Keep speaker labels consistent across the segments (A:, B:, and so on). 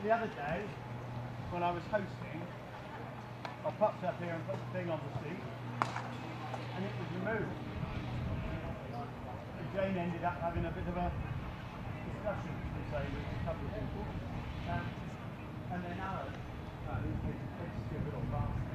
A: the other day, when I was hosting, I popped up here and put the thing on the seat, and it was removed. And Jane ended up having a bit of a discussion, should we say, with a couple of people. And then Alan, it's a little bastard.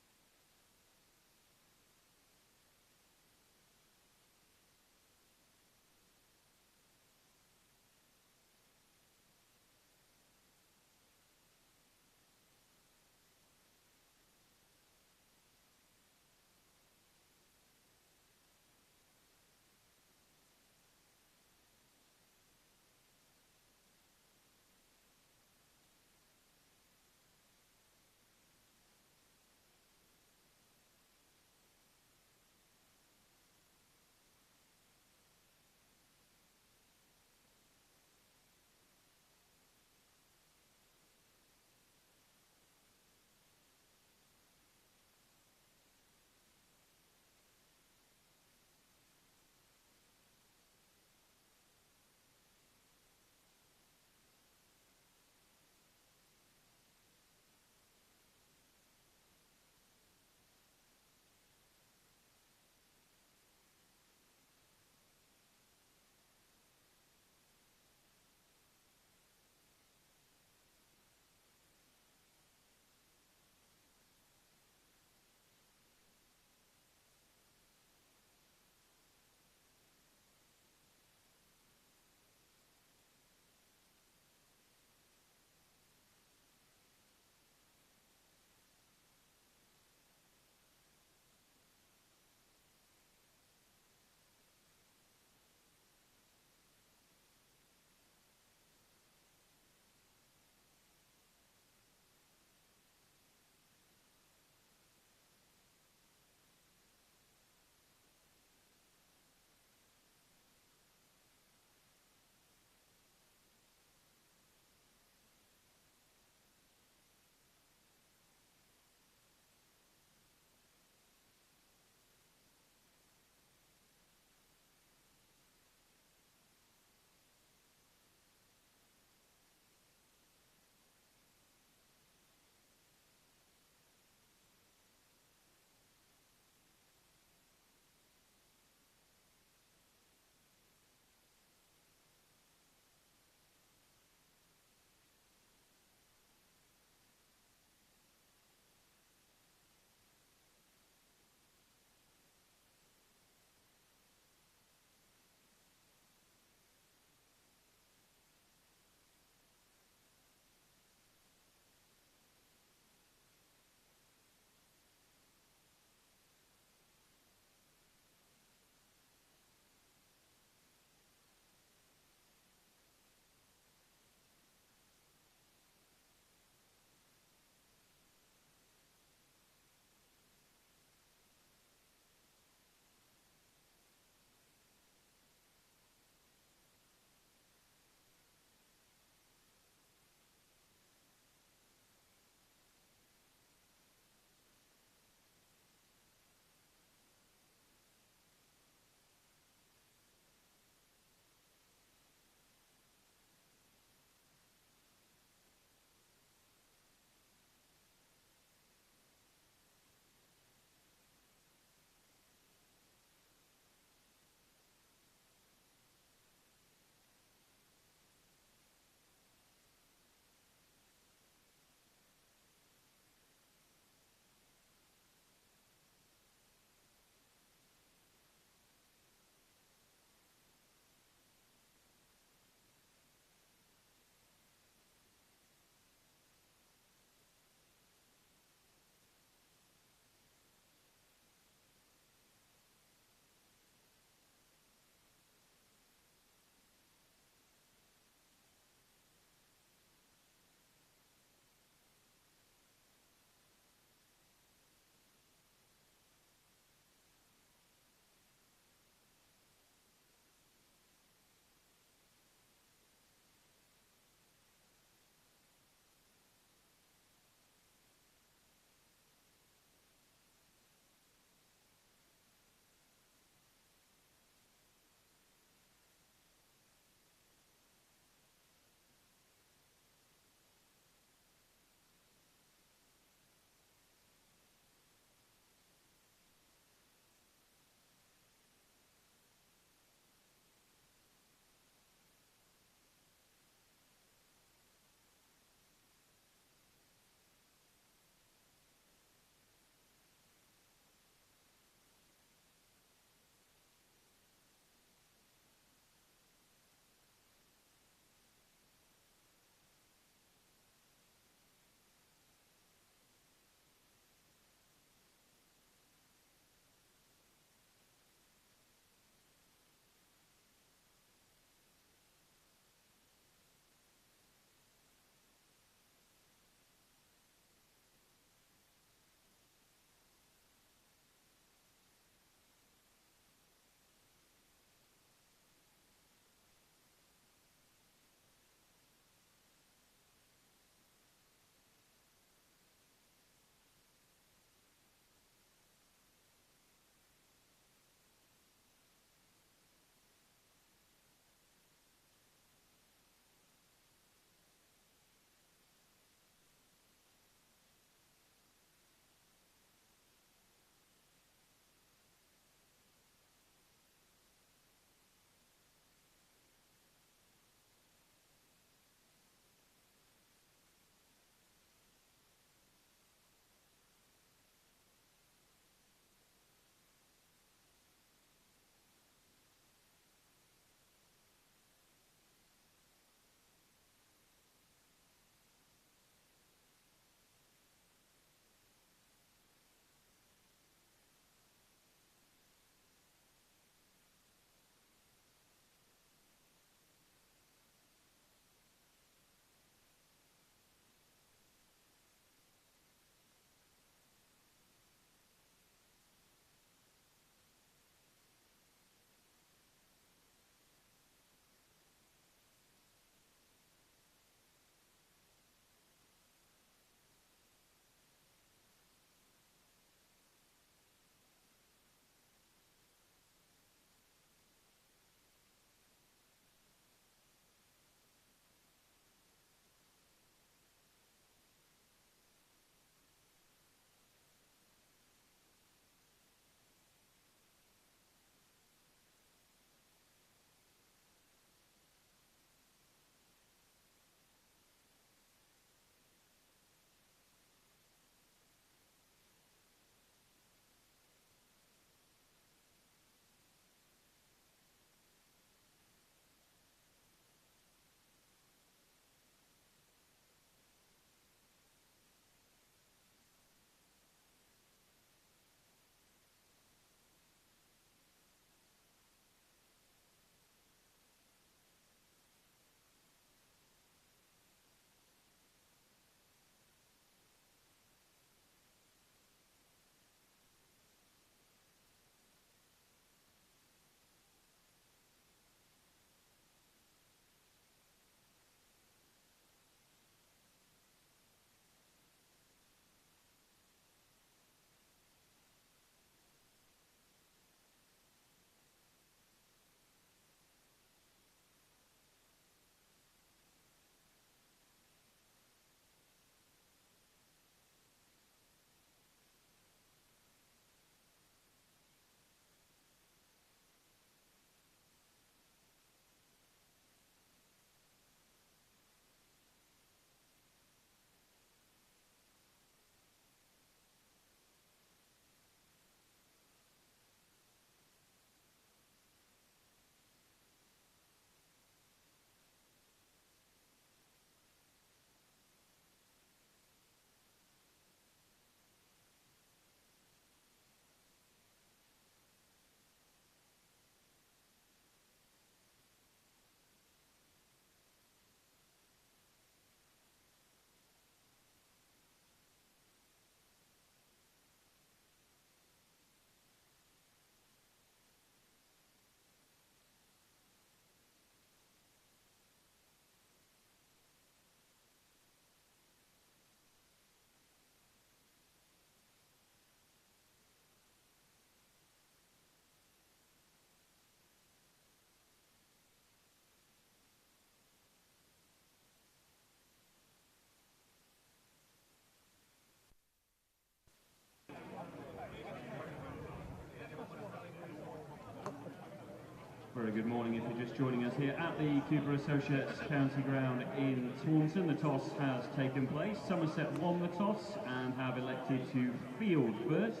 B: Very good morning if you're just joining us here at the Cooper Associates County Ground in Taunton. The toss has taken place. Somerset won the toss and have elected to field first.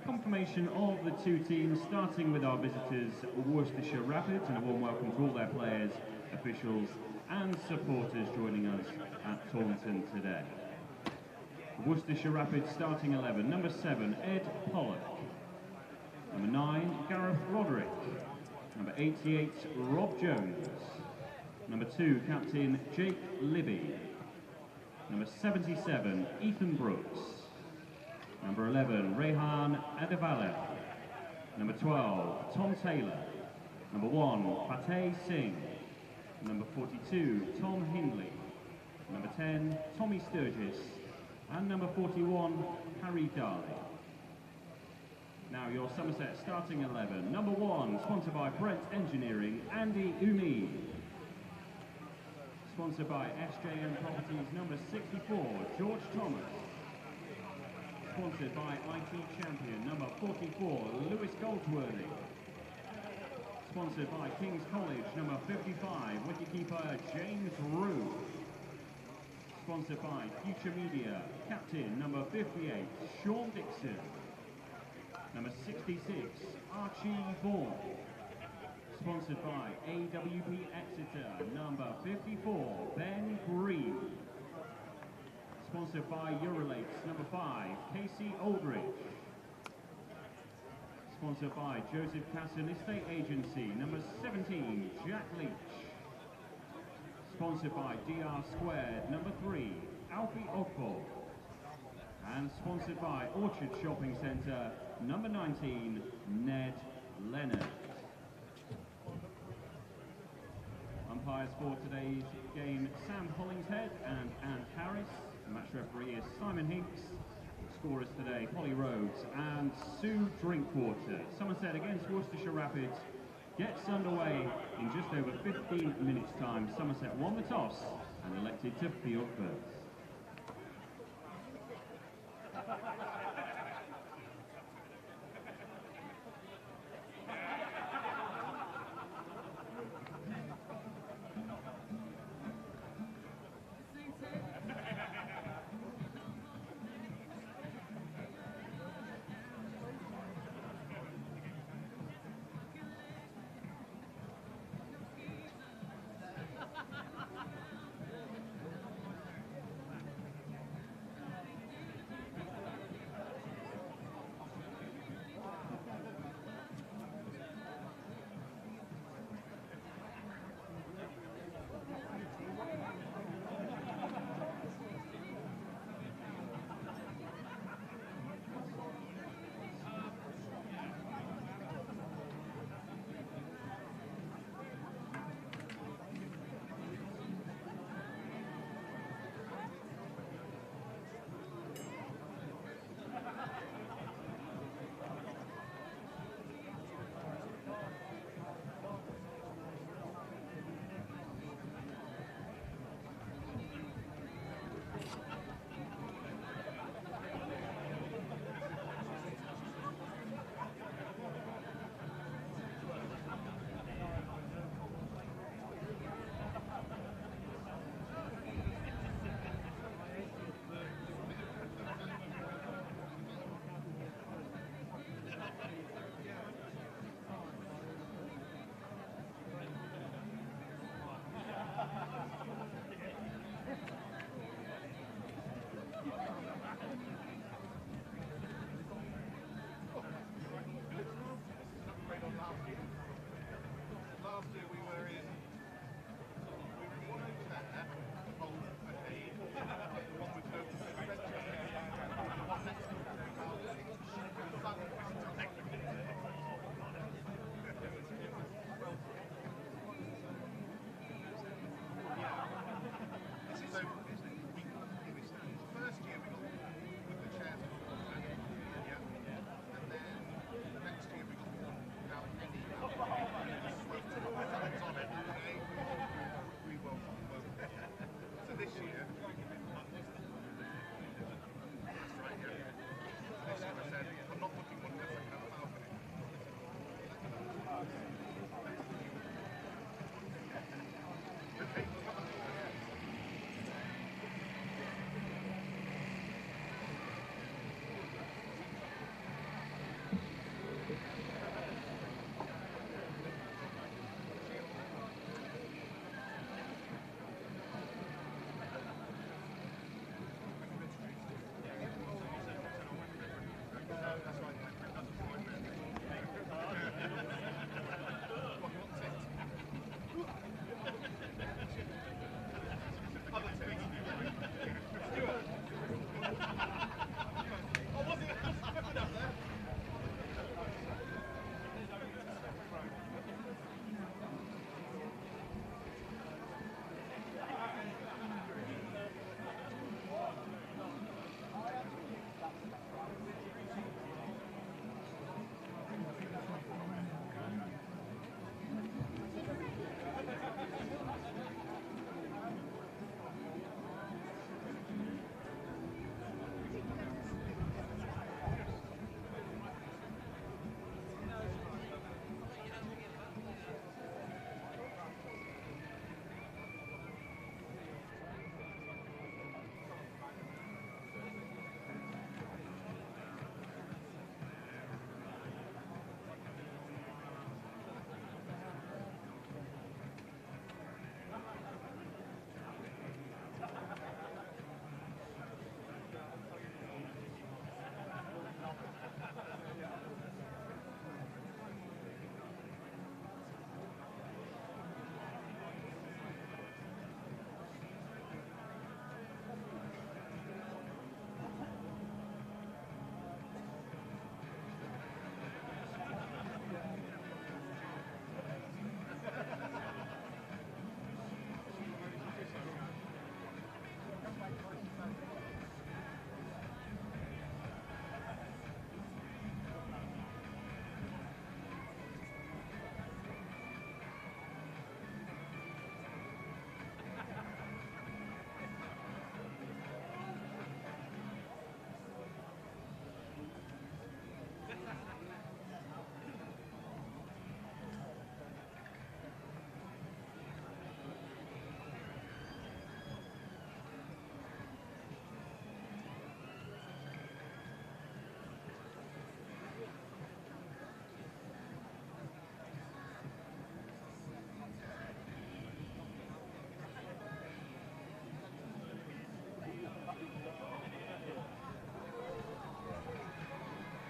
B: Confirmation of the two teams, starting with our visitors, Worcestershire Rapids, and a warm welcome to all their players, officials and supporters joining us at Taunton today. Worcestershire Rapids starting 11, number 7, Ed Pollock. Number 9, Gareth Roderick. Number 88, Rob Jones. Number 2, Captain Jake Libby. Number 77, Ethan Brooks. Number 11, Rehan Adevala. Number 12, Tom Taylor. Number 1, Fateh Singh. Number 42, Tom Hindley. Number 10, Tommy Sturgis. And number 41, Harry Dye. Now your Somerset starting 11. Number 1, sponsored by Brent Engineering, Andy Umi. Sponsored by SJM Properties, number 64, George Thomas. Sponsored by IT Champion, number 44, Lewis Goldsworthy. Sponsored by King's College, number 55, wicketkeeper James Rue. Sponsored by Future Media, captain number 58, Sean Dixon. Number 66, Archie Vaughan. Sponsored by AWP Exeter, number 54, Ben Green. Sponsored by Eurolates, number 5, Casey Aldridge. Sponsored by Joseph Casson Estate Agency, number 17, Jack Leach. Sponsored by DR Squared, number 3, Alfie Ogbo. And sponsored by Orchard Shopping Centre, number 19, Ned Leonard. Umpires for today's game, Sam Hollingshead and Anne Harris. The match referee is Simon Hinks. Scorers today, Holly Rhodes and Sue Drinkwater. Somerset against Worcestershire Rapids gets underway in just over 15 minutes' time. Somerset won the toss and elected to field first.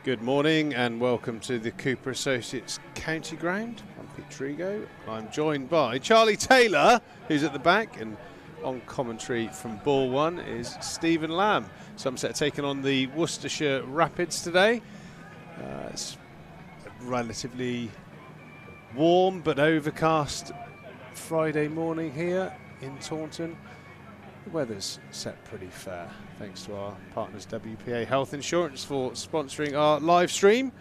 C: Good morning and welcome to the Cooper Associates County Ground. I'm Pete Trigo. I'm joined by Charlie Taylor, who's at the back, and on commentary from Ball 1 is Stephen Lamb. Somerset taking on the Worcestershire Rapids today. It's a relatively warm but overcast Friday morning here in Taunton. The weather's set pretty fair, thanks to our partners WPA Health Insurance for sponsoring our live stream.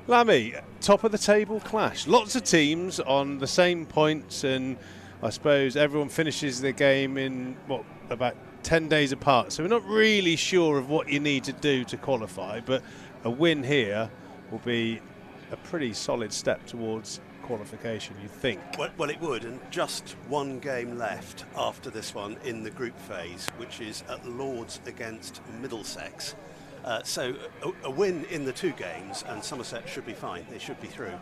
C: Lammy, top of the table clash. Lots of teams on the same points, and I suppose everyone finishes their game in, about 10 days apart. So we're not really sure of what you need to do to qualify, but a win here will be a pretty solid step towards qualification, you think.
D: Well, it would, and just one game left after this one in the group phase, which is at Lords against Middlesex. So a win in the two games and Somerset should be fine, they should be through.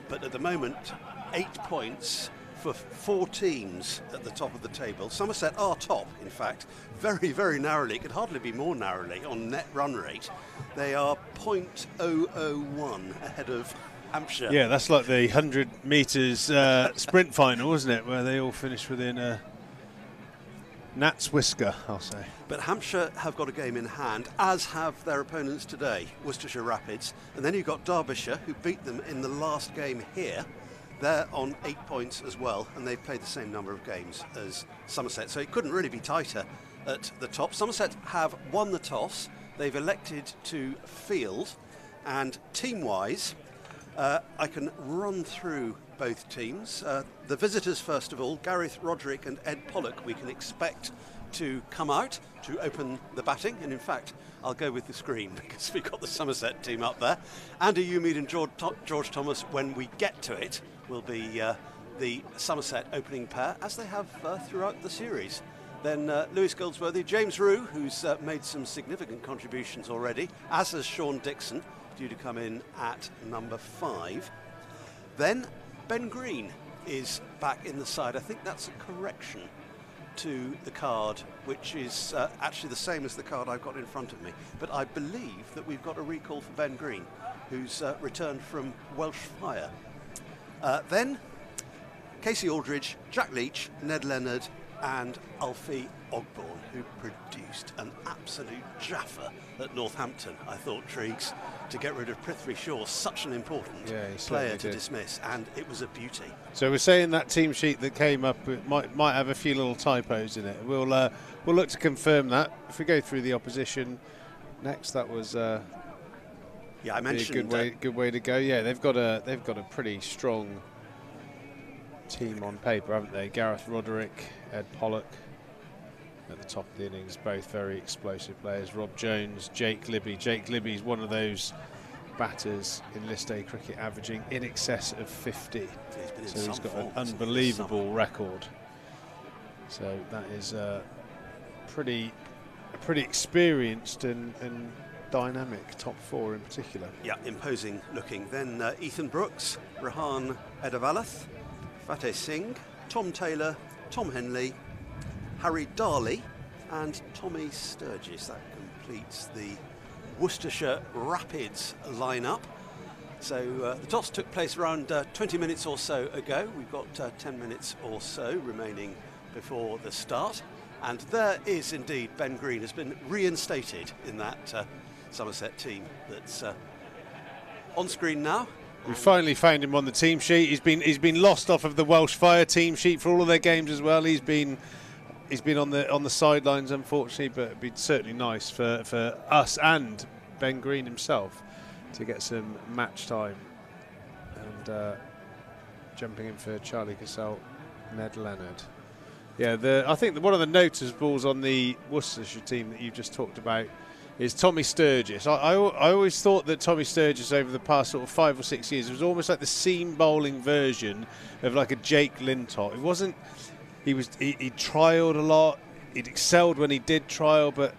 D: But at the moment, 8 points for 4 teams at the top of the table. Somerset are top, in fact, very, very narrowly. It could hardly be more narrowly on net run rate. They are 0.001 ahead of Hampshire.
C: Yeah, that's like the 100 metres sprint final, wasn't it, where they all finished within a gnat's whisker, I'll say.
D: But Hampshire have got a game in hand, as have their opponents today, Worcestershire Rapids. And then you've got Derbyshire, who beat them in the last game here. They're on 8 points as well, and they've played the same number of games as Somerset. So it couldn't really be tighter at the top. Somerset have won the toss. They've elected to field, and team-wise, I can run through both teams. The visitors, first of all, Gareth Roderick and Ed Pollock, we can expect to come out to open the batting. And in fact, I'll go with the screen because we've got the Somerset team up there. Andy Umead and George Thomas, when we get to it, will be the Somerset opening pair, as they have throughout the series. Then Lewis Goldsworthy, James Rue, who's made some significant contributions already, as has Sean Dixon, due to come in at number 5. Then Ben Green is back in the side. I think that's a correction to the card, which is actually the same as the card I've got in front of me. But I believe that we've got a recall for Ben Green, who's returned from Welsh Fire. Then Casey Aldridge, Jack Leach, Ned Leonard and Alfie Ogborn, who produced an absolute jaffer at Northampton, I thought, Triggs, to get rid of Prithvi Shaw, such an important player to dismiss, and it was a beauty.
C: So we're saying that team sheet that came up might have a few little typos in it. We'll look to confirm that. If we go through the opposition next, that was I mentioned a good way to go. Yeah, they've got a pretty strong team on paper, haven't they? Gareth Roderick, Ed Pollock at the top of the innings, both very explosive players. Rob Jones, Jake Libby. Jake Libby's one of those batters in List A cricket averaging in excess of 50. So he's got an unbelievable record. So that is pretty experienced and dynamic top 4 in particular.
D: Yeah, imposing looking. Then Ethan Brooks, Rahan Edavalath, Fateh Singh, Tom Taylor, Tom Henley, Harry Darley and Tommy Sturgis. That completes the Worcestershire Rapids lineup. So the toss took place around 20 minutes or so ago. We've got 10 minutes or so remaining before the start. And there is indeed Ben Green has been reinstated in that Somerset team that's on screen now.
C: We finally found him on the team sheet. He's been lost off of the Welsh Fire team sheet for all of their games as well. He's been on the sidelines, unfortunately, but it'd be certainly nice for us and Ben Green himself to get some match time. And jumping in for Charlie Cassell, Ned Leonard. Yeah, I think one of the notables on the Worcestershire team that you just talked about is Tommy Sturgis. I always thought that Tommy Sturgis over the past sort of 5 or 6 years was almost like the seam bowling version of like a Jake Lintott. It wasn't. He trialled a lot. He'd excelled when he did trial, but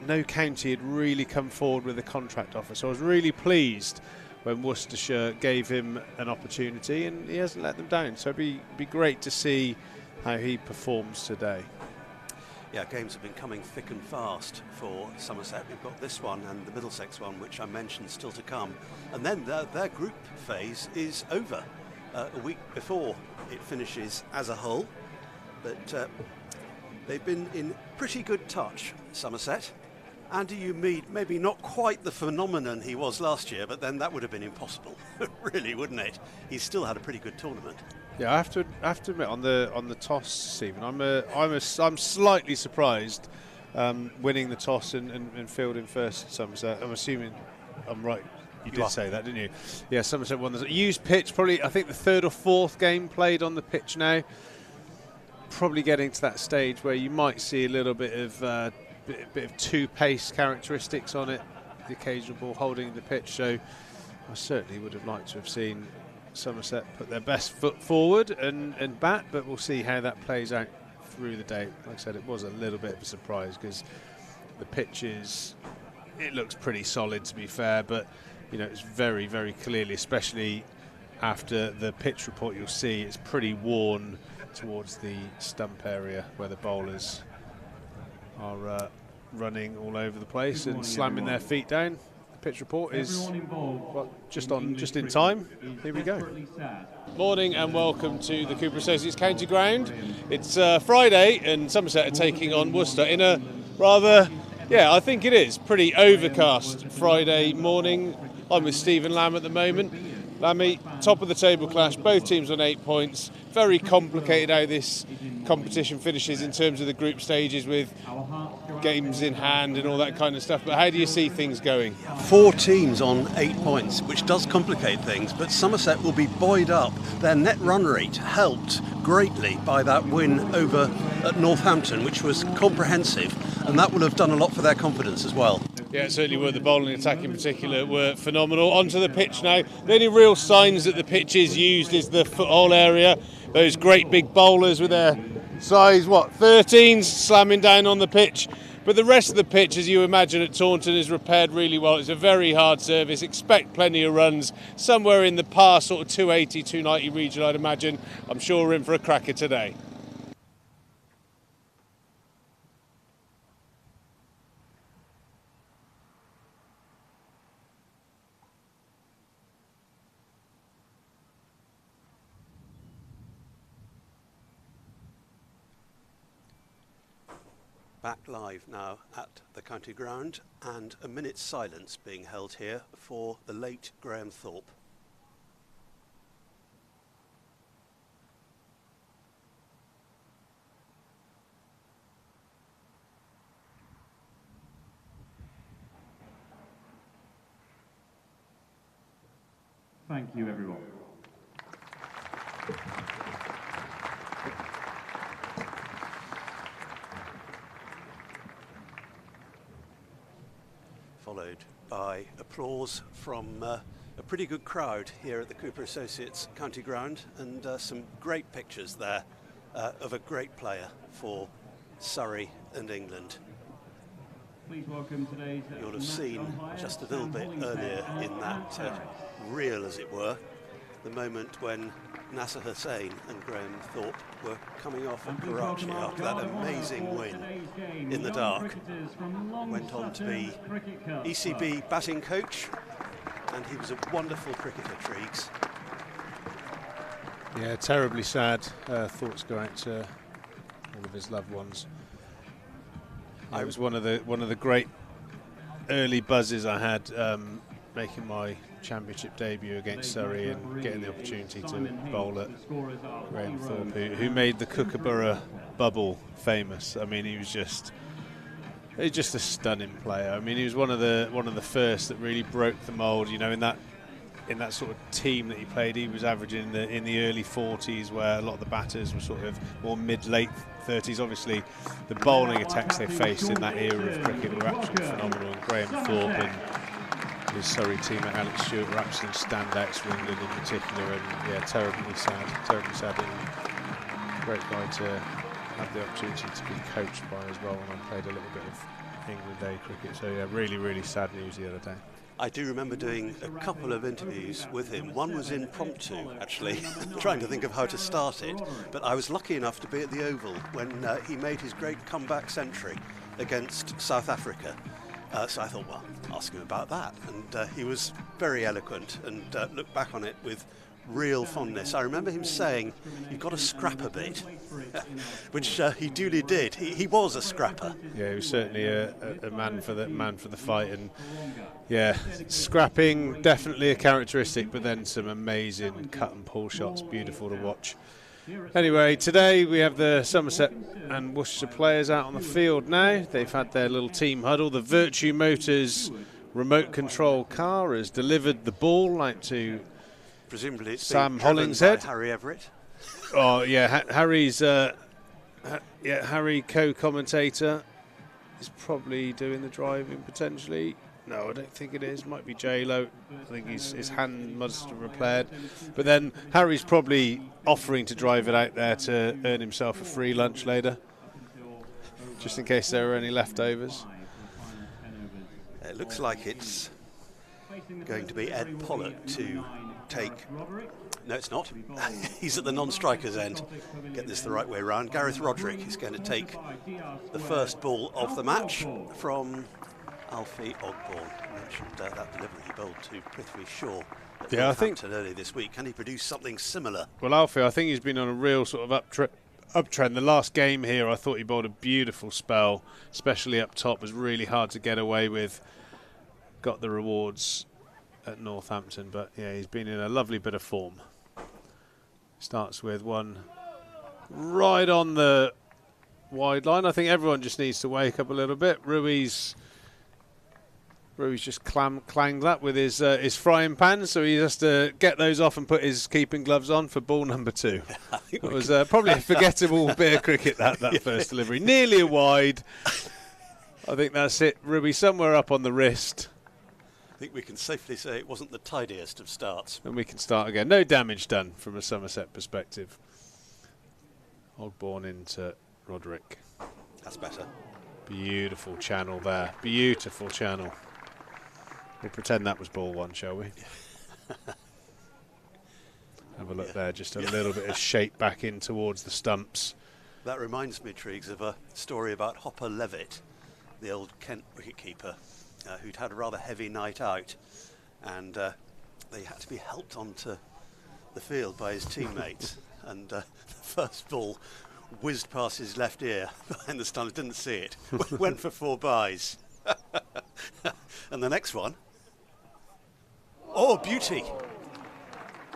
C: no county had really come forward with a contract offer. So I was really pleased when Worcestershire gave him an opportunity, and he hasn't let them down. So it'd be great to see how he performs today.
D: Yeah, games have been coming thick and fast for Somerset. We've got this one and the Middlesex one, which I mentioned, still to come. And then their group phase is over a week before it finishes as a whole. But they've been in pretty good touch, Somerset. Andy Umeed, maybe not quite the phenomenon he was last year, but then that would have been impossible, really, wouldn't it? He's still had a pretty good tournament.
C: Yeah, I have to admit, on the toss, Stephen, I'm slightly surprised winning the toss and fielding first. Somerset. I'm assuming I'm right. You did say that, didn't you? Yeah, Somerset won the used pitch. Probably, I think the third or fourth game played on the pitch now. Probably getting to that stage where you might see a little bit of two-pace characteristics on it. The occasional ball holding the pitch. So I certainly would have liked to have seen Somerset put their best foot forward and bat, but we'll see how that plays out through the day. Like I said, it was a little bit of a surprise because the pitch it looks pretty solid, to be fair, but you know, it's very, very clearly, especially after the pitch report, you'll see it's pretty worn towards the stump area where the bowlers are running all over the place and slamming their feet down. Pitch report is just in time. Here we go. Morning and welcome to the Cooper Associates County Ground. It's Friday and Somerset are taking on Worcester in a rather, I think it is, pretty overcast Friday morning. I'm with Stephen Lamb at the moment. Lammy, top of the table clash, both teams on 8 points. Very complicated how this competition finishes in terms of the group stages with games in hand and all that kind of stuff. But how do you see things going?
D: 4 teams on 8 points, which does complicate things, but Somerset will be buoyed up. Their net run rate helped greatly by that win over at Northampton, which was comprehensive, and that will have done a lot for their confidence as well.
C: Yeah, it certainly were. The bowling attack in particular were phenomenal. Onto the pitch now. The only real signs that the pitch is used is the foothole area. Those great big bowlers with their size, 13s, slamming down on the pitch. But the rest of the pitch, as you imagine at Taunton, is repaired really well. It's a very hard service. Expect plenty of runs. Somewhere in the past, sort of 280, 290 region, I'd imagine. I'm sure we're in for a cracker today.
D: Back live now at the county ground, and a minute's silence being held here for the late Graham Thorpe.
B: Thank you, everyone.
D: Followed by applause from a pretty good crowd here at the Cooper Associates County Ground, and some great pictures there of a great player for Surrey and England.
B: Please welcome today's
D: You'll have seen just a little bit earlier in that reel, as it were, the moment when Nasser Hussain and Graham Thorpe were coming off at Karachi after that amazing win in the dark. Went on to be ECB batting coach, and he was a wonderful cricketer, Triggs.
C: Yeah, terribly sad. Thoughts go out to all of his loved ones. It was one of the great early buzzes I had making my championship debut against Surrey and getting the opportunity to bowl at Graham Thorpe, who made the Kookaburra bubble famous. I mean, he was just a stunning player. I mean, he was one of the first that really broke the mould. You know, in that sort of team that he played, he was averaging in the early 40s, where a lot of the batters were sort of more mid-late 30s. Obviously, the bowling attacks they faced in that era of cricket were absolutely phenomenal. And Graham Thorpe and his Surrey team at Alex Stewart were absolute standouts for England in particular. And yeah, terribly sad. And great guy to have the opportunity to be coached by as well. And I played a little bit of England A cricket. So yeah, really, really sad news the other day.
D: I do remember doing a couple of interviews with him. One was impromptu, actually, trying to think of how to start it. But I was lucky enough to be at the Oval when he made his great comeback century against South Africa. So I thought, well, ask him about that. And he was very eloquent and looked back on it with real fondness. I remember him saying, "You've got to scrap a bit," which he duly did. He was a scrapper.
C: Yeah, he was certainly a man for the fight, and yeah, scrapping definitely a characteristic, but then some amazing cut and pull shots, beautiful to watch. Anyway, today we have the Somerset and Worcestershire players out on the field now. They've had their little team huddle. The Virtue Motors remote control car has delivered the ball out to
D: presumably it's
C: Sam
D: being driven
C: Hollingshead.
D: by Harry Everett.
C: Oh yeah, Harry's Harry co-commentator is probably doing the driving potentially. No, I don't think it is. Might be J-Lo. I think his hand must have repaired. But then Harry's probably offering to drive it out there to earn himself a free lunch later, just in case there are any leftovers.
D: It looks like it's going to be Ed Pollock to take... No, it's not. He's at the non-striker's end. Get this the right way around. Gareth Roderick is going to take the first ball of the match from Alfie Ogborn. I mentioned that delivery he bowled to Prithvi Shaw at Northampton earlier this week. Can he produce something similar?
C: Well, Alfie, I think he's been on a real sort of uptrend. The last game here, I thought he bowled a beautiful spell, especially up top. It was really hard to get away with. Got the rewards at Northampton, but yeah, he's been in a lovely bit of form. Starts with one right on the wide line. I think everyone just needs to wake up a little bit. Rui's just clanged that with his frying pan, so he has to get those off and put his keeping gloves on for ball number 2. It was probably a forgettable bit of cricket, that yeah. First delivery. Nearly a wide. I think that's it. Rui somewhere up on the wrist.
D: I think we can safely say it wasn't the tidiest of starts.
C: And we can start again. No damage done from a Somerset perspective. Ogborn into Roderick.
D: That's better.
C: Beautiful channel there. Beautiful channel. We'll pretend that was ball 1, shall we? Have a look there. Just a little bit of shape back in towards the stumps.
D: That reminds me, Triggs, of a story about Hopper Levitt, the old Kent wicketkeeper, who'd had a rather heavy night out, and they had to be helped onto the field by his teammates. And the first ball whizzed past his left ear behind the stand. Didn't see it. Went for 4 byes. And the next one, oh, beauty!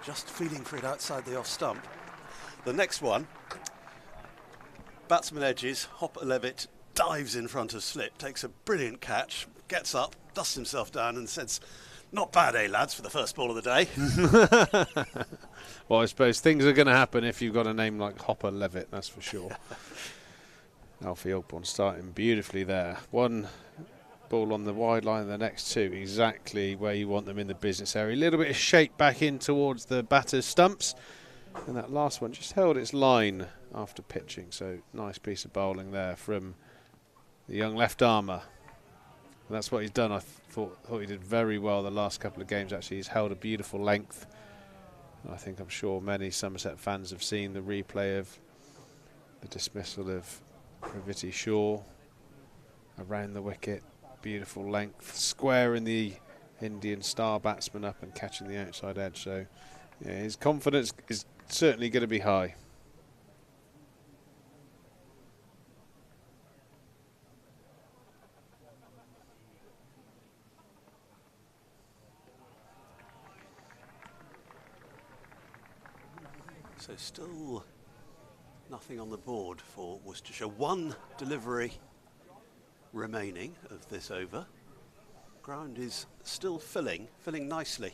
D: Just feeling for it outside the off stump. The next one, batsman edges, Hopper Levitt dives in front of slip, takes a brilliant catch, gets up, dusts himself down and says, "Not bad, eh, lads, for the first ball of the day."
C: Well, I suppose things are going to happen if you've got a name like Hopper Levitt, that's for sure. Alfie Ogborn starting beautifully there. One ball on the wide line, the next 2 exactly where you want them in the business area. A little bit of shape back in towards the batter's stumps. And that last one just held its line after pitching. So nice piece of bowling there from the young left armour. And that's what he's done. I thought he did very well the last couple of games. Actually, he's held a beautiful length. I'm sure many Somerset fans have seen the replay of the dismissal of Prithvi Shaw around the wicket. Beautiful length, squaring the Indian star batsman up and catching the outside edge. So yeah, his confidence is certainly going to be high.
D: So still nothing on the board for Worcestershire. 1 delivery remaining of this over. Ground is still filling nicely.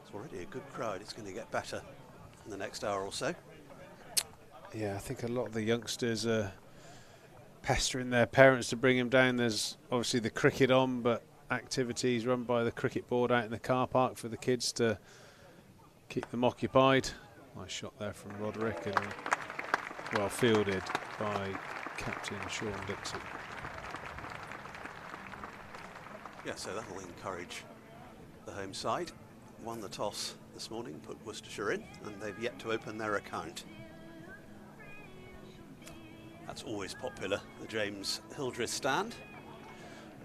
D: It's already a good crowd. It's going to get better in the next hour or so.
C: Yeah, I think a lot of the youngsters are pestering their parents to bring them down. There's obviously the cricket on, but activities run by the cricket board out in the car park for the kids to keep them occupied. Nice shot there from Roderick and well fielded by captain Sean Dixon.
D: Yeah, so that'll encourage the home side. Won the toss this morning, put Worcestershire in, and they've yet to open their account. That's always popular, the James Hildreth stand.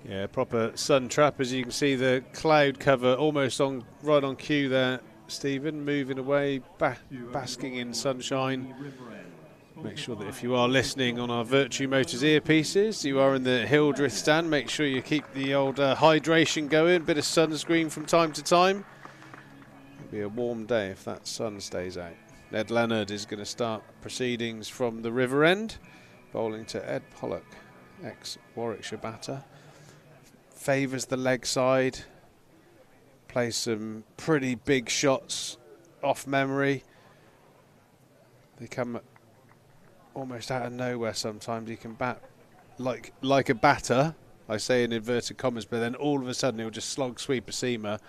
C: Yeah, proper sun trap. As you can see, the cloud cover almost right on cue there, Stephen, moving away, basking in sunshine. Make sure that if you are listening on our Virtue Motors earpieces, you are in the Hildreth stand. Make sure you keep the old hydration going, bit of sunscreen from time to time. It'll be a warm day if that sun stays out. Ned Leonard is going to start proceedings from the river end, bowling to Ed Pollock, ex-Warwickshire batter. Favours the leg side, plays some pretty big shots off memory. They come almost out of nowhere sometimes. He can bat like a batter, I say in inverted commas, but then all of a sudden he'll just slog sweep a seamer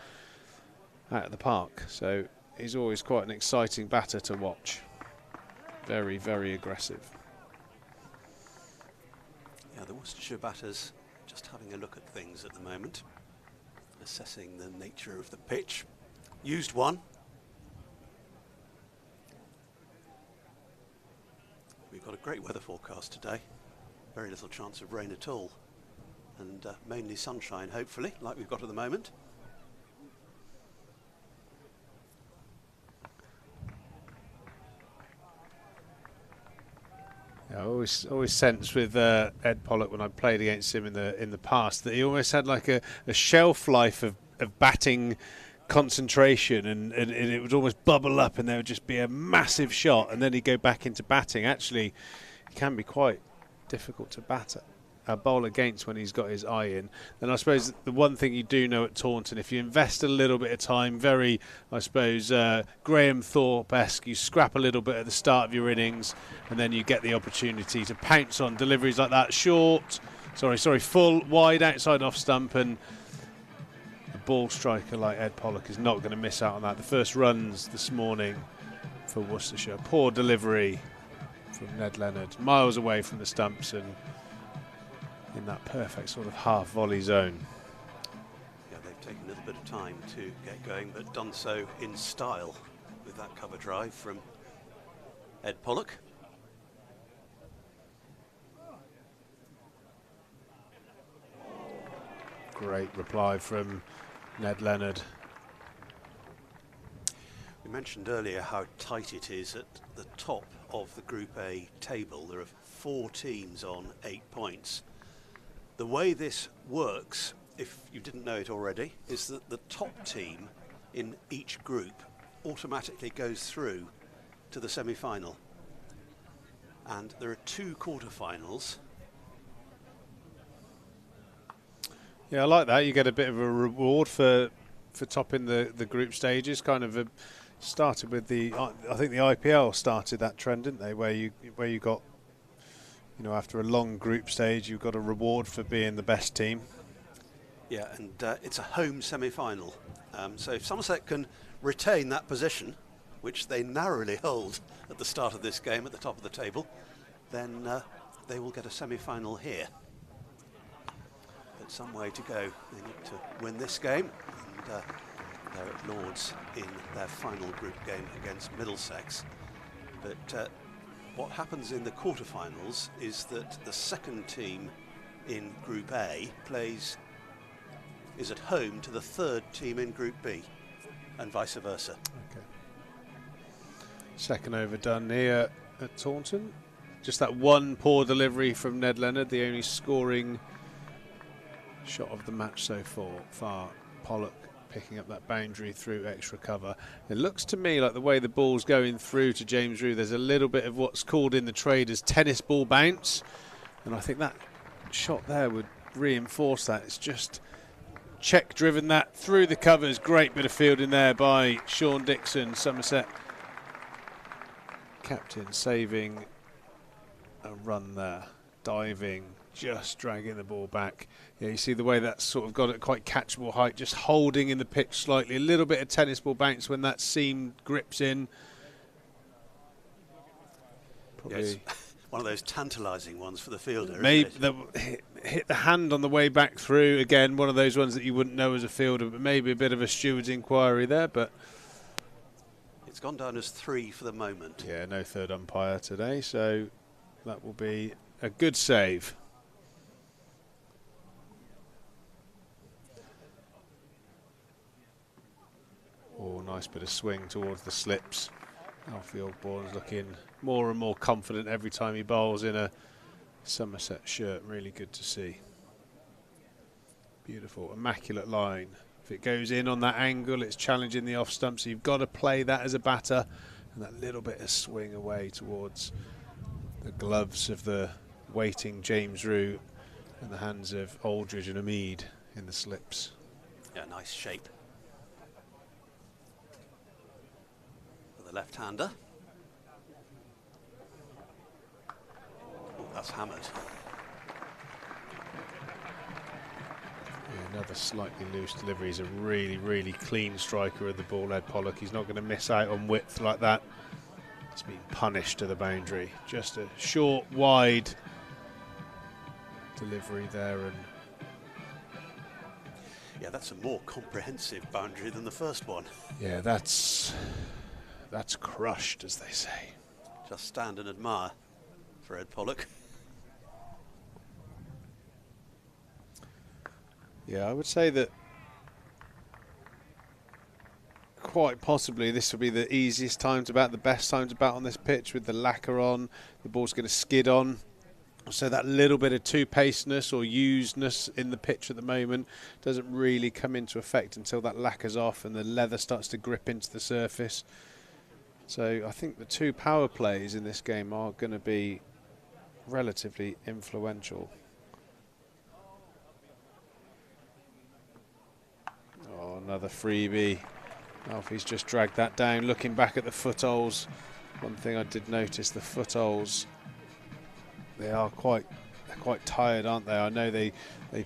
C: out of the park. So he's always quite an exciting batter to watch. Very, very aggressive.
D: Yeah, the Worcestershire batters just having a look at things at the moment, assessing the nature of the pitch. Used one. We've got a great weather forecast today. Very little chance of rain at all. And mainly sunshine, hopefully, like we've got at the moment.
C: I always sensed with Ed Pollock when I played against him in the past that he almost had like a shelf life of batting concentration, and it would almost bubble up and there would just be a massive shot and then he'd go back into batting. Actually, it can be quite difficult to bowl against when he's got his eye in. And I suppose the one thing you do know at Taunton, if you invest a little bit of time, very, I suppose, Graham Thorpe-esque, you scrap a little bit at the start of your innings and then you get the opportunity to pounce on deliveries like that, full, wide, outside off stump, and a ball striker like Ed Pollock is not going to miss out on that. The first runs this morning for Worcestershire, poor delivery from Ned Leonard, miles away from the stumps and in that perfect sort of half volley zone.
D: Yeah, they've taken a little bit of time to get going, but done so in style with that cover drive from Ed Pollock.
C: Great reply from Ned Leonard.
D: We mentioned earlier how tight it is at the top of the Group A table. There are 4 teams on 8 points. The way this works, if you didn't know it already, is that the top team in each group automatically goes through to the semi-final. And there are 2 quarter-finals.
C: Yeah, I like that. You get a bit of a reward for topping the group stages. Kind of started with I think the IPL started that trend, didn't they? Where you got, after a long group stage, you got a reward for being the best team.
D: Yeah, and it's a home semi-final. So if Somerset can retain that position, which they narrowly hold at the start of this game at the top of the table, then they will get a semi-final here. But some way to go. They need to win this game, and they're at Lords in their final group game against Middlesex. But what happens in the quarterfinals is that the second team in Group A is at home to the third team in Group B, and vice versa.
C: Okay. Second over done here at Taunton. Just that one poor delivery from Ned Leonard, the only scoring shot of the match so far. Pollock picking up that boundary through extra cover. It looks to me like the way the ball's going through to James Rew, there's a little bit of what's called in the trade as tennis ball bounce, and I think that shot there would reinforce that. It's just check driven that through the covers. Great bit of fielding there by Sean Dixon, Somerset captain, saving a run there, diving, just dragging the ball back. Yeah, you see the way that's sort of got at quite catchable height, just holding in the pitch slightly. A little bit of tennis ball bounce when that seam grips in. Probably.
D: Yes. One of those tantalising ones for the fielder.
C: Maybe
D: Isn't it?
C: hit the hand on the way back through. Again, one of those ones that you wouldn't know as a fielder, but maybe a bit of a steward's inquiry there. But
D: It's gone down as 3 for the moment.
C: yeah, no third umpire today, so that will be a good save. Oh, nice bit of swing towards the slips. Alfie Ogborn's looking more and more confident every time he bowls in a Somerset shirt. Really good to see. Beautiful, immaculate line. If it goes in on that angle, it's challenging the off stump, so you've got to play that as a batter. And that little bit of swing away towards the gloves of the waiting James Rue and the hands of Aldridge and Amid in the slips.
D: Yeah, nice shape. For the left-hander. Oh, that's hammered.
C: Yeah, another slightly loose delivery. He's a really, really clean striker of the ball, Ed Pollock. He's not going to miss out on width like that. It's been punished to the boundary. Just a short, wide delivery there. And
D: Yeah, that's a more comprehensive boundary than the first one.
C: yeah, that's crushed, as they say.
D: Just stand and admire for Ed Pollock.
C: Yeah, I would say that quite possibly this will be the easiest time to bat, the best time to bat on this pitch with the lacquer on. The ball's going to skid on. So that little bit of two-pacedness or usedness in the pitch at the moment doesn't really come into effect until that lacquer's off and the leather starts to grip into the surface. So I think the two power plays in this game are going to be relatively influential. Oh, another freebie. Alfie's just dragged that down. Looking back at the footholes, one thing I did notice, the footholes, they are quite tired, aren't they? I know they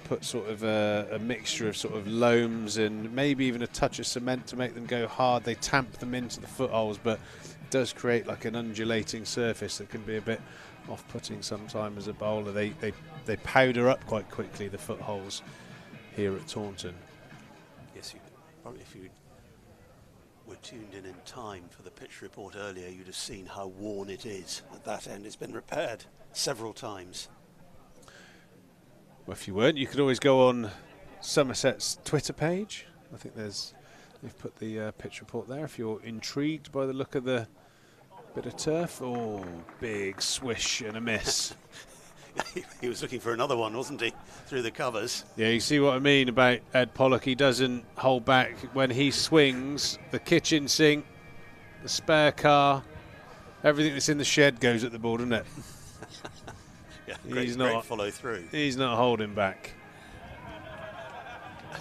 C: put sort of a mixture of sort of loams and maybe even a touch of cement to make them go hard. They tamp them into the footholes, but it does create like an undulating surface that can be a bit off-putting sometimes as a bowler. They powder up quite quickly, the footholes here at Taunton.
D: Yes, probably if you were tuned in time for the pitch report earlier, you'd have seen how worn it is at that end. It's been repaired several times.
C: Well, if you weren't, you could always go on Somerset's Twitter page. I think they've put the pitch report there if you're intrigued by the look of the bit of turf. Oh, big swish and a miss.
D: He was looking for another one, wasn't he, through the covers?
C: Yeah, you see what I mean about Ed Pollock. He doesn't hold back. When he swings, the kitchen sink, the spare car, everything that's in the shed goes at the ball, doesn't it?
D: Yeah,
C: He's
D: great
C: not
D: follow through.
C: He's not holding back.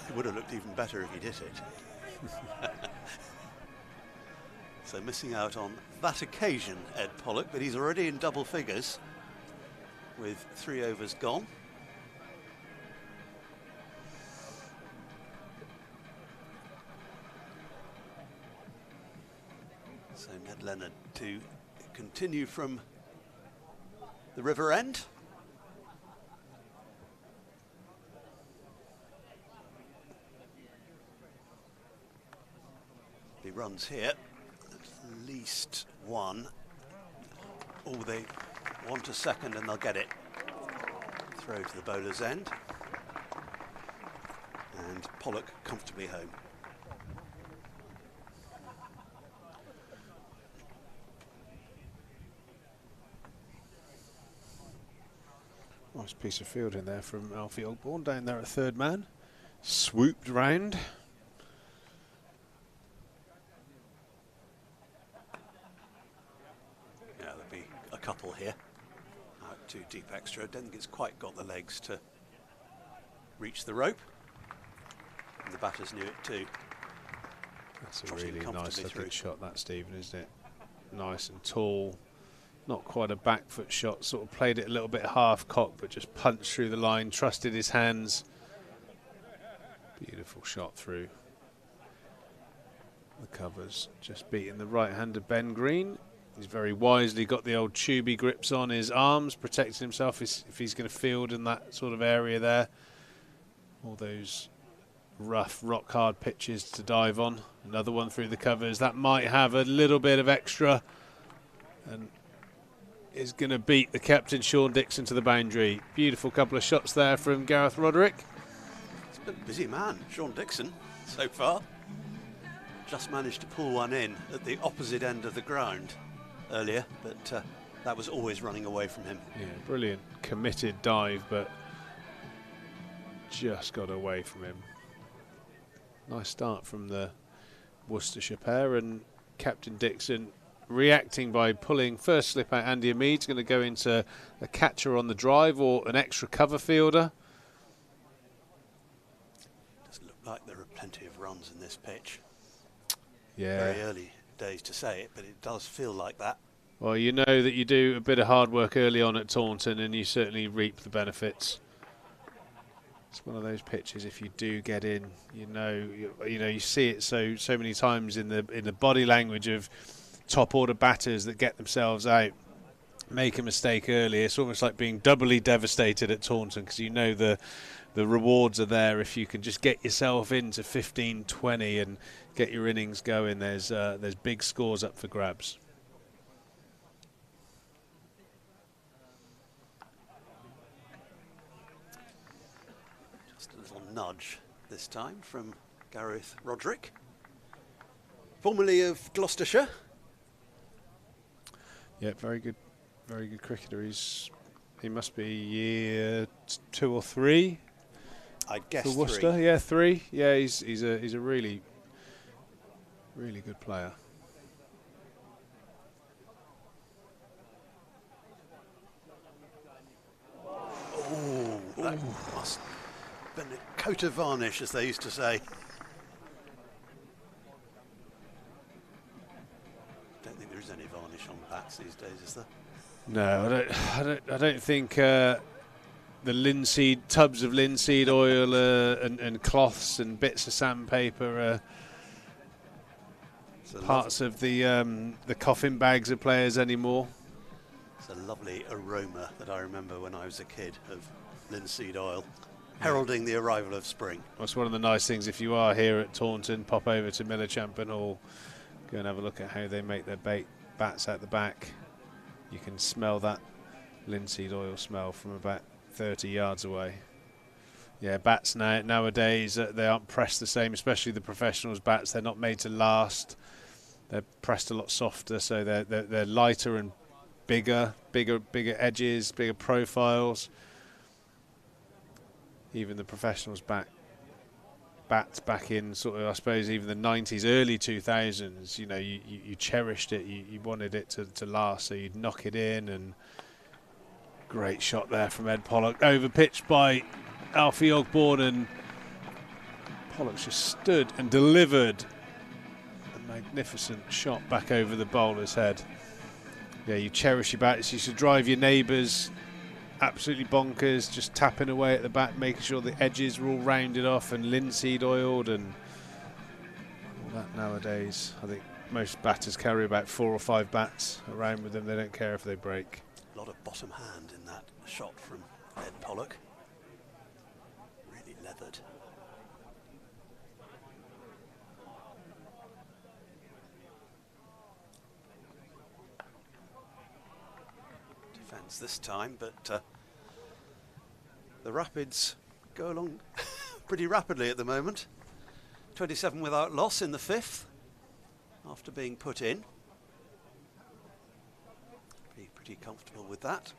D: It would have looked even better if he did it. So missing out on that occasion, Ed Pollock, but he's already in double figures with 3 overs gone. So Ned Leonard to continue from the river end. He runs here, at least one. Oh, they want a second and they'll get it. Throw to the bowler's end. And Pollock comfortably home.
C: Nice piece of fielding there from Alfie Ogborn down there at third man. Swooped round.
D: Yeah, there'll be a couple here. Out too deep extra. I don't think it's quite got the legs to reach the rope. And the batters knew it too.
C: That's a
D: Trotting
C: really nice
D: comfortably
C: looking
D: through.
C: shot, that, Stephen, isn't it? Nice and tall. Not quite a back foot shot, sort of played it a little bit half cocked, but just punched through the line, trusted his hands. Beautiful shot through the covers. Just beating the right hand of Ben Green. He's very wisely got the old tubey grips on his arms, protecting himself if he's going to field in that sort of area there. All those rough, rock-hard pitches to dive on. Another one through the covers. That might have a little bit of extra and is going to beat the captain, Sean Dixon, to the boundary. Beautiful couple of shots there from Gareth Roderick.
D: He's been a busy man, Sean Dixon, so far. Just managed to pull one in at the opposite end of the ground earlier, but that was always running away from him.
C: Yeah, brilliant, committed dive, but just got away from him. Nice start from the Worcestershire pair, and Captain Dixon reacting by pulling first slip out. Andy Amid's going to go into a catcher on the drive or an extra cover fielder.
D: Doesn't look like there are plenty of runs in this pitch.
C: Yeah.
D: Very early days to say it, but it does feel like that.
C: Well, you know that you do a bit of hard work early on at Taunton, and you certainly reap the benefits. It's one of those pitches. If you do get in, you know you see it so many times in the body language of top order batters that get themselves out, make a mistake early. It's almost like being doubly devastated at Taunton, because you know the rewards are there if you can just get yourself into 15, 20 and get your innings going. There's big scores up for grabs.
D: Just a little nudge this time from Gareth Roderick, formerly of Gloucestershire.
C: Yeah, very good cricketer. He must be year 2 or 3.
D: I'd guess
C: for Worcester.
D: 3.
C: Yeah, 3. Yeah, he's a really good player.
D: Oh, that must have been a coat of varnish, as they used to say. Don't think there is any varnish on bats these days, is there?
C: No, I don't think the linseed tubs of linseed oil and cloths and bits of sandpaper parts of the coffin bags of players anymore.
D: It's a lovely aroma that I remember when I was a kid of linseed oil, heralding the arrival of spring.
C: That's one of the nice things. If you are here at Taunton, pop over to Miller Champion Hall, go and have a look at how they make their bats out the back. You can smell that linseed oil smell from about 30 yards away. Yeah, bats nowadays, they aren't pressed the same, especially the professionals' bats. They're not made to last. They're pressed a lot softer, so they're lighter and bigger edges, bigger profiles. Even the professionals' bats back in sort of, I suppose, even the 90s, early 2000s, you know, you cherished it, you wanted it to last, so you'd knock it in. And great shot there from Ed Pollock, over pitched by Alfie Ogborn, and Pollock's just stood and delivered a magnificent shot back over the bowler's head. Yeah, you cherish your bats, you should drive your neighbours absolutely bonkers, just tapping away at the bat, making sure the edges are all rounded off and linseed oiled, and all that nowadays. I think most batters carry about 4 or 5 bats around with them. They don't care if they break.
D: A lot of bottom hand in that shot from Ed Pollock. Really leathered. Defence this time, but the Rapids go along pretty rapidly at the moment. 27 without loss in the 5th after being put in. Pretty comfortable with that.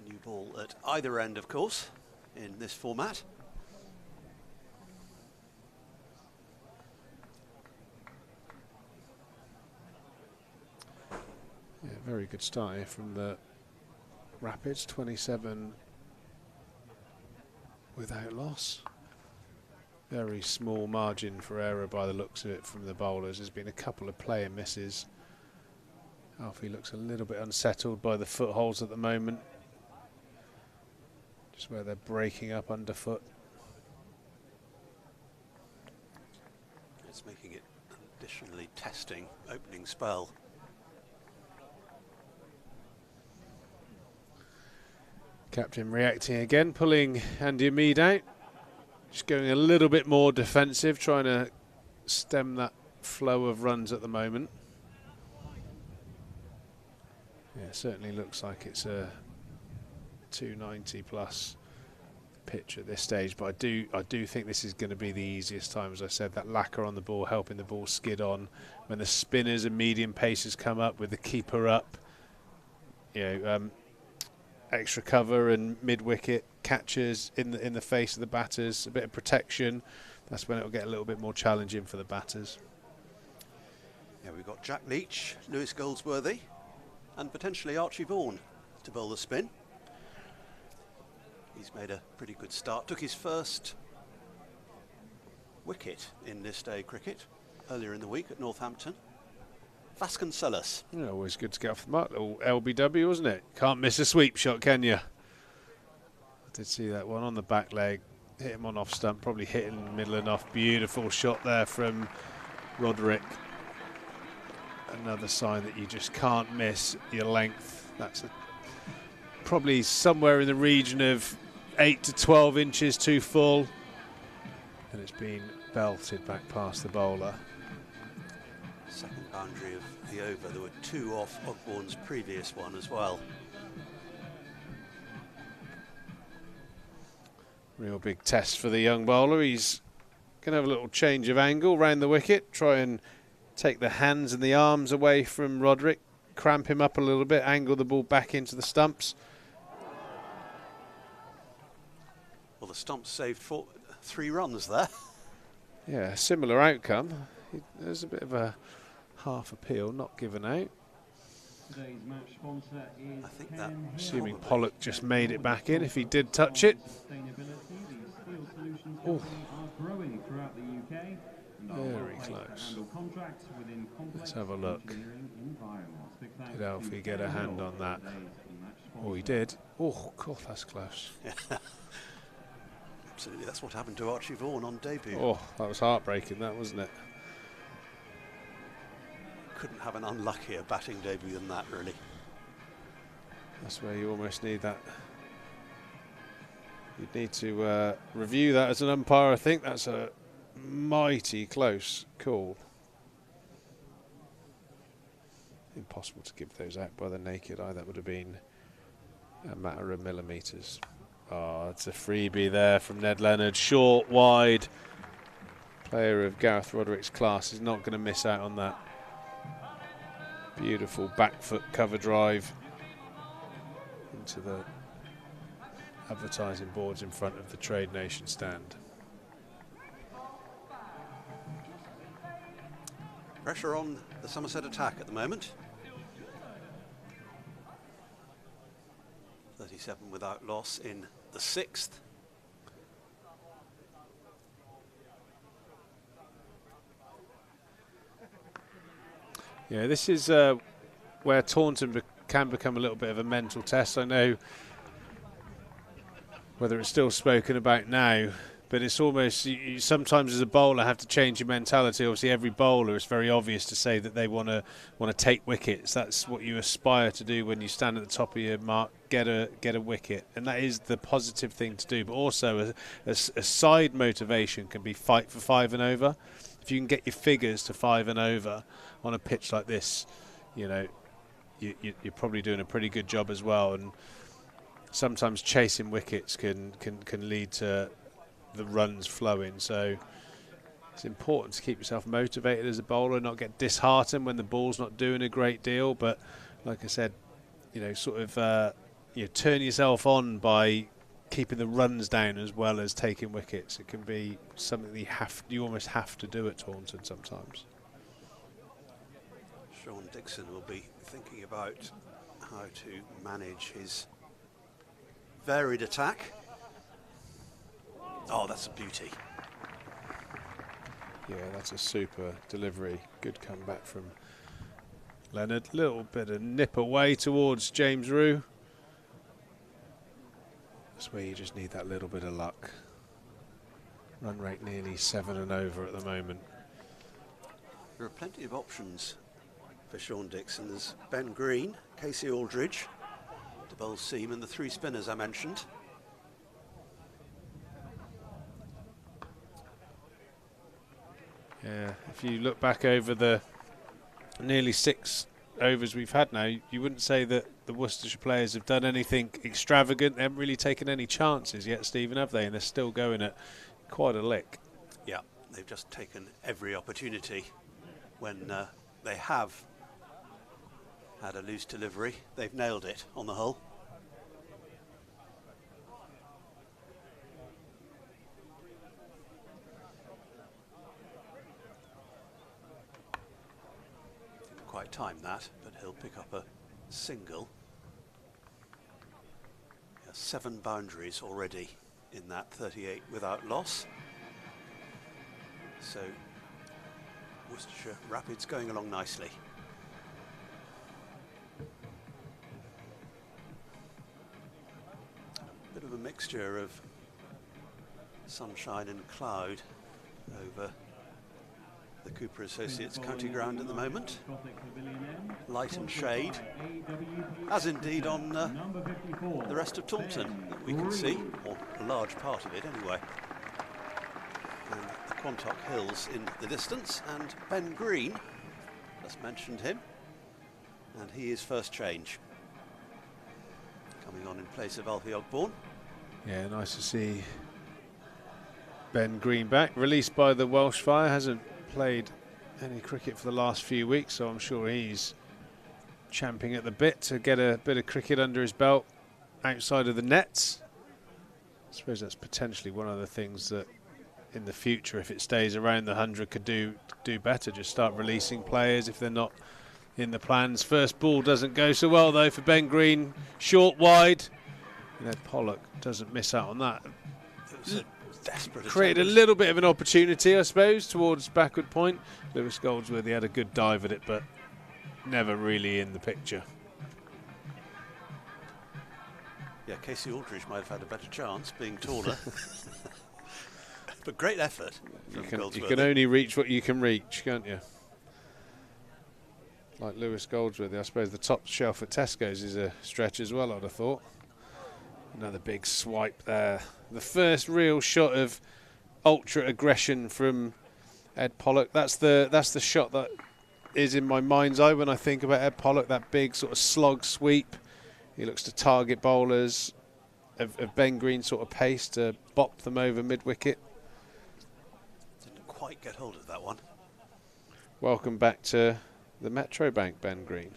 D: New ball at either end, of course, in this format.
C: Yeah, very good start here from the Rapids. 27 without loss. Very small margin for error by the looks of it from the bowlers. There's been a couple of player misses. Alfie looks a little bit unsettled by the footholds at the moment, just where they're breaking up underfoot.
D: It's making it traditionally testing opening spell.
C: Captain reacting again, pulling Andy Mead out. Just going a little bit more defensive, trying to stem that flow of runs at the moment. Yeah, certainly looks like it's a 290 plus pitch at this stage, but I do think this is going to be the easiest time. As I said, that lacquer on the ball helping the ball skid on when the spinners and medium pacers come up with the keeper up. You know, extra cover and mid wicket catches in the face of the batters, a bit of protection. That's when it will get a little bit more challenging for the batters.
D: Yeah, we've got Jack Leach, Lewis Goldsworthy, and potentially Archie Vaughan to bowl the spin. He's made a pretty good start. Took his first wicket in this day cricket earlier in the week at Northampton. Vasconcelos.
C: Yeah, always good to get off the mark. Little LBW, wasn't it? Can't miss a sweep shot, can you? I did see that one on the back leg. Hit him on off stump, probably hitting in the middle and off. Beautiful shot there from Roderick. Another sign that you just can't miss your length. That's probably somewhere in the region of 8 to 12 inches too full. And it's been belted back past the bowler.
D: Second boundary of the over. There were two off Ogborn's previous one as well.
C: Real big test for the young bowler. He's going to have a little change of angle round the wicket, try and take the hands and the arms away from Roderick, cramp him up a little bit, angle the ball back into the stumps.
D: Well, the stumps saved 3 runs there.
C: Yeah, similar outcome. There's a bit of a half appeal not given out.
B: Today's match sponsor is
D: I think that
C: Assuming Pollock just made it back in if he did touch it. Oh.
B: Growing throughout the UK.
C: Very close. Let's have a look. Did Alfie get a hand on that? Oh, he did. Oh, God, that's close.
D: Absolutely, that's what happened to Archie Vaughan on debut.
C: Oh, that was heartbreaking, that, wasn't it?
D: Couldn't have an unluckier batting debut than that, really.
C: That's where you almost need that. You'd need to review that as an umpire. I think that's a mighty close call. Impossible to give those out by the naked eye. That would have been a matter of millimetres. Oh, it's a freebie there from Ned Leonard. Short, wide. Player of Gareth Roderick's class is not going to miss out on that. Beautiful back foot cover drive into the advertising boards in front of the Trade Nation stand.
D: Pressure on the Somerset attack at the moment. 37 without loss in the 6th.
C: Yeah, this is where Taunton can become a little bit of a mental test. I know whether it's still spoken about now, but it's almost, you sometimes as a bowler have to change your mentality. Obviously every bowler, it's very obvious to say that they want to take wickets. That's what you aspire to do when you stand at the top of your mark, get a wicket, and that is the positive thing to do. But also a side motivation can be fight for 5 and over. If you can get your figures to 5 and over on a pitch like this, you know, you're probably doing a pretty good job as well. And sometimes chasing wickets can lead to the runs flowing. So it's important to keep yourself motivated as a bowler, not get disheartened when the ball's not doing a great deal. But like I said, you know, sort of turn yourself on by keeping the runs down as well as taking wickets. It can be something that you almost have to do at Taunton sometimes.
D: Sean Dixon will be thinking about how to manage his varied attack. Oh, that's a beauty.
C: Yeah, that's a super delivery. Good comeback from Leonard. Little bit of nip away towards James Rue. That's where you just need that little bit of luck. Run rate nearly 7 and over at the moment.
D: There are plenty of options for Sean Dixon. There's Ben Green, Casey Aldridge, to bowl seam, and the 3 spinners I mentioned.
C: Yeah, if you look back over the nearly 6 overs we've had now, you wouldn't say that the Worcestershire players have done anything extravagant. They haven't really taken any chances yet, Stephen, have they? And they're still going at quite a lick.
D: Yeah, they've just taken every opportunity. When they have had a loose delivery, they've nailed it on the whole. Didn't quite time that, but he'll pick up a single. 7 boundaries already in that 38 without loss. So Worcestershire Rapids going along nicely. Bit of a mixture of sunshine and cloud over the Cooper Associates county ground at the moment. Light and shade, as indeed on the rest of Taunton that we can see, or a large part of it anyway. And the Quantock Hills in the distance, and Ben Green, just mentioned him, and he is first change, coming on in place of Alfie Ogborn.
C: Yeah, nice to see Ben Green back, released by the Welsh Fire, hasn't played any cricket for the last few weeks, so I'm sure he's champing at the bit to get a bit of cricket under his belt outside of the nets. I suppose that's potentially one of the things that in the future, if it stays around the 100, could do better. Just start releasing players if they're not in the plans. First ball doesn't go so well though for Ben Green, short wide. And Ed Pollock doesn't miss out on that.
D: It was a desperate
C: Created
D: attempt.
C: a little bit of an opportunity, I suppose, towards backward point. Lewis Goldsworthy had a good dive at it, but never really in the picture.
D: Yeah, Casey Aldridge might have had a better chance, being taller. But great effort from Goldsworthy.
C: You can only reach what you can reach, can't you? Like Lewis Goldsworthy, I suppose the top shelf at Tesco's is a stretch as well, I'd have thought. Another big swipe there. The first real shot of ultra aggression from Ed Pollock. That's the shot that is in my mind's eye when I think about Ed Pollock, that big sort of slog sweep. He looks to target bowlers of Ben Green sort of pace to bop them over mid-wicket.
D: Didn't quite get hold of that one.
C: Welcome back to the Metro Bank, Ben Green.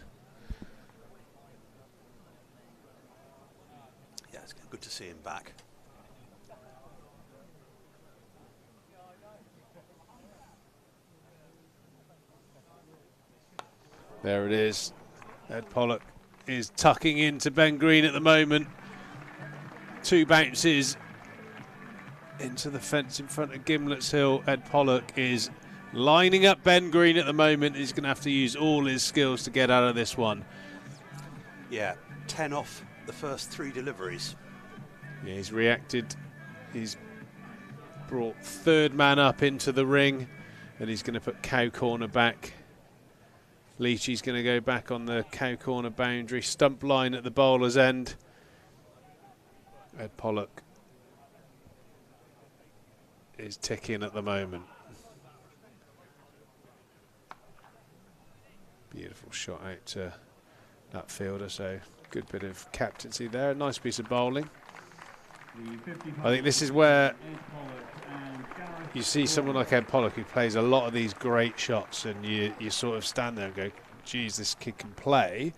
D: Yeah, it's good to see him back.
C: There it is. Ed Pollock is tucking into Ben Green at the moment. 2 bounces into the fence in front of Gimlet's Hill. Ed Pollock is lining up Ben Green at the moment. He's going to have to use all his skills to get out of this one.
D: Yeah, 10 off the first 3 deliveries.
C: Yeah, he's reacted. He's brought 3rd man up into the ring, and he's going to put cow corner back. Leachy's going to go back on the cow corner boundary. Stump line at the bowler's end. Ed Pollock is ticking at the moment. Beautiful shot out to that fielder, so good bit of captaincy there. A nice piece of bowling. I think this is where you see someone like Ed Pollock who plays a lot of these great shots, and you sort of stand there and go, geez, this kid can play.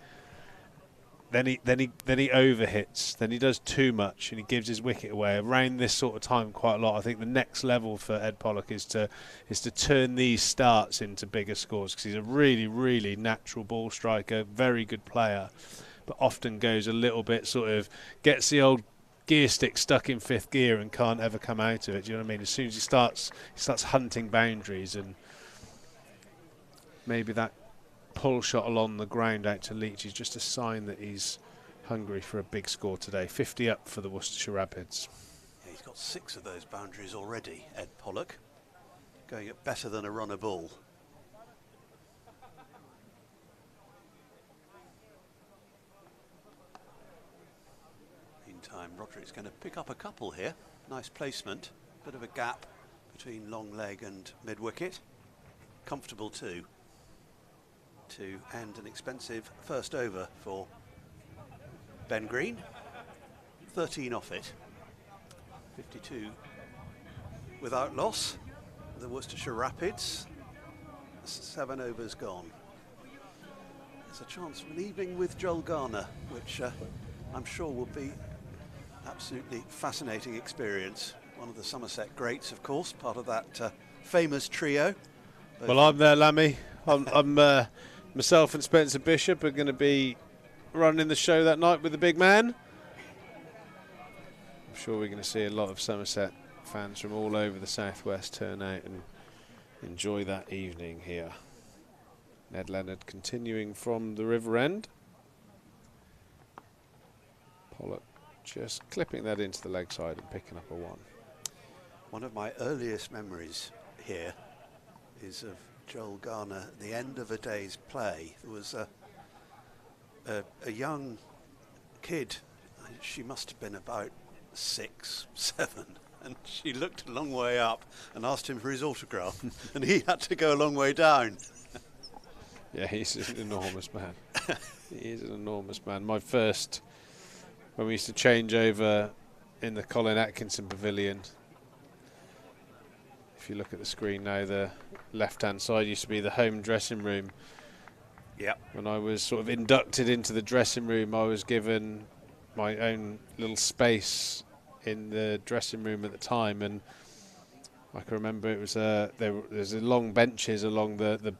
C: Then he overhits. Then he does too much, and he gives his wicket away. Around this sort of time, quite a lot. I think the next level for Ed Pollock is to turn these starts into bigger scores, because he's a really, really natural ball striker, very good player, but often goes a little bit sort of gets the old gear stick stuck in 5th gear and can't ever come out of it. Do you know what I mean? As soon as he starts hunting boundaries, and maybe that pull shot along the ground out to Leach is just a sign that he's hungry for a big score today. 50 up for the Worcestershire Rapids.
D: Yeah, he's got 6 of those boundaries already, Ed Pollock, going at better than a runner ball. time. Roderick's going to pick up a couple here. Nice placement. Bit of a gap between long leg and mid-wicket. Comfortable too, to end an expensive first over for Ben Green. 13 off it. 52 without loss. The Worcestershire Rapids. 7 overs gone. There's a chance for an evening with Joel Garner, which I'm sure will be absolutely fascinating experience. One of the Somerset greats, of course, part of that famous trio.
C: Well, I'm there, Lammy. I'm myself and Spencer Bishop are going to be running the show that night with the big man. I'm sure we're going to see a lot of Somerset fans from all over the southwest turn out and enjoy that evening here. Ned Leonard continuing from the river end. Pollock just clipping that into the leg side and picking up a 1.
D: One of my earliest memories here is of Joel Garner at the end of a day's play. There was a young kid, she must have been about 6, 7, and she looked a long way up and asked him for his autograph, and he had to go a long way down.
C: Yeah, he's an enormous man. He is an enormous man. My first, when we used to change over in the Colin Atkinson Pavilion, if you look at the screen now, the left-hand side used to be the home dressing room.
D: Yep.
C: When I was sort of inducted into the dressing room, I was given my own little space in the dressing room at the time, and I can remember it was there's long benches along the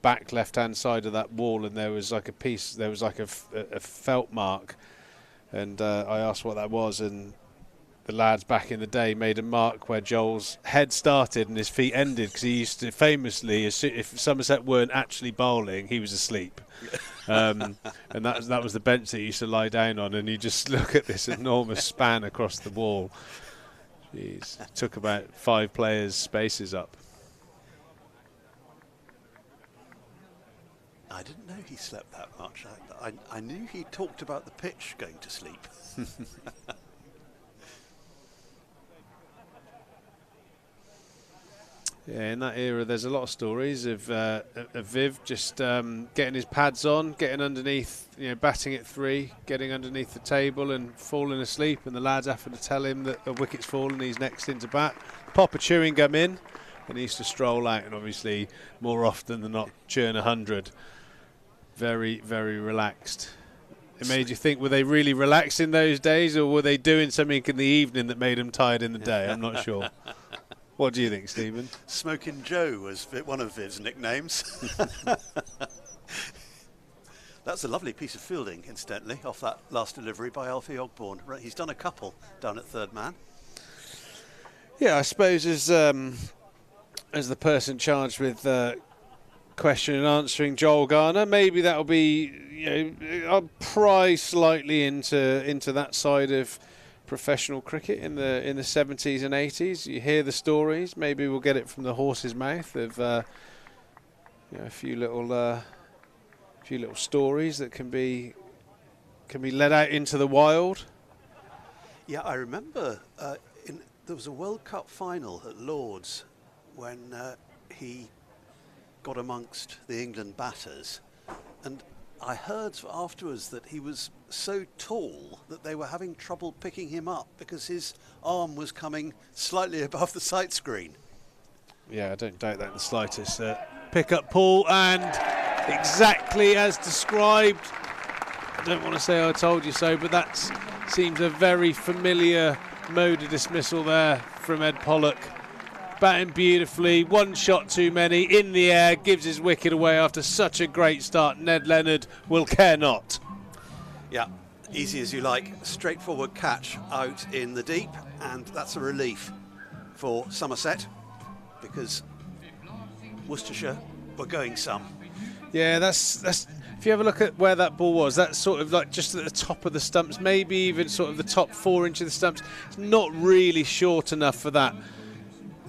C: back left-hand side of that wall, and there was like a piece, there was like a felt mark, and I asked what that was, and the lads back in the day made a mark where Joel's head started and his feet ended, because he used to famously, if Somerset weren't actually bowling, he was asleep. And that was the bench that he used to lie down on, and you just look at this enormous span across the wall. Jeez, took about 5 players' spaces up.
D: I didn't know he slept that much. I knew he talked about the pitch going to sleep.
C: Yeah, in that era, there's a lot of stories of Viv just getting his pads on, getting underneath, batting at 3, getting underneath the table and falling asleep, and the lads having to tell him that the wicket's fallen, he's next into bat. Pop a chewing gum in, and he used to stroll out, and obviously more often than not churn 100. Very, very relaxed. It made you think, were they really relaxed in those days, or were they doing something in the evening that made them tired in the day? I'm not sure. What do you think, Stephen?
D: Smoking Joe was one of Viv's nicknames. That's a lovely piece of fielding, incidentally, off that last delivery by Alfie Ogborn. Right, he's done a couple down at third man.
C: Yeah, I suppose as the person charged with question and answering Joel Garner, maybe that'll be, I'll pry slightly into that side of professional cricket in the 70s and 80s. You hear the stories. Maybe we'll get it from the horse's mouth of a few little stories that can be let out into the wild.
D: Yeah, I remember there was a World Cup final at Lord's when he got amongst the England batters, and I heard afterwards that he was so tall that they were having trouble picking him up because his arm was coming slightly above the sight screen.
C: Yeah, I don't doubt that in the slightest. Pick up Paul, and exactly as described. I don't want to say I told you so, but that seems a very familiar mode of dismissal there from Ed Pollock. Batting beautifully, 1 shot too many, in the air, gives his wicket away after such a great start. Ned Leonard will care not.
D: Yeah, easy as you like, straightforward catch out in the deep, and that's a relief for Somerset because Worcestershire were going some.
C: Yeah, that's. If you have a look at where that ball was, that's sort of like just at the top of the stumps, maybe even sort of the top 4 inches of the stumps. It's not really short enough for that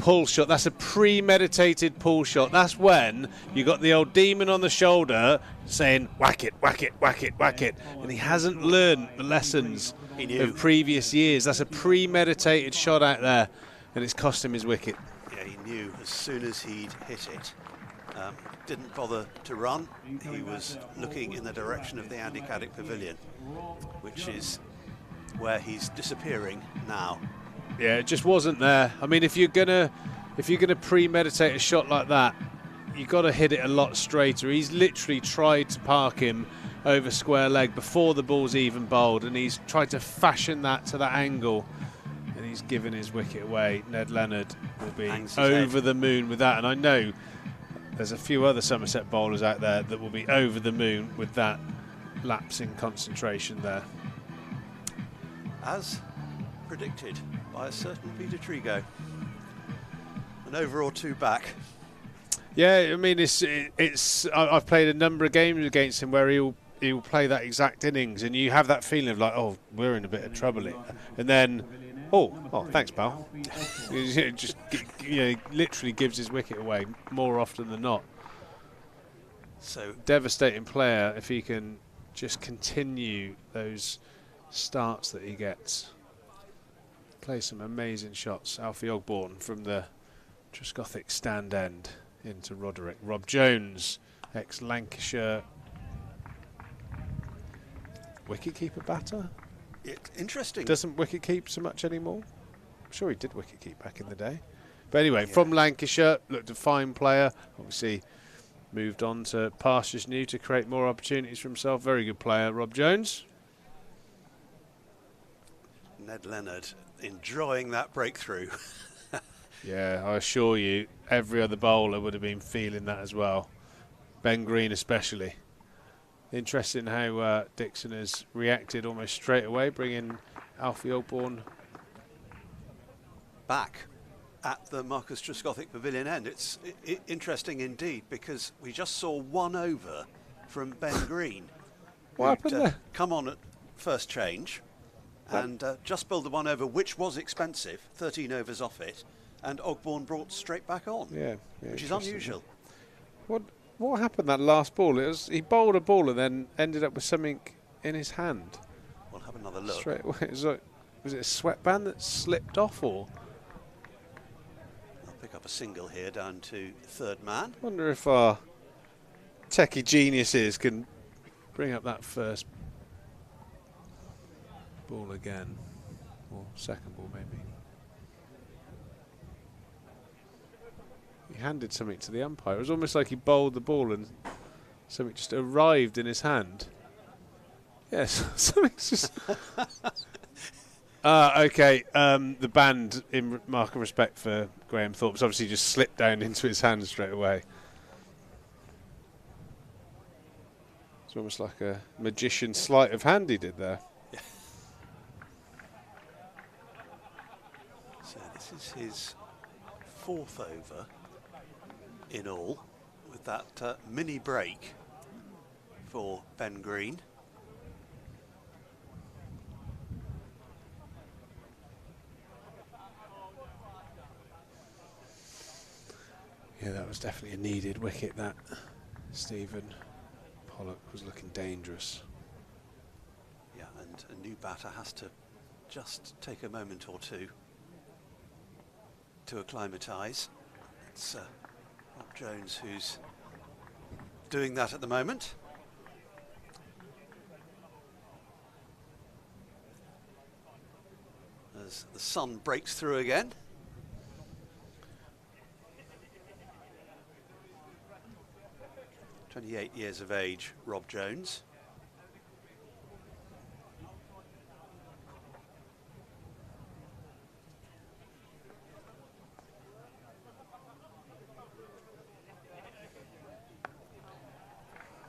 C: pull shot. That's a premeditated pull shot. That's when you got the old demon on the shoulder saying, whack it, whack it, whack it, whack it. And he hasn't learned the lessons of previous years. That's a premeditated shot out there, and it's cost him his wicket.
D: Yeah, he knew as soon as he'd hit it. Didn't bother to run. He was looking in the direction of the Andy Caddick Pavilion, which is where he's disappearing now.
C: Yeah, it just wasn't there. I mean, if you're gonna premeditate a shot like that, you got to hit it a lot straighter. He's literally tried to park him over square leg before the ball's even bowled, and he's tried to fashion that to that angle, and he's given his wicket away. Ned Leonard will be over the moon with that, and I know there's a few other Somerset bowlers out there that will be over the moon with that lapse in concentration there.
D: As predicted by a certain Peter Trigo. An over or two back.
C: Yeah, I mean, I've played a number of games against him where he'll play that exact innings, and you have that feeling of like, oh, we're in a bit of trouble here. And then, oh, thanks, pal. Just literally gives his wicket away more often than not.
D: So
C: devastating player if he can just continue those starts that he gets. Play some amazing shots. Alfie Ogborne from the Truscothic stand end into Roderick. Rob Jones, ex-Lancashire wicket-keeper batter.
D: Interesting.
C: Doesn't wicket-keep so much anymore. I'm sure he did wicket-keep back in the day. But anyway, from Lancashire, looked a fine player. Obviously moved on to pastures new to create more opportunities for himself. Very good player, Rob Jones.
D: Ned Leonard enjoying that breakthrough.
C: Yeah, I assure you, every other bowler would have been feeling that as well. Ben Green especially. Interesting how Dixon has reacted almost straight away, bringing Alfie Ogborne
D: back at the Marcus Truscothic Pavilion end. It's interesting indeed, because we just saw 1 over from Ben Green.
C: What happened there?
D: Come on at first change and just bowled the 1 over, which was expensive, 13 overs off it, and Ogborne brought straight back on, which is unusual.
C: What happened that last ball? He bowled a ball and then ended up with something in his hand.
D: We'll have another look.
C: Straight away. Was it a sweatband that slipped off, or?
D: I'll pick up a single here down to third man.
C: I wonder if our techie geniuses can bring up that first ball again, or second ball maybe. He handed something to the umpire. It was almost like he bowled the ball and something just arrived in his hand. Yes, something's just... okay, the band, in mark of respect for Graham Thorpe's, obviously just slipped down into his hand straight away. It's almost like a magician's sleight of hand he did there.
D: So this is his 4th over in all, with that mini break for Ben Green.
C: Yeah, that was definitely a needed wicket, that. Stephen Pollock was looking dangerous.
D: Yeah, and a new batter has to just take a moment or two to acclimatise. It's Rob Jones who's doing that at the moment. As the sun breaks through again. "28 years of age, Rob Jones.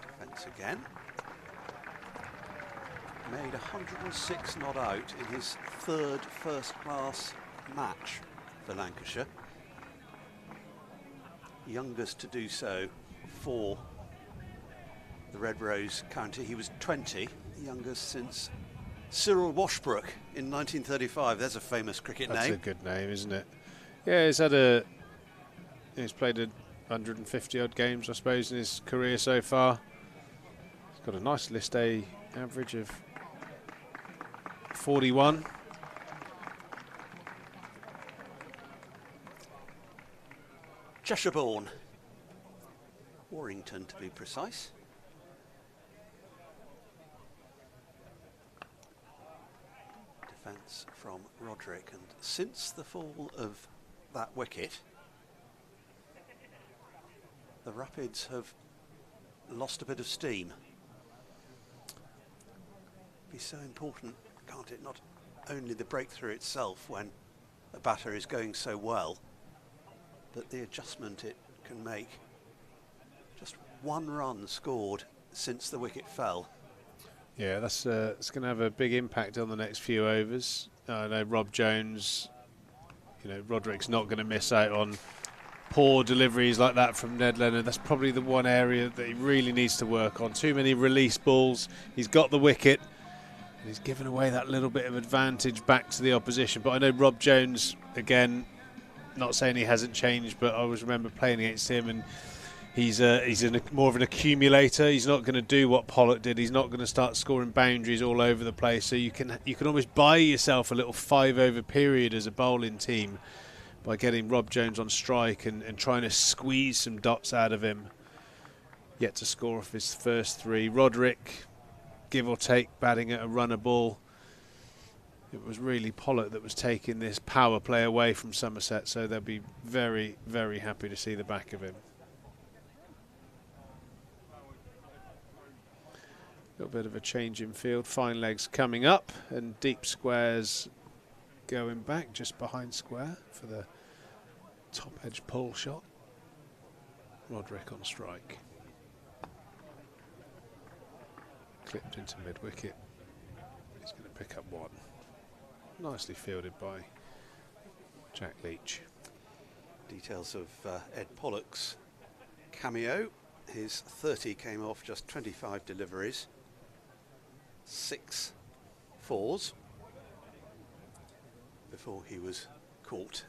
D: Defence again. Made 106 not out in his 3rd first-class match for Lancashire. Youngest to do so for the Red Rose County. He was 20, the youngest since Cyril Washbrook in 1935. There's a famous cricket name.
C: That's a good name, isn't it? Yeah, he's played 150 odd games, I suppose, in his career so far. He's got a nice list A average of 41.
D: Cheshire-born, Warrington to be precise. Defence from Roderick, and since the fall of that wicket, the Rapids have lost a bit of steam. Be so important, can't it? Not only the breakthrough itself when a batter is going so well, but the adjustment it can make. Just one run scored since the wicket fell.
C: Yeah, that's it's going to have a big impact on the next few overs. I know Rob Jones, Roderick's not going to miss out on poor deliveries like that from Ned Leonard. That's probably the one area that he really needs to work on. Too many release balls. He's got the wicket, and he's given away that little bit of advantage back to the opposition. But I know Rob Jones, again, not saying he hasn't changed, but I always remember playing against him, and he's more of an accumulator. He's not going to do what Pollock did. He's not going to start scoring boundaries all over the place. So you can almost buy yourself a little 5-over period as a bowling team by getting Rob Jones on strike and trying to squeeze some dots out of him. Yet to score off his first 3. Roderick, give or take, batting at a runner ball. It was really Pollock that was taking this power play away from Somerset, so they'll be very, very happy to see the back of him. A little bit of a change in field. Fine legs coming up and deep squares going back just behind square for the top edge pull shot. Roderick on strike. Clipped into mid wicket. He's going to pick up 1. Nicely fielded by Jack Leach.
D: Details of Ed Pollock's cameo. His 30 came off just 25 deliveries, 6 fours before he was caught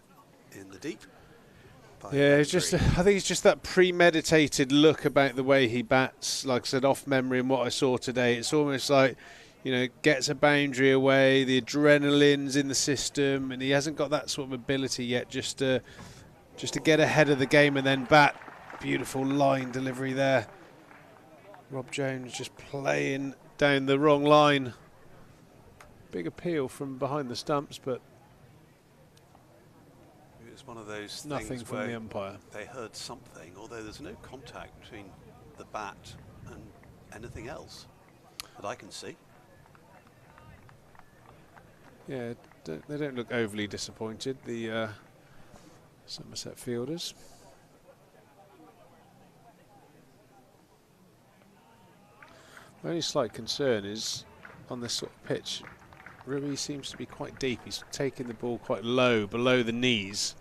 D: in the deep.
C: Yeah, it's just, I think it's just that premeditated look about the way he bats. Like I said, off memory and what I saw today, it's almost like, gets a boundary away, the adrenaline's in the system, and he hasn't got that sort of ability yet just to get ahead of the game and then bat. Beautiful line delivery there. Rob Jones just playing down the wrong line. Big appeal from behind the stumps, but
D: it was one of those
C: nothing
D: things
C: from
D: where
C: the umpire.
D: They heard something, although there's no contact between the bat and anything else that I can see.
C: Yeah, they don't look overly disappointed, the Somerset fielders. My only slight concern is on this sort of pitch, Rui seems to be quite deep. He's taking the ball quite low, below the knees.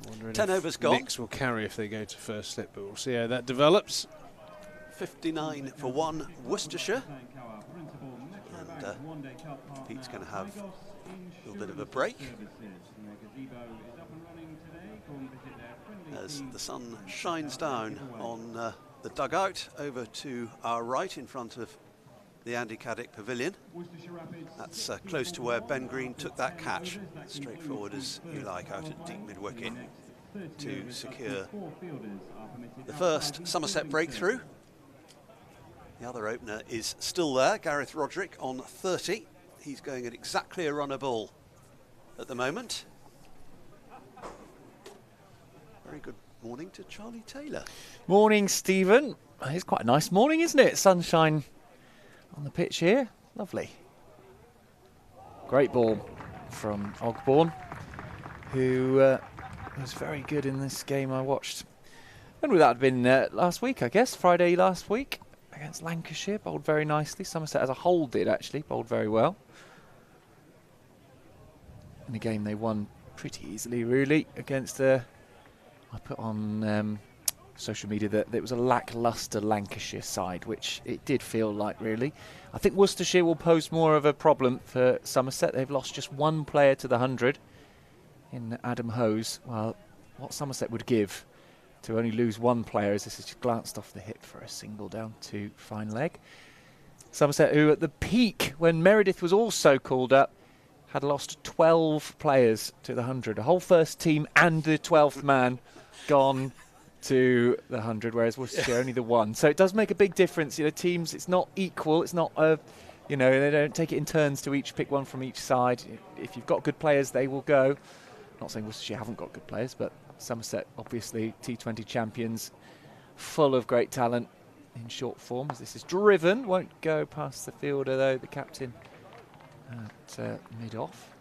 C: Wondering
D: 10
C: if
D: overs gone.
C: Knicks will carry if they go to first slip, but we'll see how that develops.
D: 59 for 1, Worcestershire. And Pete's going to have a little bit of a break as the sun shines down on the dugout over to our right in front of the Andy Caddick Pavilion. That's close to where Ben Green took that catch, straightforward as you like, out at deep mid-wicket to secure the first Somerset breakthrough. The other opener is still there, Gareth Roderick on 30. He's going at exactly a runner ball at the moment. Very good morning to Charlie Taylor.
E: Morning, Stephen. It's quite a nice morning, isn't it? Sunshine on the pitch here. Lovely. Great ball from Ogborne, who was very good in this game I watched. When would that have been? Last week, I guess. Friday last week against Lancashire. Bowled very nicely. Somerset as a whole did, actually. Bowled very well. In a game they won pretty easily, really, against I put on social media that it was a lacklustre Lancashire side, which it did feel like, really. I think Worcestershire will pose more of a problem for Somerset. They've lost just 1 player to the 100 in Adam Hose. Well, what Somerset would give to only lose one player as this is just glanced off the hip for a single down to fine leg. Somerset, who at the peak, when Meredith was also called up, had lost 12 players to the 100. A whole first team and the 12th man gone to the 100, whereas Worcestershire only the one. So it does make a big difference. You know, teams, it's not equal. It's not, you know, they don't take it in turns to each pick one from each side. If you've got good players, they will go. Not saying Worcestershire haven't got good players, but Somerset, obviously, T20 champions, full of great talent in short form. As this is driven, won't go past the fielder, though, the captain at mid-off.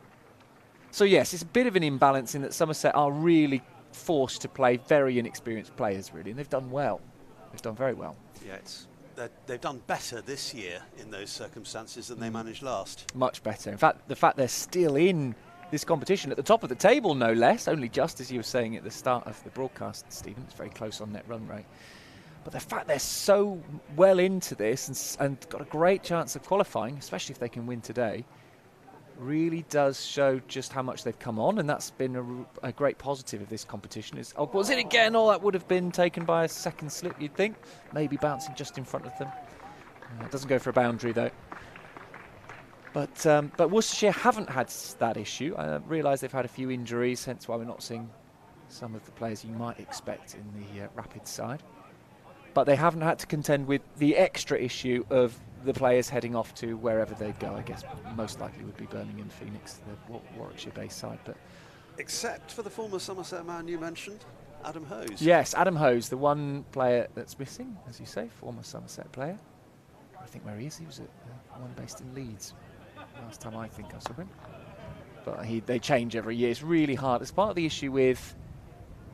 E: So, yes, it's a bit of an imbalance in that Somerset are really forced to play very inexperienced players, really, and they've done well. They've done very well.
D: Yeah, they've done better this year in those circumstances than they managed last.
E: Much better. In fact, the fact they're still in this competition at the top of the table, no less, only just as you were saying at the start of the broadcast, Stephen, it's very close on net run rate. But the fact they're so well into this and got a great chance of qualifying, especially if they can win today, really does show just how much they've come on, and that's been a great positive of this competition. Was it again? Oh, that would have been taken by a second slip, you'd think. Maybe bouncing just in front of them. It doesn't go for a boundary, though. But Worcestershire haven't had that issue. I realise they've had a few injuries, hence why we're not seeing some of the players you might expect in the Rapid side. But they haven't had to contend with the extra issue of the players heading off to wherever they go. I guess most likely would be Birmingham, Phoenix, the Warwickshire-based side. But
D: except for the former Somerset man you mentioned, Adam Hose.
E: Yes, Adam Hose, the one player that's missing, as you say, former Somerset player. I think where he is. He was at one based in Leeds last time I think I saw him. But they change every year. It's really hard. It's part of the issue with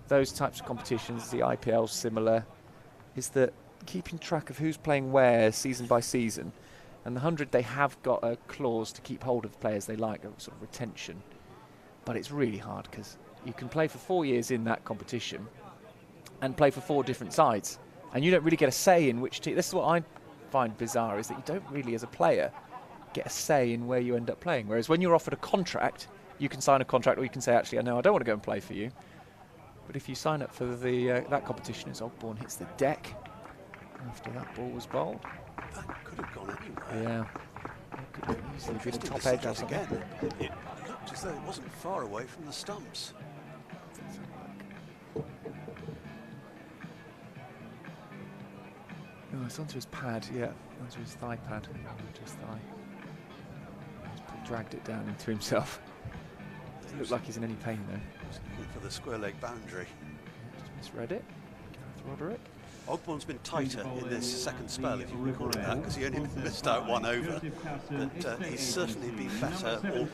E: those types of competitions. The IPL's similar. Is that keeping track of who's playing where season by season. And the 100, they have got a clause to keep hold of the players they like, a sort of retention. But it's really hard because you can play for 4 years in that competition and play for 4 different sides. And you don't really get a say in which team. This is what I find bizarre, is that you don't really, as a player, get a say in where you end up playing. Whereas when you're offered a contract, you can sign a contract, or you can say, actually, no, I don't want to go and play for you. But if you sign up for that competition, as Ogbourne hits the deck after that ball was bowled.
D: That could have gone anywhere.
E: Yeah. It could have easily been top edge or something.
D: Again, it looked as though it wasn't far away from the stumps.
E: Oh, it's onto his pad, yeah. Onto his thigh pad. Onto his thigh. He's dragged it down into himself. Doesn't look like he's in any pain, though.
D: For the square leg boundary.
E: Just misread it. Gareth Roderick.
D: Ogbourne's been tighter in this second spell, if you can call it that, because he only missed out 1 over. But he's certainly been better, or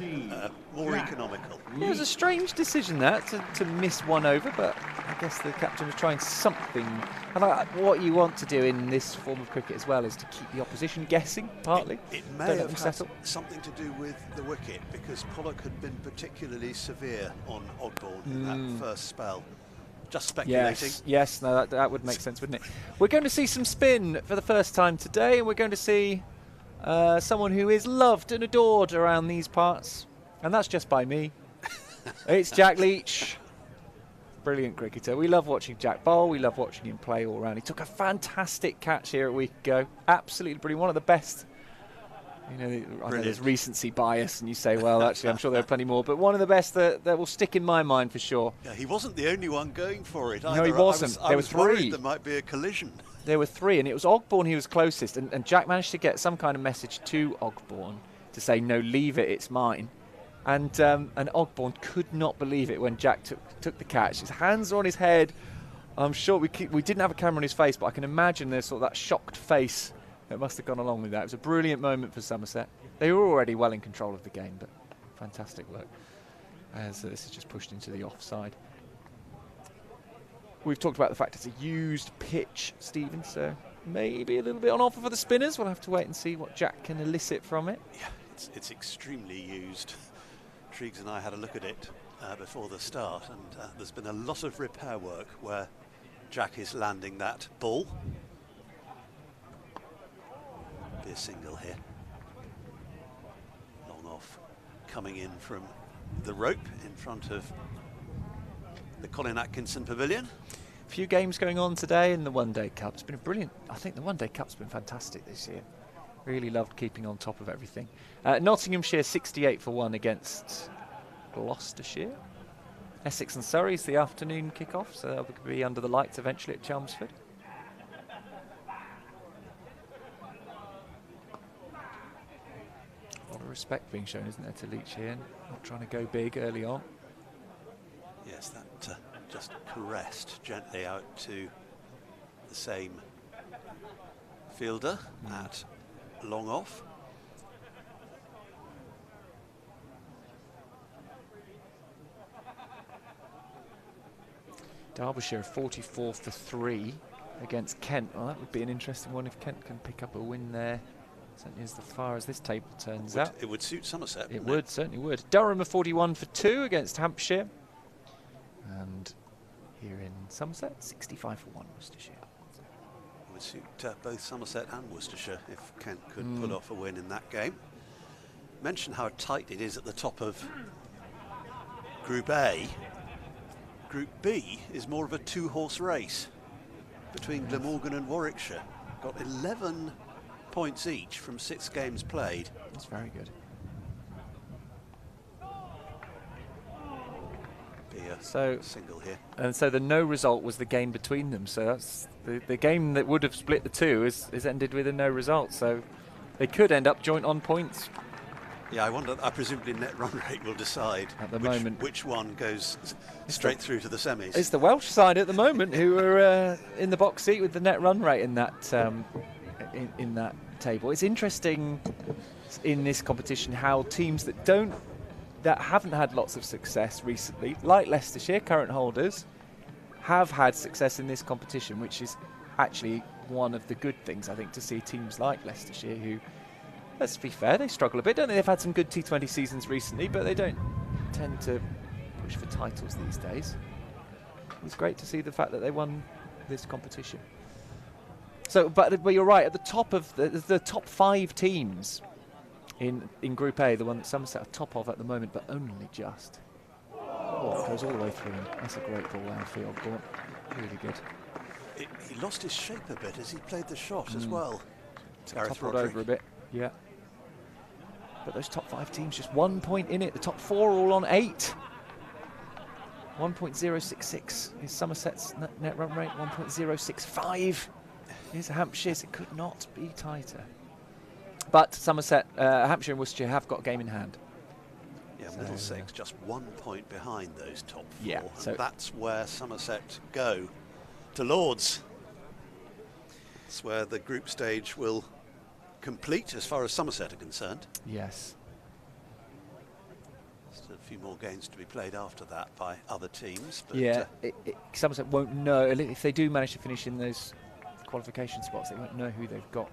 D: more economical.
E: It was a strange decision, that, to miss 1 over, but I guess the captain was trying something. And what you want to do in this form of cricket as well is to keep the opposition guessing, partly.
D: It may have had something to do with the wicket, because Pollock had been particularly severe on Ogbourne in that first spell. Just speculating.
E: Yes, no, that would make sense, wouldn't it? We're going to see some spin for the first time today, and we're going to see someone who is loved and adored around these parts, and that's just by me. It's Jack Leach. Brilliant cricketer. We love watching Jack bowl. We love watching him play all round. He took a fantastic catch here a week ago. Absolutely brilliant. One of the best. You know, I know there's recency bias, and you say, well, actually, I'm sure there are plenty more, but one of the best that will stick in my mind for sure.
D: Yeah, he wasn't the only one going for it either.
E: No, he wasn't.
D: I was worried there might be a collision.
E: There were 3, and it was Ogbourne who was closest, and Jack managed to get some kind of message to Ogbourne to say, no, leave it, it's mine. And Ogbourne could not believe it when Jack took the catch. His hands were on his head. I'm sure we didn't have a camera on his face, but I can imagine there's sort of that shocked face that must have gone along with that. It was a brilliant moment for Somerset. They were already well in control of the game, but fantastic work as this is just pushed into the offside. We've talked about the fact it's a used pitch, Stephen, so maybe a little bit on offer for the spinners. We'll have to wait and see what Jack can elicit from it.
D: Yeah, it's extremely used. Triggs and I had a look at it before the start, and there's been a lot of repair work where Jack is landing that ball. Be a single here. Long off, coming in from the rope in front of the Colin Atkinson Pavilion.
E: A few games going on today in the One Day Cup. It's been a brilliant, I think the One Day Cup's been fantastic this year. Really loved keeping on top of everything. Nottinghamshire 68 for 1 against Gloucestershire. Essex and Surrey is the afternoon kick-off, so they'll be under the lights eventually at Chelmsford. A lot of respect being shown, isn't there, to Leach here? Not trying to go big early on.
D: Yes, that just caressed gently out to the same fielder at long off.
E: Derbyshire 44 for 3 against Kent. Well, that would be an interesting one if Kent can pick up a win there. Certainly as far as this table turns out.
D: It would suit Somerset.
E: It would, certainly would. Durham are 41 for 2 against Hampshire. And here in Somerset, 65 for 1 Worcestershire.
D: It would suit both Somerset and Worcestershire if Kent could pull off a win in that game. Mention how tight it is at the top of Group A. Group B is more of a two-horse race between Glamorgan and Warwickshire. Got 11 points each from 6 games played.
E: That's very good.
D: Be a single here.
E: And so the no result was the game between them. So that's the game that would have split the two is ended with a no result. So they could end up joint on points.
D: Yeah, I presumably net run rate will decide
E: at the moment
D: which one goes straight through to the semis.
E: It's the Welsh side at the moment who are in the box seat with the net run rate in that in that table. It's interesting in this competition how teams that haven't had lots of success recently, like Leicestershire, current holders, have had success in this competition, which is actually one of the good things, I think, to see teams like Leicestershire who, let's be fair, they struggle a bit, don't they? They've had some good T20 seasons recently, but they don't tend to push for titles these days. It's great to see the fact that they won this competition. So, but you're right, at the top of the top 5 teams in Group A, the one that Somerset are top of at the moment, but only just. Oh, it goes all the way through. That's a great ball outfield ball. Really good.
D: He lost his shape a bit as he played the shot as well.
E: Toppled over a bit, yeah. But those top 5 teams, just 1 point in it. The top 4 all on 8. 1.066 is Somerset's net run rate. 1.065 is Hampshire's. It could not be tighter. But Somerset, Hampshire and Worcestershire have got a game in hand.
D: Yeah, Middlesex just 1 point behind those top 4.
E: Yeah,
D: and
E: so
D: that's where Somerset go to Lords. That's where the group stage will complete as far as Somerset are concerned.
E: Yes.
D: Just a few more games to be played after that by other teams. But
E: yeah, Somerset won't know. If they do manage to finish in those qualification spots, they won't know who they've got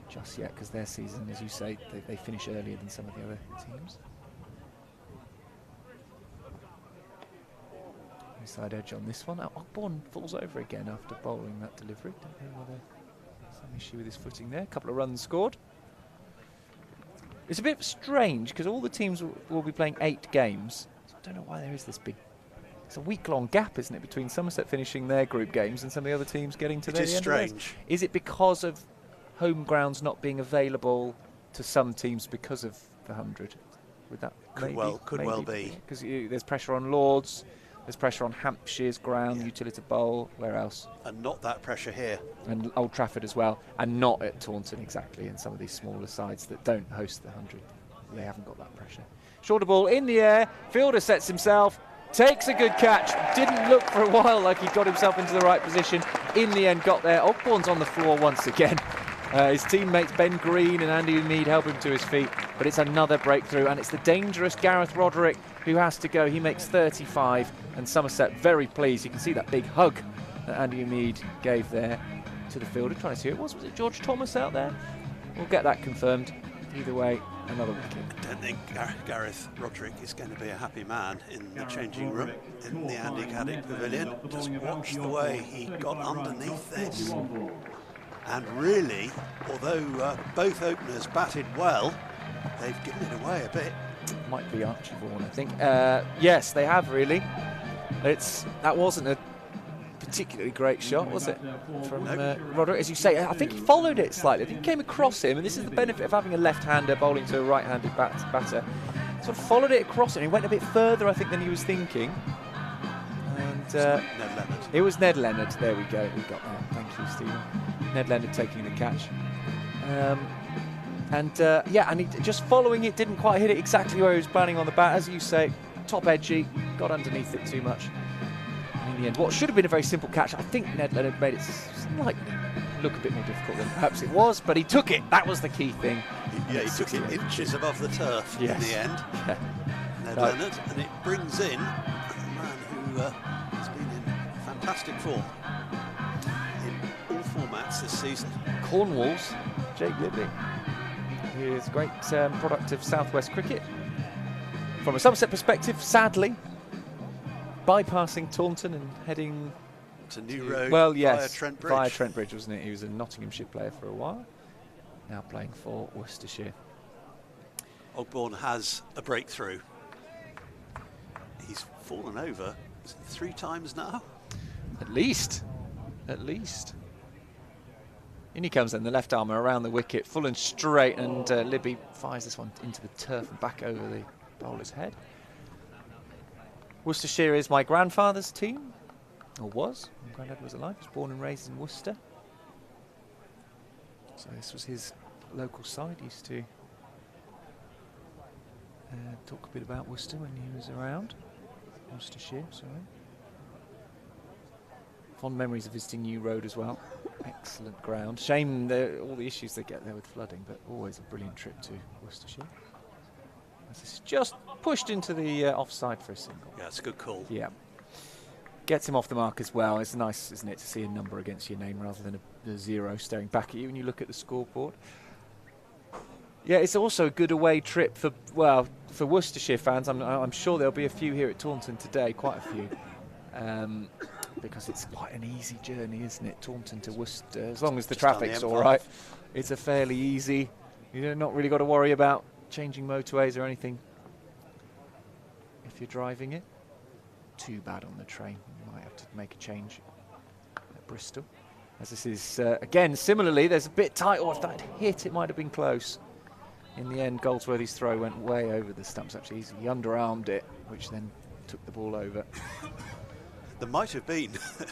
E: just yet, because their season, as you say, they finish earlier than some of the other teams. Inside edge on this one. Ogborn falls over again after bowling that delivery. Don't know whether some issue with his footing there. A couple of runs scored. It's a bit strange because all the teams will be playing 8 games. So I don't know why there is this big. It's a week-long gap, isn't it, between Somerset finishing their group games and some of the other teams getting to their end. It is strange. Is it because of home grounds not being available to some teams because of the 100? Would that
D: could well be?
E: Because there's pressure on Lords. There's pressure on Hampshire's ground, yeah. Utilita Bowl, where else?
D: And not that pressure here.
E: And Old Trafford as well, and not at Taunton exactly, and some of these smaller sides that don't host the 100. They haven't got that pressure. Shorter ball in the air, fielder sets himself, takes a good catch, didn't look for a while like he got himself into the right position, in the end got there. Ogborn's on the floor once again. His teammates Ben Green and Andy Umeed help him to his feet, but it's another breakthrough, and it's the dangerous Gareth Roderick who has to go. He makes 35, and Somerset very pleased. You can see that big hug that Andy Umeed gave there to the fielder. Trying to see who it was. Was it George Thomas out there? We'll get that confirmed. Either way, another wicket.
D: I don't think Gareth Roderick is going to be a happy man in the changing room in the Andy Caddick Pavilion. Just watch the way he got underneath this. And really, although both openers batted well, they've given it away a bit.
E: Might be Archie Vaughan, I think. Yes, they have really. That wasn't a particularly great shot, was it? From Roderick, as you say. I think he followed it slightly. I think he came across him, and this is the benefit of having a left-hander bowling to a right-handed batter. Sort of followed it across him. He went a bit further, I think, than he was thinking. And
D: Ned Leonard.
E: it was Ned Leonard. There we go. We got that. Thank you, Stephen. Ned Leonard taking the catch. Yeah, and he just following it, didn't quite hit it exactly where he was planning on the bat. As you say, top edgy, got underneath it too much. And in the end, what should have been a very simple catch, I think Ned Leonard made it slightly look a bit more difficult than perhaps it was, but he took it. That was the key thing.
D: Yeah, he took it inches above the turf in the end.
E: Yeah.
D: Ned Leonard, and it brings in a man who has been in fantastic form in all formats this season.
E: Cornwall's Jake Libby. He is a great product of Southwest cricket. From a Somerset perspective, sadly, bypassing Taunton and heading
D: to New Road
E: via
D: Trent Bridge.
E: Via Trent Bridge, wasn't it? He was a Nottinghamshire player for a while. Now playing for Worcestershire.
D: Ogbourne has a breakthrough. He's fallen over 3 times now.
E: At least. In he comes then, the left armour around the wicket, full and straight, and Libby fires this one into the turf and back over the bowler's head. Worcestershire is my grandfather's team, or was. My granddad was alive. He was born and raised in Worcester. So this was his local side. He used to talk a bit about Worcester when he was around. Worcestershire, sorry. Fond memories of visiting New Road as well. Excellent ground. Shame all the issues they get there with flooding, but always a brilliant trip to Worcestershire. This is just pushed into the offside for a single.
D: Yeah, it's a good call.
E: Yeah. Gets him off the mark as well. It's nice, isn't it, to see a number against your name rather than a 0 staring back at you when you look at the scoreboard. Yeah, it's also a good away trip for Worcestershire fans. I'm sure there'll be a few here at Taunton today, quite a few. Because it's quite an easy journey, isn't it? Taunton to Worcester, as long as the traffic's all right. It's a fairly easy, you've not really got to worry about changing motorways or anything if you're driving it. Too bad on the train. You might have to make a change at Bristol. As this is, again, similarly, there's a bit tight, or if that hit, it might have been close. In the end, Goldsworthy's throw went way over the stumps, actually. He underarmed it, which then took the ball over.
D: There might have been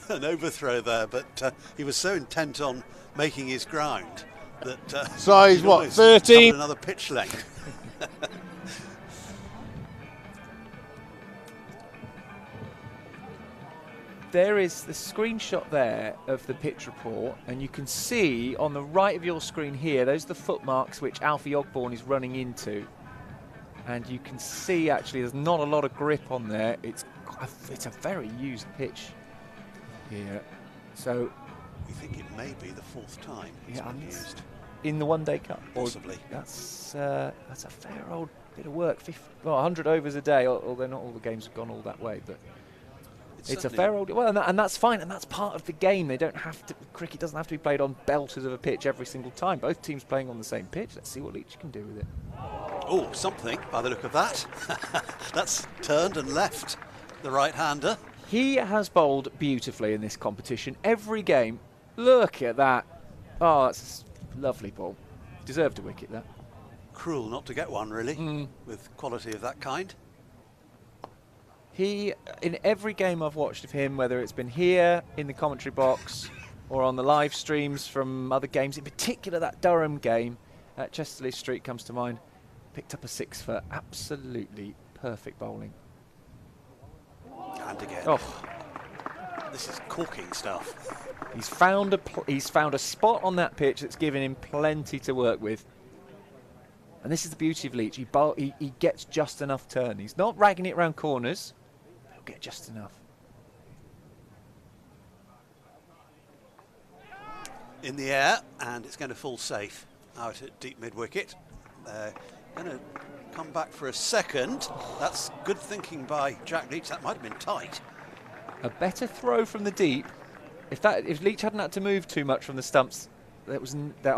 D: an overthrow there, but he was so intent on making his ground that
C: size what, 13?
D: Another pitch length.
E: There is the screenshot there of the pitch report, and you can see on the right of your screen here, those are the footmarks which Alfie Ogbourne is running into. And you can see actually there's not a lot of grip on there. It's a very used pitch here. So
D: we think it may be the 4th time it's been used
E: in the One Day Cup.
D: Possibly.
E: That's a fair old bit of work. 100 overs a day, although not all the games have gone all that way, but it's a fair old. Well, and that's fine, and that's part of the game. They don't have to. Cricket doesn't have to be played on belters of a pitch every single time. Both teams playing on the same pitch. Let's see what Leach can do with it.
D: Oh, something by the look of that. That's turned and left the right-hander.
E: He has bowled beautifully in this competition. Every game. Look at that. Oh, that's a lovely ball. Deserved a wicket, that.
D: Cruel not to get one, really, with quality of that kind.
E: He, in every game I've watched of him, whether it's been here in the commentary box or on the live streams from other games, in particular that Durham game at Chesterley Street comes to mind, picked up a 6 for absolutely perfect bowling.
D: And again.
E: Oh.
D: This is corking stuff.
E: He's found a spot on that pitch that's given him plenty to work with. And this is the beauty of Leach. He gets just enough turn. He's not ragging it around corners. He'll get just enough.
D: In the air, and it's going to fall safe out at deep mid-wicket. Going to come back for a second. That's good thinking by Jack Leach. That might have been tight.
E: A better throw from the deep. If Leach hadn't had to move too much from the stumps, I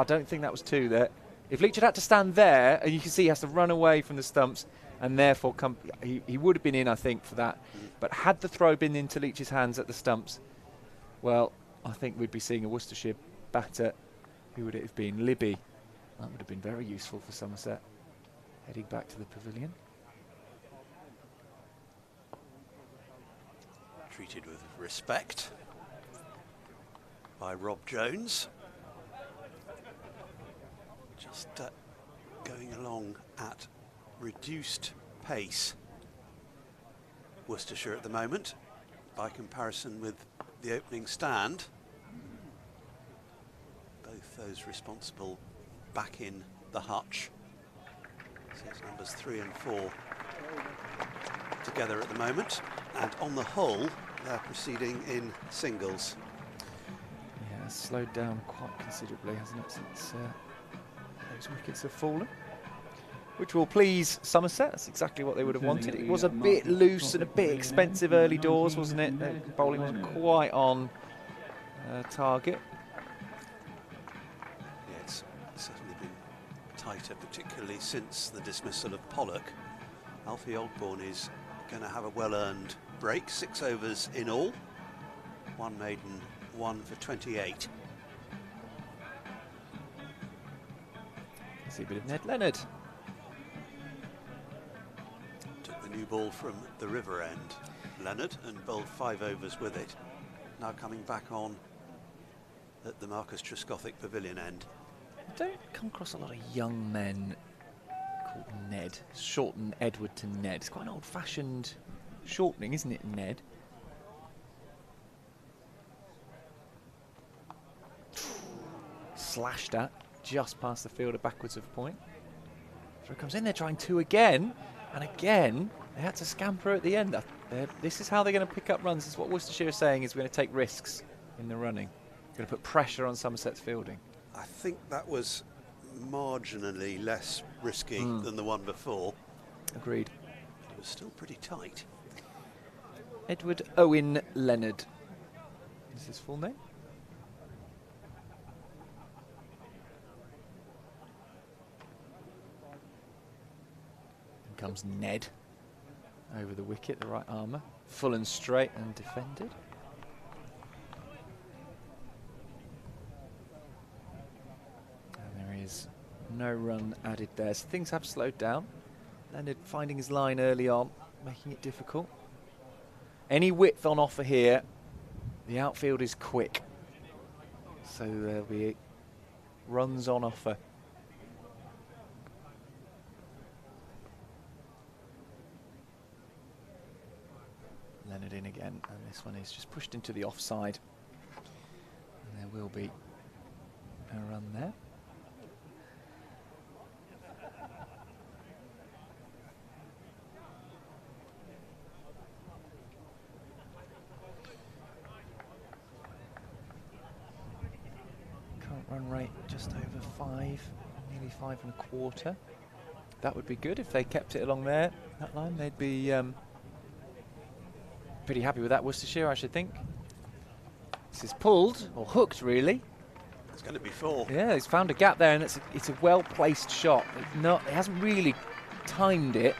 E: don't think that was 2 there. If Leach had had to stand there, and you can see he has to run away from the stumps and therefore he would have been in, I think, for that. But had the throw been into Leach's hands at the stumps, well, I think we'd be seeing a Worcestershire batter. Who would it have been? Libby. That would have been very useful for Somerset. Heading back to the pavilion.
D: Treated with respect by Rob Jones. Just going along at reduced pace. Worcestershire at the moment, by comparison with the opening stand. Both those responsible back in the hutch. So it's numbers 3 and 4 together at the moment, and on the whole they're proceeding in singles.
E: Yeah, it's slowed down quite considerably, hasn't it, since those wickets have fallen, which will please Somerset. That's exactly what they would have wanted. It was a bit loose and a bit expensive early doors, wasn't it? The bowling wasn't quite on target.
D: Yeah, it's certainly been tighter, particularly since the dismissal of Pollock. Alfie Ogborn is going to have a well-earned break. 6 overs in all. 1 maiden, 1 for 28.
E: See a bit of Ned Leonard.
D: Took the new ball from the river end, Leonard, and bowled 5 overs with it. Now coming back on at the Marcus Trescothick Pavilion end.
E: I don't come across a lot of young men called Ned. Shorten Edward to Ned. It's quite an old-fashioned shortening, isn't it, Ned? Slashed at, just past the fielder, backwards of point. Throw comes in, they're trying 2 again, and again, they had to scamper at the end. This is how they're going to pick up runs. This is what Worcestershire is saying, is we're going to take risks in the running. We're going to put pressure on Somerset's fielding.
D: I think that was marginally less risky than the one before.
E: Agreed.
D: It was still pretty tight.
E: Edward Owen Leonard is his full name. In comes Ned over the wicket, the right armour, full and straight and defended. And there is no run added there, so things have slowed down. Leonard finding his line early on, making it difficult. Any width on offer here, the outfield is quick, so there'll be runs on offer. Leonard in again, and this one is just pushed into the offside. And there will be a run there. Current run rate just over 5, nearly 5 1/4. That would be good if they kept it along there, that line. They'd be pretty happy with that, Worcestershire, I should think. This is pulled, or hooked really.
D: It's going to be 4.
E: Yeah, he's found a gap there, and it's a well-placed shot. It hasn't really timed it,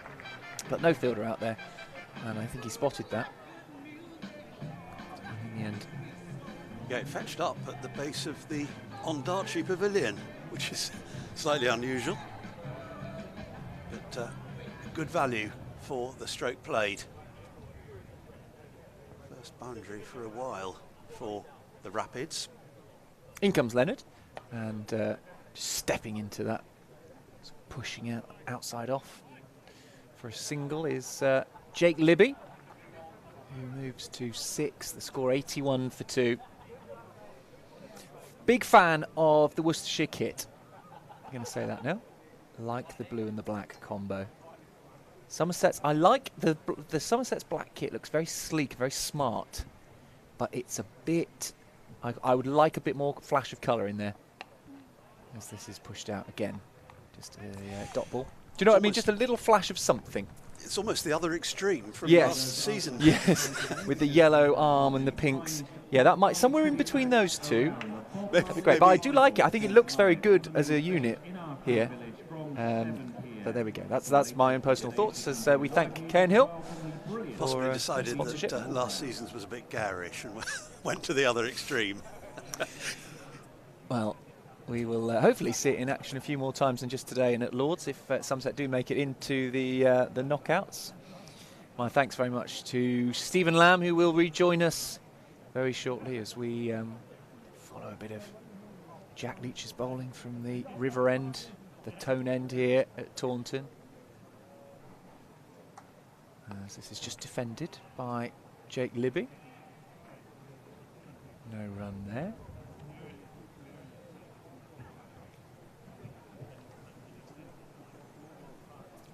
E: but no fielder out there. And I think he spotted that. In the end.
D: Yeah, it fetched up at the base of the Ondarchi Pavilion, which is slightly unusual. But good value for the stroke played. First boundary for a while for the Rapids.
E: In comes Leonard, and just stepping into that, pushing out outside off for a single is Jake Libby, who moves to 6. The score 81 for 2. Big fan of the Worcestershire kit. I'm going to say that now. Like the blue and the black combo. Somerset's, I like the Somerset's black kit. Looks very sleek, very smart, but it's a bit. I would like a bit more flash of colour in there. As this is pushed out again, just a dot ball. Do you know what I mean? Just a little flash of something.
D: It's almost the other extreme from
E: Yes.
D: last season.
E: Yes, with the yellow arm and the pinks. Yeah, that might somewhere in between those two. That'd be great. But I do like it. I think it looks very good as a unit here. But there we go. That's my own personal thoughts as we thank Cairnhill.
D: Possibly
E: for,
D: decided
E: sponsorship.
D: that last season's was a bit garish and went to the other extreme.
E: Well, we will hopefully see it in action a few more times than just today and at Lord's if Somerset do make it into the knockouts. My thanks very much to Stephen Lamb, who will rejoin us very shortly as we follow a bit of Jack Leach's bowling from the river end, the Tone end here at Taunton. As this is just defended by Jake Libby. No run there.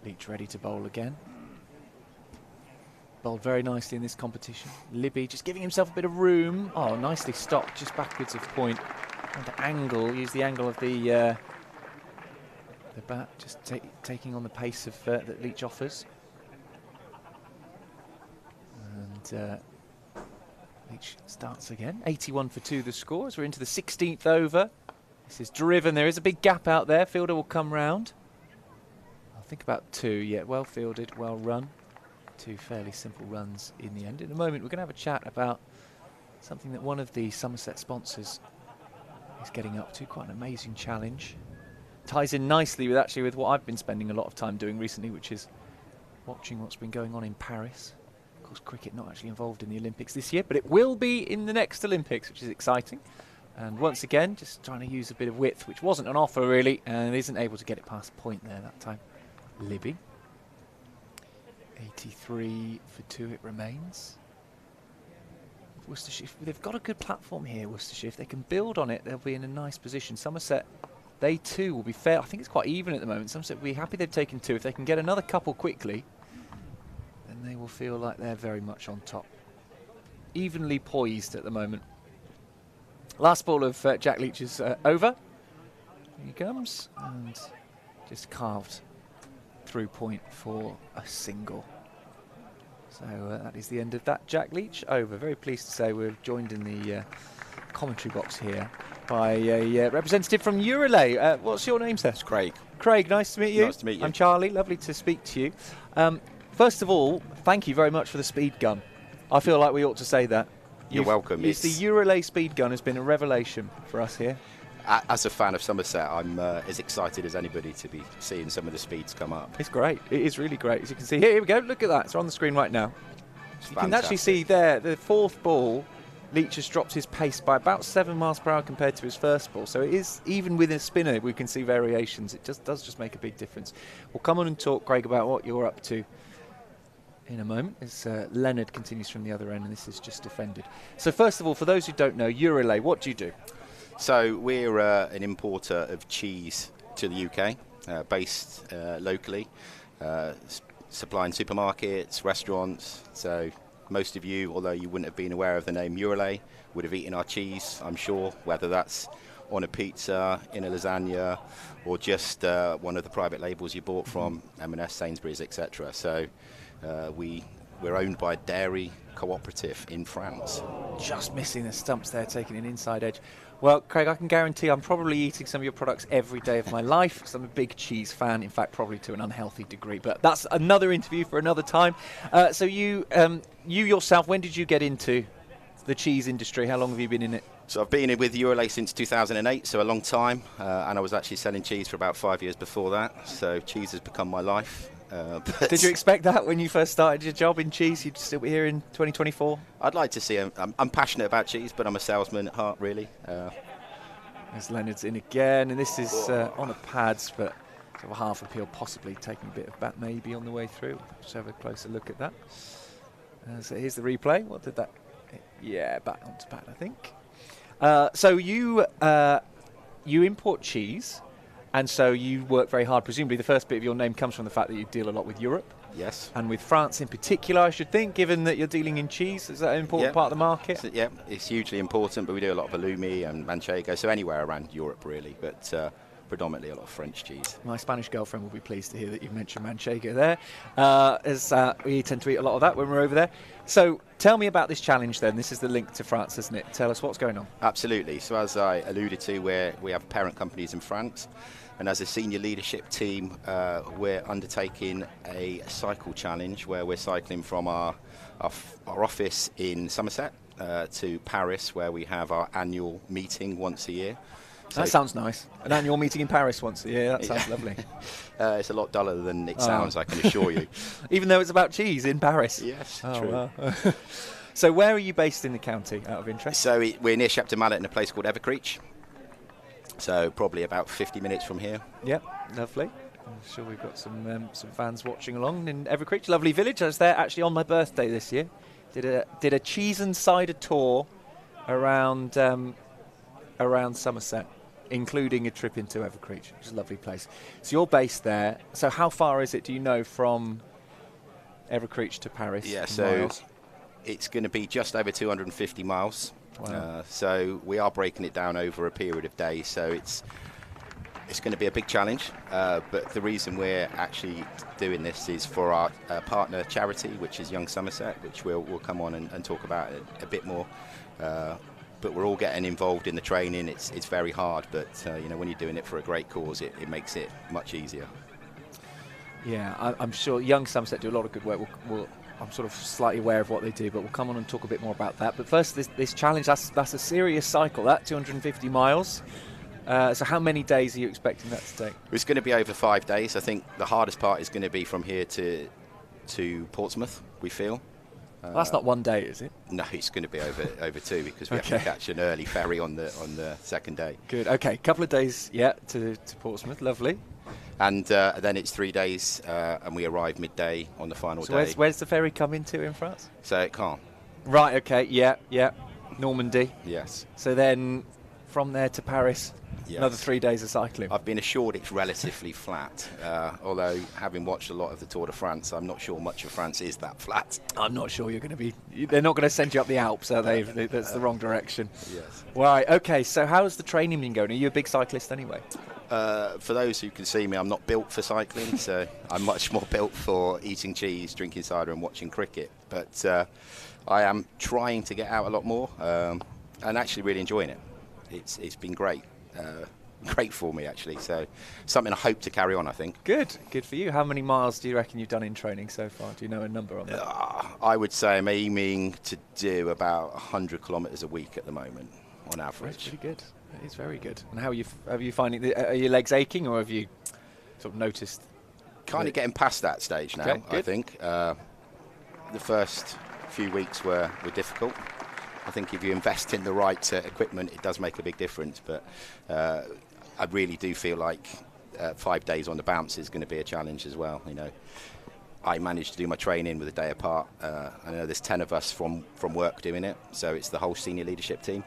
E: Leach ready to bowl again. Bowled very nicely in this competition. Libby just giving himself a bit of room. Oh, nicely stopped, just backwards of point. And to angle, use the angle of the bat, just taking on the pace of that Leach offers. And Leach starts again. 81 for 2 the score as we're into the 16th over. This is driven. There is a big gap out there. Fielder will come round. I think about 2. Yeah, well fielded, well run. 2 fairly simple runs in the end. In a moment, we're going to have a chat about something that one of the Somerset sponsors is getting up to. Quite an amazing challenge. Ties in nicely with what I've been spending a lot of time doing recently, which is watching what's been going on in Paris. Of course, cricket not actually involved in the Olympics this year, but it will be in the next Olympics, which is exciting. And once again, just trying to use a bit of width, which wasn't an offer really, and isn't able to get it past point there that time. Libby. 83 for 2 it remains. Worcestershire, they've got a good platform here, Worcestershire. If they can build on it, they'll be in a nice position. Somerset, they too will be fair. I think it's quite even at the moment. Somerset will be happy they've taken 2. If they can get another couple quickly, then they will feel like they're very much on top. Evenly poised at the moment. Last ball of Jack Leach is over. Here he comes, and just carved through point for a single. So that is the end of that Jack Leach over. Very pleased to say we're joined in the commentary box here by a representative from Eurolay. What's your name, sir?
F: It's Craig.
E: Craig, nice to meet you.
F: Nice to meet you.
E: I'm Charlie, lovely to speak to you. First of all, thank you very much for the speed gun. I feel like we ought to say that.
F: You're welcome.
E: The Eurolay speed gun has been a revelation for us here.
F: As a fan of Somerset, I'm as excited as anybody to be seeing some of the speeds come up.
E: It's great. It is really great. As you can see, here we go. Look at that. It's on the screen right now.
F: It's
E: you can actually see there, the 4th ball, Leach has dropped his pace by about 7 miles per hour compared to his first ball. So it is, even with a spinner, we can see variations. It does just make a big difference. We'll come on and talk, Craig, about what you're up to in a moment as Leonard continues from the other end, and this is just defended. So first of all, for those who don't know, Eurolay, what do you do?
F: So we're an importer of cheese to the UK, based locally, supplying supermarkets, restaurants. So most of you, although you wouldn't have been aware of the name Eurolay, would have eaten our cheese, I'm sure, whether that's on a pizza, in a lasagna, or just one of the private labels you bought from M&S, Sainsbury's, etc. So we're owned by a dairy cooperative in France.
E: Just missing the stumps there, taking an inside edge. Well, Craig, I can guarantee I'm probably eating some of your products every day of my life, because I'm a big cheese fan, in fact, probably to an unhealthy degree. But that's another interview for another time. So you yourself, when did you get into the cheese industry? How long have you been in it?
F: So I've been with Eurolay since 2008, so a long time. And I was actually selling cheese for about 5 years before that. So cheese has become my life.
E: Did you expect that when you first started your job in cheese? You'd still be here in 2024?
F: I'd like to see him. I'm passionate about cheese, but I'm a salesman at heart, really.
E: There's Leonard's in again, and this is on the pads, but sort of a half appeal, possibly taking a bit of bat maybe on the way through. Just have a closer look at that. So here's the replay. What did that? Yeah, bat onto bat, I think. So you import cheese. And so you work very hard. Presumably the first bit of your name comes from the fact that you deal a lot with Europe.
F: Yes.
E: And with France in particular, I should think, given that you're dealing in cheese. Is that an important part of the market?
F: So, yeah, it's hugely important, but we do a lot of halloumi and manchego, so anywhere around Europe, really, but predominantly a lot of French cheese.
E: My Spanish girlfriend will be pleased to hear that you mentioned manchego there, as we tend to eat a lot of that when we're over there. So tell me about this challenge then. This is the link to France, isn't it? Tell us what's going on.
F: Absolutely. So as I alluded to, we have parent companies in France. And as a senior leadership team, we're undertaking a cycle challenge where we're cycling from our office in Somerset to Paris, where we have our annual meeting once a year. So
E: that sounds nice. An annual meeting in Paris once a year. That sounds lovely.
F: It's a lot duller than it sounds, I can assure you.
E: Even though it's about cheese in Paris.
F: Yes,
E: oh,
F: true.
E: Wow. So where are you based in the county, out of interest?
F: So we're near Shepton Mallet in a place called Evercreech. So probably about 50 minutes from here.
E: Yep, lovely. I'm sure we've got some fans watching along in Evercreech. Lovely village. I was there actually on my birthday this year. Did a cheese and cider tour around Somerset, including a trip into Evercreech, which is a lovely place. So you're based there. So how far is it, do you know, from Evercreech to Paris?
F: Yeah, so
E: miles?
F: It's going to be just over 250 miles.
E: Wow.
F: So we are breaking it down over a period of days. So it's going to be a big challenge. But the reason we're actually doing this is for our partner charity, which is Young Somerset, which we'll come on and talk about a bit more. But we're all getting involved in the training. It's very hard, but when you're doing it for a great cause, it makes it much easier.
E: Yeah, I'm sure Young Somerset do a lot of good work. I'm sort of slightly aware of what they do, but we'll come on and talk a bit more about that. But first, this challenge, that's a serious cycle, that 250 miles. So how many days are you expecting that to take?
F: It's going to be over 5 days. I think the hardest part is going to be from here to Portsmouth, we feel.
E: Well, that's not 1 day, is it?
F: No, it's going to be over 2 because we have to catch an early ferry on the second day.
E: Good. Okay, couple of days, yeah, to Portsmouth. Lovely.
F: And then it's 3 days, and we arrive midday on the final day.
E: So where's the ferry come into in France?
F: So it can't.
E: Right. Okay. Yeah. Normandy.
F: Yes.
E: So then, from there to Paris.
F: Yes.
E: Another 3 days of cycling.
F: I've been assured it's relatively flat, although having watched a lot of the Tour de France, I'm not sure much of France is that flat.
E: I'm not sure you're going to be... They're not going to send you up the Alps, are they? That's the wrong direction.
F: Yes.
E: Right, okay, so how's the training been going? Are you a big cyclist anyway?
F: For those who can see me, I'm not built for cycling, so I'm much more built for eating cheese, drinking cider and watching cricket. But I am trying to get out a lot more and actually really enjoying it. It's been great. Great for me, actually. So something I hope to carry on, I think.
E: Good for you. How many miles do you reckon you've done in training so far? Do you know a number on that?
F: I would say I'm aiming to do about 100 kilometres a week at the moment, on average.
E: That's pretty good. That is very good. And how are you finding? Are your legs aching, or have you sort of noticed?
F: Kind of getting past that stage now.
E: Okay,
F: I think the first few weeks were difficult. I think if you invest in the right equipment, it does make a big difference. But I really do feel like 5 days on the bounce is going to be a challenge as well. I managed to do my training with a day apart. I know there's 10 of us from work doing it, so it's the whole senior leadership team.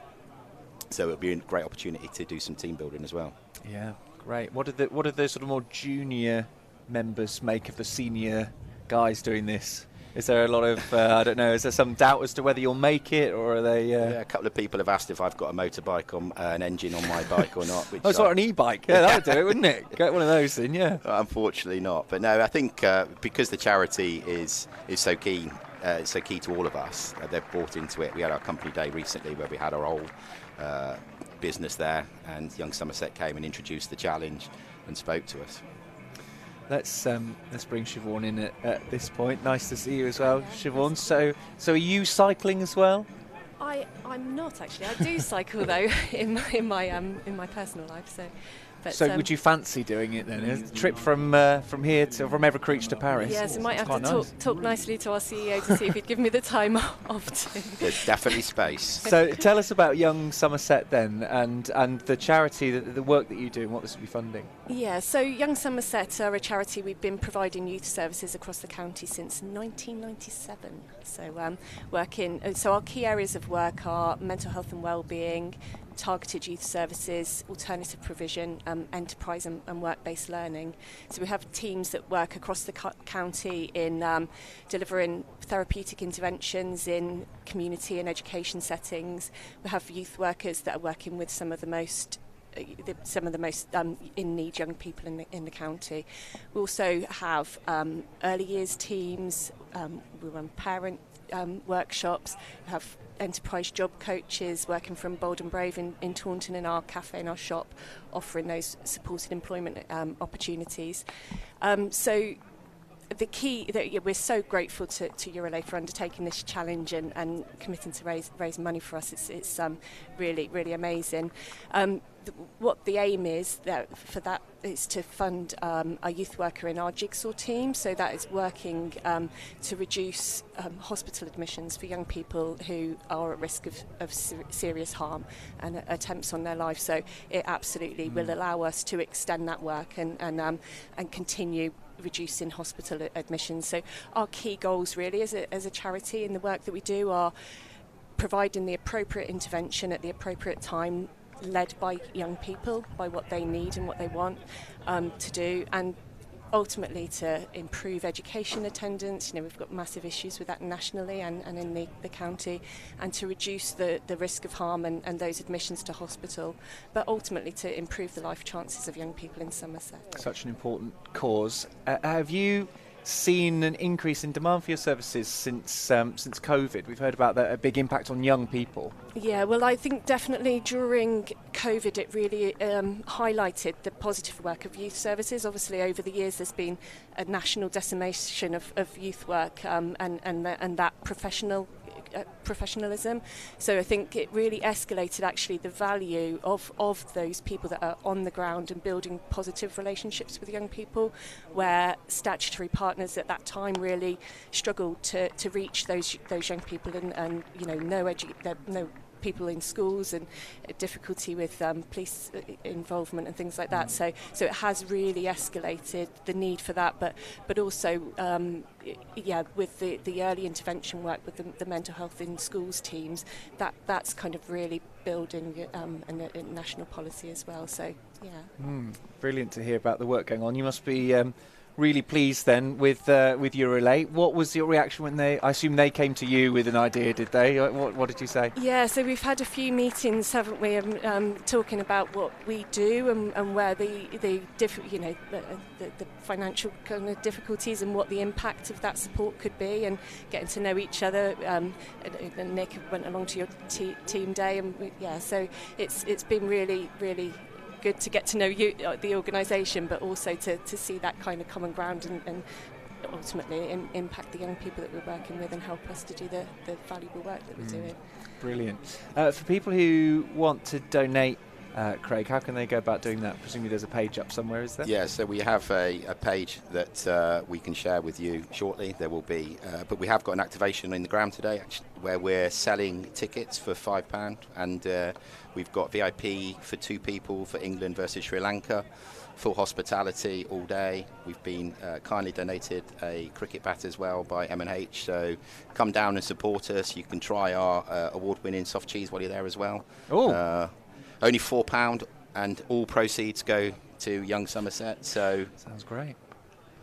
F: So it'll be a great opportunity to do some team building as well.
E: Yeah, great. What are the sort of more junior members make of the senior guys doing this? Is there a lot of, I don't know, is there some doubt as to whether you'll make it, or are they...
F: Yeah, a couple of people have asked if I've got a motorbike on an engine on my bike or not. Which
E: it's like an e-bike. Yeah, that would do it, wouldn't it? Get one of those then, yeah.
F: Unfortunately not. But no, I think because the charity is so key, it's so key to all of us, they've bought into it. We had our company day recently where we had our whole business there, and Young Somerset came and introduced the challenge and spoke to us.
E: Let's bring Siobhan in at this point. Nice to see you as well, Siobhan. So are you cycling as well?
G: I'm not actually. I do cycle though in my personal life.
E: So would you fancy doing it then? A trip from here to from Evercreech to Paris?
G: Yes, we might have to talk nicely to our CEO to see if he'd give me the time off to.
F: There's definitely space.
E: So tell us about Young Somerset then, and the charity, the work that you do, and what this will be funding.
G: Yeah, so Young Somerset are a charity. We've been providing youth services across the county since 1997. So our key areas of work are mental health and wellbeing, targeted youth services, alternative provision, enterprise and work-based learning. So we have teams that work across the county in delivering therapeutic interventions in community and education settings. We have youth workers that are working with some of the most in need young people in the county. We also have early years teams. We run parent workshops. We have enterprise job coaches working from Bold and Brave in Taunton, in our cafe and our shop, offering those supported employment opportunities. So the key that we're so grateful to Eurolay for undertaking this challenge and committing to raise money for us. It's really, really amazing. What the aim is for that is to fund a youth worker in our jigsaw team. So that is working to reduce hospital admissions for young people who are at risk of serious harm and attempts on their life. So it absolutely will allow us to extend that work and continue reducing hospital admissions. So our key goals really as a charity in the work that we do are providing the appropriate intervention at the appropriate time, led by young people, by what they need and what they want to do, and ultimately to improve education attendance. We've got massive issues with that nationally and in the county, and to reduce the risk of harm and those admissions to hospital, but ultimately to improve the life chances of young people in Somerset.
E: Such an important cause. Have you seen an increase in demand for your services since COVID? We've heard about a big impact on young people.
G: Yeah, well, I think definitely during COVID it really highlighted the positive work of youth services. Obviously, over the years there's been a national decimation of youth work and that professionalism. So I think it really escalated actually the value of those people that are on the ground and building positive relationships with young people, where statutory partners at that time really struggled to reach those young people and no people in schools and difficulty with police involvement and things like that. So it has really escalated the need for that, but also with the early intervention work with the mental health in schools teams, that's kind of really building a national policy as well. So
E: brilliant to hear about the work going on. You must be really pleased then with Eurolay. What was your reaction when I assume they came to you with an idea, did they? What did you say?
G: Yeah, so we've had a few meetings, haven't we, talking about what we do and where the financial kind of difficulties and what the impact of that support could be, and getting to know each other. And Nick went along to your team day, and so it's been really, really good to get to know you, the organisation, but also to see that kind of common ground and ultimately impact the young people that we're working with and help us to do the valuable work that we're doing.
E: Brilliant. For people who want to donate, Craig, how can they go about doing that? Presumably there's a page up somewhere, is there?
F: Yeah, so we have a page that we can share with you shortly. There will be, but we have got an activation in the ground today actually, where we're selling tickets for £5, and we've got VIP for 2 people for England versus Sri Lanka, full hospitality all day. We've been kindly donated a cricket bat as well by M&H, so come down and support us. You can try our award-winning soft cheese while you're there as well. Only £4, and all proceeds go to Young Somerset. So
E: sounds great.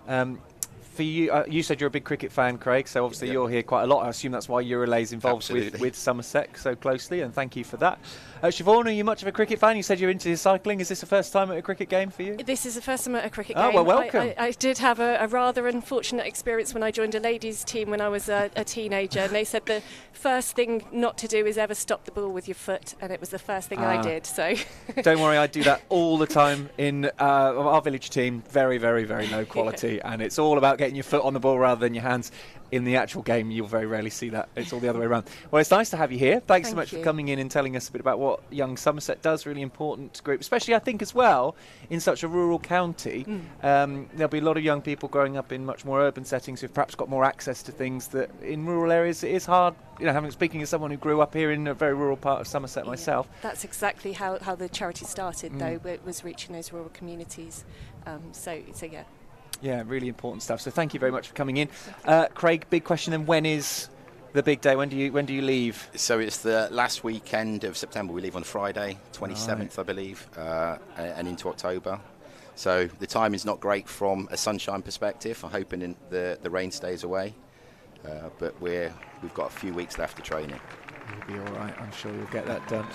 E: For you, you said you're a big cricket fan, Craig, so obviously you're here quite a lot. I assume that's why Eurolay's involved with Somerset so closely, and thank you for that. Siobhan, are you much of a cricket fan? You said you're into cycling. Is this the first time at a cricket game for you?
G: This is the first time at a cricket game.
E: Oh, well, welcome.
G: I did have a rather unfortunate experience when I joined a ladies' team when I was a teenager, and they said the first thing not to do is ever stop the ball with your foot, and it was the first thing I did. So
E: don't worry, I do that all the time in our village team. Very, very, very low quality, and it's all about getting your foot on the ball rather than your hands. In the actual game, you'll very rarely see that. It's all the other way around. Well, it's nice to have you here. Thanks so much for coming in and telling us a bit about what Young Somerset does. Really important group, especially I think as well in such a rural county. There'll be a lot of young people growing up in much more urban settings who've perhaps got more access to things that in rural areas it is hard. Speaking as someone who grew up here in a very rural part of Somerset myself.
G: That's exactly how the charity started, though. It was reaching those rural communities. So yeah.
E: Yeah, really important stuff. So thank you very much for coming in. Craig, big question then, when is the big day? When do you leave?
F: So it's the last weekend of September. We leave on Friday, 27th, I believe, and into October. So the time is not great from a sunshine perspective. I'm hoping the rain stays away, but we've got a few weeks left of training.
E: You'll be all right. I'm sure you'll get that done.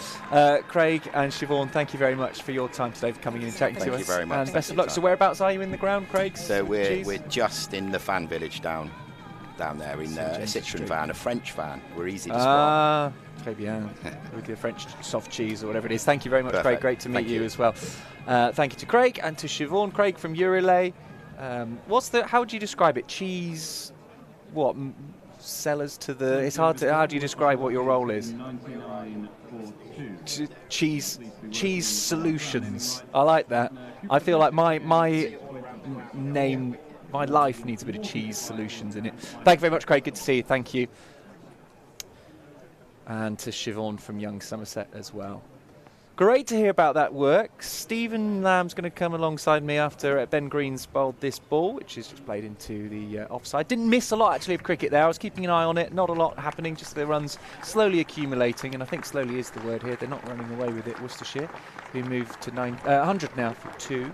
E: Craig and Siobhan, thank you very much for your time today, for coming in and chatting to us.
F: Thank you very much.
E: And best of luck. So whereabouts are you in the ground, Craig?
F: So we're just in the fan village down. down there in a Citroen van, a French van. We're easy to spot.
E: Ah, très bien. With the French soft cheese or whatever it is. Thank you very much,
F: Perfect.
E: Craig. Great to meet
F: Thank
E: you
F: you
E: as well. Thank you to Craig and to Siobhan. Craig from Eurelay. How would you describe it? Cheese, what? Sellers to the... It's hard to... How do you describe what your role is?
B: 9942.
E: Cheese solutions. I like that. I feel like my name, my life needs a bit of cheese solutions in it. Thank you very much, Craig. Good to see you. Thank you. And to Siobhan from Young Somerset as well. Great to hear about that work. Stephen Lamb's going to come alongside me after Ben Green's bowled this ball, which is just played into the offside. Didn't miss a lot, actually, of cricket there. I was keeping an eye on it. Not a lot happening, just the runs slowly accumulating, and I think slowly is the word here. They're not running away with it, Worcestershire, who moved to 100 now for 2.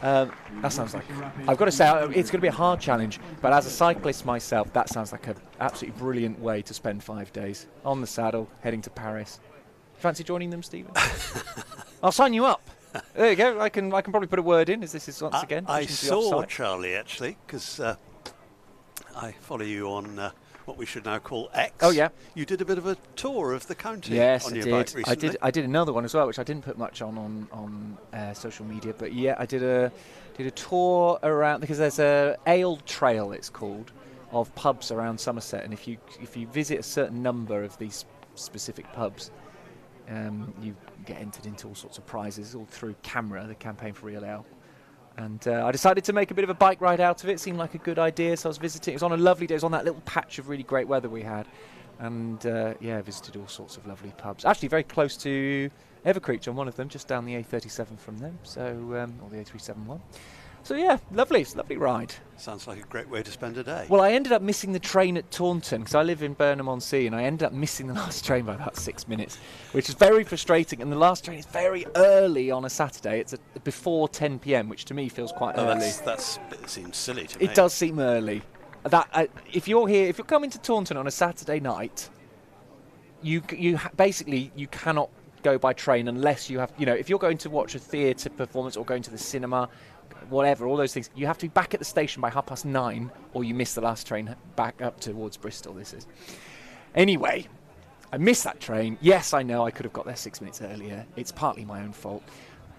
E: That sounds like... I've got to say, it's going to be a hard challenge, but as a cyclist myself, that sounds like an absolutely brilliant way to spend 5 days. On the saddle, heading to Paris. Fancy joining them, Stephen? I'll sign you up. There you go. I can probably put a word in, as this is once again.
D: I saw Charlie, actually, because I follow you on what we should now call X.
E: Oh, yeah.
D: You did a bit of a tour of the county
E: yes,
D: on your bike recently.
E: I did another one as well, which I didn't put much on social media. But yeah, I did a tour around, because there's a ale trail, it's called, of pubs around Somerset, and if you visit a certain number of these specific pubs, you get entered into all sorts of prizes, all through CAMRA, the Campaign for Real Ale. And I decided to make a bit of a bike ride out of it. It seemed like a good idea, so I was visiting. It was on a lovely day. It was on that little patch of really great weather we had. And yeah, visited all sorts of lovely pubs. Actually, very close to Evercreech on one of them, just down the A37 from them, so or the A371. So yeah, lovely. It's a lovely ride.
D: Sounds like a great way to spend a day.
E: Well, I ended up missing the train at Taunton, because I live in Burnham-on-Sea, and I ended up missing the last train by about 6 minutes, which is very frustrating. And the last train is very early on a Saturday. It's before 10 p.m., which to me feels quite early.
D: It seems silly to me.
E: It does seem early. If you're coming to Taunton on a Saturday night, you basically cannot go by train unless you have, if you're going to watch a theatre performance or going to the cinema, whatever, all those things, you have to be back at the station by 9:30, or you miss the last train back up towards Bristol. This is. Anyway, I missed that train. Yes, I know I could have got there 6 minutes earlier. It's partly my own fault.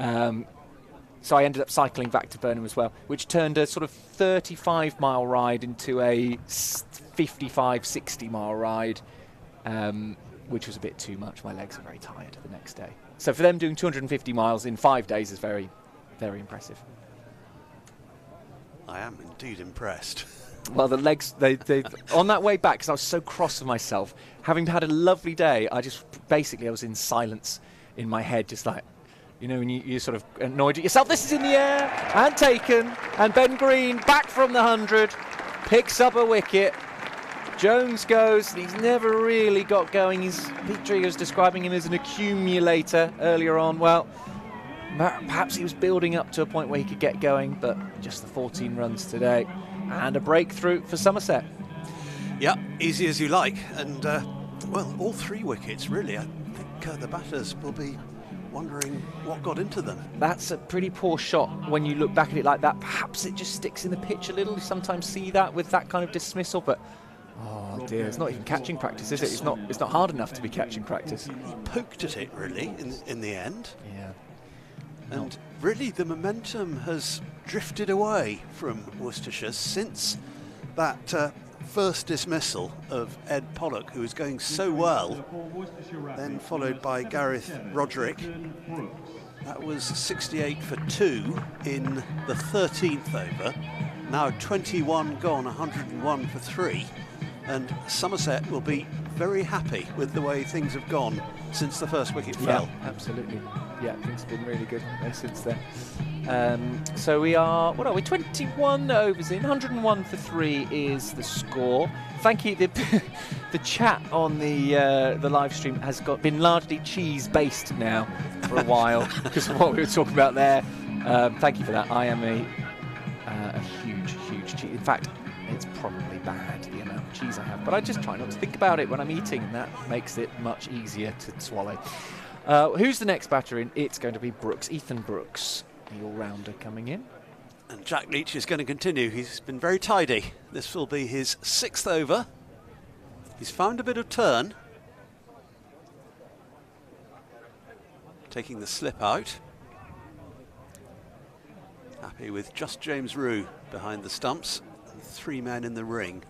E: So I ended up cycling back to Burnham as well, which turned a sort of 35-mile ride into a 55, 60-mile ride, which was a bit too much. My legs are very tired the next day. So for them, doing 250 miles in 5 days is very, very impressive.
D: I am indeed impressed.
E: Well, the legs, they on that way back, because I was so cross with myself, having had a lovely day, I was in silence in my head, just like, when you're sort of annoyed at yourself. This is in the air, and taken, and Ben Green, back from the 100, picks up a wicket. Jones goes, he's never really got going. Pete Trigger's describing him as an accumulator earlier on. Well, perhaps he was building up to a point where he could get going, but just the 14 runs today. And a breakthrough for Somerset.
D: Yeah, easy as you like. And, well, all 3 wickets, really. I think the batters will be wondering what got into them.
E: That's a pretty poor shot when you look back at it like that. Perhaps it just sticks in the pitch a little. You sometimes see that with that kind of dismissal, but oh dear, it's not even catching practice, is it? It's not hard enough to be catching practice.
D: He poked at it, really, in the end.
E: Yeah.
D: And really, the momentum has drifted away from Worcestershire since that first dismissal of Ed Pollock, who was going so well, then followed by Gareth Roderick. That was 68 for 2 in the 13th over. Now 21 gone, 101 for 3. And Somerset will be very happy with the way things have gone since the first wicket fell.
E: Absolutely. Yeah, things have been really good since then. So we are, 21 overs in, 101 for 3 is the score. Thank you. The chat on the live stream has been largely cheese-based now for a while because of what we were talking about there. Thank you for that. I am a huge cheese. In fact, it's probably bad, the amount of cheese I have, but I just try not to think about it when I'm eating, and that makes it much easier to swallow. Who's the next batter in? It's going to be Brooks, Ethan Brooks, the all-rounder coming in.
D: And Jack Leach is going to continue. He's been very tidy. This will be his 6th over. He's found a bit of turn. Taking the slip out. Happy with just James Rue behind the stumps and 3 men in the ring.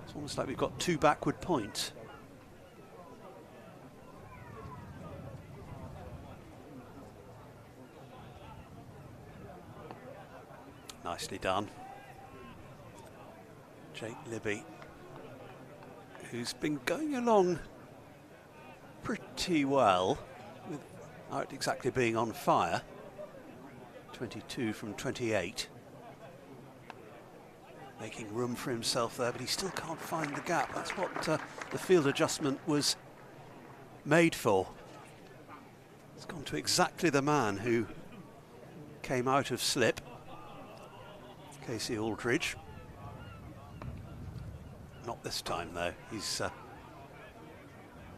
D: It's almost like we've got 2 backward points. Nicely done. Jake Libby, who's been going along pretty well without exactly being on fire. 22 from 28. Making room for himself there, but he still can't find the gap. That's what the field adjustment was made for. It's gone to exactly the man who came out of slip. Casey Aldridge. Not this time though. He's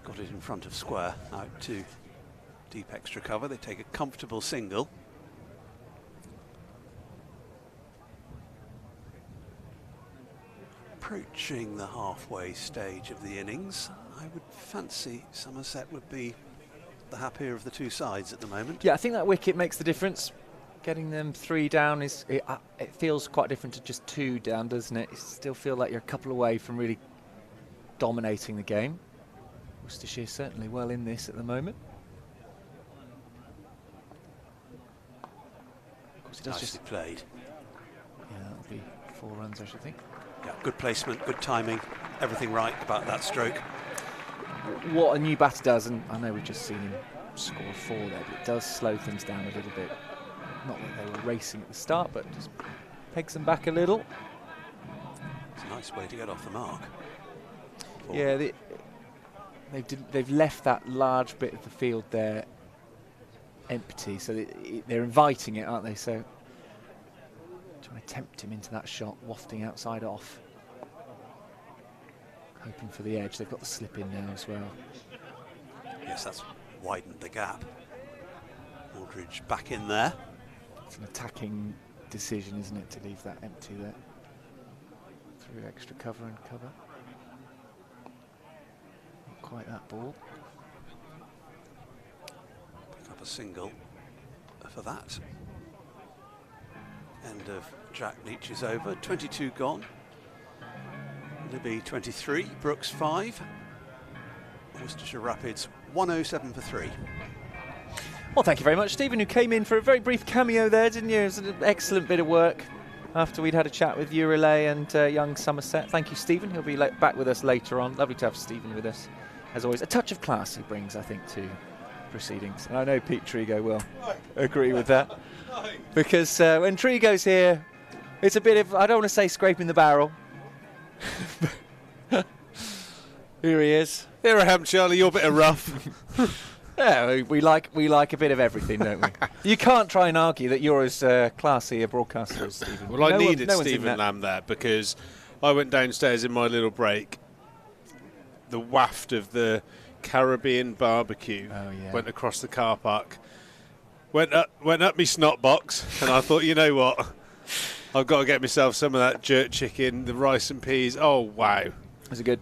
D: got it in front of square, out to deep extra cover. They take a comfortable single. Approaching the halfway stage of the innings, I would fancy Somerset would be the happier of the 2 sides at the moment.
E: Yeah, I think that wicket makes the difference. Getting them 3 down it feels quite different to just 2 down, doesn't it? You still feel like you're a couple away from really dominating the game. Worcestershire certainly well in this at the moment. Of course, it does
D: Nicely played.
E: Yeah, that'll be 4 runs, I should think.
D: Yeah, good placement, good timing, everything right about that stroke.
E: What a new batter does, and I know we've just seen him score 4 there, but it does slow things down a little bit. Not that they were racing at the start, but just pegs them back a little.
D: It's a nice way to get off the mark.
E: Yeah, they've left that large bit of the field there empty, so they're inviting it, aren't they? So trying to tempt him into that shot, wafting outside off. Hoping for the edge. They've got the slip in now as well.
D: Yes, that's widened the gap. Aldridge back in there.
E: It's an attacking decision, isn't it, to leave that empty there? Through extra cover and cover. Not quite that ball.
D: Pick up a single for that. End of Jack Leach's over. 22 gone. Libby 23, Brooks 5. Worcestershire Rapids 107 for 3.
E: Well, thank you very much, Stephen, who came in for a very brief cameo there, didn't you? It was an excellent bit of work after we'd had a chat with Urelay and young Somerset. Thank you, Stephen. He'll be back with us later on. Lovely to have Stephen with us. As always, a touch of class he brings, I think, to proceedings. And I know Pete Trigo will agree with that. Because when Trigo's here, it's a bit of, I don't want to say scraping the barrel. Here he is.
C: Here I am, Charlie. You're a bit of rough.
E: Yeah, we like a bit of everything, don't we? You can't try and argue that you're as classy a broadcaster as Stephen.
C: Well, I needed Stephen Lamb there because I went downstairs in my little break. The waft of the Caribbean barbecue went across the car park. Went up me snot box, and I thought, you know what? I've got to get myself some of that jerk chicken, the rice and peas. Oh, wow.
E: Was it good?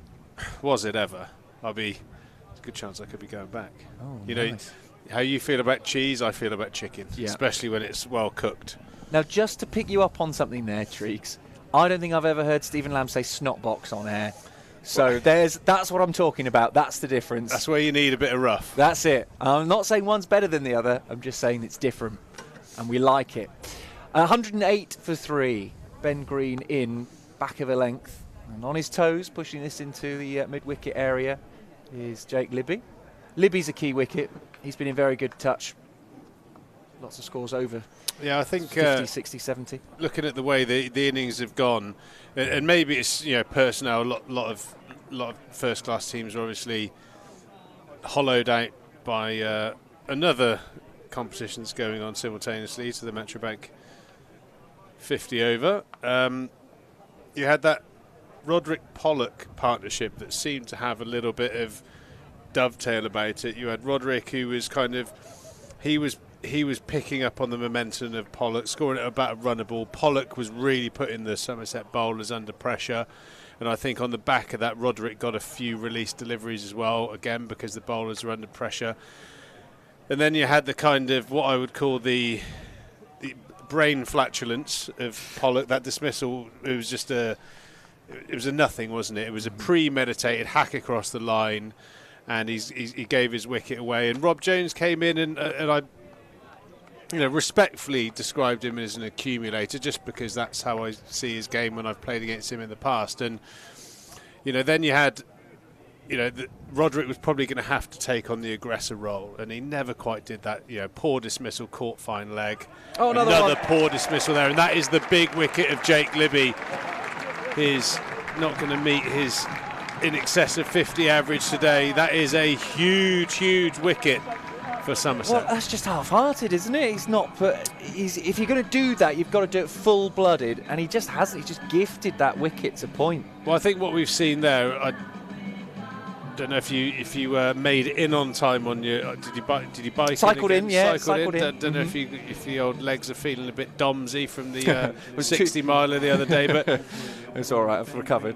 C: Was it ever? There's a good chance I could be going back.
E: Oh,
C: you
E: nice.
C: know, how you feel about cheese, I feel about chicken, especially when it's well cooked.
E: Now, just to pick you up on something there, Treeks, I don't think I've ever heard Stephen Lamb say snot box on air. So that's what I'm talking about. That's the difference.
C: That's where you need a bit of rough.
E: That's it. I'm not saying one's better than the other. I'm just saying it's different, and we like it. 108 for 3. Ben Green in, back of a length. And on his toes, pushing this into the mid-wicket area, is Jake Libby. Libby's a key wicket. He's been in very good touch. Lots of scores over.
C: Yeah, I think
E: 50, 60, 70.
C: Looking at the way the innings have gone, and maybe it's personnel. A lot of first-class teams are obviously hollowed out by another competition that's going on simultaneously to the Metrobank 50 over. You had that Roderick Pollock partnership that seemed to have a little bit of dovetail about it. You had Roderick, who was he was he was picking up on the momentum of Pollock, scoring at about a runner ball. Pollock was really putting the Somerset bowlers under pressure. And I think on the back of that, Roderick got a few release deliveries as well, again, because the bowlers were under pressure. And then you had the kind of what I would call the brain flatulence of Pollock. That dismissal, it was a nothing, wasn't it? It was a premeditated hack across the line, and he gave his wicket away. And Rob Jones came in, and I, respectfully described him as an accumulator, just because that's how I see his game when I've played against him in the past. And then you had, Roderick was probably going to have to take on the aggressor role, and he never quite did that. Poor dismissal, caught fine leg.
E: Oh, another
C: poor dismissal there, and that is the big wicket of Jake Libby. He's not going to meet his in excess of 50 average today. That is a huge, huge wicket for Somerset.
E: Well, that's just half-hearted, isn't it? He's not. If you're going to do that, you've got to do it full-blooded, and he just hasn't. He's just gifted that wicket to point.
C: Well, I think what we've seen there, I don't know if you made it in on time on your. Did you bike?
E: Cycled in, yeah.
C: Cycled in. Don't know if the old legs are feeling a bit domsy from the 60 miler the other day, but
E: it's all right. I've recovered.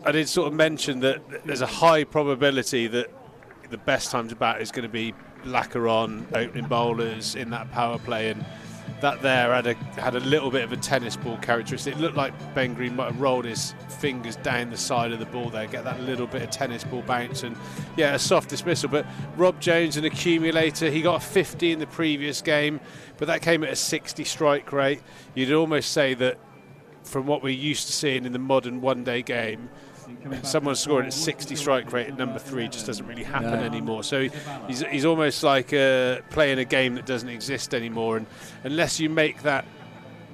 C: I did sort of mention that there's a high probability that the best time to bat is going to be lacquer on opening bowlers in that power play, and that there had a little bit of a tennis ball characteristic. It looked like Ben Green might have rolled his fingers down the side of the ball there, get that little bit of tennis ball bounce, and a soft dismissal. But Rob Jones, an accumulator, he got a 50 in the previous game, but that came at a 60 strike rate. You'd almost say that from what we're used to seeing in the modern one-day game, someone scoring at 60 strike rate at number 3 just doesn't really happen anymore. So he's almost like playing a game that doesn't exist anymore. And unless you make that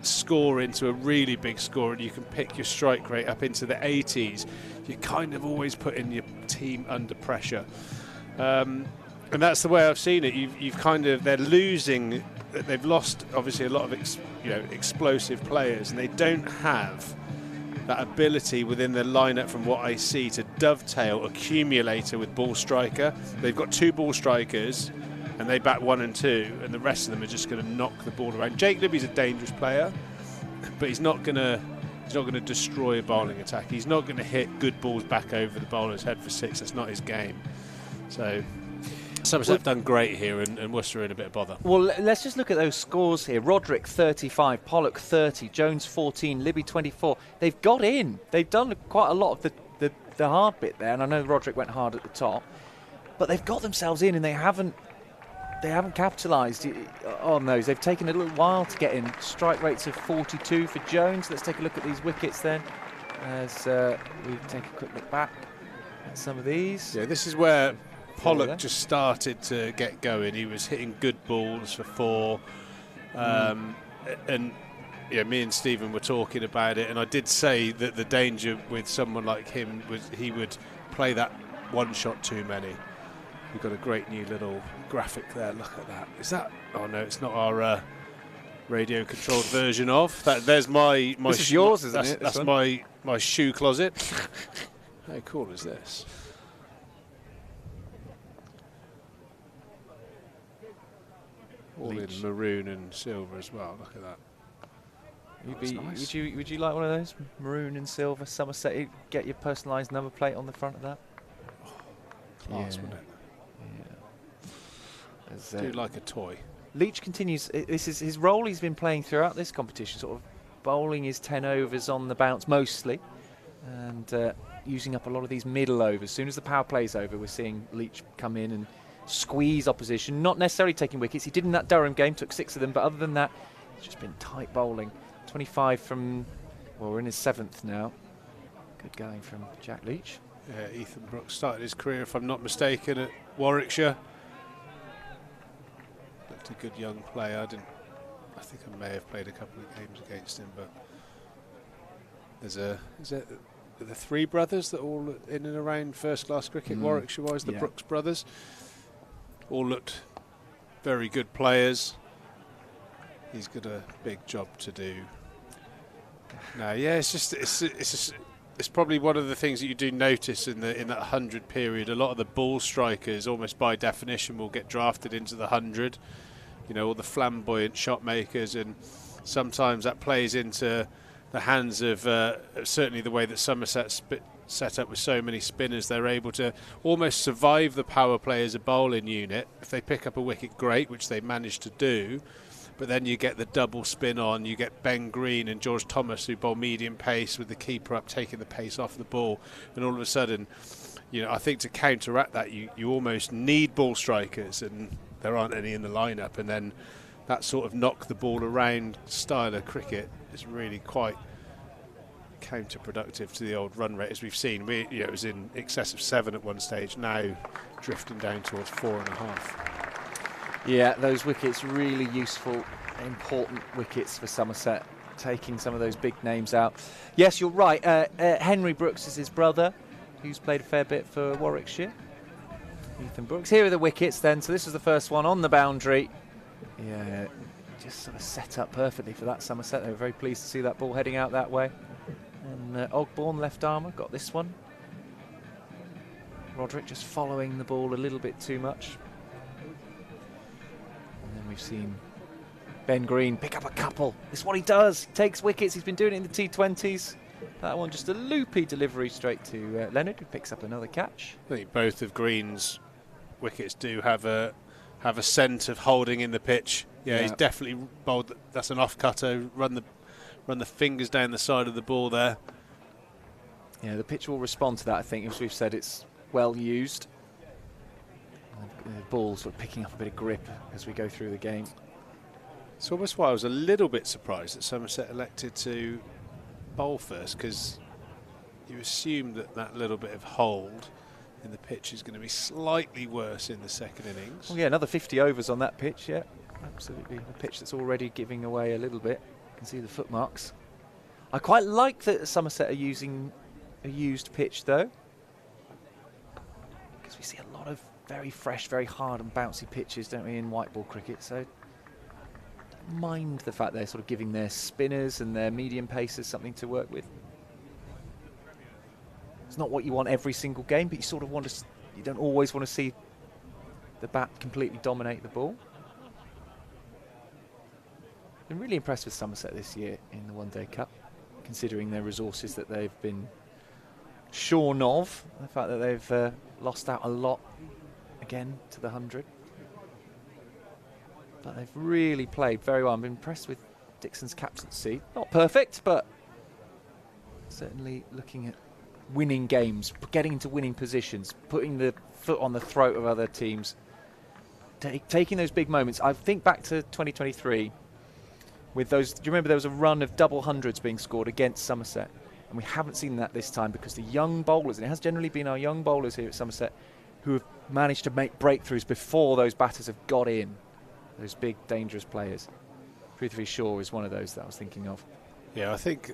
C: score into a really big score and you can pick your strike rate up into the 80s, you're kind of always putting your team under pressure. And that's the way I've seen it. They're losing. They've lost obviously a lot of explosive players, and they don't have that ability within their lineup, from what I see, to dovetail accumulator with ball striker. They've got 2 ball strikers, and they bat 1 and 2, and the rest of them are just going to knock the ball around. Jake Libby's a dangerous player, but he's not going to destroy a bowling attack. He's not going to hit good balls back over the bowler's head for 6. That's not his game. So Somerset have done great here, and Worcester are in a bit of bother.
E: Well, let's just look at those scores here. Roderick 35, Pollock 30, Jones 14, Libby 24. They've got in. They've done quite a lot of the hard bit there, and I know Roderick went hard at the top, but they've got themselves in, and they haven't capitalised on those. They've taken a little while to get in. Strike rates of 42 for Jones. Let's take a look at these wickets then, as we take a quick look back at some of these.
C: Yeah, this is where Pollock just started to get going. He was hitting good balls for 4, and me and Stephen were talking about it, and I did say that the danger with someone like him was he would play that one shot too many. We've got a great new little graphic there. Look at that. Is that? Oh no, it's not our radio-controlled version of that. There's my.
E: This is yours, isn't it?
C: That's my shoe closet. How cool is this? All in maroon and silver as well. Look at that.
E: Nice. Would you like one of those, maroon and silver Somerset? You'd get your personalised number plate on the front of that.
C: Oh, class, wouldn't it?
E: Yeah.
C: Do like a toy.
E: Leach continues. This is his role he's been playing throughout this competition, sort of bowling his 10 overs on the bounce mostly, and using up a lot of these middle overs. As soon as the power play's over, we're seeing Leach come in and squeeze opposition, not necessarily taking wickets. He did in that Durham game, took 6 of them, but other than that, it's just been tight bowling. 25 from, well, we're in his 7th now. Good going from Jack Leach.
C: Yeah, Ethan Brooks started his career, if I'm not mistaken, at Warwickshire. Looked a good young player. I think I may have played a couple of games against him, but is it the 3 brothers that all in and around first-class cricket, Warwickshire-wise, the Brooks brothers? All looked very good players. He's got a big job to do. No, yeah, it's probably one of the things that you do notice in that 100 period. A lot of the ball strikers, almost by definition, will get drafted into the 100. you know, all the flamboyant shot makers, and sometimes that plays into the hands of certainly the way that Somerset set up with so many spinners. They're able to almost survive the power play as a bowling unit. If they pick up a wicket, great, which they managed to do. But then you get the double spin on, you get Ben Green and George Thomas who bowl medium pace with the keeper up taking the pace off the ball, and all of a sudden, you know, I think to counteract that you almost need ball strikers, and there aren't any in the lineup, and then that sort of knock the ball around style of cricket is really quite counterproductive to the old run rate, as we've seen. It was in excess of 7 at one stage, now drifting down towards 4.5.
E: Yeah, those wickets really useful, important wickets for Somerset, taking some of those big names out. Yes, you're right. Henry Brooks is his brother, who's played a fair bit for Warwickshire. Ethan Brooks. Here are the wickets then. So this was the first one on the boundary. Yeah, just sort of set up perfectly for that Somerset. They were very pleased to see that ball heading out that way. And Ogbourne, left armour, got this one. Roderick just following the ball a little bit too much. And then we've seen Ben Green pick up a couple. This is what he does. He takes wickets. He's been doing it in the T20s. That one just a loopy delivery straight to Leonard, who picks up another catch.
C: I think both of Green's wickets do have a scent of holding in the pitch. Yeah, he's definitely bowled. That's an off cutter. Run the fingers down the side of the ball there.
E: Yeah, the pitch will respond to that. I think, as we've said, it's well used. The ball sort of picking up a bit of grip as we go through the game.
C: It's almost why I was a little bit surprised that Somerset elected to bowl first, because you assume that little bit of hold in the pitch is going to be slightly worse in the second innings.
E: Well, yeah, another 50 overs on that pitch, yeah. Absolutely. A pitch that's already giving away a little bit. You can see the footmarks. I quite like that Somerset are using a used pitch, though, because we see a lot of very fresh, very hard and bouncy pitches, don't we, in white ball cricket. So don't mind the fact they're sort of giving their spinners and their medium pacers something to work with. It's not what you want every single game, but you sort of want to. You don't always want to see the bat completely dominate the ball. Been really impressed with Somerset this year in the One Day Cup, considering their resources that they've been shorn of. The fact that they've lost out a lot again to the 100. But they've really played very well. I'm impressed with Dixon's captaincy. Not perfect, but certainly looking at winning games, getting into winning positions, putting the foot on the throat of other teams, taking those big moments. I think back to 2023 with those. Do you remember there was a run of double hundreds being scored against Somerset? And we haven't seen that this time because the young bowlers, and it has generally been our young bowlers here at Somerset, who have managed to make breakthroughs before those batters have got in. Those big, dangerous players. Prithvi Shaw is one of those that I was thinking of.
C: Yeah, I think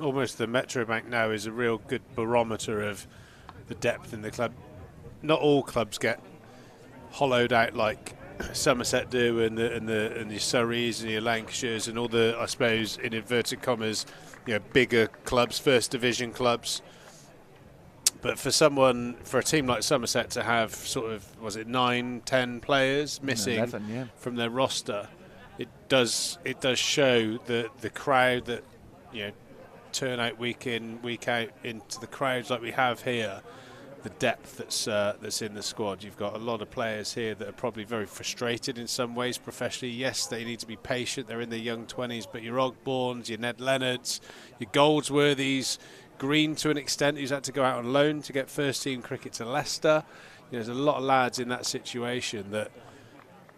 C: almost the Metro Bank now is a real good barometer of the depth in the club. Not all clubs get hollowed out like Somerset do, and the Surreys and your Lancashires and all the, I suppose, in inverted commas, you know, bigger clubs, first division clubs. But for a team like Somerset to have sort of, was it 9, 10 players missing
E: 11, yeah,
C: from their roster, it does show the crowd that, you know, turn out week in, week out into the crowds like we have here, the depth that's in the squad. You've got a lot of players here that are probably very frustrated in some ways professionally. Yes, they need to be patient. They're in their young 20s, but your Ogbournes, your Ned Leonards, your Goldsworthys, Green to an extent, who's had to go out on loan to get first team cricket to Leicester. You know, there's a lot of lads in that situation that,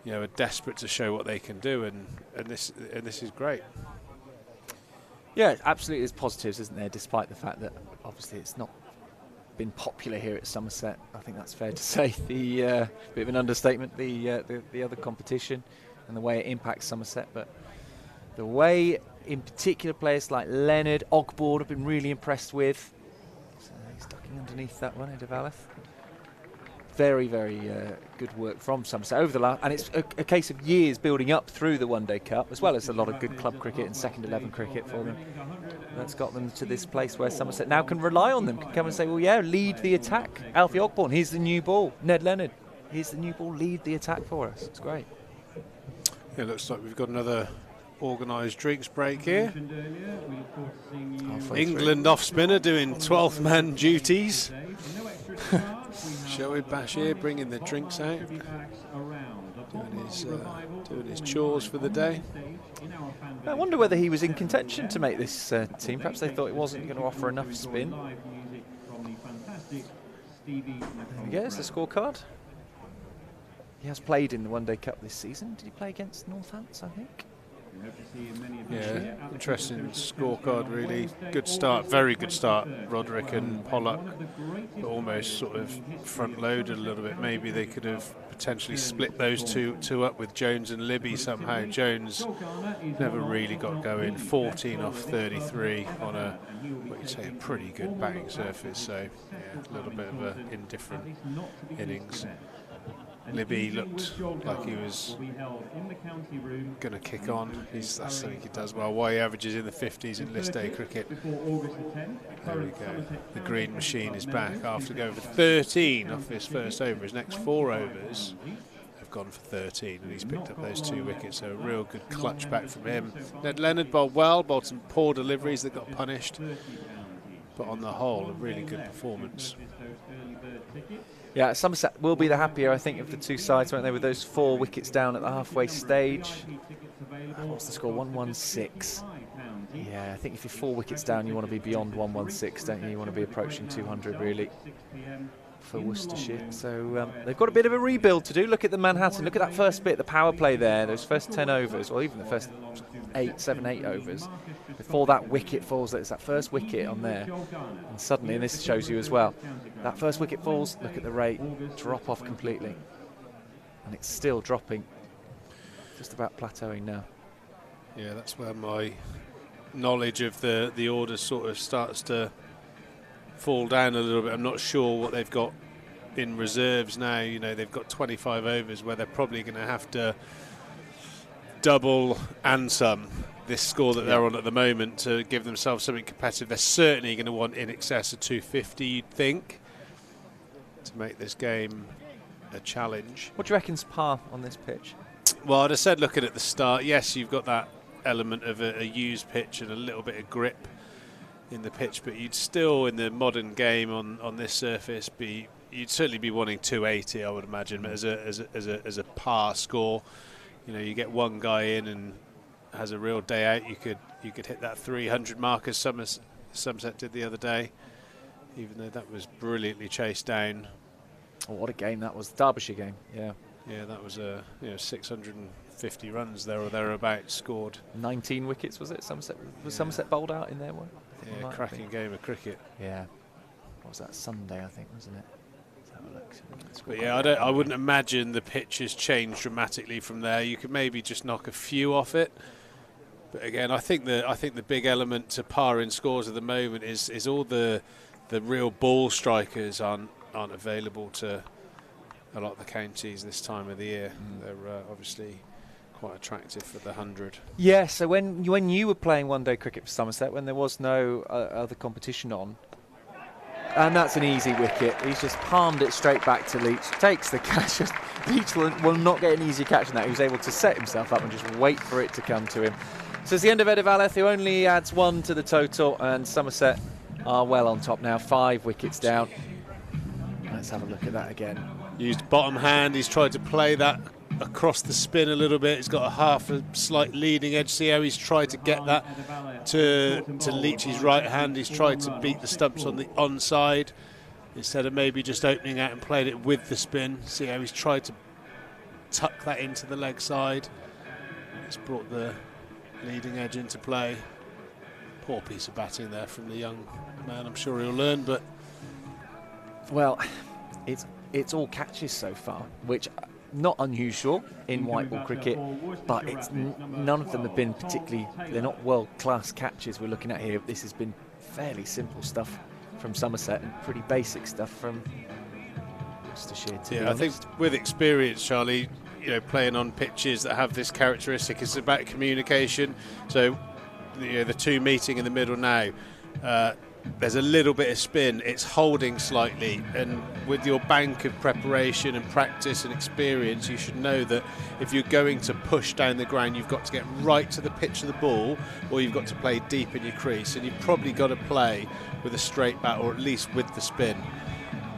C: you know, are desperate to show what they can do, and this is great.
E: Yeah, absolutely, there's positives, isn't there? Despite the fact that obviously it's not been popular here at Somerset. I think that's fair to say. The bit of an understatement. The other competition and the way it impacts Somerset, but the way, in particular, players like Leonard, Ogbourne have been really impressed with. So he's ducking underneath that one, Ed of Aleth. Very, very good work from Somerset over the last, and it's a case of years building up through the One Day Cup, as well as a lot of good club cricket and second 11 cricket for them. That's got them to this place where Somerset now can rely on them, can come and say, well, yeah, lead the attack. Alfie Ogbourne, here's the new ball. Ned Leonard, here's the new ball, lead the attack for us. It's great.
C: It looks like we've got another organised drinks break here. England off spinner doing 12th man duties. Shoaib Bashir bringing the drinks out, doing his chores for the day.
E: I wonder whether he was in contention to make this team. Perhaps they thought it wasn't going to offer enough spin. There we go, it's the scorecard. He has played in the One Day Cup this season. Did he play against Northants, I think?
C: Yeah, interesting scorecard really. Good start, very good start, Roderick and Pollock, but almost sort of front loaded a little bit. Maybe they could have potentially split those two up with Jones and Libby somehow. Jones never really got going, 14 off 33 on a, what you'd say, a pretty good batting surface, so yeah, a little bit of an indifferent innings. Libby looked like he was going to kick on. That's something he does well. Why he averages in the 50s in list day cricket. There we go. The green machine is back after going for 13 off his first over. His next 4 overs have gone for 13, and he's picked up those 2 wickets. So a real good clutch back from him. Ned Leonard bowled well, bowled some poor deliveries that got punished, but on the whole, a really good performance.
E: Yeah, Somerset will be the happier, I think, of the two sides, won't they, with those 4 wickets down at the halfway stage. What's the score? 116. Yeah, I think if you're 4 wickets down, you want to be beyond 116, don't you? You want to be approaching 200, really, for Worcestershire. So they've got a bit of a rebuild to do. Look at the Manhattan. Look at that first bit, the power play there. Those first 10 overs, or even the first 7, 8 overs. Before that wicket falls, it's that first wicket on there. And suddenly, and this shows you as well, that first wicket falls, look at the rate, drop off completely. And it's still dropping, just about plateauing now.
C: Yeah, that's where my knowledge of the order sort of starts to fall down a little bit. I'm not sure what they've got in reserves now. You know, they've got 25 overs where they're probably going to have to double and some this score that they're on at the moment to give themselves something competitive. They're certainly going to want in excess of 250, you'd think, to make this game a challenge.
E: What do you reckon's par on this pitch?
C: Well, I'd have said looking at the start, yes, you've got that element of a used pitch and a little bit of grip in the pitch, but you'd still, in the modern game on this surface, you'd certainly be wanting 280, I would imagine, as a par score. You know, you get one guy in and has a real day out, you could hit that 300 mark as Somerset did the other day, even though that was brilliantly chased down.
E: Oh, what a game that was. Derbyshire game, yeah.
C: Yeah, that was 650 runs there or thereabouts scored. 19
E: wickets, was it? Somerset was Somerset bowled out in there one?
C: Yeah, cracking game of cricket.
E: Yeah. What was that, Sunday, I think, wasn't it?
C: But yeah, I wouldn't imagine the pitch has changed dramatically from there. You could maybe just knock a few off it. But again, I think the big element to par in scores at the moment is all the real ball strikers aren't available to a lot of the counties this time of the year. They're obviously quite attractive for the 100.
E: Yeah, so when you were playing one-day cricket for Somerset, when there was no other competition on, and that's an easy wicket, he's just palmed it straight back to Leach, takes the catch. Leach will not get an easy catch in that. He was able to set himself up and just wait for it to come to him. So it's the end of Edevaleth, who only adds 1 to the total, and Somerset are well on top now, 5 wickets down. Let's have a look at that again.
C: Used bottom hand, he's tried to play that across the spin a little bit. He's got a slight leading edge. See how he's tried to get that to Leach's right hand. He's tried to beat the stumps on the onside instead of maybe just opening out and playing it with the spin. See how he's tried to tuck that into the leg side. It's brought the leading edge into play. Poor piece of batting there from the young man. I'm sure he'll learn, but
E: well, it's all catches so far, which not unusual in white ball cricket, but it's none of them have been particularly, they're not world-class catches we're looking at here. This has been fairly simple stuff from Somerset and pretty basic stuff from Worcestershire, to be honest.
C: I think with experience, Charlie, playing on pitches that have this characteristic, it's about communication. So the two meeting in the middle now, there's a little bit of spin, it's holding slightly, and with your bank of preparation and practice and experience, you should know that if you're going to push down the ground, you've got to get right to the pitch of the ball, or you've got to play deep in your crease, and you've probably got to play with a straight bat, or at least with the spin.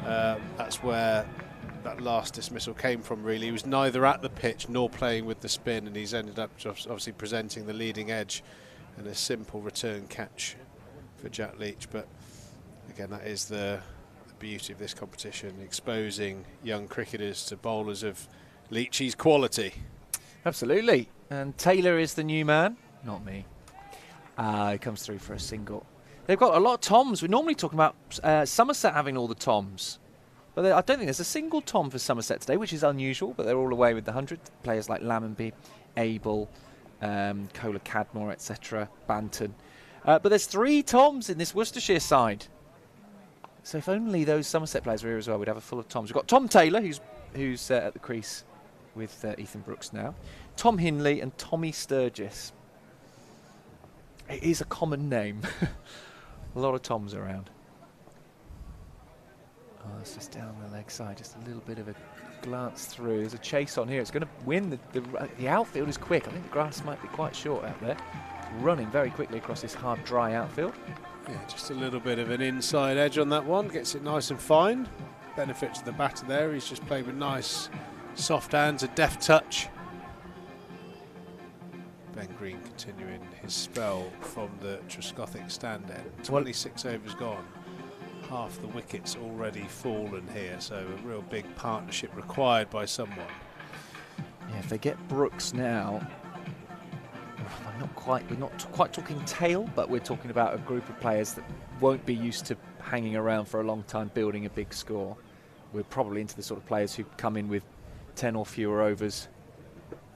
C: That's where that last dismissal came from, really. He was neither at the pitch nor playing with the spin, and he's ended up just obviously presenting the leading edge and a simple return catch for Jack Leach. But again, that is the beauty of this competition, exposing young cricketers to bowlers of Leachy's quality.
E: Absolutely. And Taylor is the new man, not me. He comes through for a single. They've got a lot of toms. We're normally talking about Somerset having all the toms, but I don't think there's a single tom for Somerset today, which is unusual, but they're all away with the 100. Players like Lammonby, Abel, Kohler Cadmore, etc., Banton. But there's 3 toms in this Worcestershire side. So if only those Somerset players were here as well, we'd have a full of toms. We've got Tom Taylor, who's at the crease with Ethan Brooks now. Tom Hinley and Tommy Sturgis. It is a common name. A lot of toms around. Oh, it's just down the leg side, just a little bit of a glance through. There's a chase on here. It's going to win. The outfield is quick. I think the grass might be quite short out there. Running very quickly across this hard, dry outfield.
C: Yeah, just a little bit of an inside edge on that one. Gets it nice and fine. Benefit to the batter there. He's just played with nice, soft hands, a deft touch. Ben Green continuing his spell from the Trescothick stand end. 26 overs gone. Half the wickets already fallen here, so a real big partnership required by someone.
E: Yeah, if they get Brooks now, we're not quite talking tail, but we're talking about a group of players that won't be used to hanging around for a long time building a big score. We're probably into the sort of players who come in with 10 or fewer overs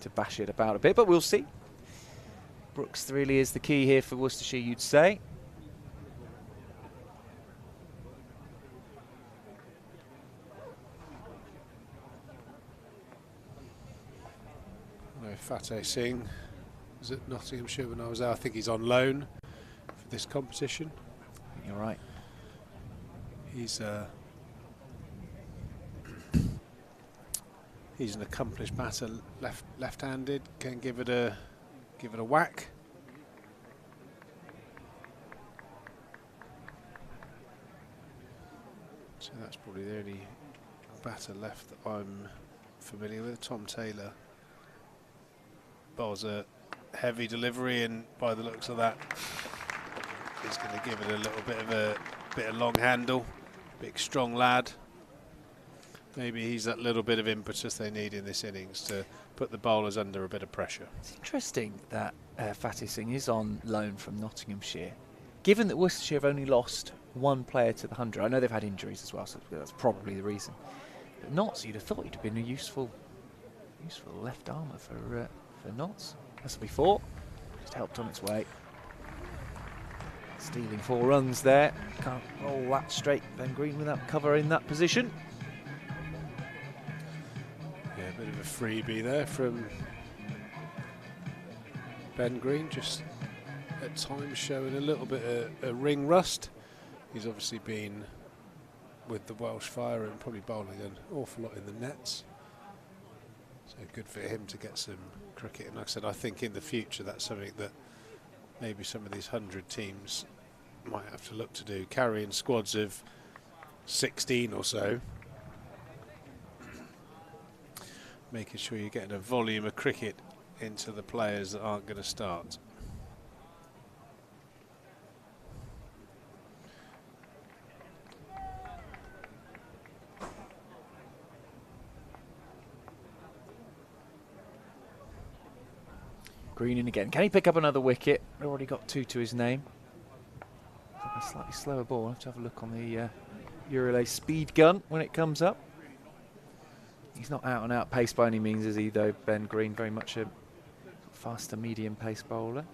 E: to bash it about a bit, but we'll see. Brooks really is the key here for Worcestershire, you'd say.
C: No, Fateh Singh was at Nottinghamshire when I was there. I think he's on loan for this competition.
E: You're right.
C: He's he's an accomplished batter, left-handed, can give it a whack. So that's probably the only batter left that I'm familiar with. Tom Taylor bowls a heavy delivery, and by the looks of that, he's going to give it a little bit of long handle. Big strong lad. Maybe he's that little bit of impetus they need in this innings to put the bowlers under a bit of pressure.
E: It's interesting that Fateh Singh is on loan from Nottinghamshire, given that Worcestershire have only lost 1 player to the 100. I know they've had injuries as well, so that's probably the reason. But Notts, you'd have thought he'd have been a useful left armour for Notts. That's before, just helped on its way. Stealing 4 runs there. Can't roll that straight. Ben Green without cover in that position.
C: Yeah, a bit of a freebie there from Ben Green, just at times showing a little bit of ring rust. He's obviously been with the Welsh Fire and probably bowling an awful lot in the nets. So good for him to get some cricket. And like I said, I think in the future that's something that maybe some of these 100 teams might have to look to do, carrying squads of 16 or so, making sure you're getting a volume of cricket into the players that aren't going to start.
E: Green in again. Can he pick up another wicket? Already got 2 to his name. A slightly slower ball. I'll have to have a look on the Eurolay speed gun when it comes up. He's not out and out pace by any means, is he, though, Ben Green? Very much a faster medium pace bowler.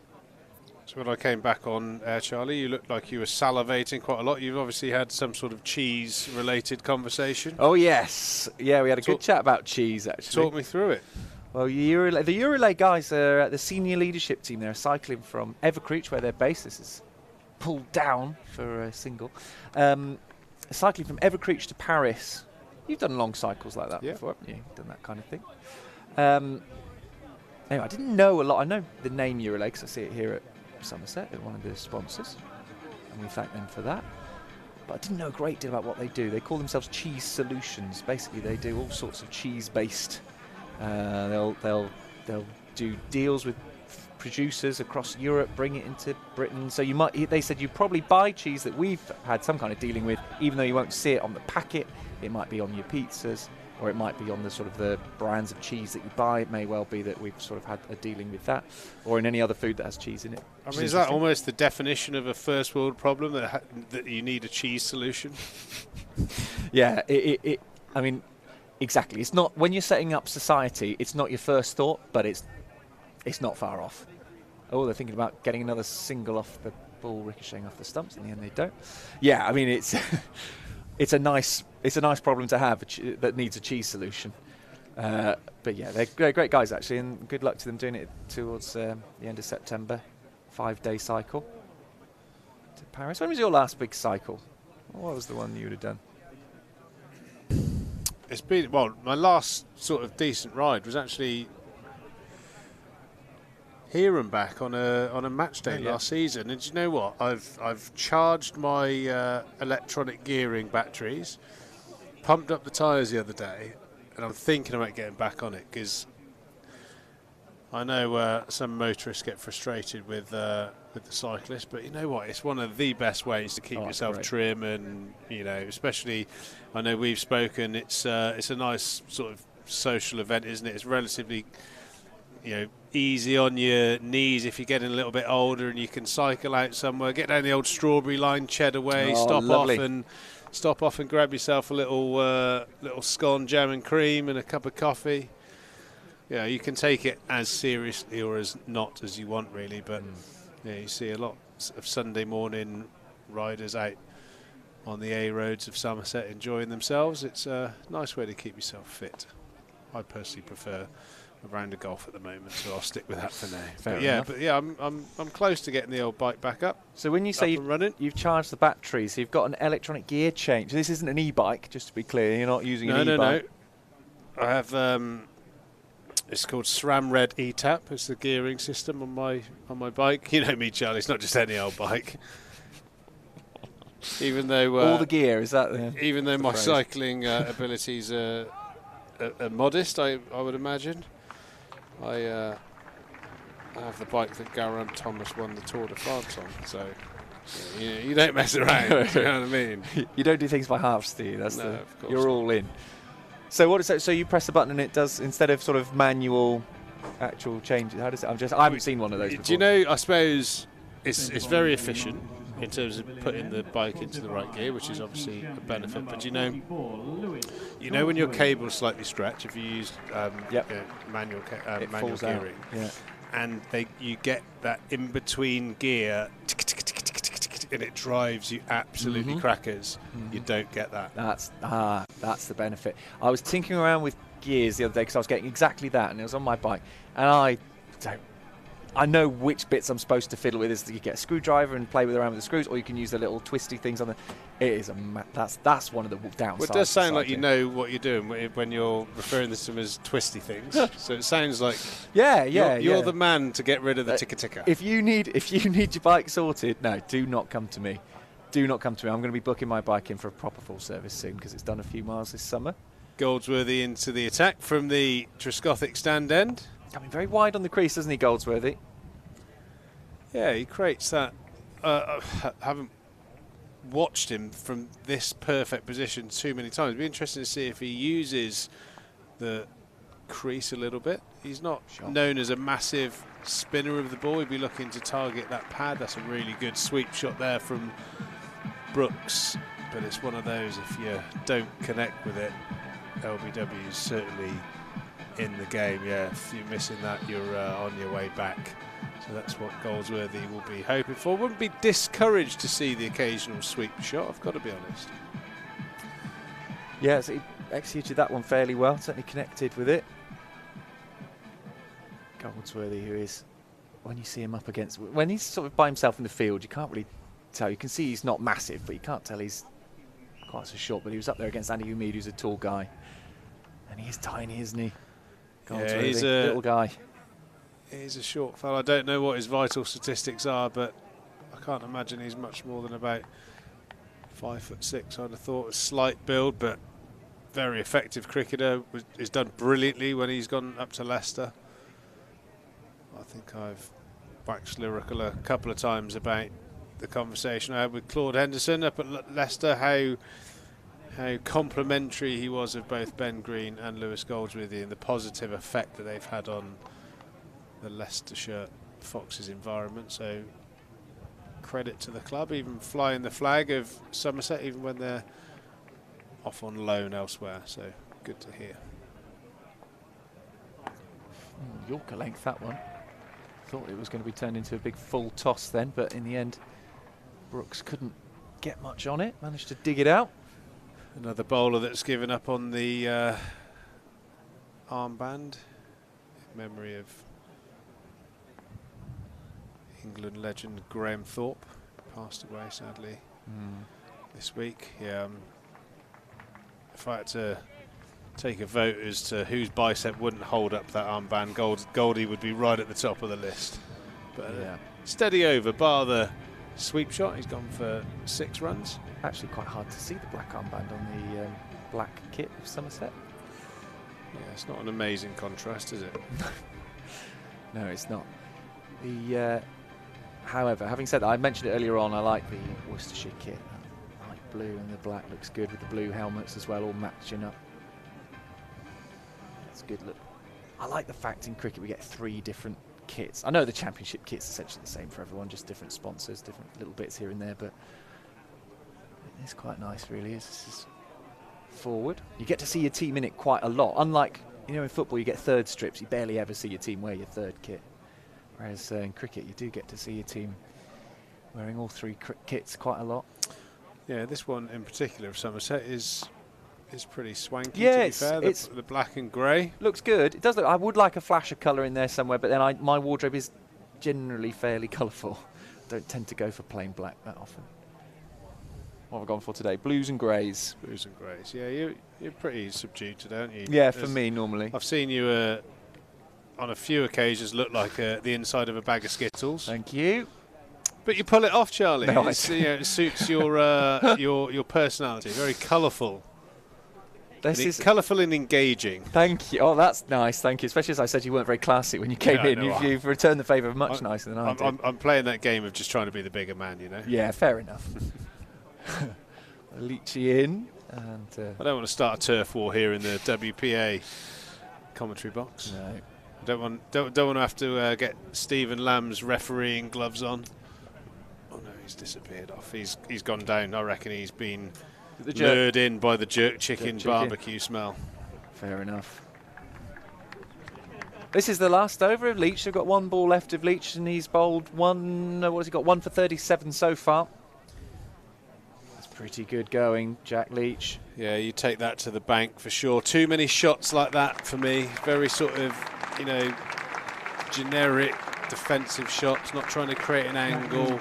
C: So when I came back on, Charlie, you looked like you were salivating quite a lot. You've obviously had some sort of cheese-related conversation.
E: Oh, yes. Yeah, we had a good chat about cheese, actually.
C: Talk me through it.
E: Well, the Eurolay guys are the senior leadership team. They're cycling from Evercreech, where they're based. This is pulled down for a single. Cycling from Evercreech to Paris. You've done long cycles like that before, haven't you? You've done that kind of thing. Anyway, I didn't know a lot. I know the name Eurolake because I see it here at Somerset, at one of the sponsors, and we thank them for that. But I didn't know a great deal about what they do. They call themselves Cheese Solutions. Basically, they do all sorts of cheese-based. They'll do deals with producers across Europe, bring it into Britain. So you might. They said you probably buy cheese that we've had some kind of dealing with, even though you won't see it on the packet. It might be on your pizzas, or it might be on the sort of the brands of cheese that you buy. It may well be that we've sort of had a dealing with that, or in any other food that has cheese in it.
C: I mean, is that almost the definition of a first world problem, that you need a cheese solution?
E: Yeah, I mean, exactly. It's not, when you're setting up society, it's not your first thought, but it's not far off. Oh, they're thinking about getting another single off the ball ricocheting off the stumps. In the end, they don't. Yeah, I mean, it's it's a nice problem to have that needs a cheese solution. But yeah, they're great guys actually, and good luck to them doing it towards the end of September. 5-day cycle to Paris. When was your last big cycle? What was the one you would have done?
C: It's been, well, my last sort of decent ride was actually here and back on a match day last season. And do you know what? I've charged my electronic gearing batteries, pumped up the tyres the other day, and I'm thinking about getting back on it because I know some motorists get frustrated with the cyclist, but you know what? It's one of the best ways to keep yourself trim, and especially, I know we've spoken. It's a nice sort of social event, isn't it? It's relatively, easy on your knees if you're getting a little bit older, and you can cycle out somewhere, get down the old Strawberry Line, Cheddar Way, stop off and grab yourself a little scone, jam and cream, and a cup of coffee. Yeah, you can take it as seriously or as not as you want, really. But you see a lot of Sunday morning riders out on the A roads of Somerset enjoying themselves. It's a nice way to keep yourself fit. I personally prefer a round of golf at the moment, so I'll stick with that for now.
E: Fair enough.
C: I'm close to getting the old bike back up.
E: So when you say you've charged the battery, so you've got an electronic gear change. This isn't an e-bike, just to be clear. You're not using an e-bike.
C: No. I have. It's called SRAM Red E-Tap. It's the gearing system on my bike. You know me, Charlie. It's not just any old bike. Even though
E: all the gear is that.
C: Even though my cycling abilities are modest, I would imagine. I have the bike that Geraint Thomas won the Tour de France on. So you don't mess around. Do you know what I mean?
E: You don't do things by halves, do you?
C: Of course
E: you're all in. So what is that? So you press the button and it does, instead of sort of manual, actual changes. How does it? I haven't seen one of those before.
C: Do you know? I suppose it's very efficient in terms of putting the bike into the right gear, which is obviously a benefit. But you know when your cable's slightly stretched, if you use manual gearing, and you get that in between gear. And it drives you absolutely crackers. I don't get that.
E: That's the benefit. I was tinkering around with gears the other day because I was getting exactly that, and it was on my bike. And I know which bits I'm supposed to fiddle with. Is that you get a screwdriver and play around with the screws, or you can use the little twisty things on the. It is that's one of the downsides.
C: Well, it does sound like you know what you're doing when you're referring to them as twisty things. So it sounds like you're the man to get rid of the ticker.
E: If you need your bike sorted, no, do not come to me. Do not come to me. I'm going to be booking my bike in for a proper full service soon because it's done a few miles this summer.
C: Goldsworthy into the attack from the Trescothic stand end.
E: Coming very wide on the crease, doesn't he, Goldsworthy?
C: Yeah, he creates that. I haven't watched him from this perfect position too many times. It'd be interesting to see if he uses the crease a little bit. He's not known as a massive spinner of the ball. He'd be looking to target that pad. That's a really good sweep shot there from Brooks. But it's one of those, if you don't connect with it, LBW is certainly in the game. Yeah, if you're missing that, you're on your way back. So that's what Goldsworthy will be hoping for. Wouldn't be discouraged to see the occasional sweep shot, I've got to be honest.
E: Yeah, so he executed that one fairly well, certainly connected with it. Goldsworthy, who is, when you see him up against, when he's sort of by himself in the field, you can't really tell. You can see he's not massive, but you can't tell he's quite so short. But he was up there against Andy Umid, who's a tall guy. And he is tiny, isn't he?
C: Yeah, he's a
E: little guy.
C: He's a short fella. I don't know what his vital statistics are, but I can't imagine he's much more than about 5'6". I'd have thought a slight build, but very effective cricketer. He's done brilliantly when he's gone up to Leicester. I think I've waxed lyrical a couple of times about the conversation I had with Claude Henderson up at Leicester, how complimentary he was of both Ben Green and Lewis Goldsworthy, and the positive effect that they've had on the Leicestershire Foxes environment. So credit to the club, even flying the flag of Somerset, even when they're off on loan elsewhere. So good to hear.
E: Yorker length, that one. Thought it was going to be turned into a big full toss then, but in the end, Brooks couldn't get much on it. Managed to dig it out.
C: Another bowler that's given up on the armband, in memory of England legend Graham Thorpe, passed away sadly this week. Yeah, if I had to take a vote as to whose bicep wouldn't hold up that armband, Goldie would be right at the top of the list. But steady over, bar the sweep shot. He's gone for 6 runs.
E: Actually quite hard to see the black armband on the black kit of Somerset.
C: Yeah, it's not an amazing contrast, is it?
E: No, it's not. However, having said that, I mentioned it earlier on, I like the Worcestershire kit. That light blue and the black looks good with the blue helmets as well, all matching up. It's a good look. I like the fact in cricket we get 3 different kits. I know the championship kit's essentially the same for everyone, just different sponsors, different little bits here and there, but it's quite nice, really. This is forward. You get to see your team in it quite a lot. Unlike, you know, in football you get third strips, you barely ever see your team wear your third kit. Whereas in cricket, you do get to see your team wearing all 3 kits quite a lot.
C: Yeah, this one in particular of Somerset is pretty swanky.
E: Yeah,
C: to be fair.
E: it's
C: the black and grey
E: looks good. It does look. I would like a flash of colour in there somewhere, but then my wardrobe is generally fairly colourful. Don't tend to go for plain black that often. What have I gone for today? Blues and greys.
C: Blues and greys. Yeah, you're pretty subdued today, aren't you?
E: Yeah, for me normally.
C: I've seen you on a few occasions look like the inside of a bag of Skittles.
E: Thank you.
C: But you pull it off, Charlie.
E: No,
C: it suits your personality. Very colourful.
E: This is
C: colourful and engaging.
E: Thank you. Oh, that's nice. Thank you. Especially as I said you weren't very classy when you came in.
C: No,
E: you've returned the favour much nicer than I did.
C: I'm playing that game of just trying to be the bigger man, you know.
E: Yeah, fair enough. Leachy in, and
C: I don't want to start a turf war here in the WPA commentary box.
E: No.
C: Don't want to have to get Stephen Lamb's refereeing gloves on. Oh no, he's disappeared off. He's gone down. I reckon he's been lured in by the jerk chicken barbecue smell.
E: Fair enough. This is the last over of Leach. They've got 1 ball left of Leach, and he's bowled 1. What has he got? 1 for 37 so far. That's pretty good going, Jack Leach.
C: Yeah, you take that to the bank for sure. Too many shots like that for me. Very sort of, you know, generic defensive shots, not trying to create an angle,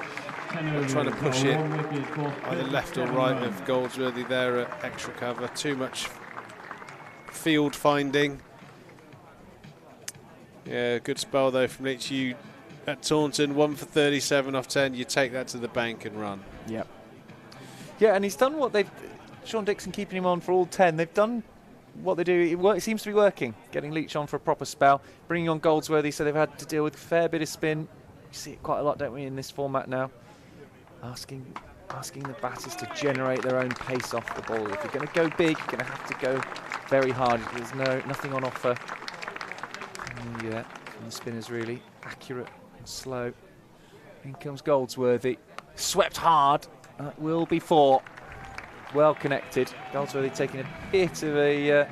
C: not trying to push it either left or right of Goldsworthy there at extra cover. Too much field finding. Yeah, good spell though from Leach. You at Taunton, 1 for 37 off 10. You take that to the bank and run.
E: Yep. Yeah, and he's done what they've. Sean Dixon keeping him on for all 10. They've done what they do. It seems to be working. Getting Leach on for a proper spell, bringing on Goldsworthy, so they've had to deal with a fair bit of spin. We see it quite a lot, don't we, in this format now? Asking the batters to generate their own pace off the ball. If you're going to go big, you're going to have to go very hard. There's nothing on offer. Yeah, from the spinners really accurate and slow. In comes Goldsworthy, swept hard. That will be 4. Well connected. Goldsworthy taking a bit of a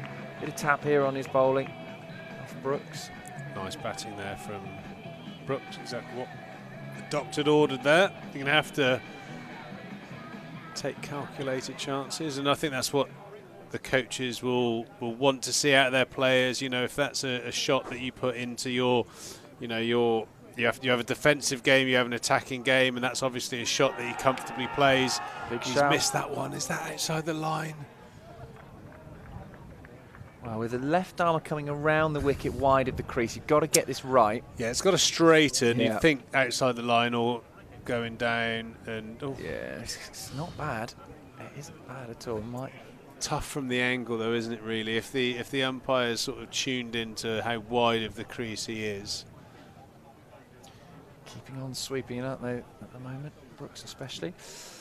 E: tap here on his bowling off Brooks.
C: Nice batting there from Brooks. Exactly what the doctor ordered there. You're going to have to take calculated chances, and I think that's what the coaches will want to see out of their players. You know, if that's a shot that you put into your You have a defensive game, you have an attacking game, and that's obviously a shot that he comfortably plays. He's missed that one. Is that outside the line?
E: Well, with the left armour coming around the wicket wide of the crease, you've got to get this right.
C: Yeah, it's got to straighten.
E: Yeah.
C: You think outside the line or going down, and
E: Yeah, it's not bad. It isn't bad at all.
C: tough from the angle though, isn't it? Really, if the umpire's sort of tuned into how wide of the crease he is.
E: Keeping on sweeping it up though at the moment, Brooks especially.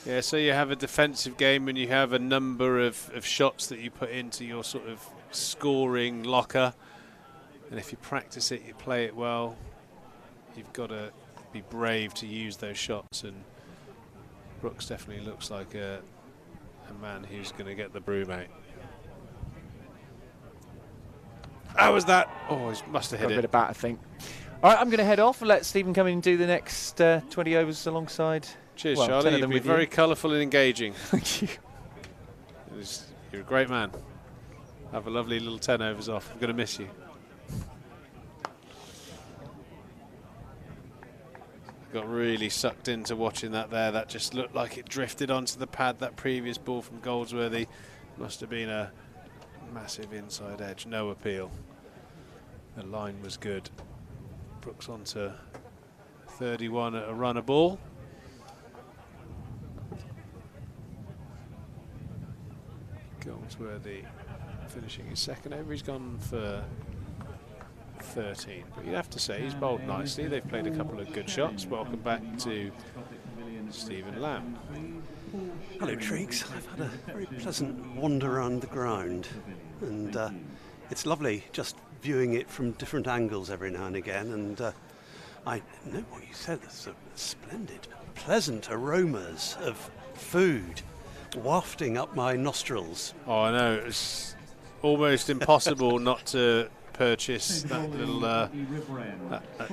C: Yeah, so you have a defensive game and you have a number of shots that you put into your sort of scoring locker, and if you practice it, you play it well, you've got to be brave to use those shots, and Brooks definitely looks like a man who's going to get the broom out. How was that? Oh, he must have hit
E: Got a
C: it.
E: bit of bat, I think. All right, I'm going to head off and let Stephen come in and do the next 20 overs alongside.
C: Cheers,
E: well, 10
C: Charlie.
E: of
C: You've
E: them
C: been
E: with
C: very
E: you.
C: colourful and engaging.
E: Thank you.
C: You're a great man. Have a lovely little 10 overs off. I'm going to miss you. Got really sucked into watching that there. That just looked like it drifted onto the pad. That previous ball from Goldsworthy must have been a massive inside edge. No appeal. The line was good. Brooks on to 31 at a runner ball. Goldsworthy finishing his second over. He's gone for 13, but you'd have to say he's bowled nicely. They've played a couple of good shots. Welcome back to Stephen Lamb.
D: Hello, Triggs. I've had a very pleasant wander around the ground, and it's lovely just viewing it from different angles every now and again. And I know what you said. There's a splendid, pleasant aromas of food wafting up my nostrils.
C: Oh, I know. It's almost impossible not to purchase that little that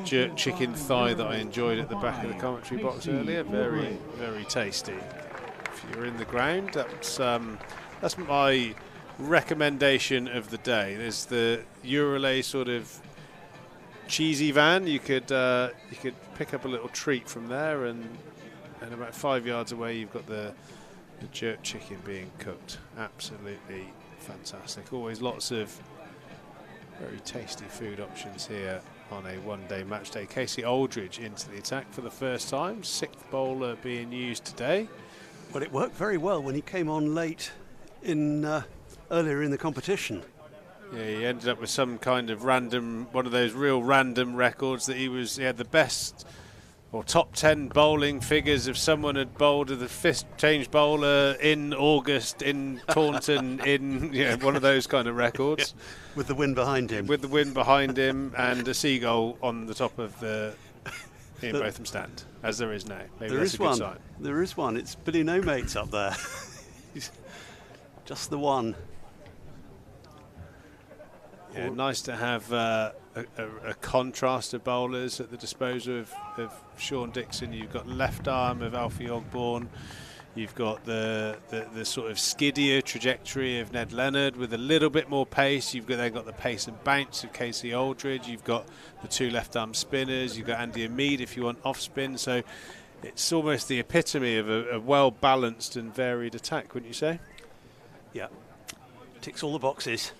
C: jerk chicken thigh that I enjoyed at the back of the commentary box earlier. Very, very tasty. If you're in the ground, that's my recommendation of the day. There's the Eurolay sort of cheesy van. You could pick up a little treat from there, and about 5 yards away you've got the jerk chicken being cooked. Absolutely fantastic. Always lots of very tasty food options here on a one-day match day. Casey Aldridge into the attack for the first time. Sixth bowler being used today.
D: Well, it worked very well when he came on late in earlier in the competition.
C: Yeah, he ended up with some kind of random, one of those real random records that he had the best or top 10 bowling figures if someone had bowled the fifth change bowler in August in Taunton in one of those kind of records.
D: Yeah. With the wind behind him.
C: With the wind behind him and a seagull on the top of the Ian Botham stand, as there is now. Maybe
D: there
C: that's
D: is
C: a good
D: one.
C: sign.
D: There is one. It's Billy No Mates up there. He's just the one.
C: Yeah, nice to have a contrast of bowlers at the disposal of Sean Dixon. You've got left arm of Alfie Ogborn. You've got the sort of skiddier trajectory of Ned Leonard with a little bit more pace. You've then got the pace and bounce of Casey Aldridge. You've got the two left arm spinners. You've got Andy Ameed if you want off spin. So it's almost the epitome of a well balanced and varied attack, wouldn't you say?
D: Yeah, ticks all the boxes.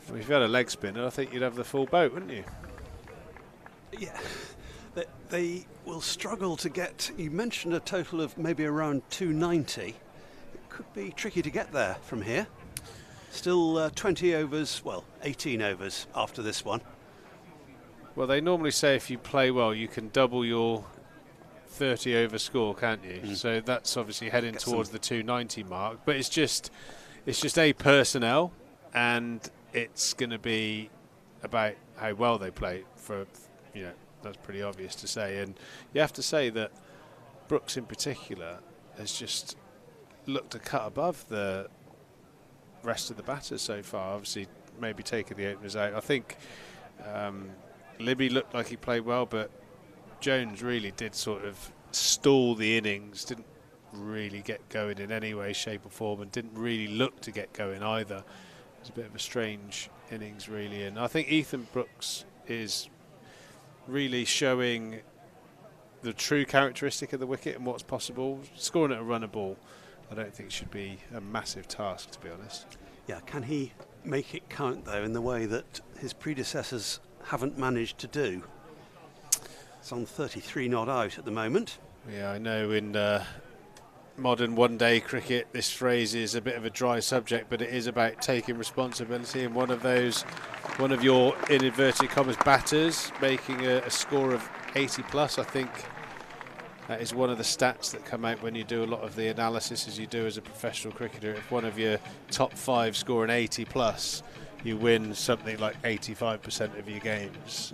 C: Well, if you had a leg spinner, I think you'd have the full boat, wouldn't you?
D: Yeah, they will struggle to get. You mentioned a total of maybe around 290. It could be tricky to get there from here. Still 20 overs, well, 18 overs after this one.
C: Well, they normally say if you play well, you can double your 30 over score, can't you? So that's obviously heading towards the 290 mark. But it's just a personnel, and it's going to be about how well they play. That's pretty obvious to say. And you have to say that Brooks in particular has just looked a cut above the rest of the batters so far. Obviously, maybe taking the openers out. I think Libby looked like he played well, but Jones really did sort of stall the innings, didn't really get going in any way, shape or form, and didn't really look to get going either. It's a bit of a strange innings, really, and I think Ethan Brooks is really showing the true characteristic of the wicket and what's possible. Scoring at a runner ball, I don't think should be a massive task, to be honest.
D: Yeah, can he make it count, though, in the way that his predecessors haven't managed to do? It's on 33 not out at the moment.
C: Yeah, I know in modern one-day cricket this phrase is a bit of a dry subject, but it is about taking responsibility, and one of your, in inverted commas, batters making a score of 80 plus. I think that is one of the stats that come out when you do a lot of the analysis as you do as a professional cricketer. If one of your top 5 score an 80 plus, you win something like 85% of your games.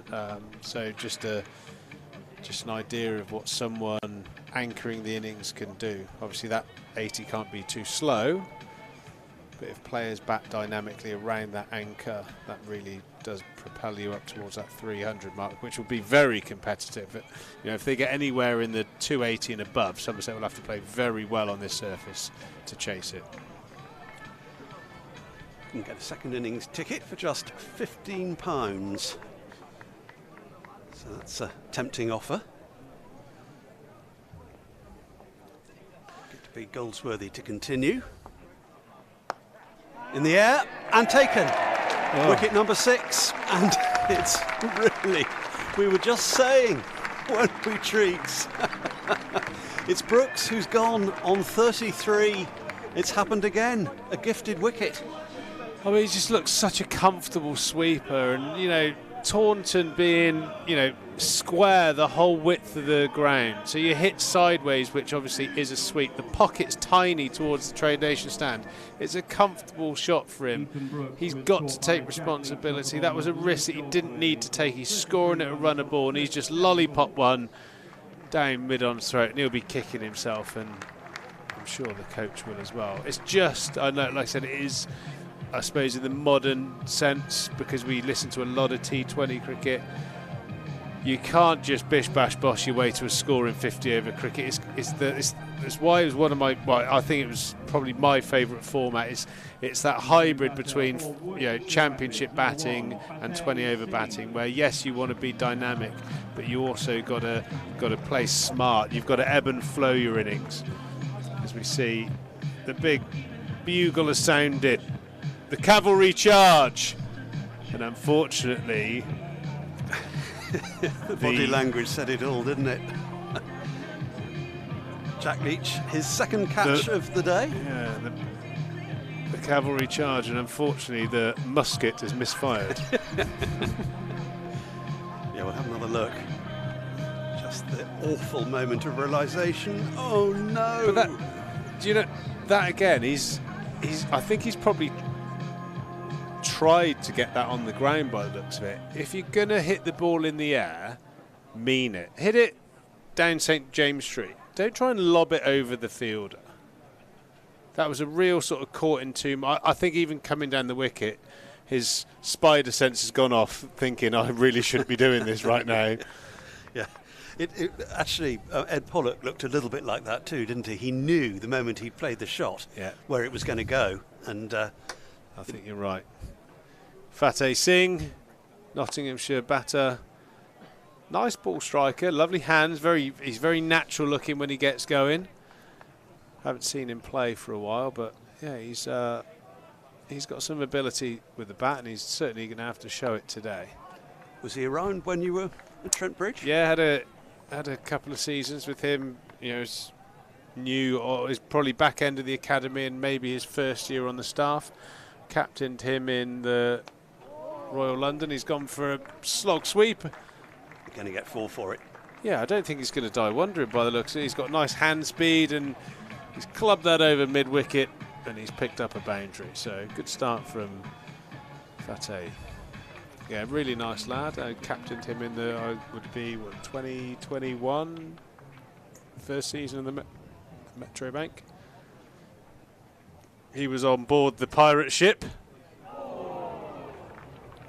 C: So just an idea of what someone anchoring the innings can do. Obviously that 80 can't be too slow, but if players bat dynamically around that anchor, that really does propel you up towards that 300 mark, which will be very competitive. You know, if they get anywhere in the 280 and above, Somerset will have to play very well on this surface to chase it.
D: You can get a second innings ticket for just £15. So that's a tempting offer. Good to be Goldsworthy to continue. In the air and taken. Oh. Wicket number 6, and it's really, we were just saying, weren't we, Treeks? It's Brooks who's gone on 33. It's happened again, a gifted wicket.
C: I mean, he just looks such a comfortable sweeper, and, you know, Taunton being, you know, square the whole width of the ground, so you hit sideways, which obviously is a sweep. The pocket's tiny towards the Trade Nation stand. It's a comfortable shot for him. He's got to take responsibility. That was a risk that he didn't need to take. He's scoring at a runner ball, and he's just lollipop one down mid-on's throat, and he'll be kicking himself, and I'm sure the coach will as well. It's just, I know, like I said, it is, I suppose, in the modern sense, because we listen to a lot of T20 cricket, you can't just bish bash bosh your way to a score in 50 over cricket. It's why it was one of my, well, I think it was probably my favourite format. It's that hybrid between, you know, championship batting and 20 over batting, where yes, you want to be dynamic, but you also got to play smart. You've got to ebb and flow your innings. As we see, the big bugle has sounded, the cavalry charge, and unfortunately
D: the body language said it all, didn't it? Jack Leach, his second catch of the day.
C: Yeah, the cavalry charge, and unfortunately the musket is misfired.
D: Yeah, we'll have another look. Just the awful moment of realisation. Oh no!
C: But that, do you know, that again, I think he's probably tried to get that on the ground by the looks of it. If you're going to hit the ball in the air, mean it. Hit it down St James Street. Don't try and lob it over the fielder. That was a real sort of caught in tomb. I think even coming down the wicket, his spider sense has gone off, thinking, I really shouldn't be doing this right now.
D: Yeah. It actually, Ed Pollock looked a little bit like that too, didn't he? He knew the moment he played the shot where it was going to go. And
C: I think you're right. Fateh Singh, Nottinghamshire batter. Nice ball striker, lovely hands. He's very natural looking when he gets going. Haven't seen him play for a while, but yeah, he's got some ability with the bat, and he's certainly going to have to show it today.
D: Was he around when you were at Trent Bridge?
C: Yeah, had a couple of seasons with him. You know, or his probably back end of the academy, and maybe his first year on the staff. Captained him in the Royal London. He's gone for a slog sweep.
D: You're going to get 4 for it.
C: Yeah, I don't think he's going to die wondering by the looks of it. He's got nice hand speed, and he's clubbed that over mid-wicket, and he's picked up a boundary. So good start from Fateh. Yeah, really nice lad. I captained him in the, would be, what, 2021? First season in the Metro Bank. He was on board the pirate ship.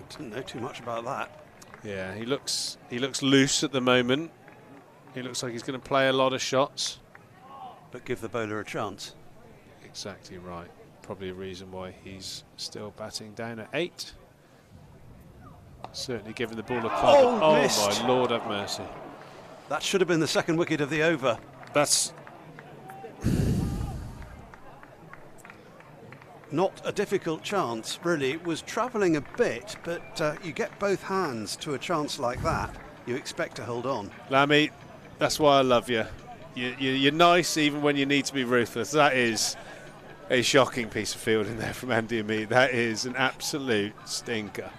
D: Didn't know too much about that.
C: Yeah, he looks loose at the moment. He looks like he's going to play a lot of shots.
D: But give the bowler a chance.
C: Exactly right. probably a reason why he's still batting down at 8. Certainly giving the ball a club. Oh
D: missed.
C: My Lord have mercy.
D: That should have been the second wicket of the over.
C: That's
D: Not a difficult chance, really. It was travelling a bit, but you get both hands to a chance like that, you expect to hold on.
C: Lammy, that's why I love you. You're nice even when you need to be ruthless. That is a shocking piece of fielding there from Andy and me. That is an absolute stinker.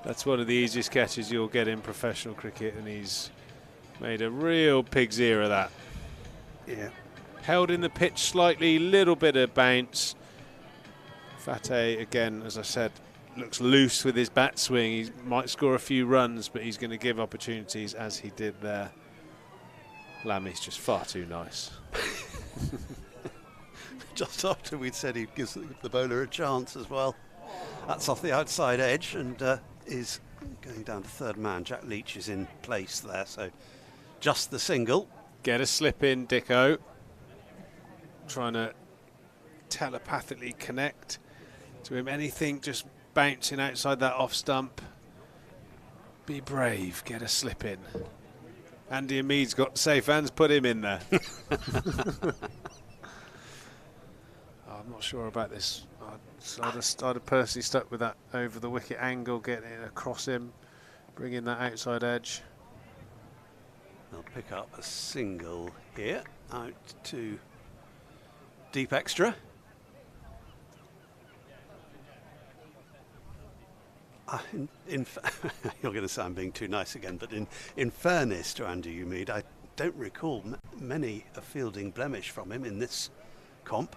C: That's one of the easiest catches you'll get in professional cricket, and he's made a real pig's ear of that.
D: Yeah.
C: Held in the pitch slightly, little bit of bounce. Fateh, again, as I said, looks loose with his bat swing. He might score a few runs, but he's going to give opportunities as he did there. Lammy's just far too nice.
D: Just after we'd said he gives the bowler a chance as well. That's off the outside edge and is going down to third man. Jack Leach is in place there, so just the single.
C: Get a slip in, Dicko. Trying to telepathically connect to him. Anything just bouncing outside that off stump. Be brave, get a slip in. Andy Hamid's got safe hands, put him in there. I'm not sure about this. I'd have personally stuck with that over the wicket angle, getting it across him, bringing that outside edge.
D: They'll pick up a single here, out to deep extra. You're going to say I'm being too nice again, but in fairness to Andy Hamid, I don't recall many a fielding blemish from him in this comp.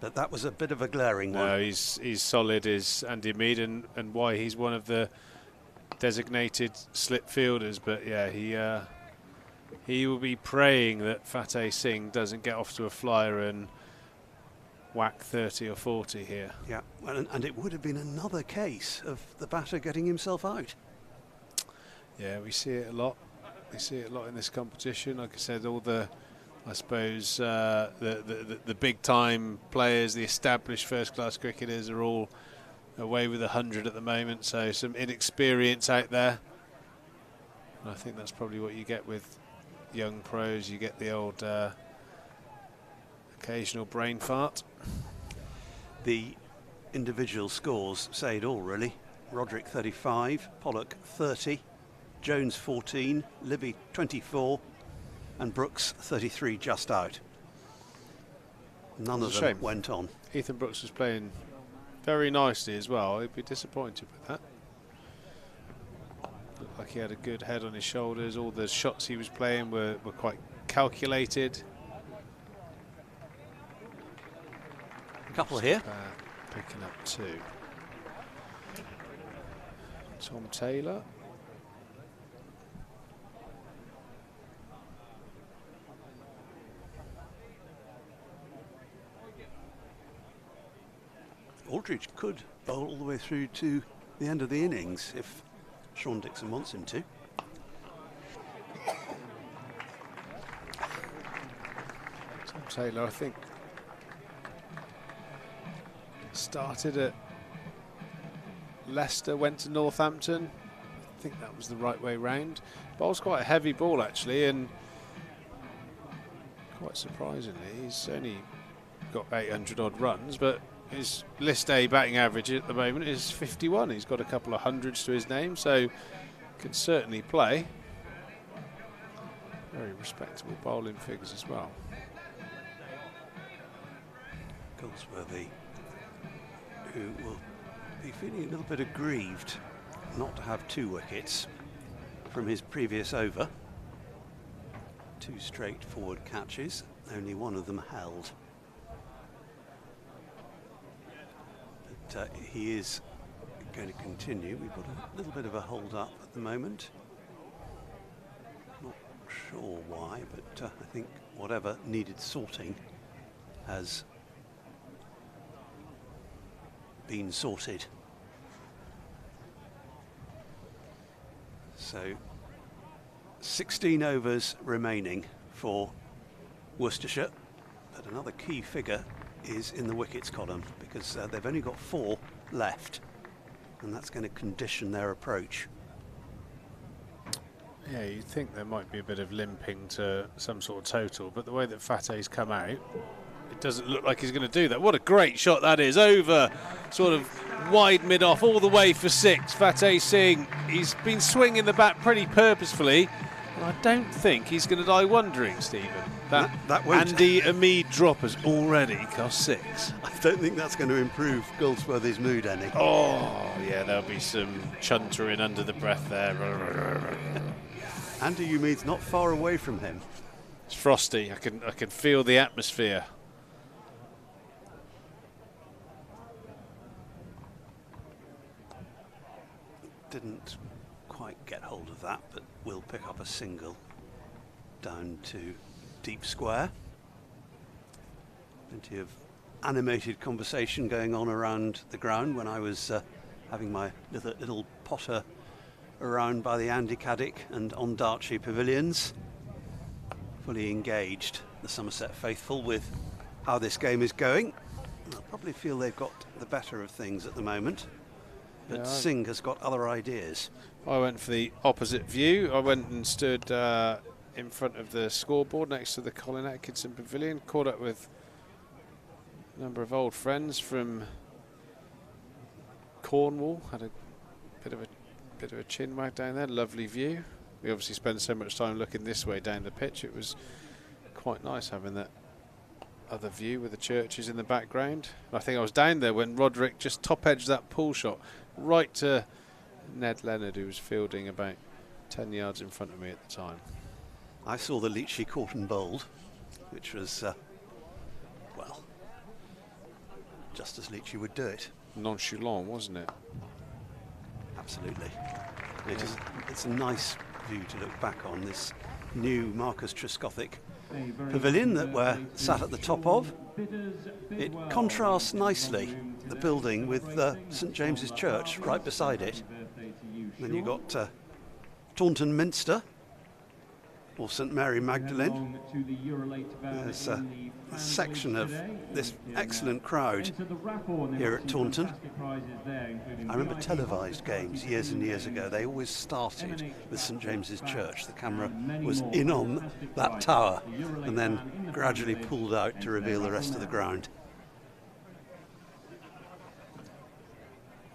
D: But that was a bit of a glaring one.
C: No, he's solid, is Andy Hamid, and why he's one of the designated slip fielders. But yeah, he will be praying that Fateh Singh doesn't get off to a flyer and whack 30 or 40 here.
D: Yeah, and it would have been another case of the batter getting himself out.
C: Yeah, we see it a lot. We see it a lot in this competition. Like I said, all the, I suppose, the big time players, the established first class cricketers are all away with 100 at the moment. So some inexperience out there. And I think that's probably what you get with young pros. You get the old occasional brain fart.
D: The individual scores say it all, really. Roderick 35, Pollock 30, Jones 14, Libby 24, and Brooks 33 just out. None of them went on.
C: Ethan Brooks was playing very nicely as well. He'd be disappointed with that. Looked like he had a good head on his shoulders. All the shots he was playing were quite calculated.
D: A couple here.
C: Picking up 2. Tom Taylor.
D: Aldridge could bowl all the way through to the end of the innings if Sean Dixon wants him to.
C: Tom Taylor, I think, started at Leicester, went to Northampton. I think that was the right way round. Bowls quite a heavy ball actually, and quite surprisingly, he's only got 800 odd runs, but his List A batting average at the moment is 51. He's got a couple of hundreds to his name, so can certainly play. Very respectable bowling figures as well.
D: Goldsworthy, who will be feeling a little bit aggrieved not to have 2 wickets from his previous over. 2 straightforward catches, only one of them held. But he is going to continue. We've got a little bit of a hold up at the moment. Not sure why, but I think whatever needed sorting has been sorted. So 16 overs remaining for Worcestershire, But another key figure is in the wickets column, because they've only got 4 left, and that's going to condition their approach.
C: Yeah, you'd think there might be a bit of limping to some sort of total, but the way that Fateh's come out, it doesn't look like he's going to do that. What a great shot that is, over sort of wide mid-off all the way for 6. Fateh Singh, he's been swinging the bat pretty purposefully, and I don't think he's going to die wondering, Stephen. That Andy Amid drop has already cost 6.
D: I don't think that's going to improve Goldsworthy's mood any.
C: Oh, yeah, there'll be some chuntering under the breath there.
D: Andy Amid's not far away from him.
C: It's frosty. I can feel the atmosphere.
D: Didn't quite get hold of that, but will pick up a single down to deep square. Plenty of animated conversation going on around the ground when I was having my little potter around by the Andy Caddick and on Dartshire pavilions. Fully engaged, the Somerset faithful, with how this game is going. They'll probably feel they've got the better of things at the moment, but
C: yeah,
D: Singh has got other ideas.
C: I went for the opposite view. I went and stood in front of the scoreboard next to the Colin Atkinson pavilion, caught up with a number of old friends from Cornwall, had a bit of a chin wag down there. Lovely view. We obviously spent so much time looking this way down the pitch. It was quite nice having that other view with the churches in the background. I think I was down there when Roderick just top edged that pull shot right to Ned Leonard, who was fielding about 10 yards in front of me at the time.
D: I saw the Leachy caught and bowled, which was well, just as Leachy would do it.
C: Nonchalant, wasn't it?
D: Absolutely. It's a nice view to look back on, this new Marcus Trescothick pavilion that we're sat at the top of. It contrasts nicely, the building, with St James's Church right beside it. Then you've got Taunton Minster, or St Mary Magdalene. There's a section of this excellent crowd here at Taunton. I remember televised games years and years ago. They always started with St James's Church. The camera was in on that tower and then gradually pulled out to reveal the rest of the ground.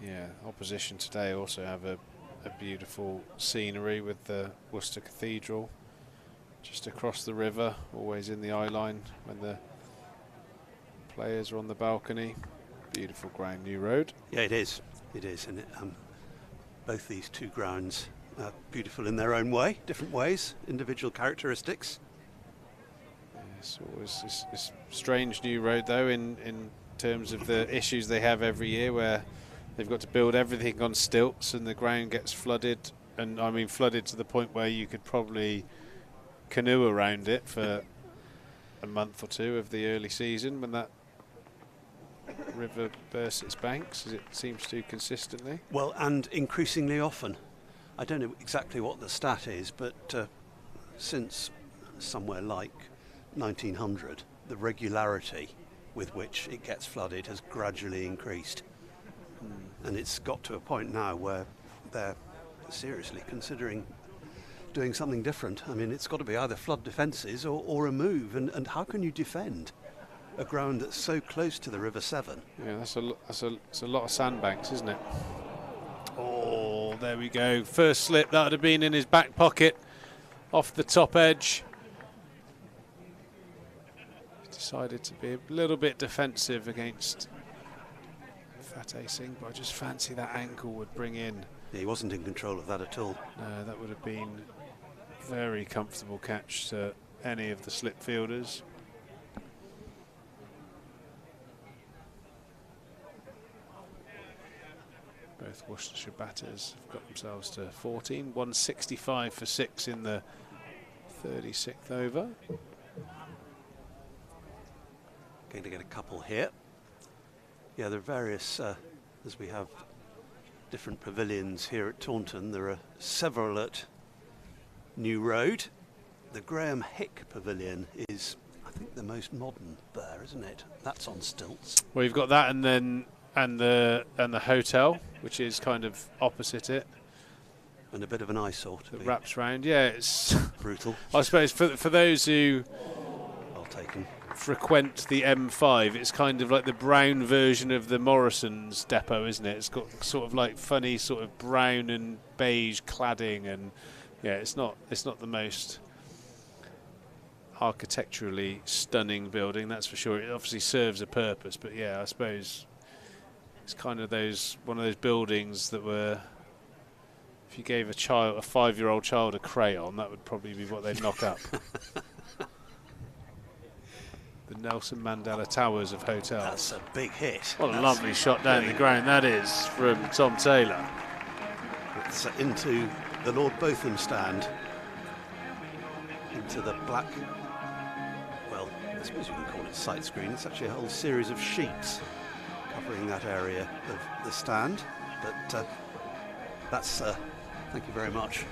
C: Yeah, opposition today also have a beautiful scenery with the Worcester Cathedral just across the river, always in the eye line when the players are on the balcony. Beautiful ground, New Road.
D: Yeah, it is. It is, and both these two grounds are beautiful in their own way, different ways, individual characteristics.
C: It's always this strange New Road, though, in terms of the issues they have every year, where they've got to build everything on stilts and the ground gets flooded, and I mean flooded to the point where you could probably canoe around it for a month or two of the early season when that river bursts its banks, as it seems to consistently.
D: Well, and increasingly often. I don't know exactly what the stat is, but since somewhere like 1900, the regularity with which it gets flooded has gradually increased. And it's got to a point now where they're seriously considering doing something different. I mean, it's got to be either flood defences or a move. And how can you defend a ground that's so close to the River Severn?
C: Yeah, that's a lot of sandbanks, isn't it? Oh, there we go. First slip, that would have been in his back pocket, off the top edge. Decided to be a little bit defensive against Fateh Singh, but I just fancy that ankle would bring in.
D: Yeah, he wasn't in control of that at all.
C: No, that would have been a very comfortable catch to any of the slip fielders. Both Worcestershire batters have got themselves to 14, 165 for 6 in the 36th over.
D: Going to get a couple here. Yeah, there are various, as we have different pavilions here at Taunton, there are several at New Road. The Graham Hick Pavilion is, I think, the most modern there, isn't it? That's on stilts.
C: Well, you've got that, and then the hotel, which is kind of opposite it.
D: And a bit of an eyesore to
C: It
D: be
C: wraps round. Yeah, it's
D: brutal.
C: I suppose for those who
D: Well taken.
C: frequent the M5, it's kind of like the brown version of the Morrison's depot, isn't it? It's got sort of like funny sort of brown and beige cladding, and yeah, it's not the most architecturally stunning building, that's for sure. It obviously serves a purpose, but yeah, I suppose it's kind of one of those buildings that were, if you gave a 5-year-old child a crayon, that would probably be what they'd knock up. The Nelson Mandela Towers of hotels.
D: That's a big hit.
C: What a lovely shot down the ground that is from Tom Taylor.
D: It's into the Lord Botham stand. Into the black, well, I suppose you can call it sight screen. It's actually a whole series of sheets covering that area of the stand. But that's, thank you very much.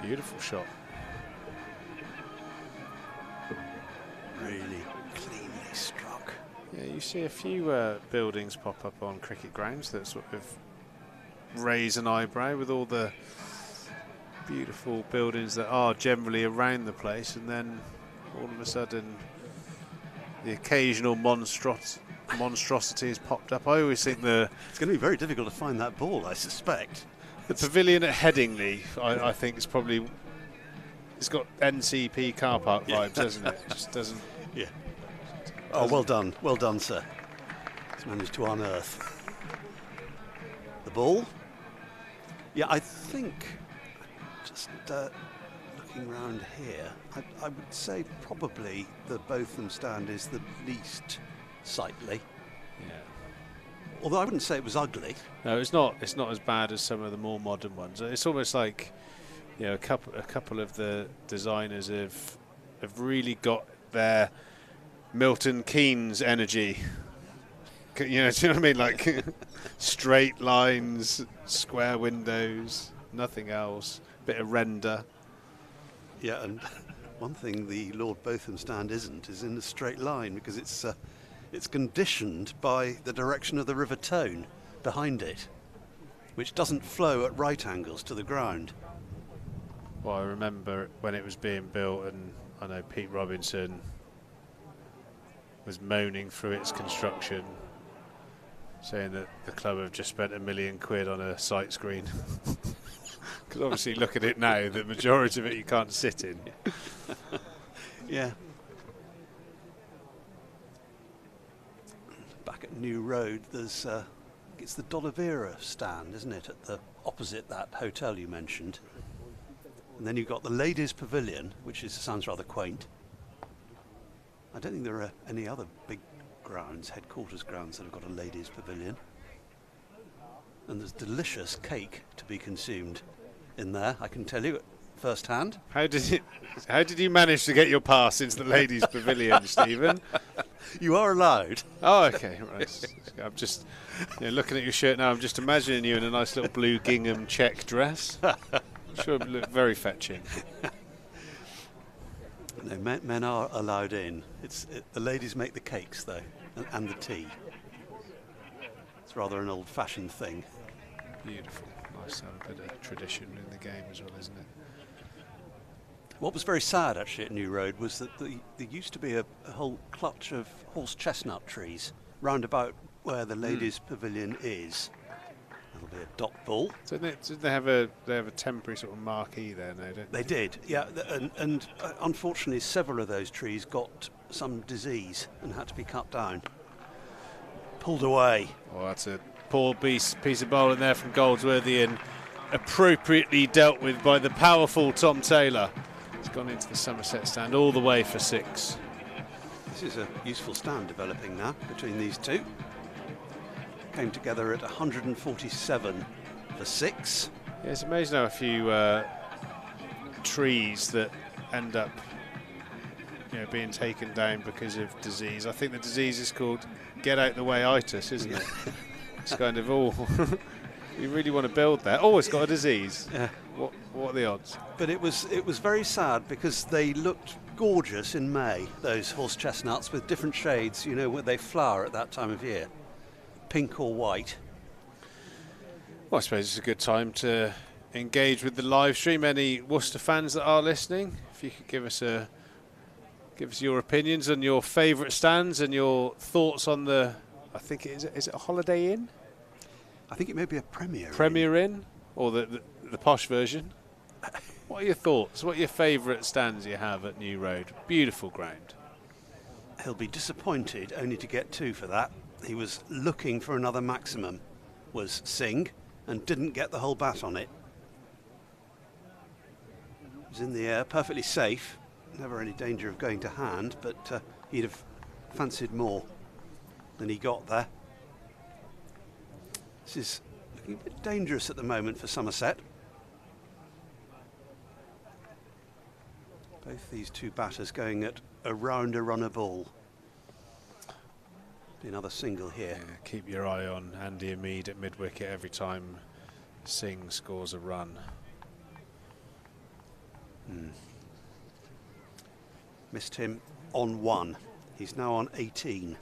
C: Beautiful shot.
D: Really cleanly struck.
C: Yeah, you see a few buildings pop up on cricket grounds that sort of raise an eyebrow, with all the beautiful buildings that are generally around the place, and then all of a sudden the occasional monstrosity has popped up. I always think
D: It's going to be very difficult to find that ball, I suspect.
C: the pavilion at Headingley, I think, is probably, it's got NCP car park vibes, doesn't it? It just doesn't.
D: Yeah. Oh, well done, sir. He's managed to unearth the ball. Yeah, I think, just looking round here, I would say probably the Botham stand is the least sightly.
C: Yeah.
D: Although I wouldn't say it was ugly.
C: No, it's not. It's not as bad as some of the more modern ones. It's almost like, you know, a couple of the designers have really got their Milton Keynes energy. You know, do you know what I mean? Like straight lines, square windows, nothing else. Bit of render.
D: Yeah, and one thing the Lord Botham stand isn't is in a straight line, because it's conditioned by the direction of the River Tone behind it, which doesn't flow at right angles to the ground.
C: Well, I remember when it was being built, and I know Pete Robinson was moaning through its construction, saying that the club have just spent £1 million on a sight screen. Because obviously, look at it now, the majority of it you can't sit in.
D: Yeah. Back at New Road, there's it's the Dollavera stand, isn't it, at the opposite that hotel you mentioned. And then you've got the Ladies Pavilion, which sounds rather quaint. I don't think there are any other big grounds, headquarters grounds, that have got a Ladies Pavilion. And there's delicious cake to be consumed in there, I can tell you firsthand.
C: How did you manage to get your pass into the Ladies' Pavilion, Stephen?
D: You are allowed.
C: Oh, okay, right. I'm just looking at your shirt now. I'm just imagining you in a nice little blue gingham check dress. I'm sure it would look very fetching.
D: No, men are allowed in. The ladies make the cakes, though, and the tea. It's rather an old-fashioned thing.
C: Beautiful. Nice to have a bit of tradition in the game as well, isn't it?
D: What was very sad, actually, at New Road was that there used to be a whole clutch of horse chestnut trees round about where the ladies' pavilion is. That'll be a dot ball.
C: So they have a temporary sort of marquee there now, don't they?
D: They did, yeah. And unfortunately, several of those trees got some disease and had to be cut down. Pulled away.
C: Oh, that's a poor piece of bowling there from Goldsworthy, and appropriately dealt with by the powerful Tom Taylor. He's gone into the Somerset stand all the way for 6.
D: This is a useful stand developing now between these two. Came together at 147 for 6.
C: Yeah, it's amazing how a few trees that end up being taken down because of disease. I think the disease is called get out the way itis, isn't it? It's kind of all You really want to build that. Oh, it's got a disease.
D: Yeah.
C: What are the odds?
D: But it was very sad because they looked gorgeous in May, those horse chestnuts with different shades, you know, where they flower at that time of year, pink or white.
C: Well, I suppose it's a good time to engage with the live stream. Any Worcester fans that are listening, if you could give us your opinions on your favourite stands and your thoughts on the, I think is it a Holiday Inn?
D: I think it may be a Premier
C: Inn, or the posh version. What are your thoughts? What are your favourite stands you have at New Road? Beautiful ground.
D: He'll be disappointed only to get 2 for that. He was looking for another maximum, was Singh, and didn't get the whole bat on it. It was in the air, perfectly safe. Never any danger of going to hand, but he'd have fancied more than he got there. This is looking a bit dangerous at the moment for Somerset. Both these 2 batters going at around a run a ball. Be another single here.
C: Yeah, keep your eye on Andy Ameed at mid-wicket every time Singh scores a run.
D: Missed him on 1. He's now on 18.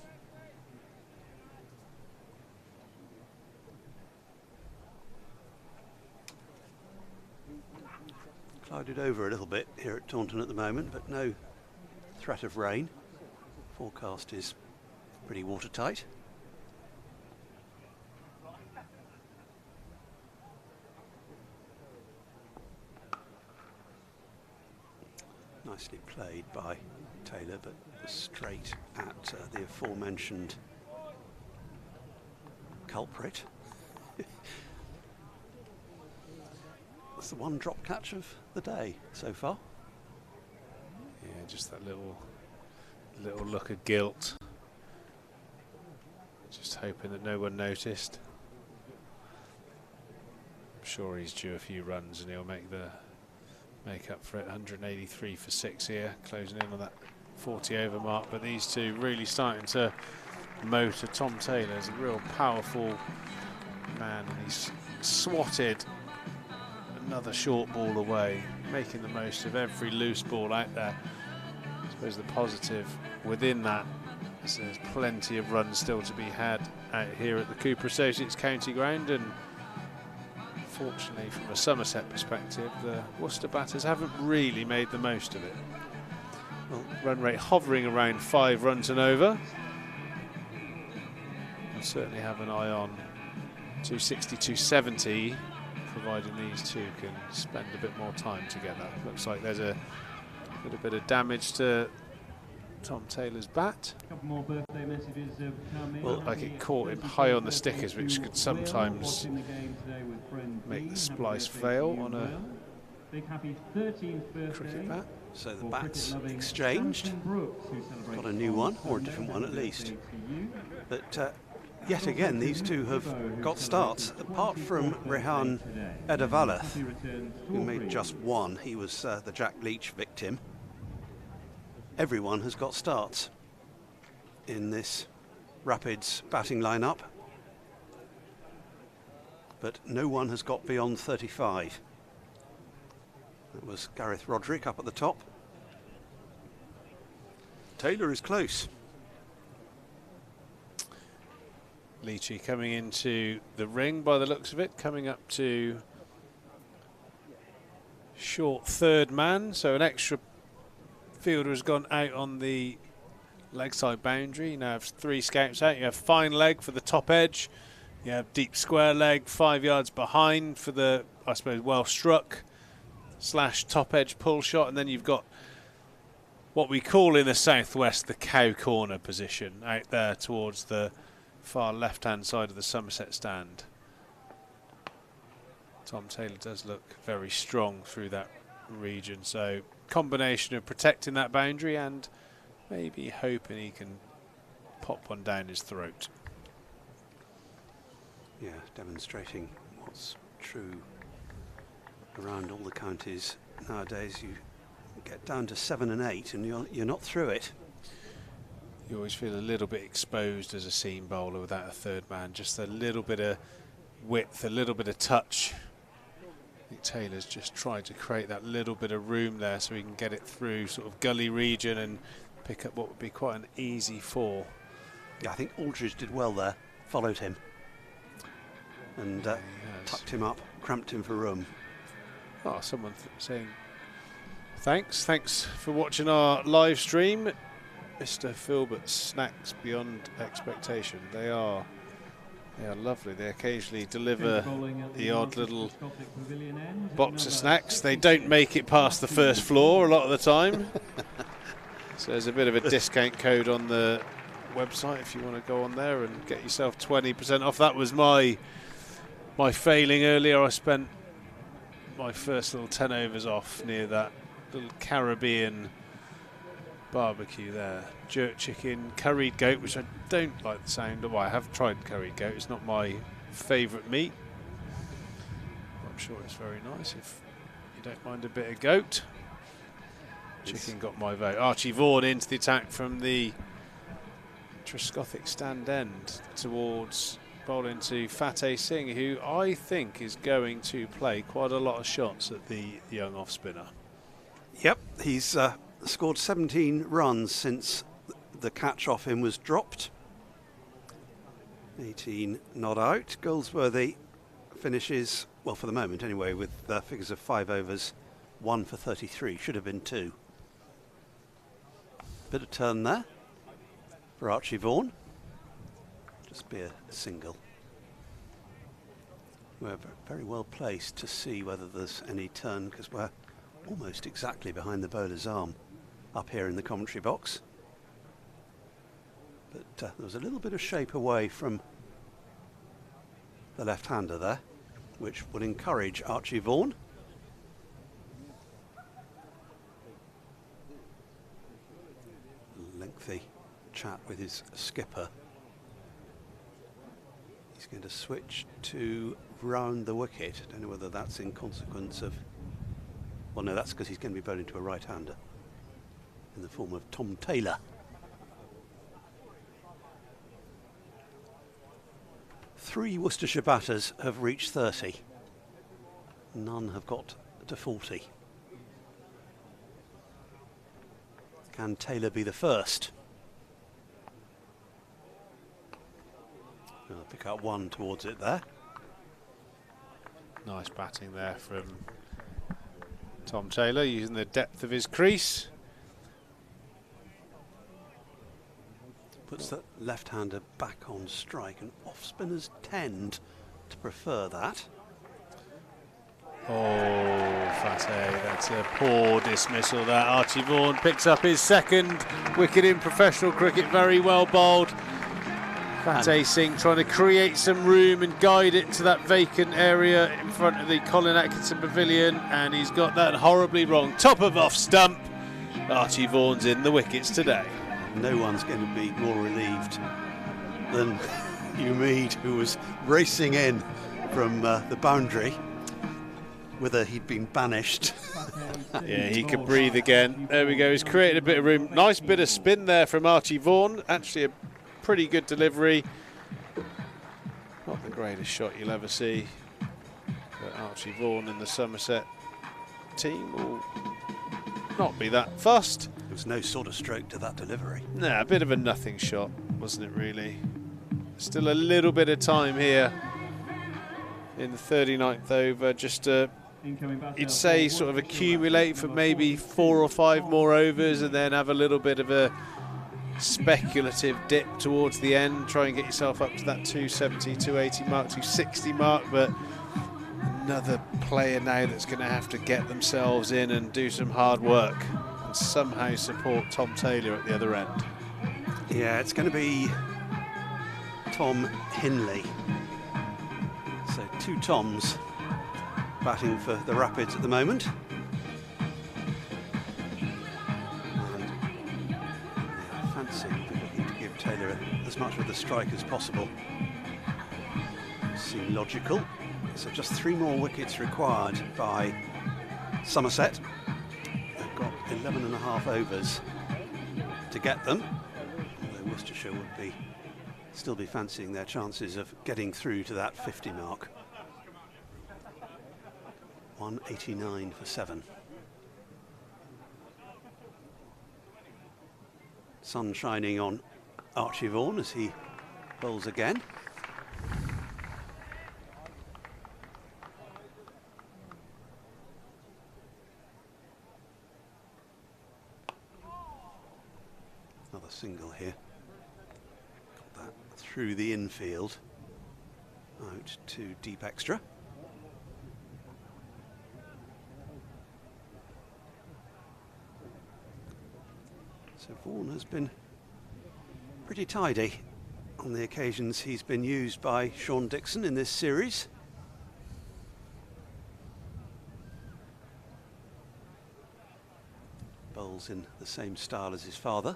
D: Clouded over a little bit here at Taunton at the moment, but no threat of rain. Forecast is pretty watertight. Nicely played by Taylor, but straight at the aforementioned culprit. That's the one drop catch of the day so far.
C: Yeah, just that little look of guilt. Just hoping that no one noticed. I'm sure he's due a few runs and he'll make up for it. 183 for 6 here, closing in on that 40 over mark. But these two really starting to motor. Tom Taylor's a real powerful man, and he's swatted another short ball away, making the most of every loose ball out there. I suppose the positive within that is there's plenty of runs still to be had out here at the Cooper Associates County Ground, and fortunately from a Somerset perspective, the Worcester batters haven't really made the most of it. Well, run rate hovering around 5 runs and over. I'll certainly have an eye on 260, 270, providing these two can spend a bit more time together. Looks like there's a little bit of damage to Tom Taylor's bat.
B: Couple more birthday messages coming.
C: Well, like it caught him high on the stickers, which could sometimes make the splice fail on a
B: big happy 13th birthday.
C: Cricket bat.
D: So the bats exchanged. Got a new one, or a different one at least. But yet again, these two have got starts. Apart from Rehan Edavalath, who made just 1. He was the Jack Leach victim. Everyone has got starts in this Rapids batting lineup, but no one has got beyond 35. That was Gareth Roderick up at the top. Taylor is close.
C: Leachy coming into the ring by the looks of it, coming up to short third man, so an extra fielder has gone out on the leg side boundary. You now have 3 scouts out. You have fine leg for the top edge. You have deep square leg 5 yards behind for the, I suppose, well struck / top edge pull shot. And then you've got what we call in the southwest the cow corner position out there towards the far left hand side of the Somerset stand. Tom Taylor does look very strong through that region, so combination of protecting that boundary and maybe hoping he can pop one down his throat.
D: Yeah, demonstrating what's true around all the counties nowadays. You get down to 7 and 8 and you're not through it.
C: You always feel a little bit exposed as a seam bowler without a third man, just a little bit of width, a little bit of touch. I think Taylor's just tried to create that little bit of room there so he can get it through sort of gully region and pick up what would be quite an easy 4.
D: Yeah, I think Aldridge did well there, followed him and tucked him up, cramped him for room.
C: Oh, someone saying thanks for watching our live stream. Mr. Filbert, snacks beyond expectation. They are lovely. They occasionally deliver the odd little box of snacks. They don't make it past the first floor a lot of the time. So there's a bit of a discount code on the website if you want to go on there and get yourself 20% off. That was my failing earlier. I spent my first little 10 overs off near that little Caribbean barbecue there. Jerk chicken, curried goat, which I don't like the sound of. Well, I have tried curried goat. It's not my favourite meat. I'm sure it's very nice if you don't mind a bit of goat. Chicken got my vote. Archie Vaughan into the attack from the Trescothic stand end towards bowling to Fateh Singh, who I think is going to play quite a lot of shots at the young off spinner.
D: Yep, he's scored 17 runs since the catch off him was dropped. 18 not out. Goldsworthy finishes, well, for the moment anyway, with figures of 5 overs, 1 for 33. Should have been 2. Bit of turn there for Archie Vaughan. Just be a single. We're very well placed to see whether there's any turn, because we're almost exactly behind the bowler's arm up here in the commentary box. But there was a little bit of shape away from the left-hander there, which would encourage Archie Vaughan. Lengthy chat with his skipper. He's going to switch to round the wicket. I don't know whether that's in consequence of... Well, no, that's because he's going to be bowling to a right-hander in the form of Tom Taylor. 3 Worcestershire batters have reached 30. None have got to 40. Can Taylor be the first? I'll pick up 1 towards it there.
C: Nice batting there from Tom Taylor, using the depth of his crease.
D: Puts the left-hander back on strike, and off-spinners tend to prefer that.
C: Oh, Fateh, that's a poor dismissal there. Archie Vaughan picks up his 2nd wicket in professional cricket, very well bowled. Fateh Singh trying to create some room and guide it to that vacant area in front of the Colin Atkinson Pavilion, and he's got that horribly wrong. Top of off stump. Archie Vaughan's in the wickets today.
D: No one's going to be more relieved than Umeed, who was racing in from the boundary, whether he'd been banished.
C: Yeah, he could breathe again. There we go, he's created a bit of room. Nice bit of spin there from Archie Vaughan. Actually a pretty good delivery. Not the greatest shot you'll ever see, but Archie Vaughan and the Somerset team will not be that fussed.
D: There was no sort of stroke to that delivery.
C: Nah, a bit of a nothing shot, wasn't it really? Still a little bit of time here in the 39th over, just to, you'd say, sort of accumulate for maybe 4 or 5 more overs and then have a little bit of a speculative dip towards the end, try and get yourself up to that 270, 280 mark, 260 mark, but another player now that's going to have to get themselves in and do some hard work and somehow support Tom Taylor at the other end.
D: Yeah, it's going to be Tom Hinley. So 2 Toms batting for the Rapids at the moment. And yeah, fancy looking to give Taylor as much of the strike as possible. Seem logical. So just 3 more wickets required by Somerset. They've got 11.5 overs to get them, although Worcestershire would be still be fancying their chances of getting through to that 50 mark. 189 for 7. Sun shining on Archie Vaughan as he bowls again. Another single here. Got that through the infield. Out to deep extra. So Vaughan has been pretty tidy on the occasions he's been used by Sean Dixon in this series. Bowls in the same style as his father.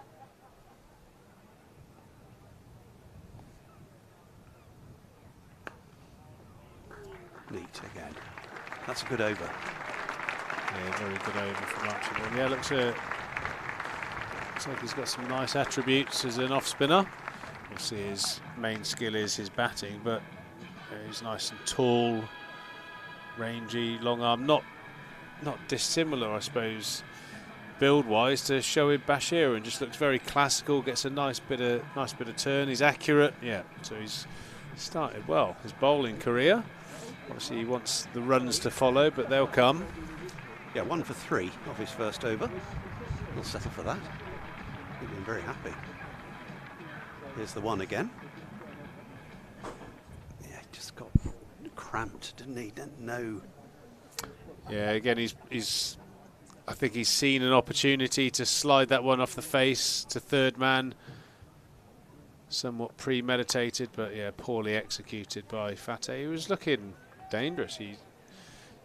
D: Neat again. That's a good over.
C: Yeah, very good over from Archibald. Yeah, looks like he's got some nice attributes as an off spinner. Obviously his main skill is his batting, but he's nice and tall, rangy, long arm, not dissimilar, I suppose, build wise to Shoaib Bashir, and just looks very classical, gets a nice bit of turn, he's accurate. Yeah, so he's started well his bowling career. Obviously he wants the runs to follow, but they'll come.
D: Yeah, 1 for 3 off his first over. He'll settle for that. He's been very happy. Here's the one again. Yeah, he just got cramped, didn't he? Didn't know.
C: Yeah, again, I think he's seen an opportunity to slide that one off the face to third man. Somewhat premeditated, but yeah, poorly executed by Fateh. He was looking dangerous. He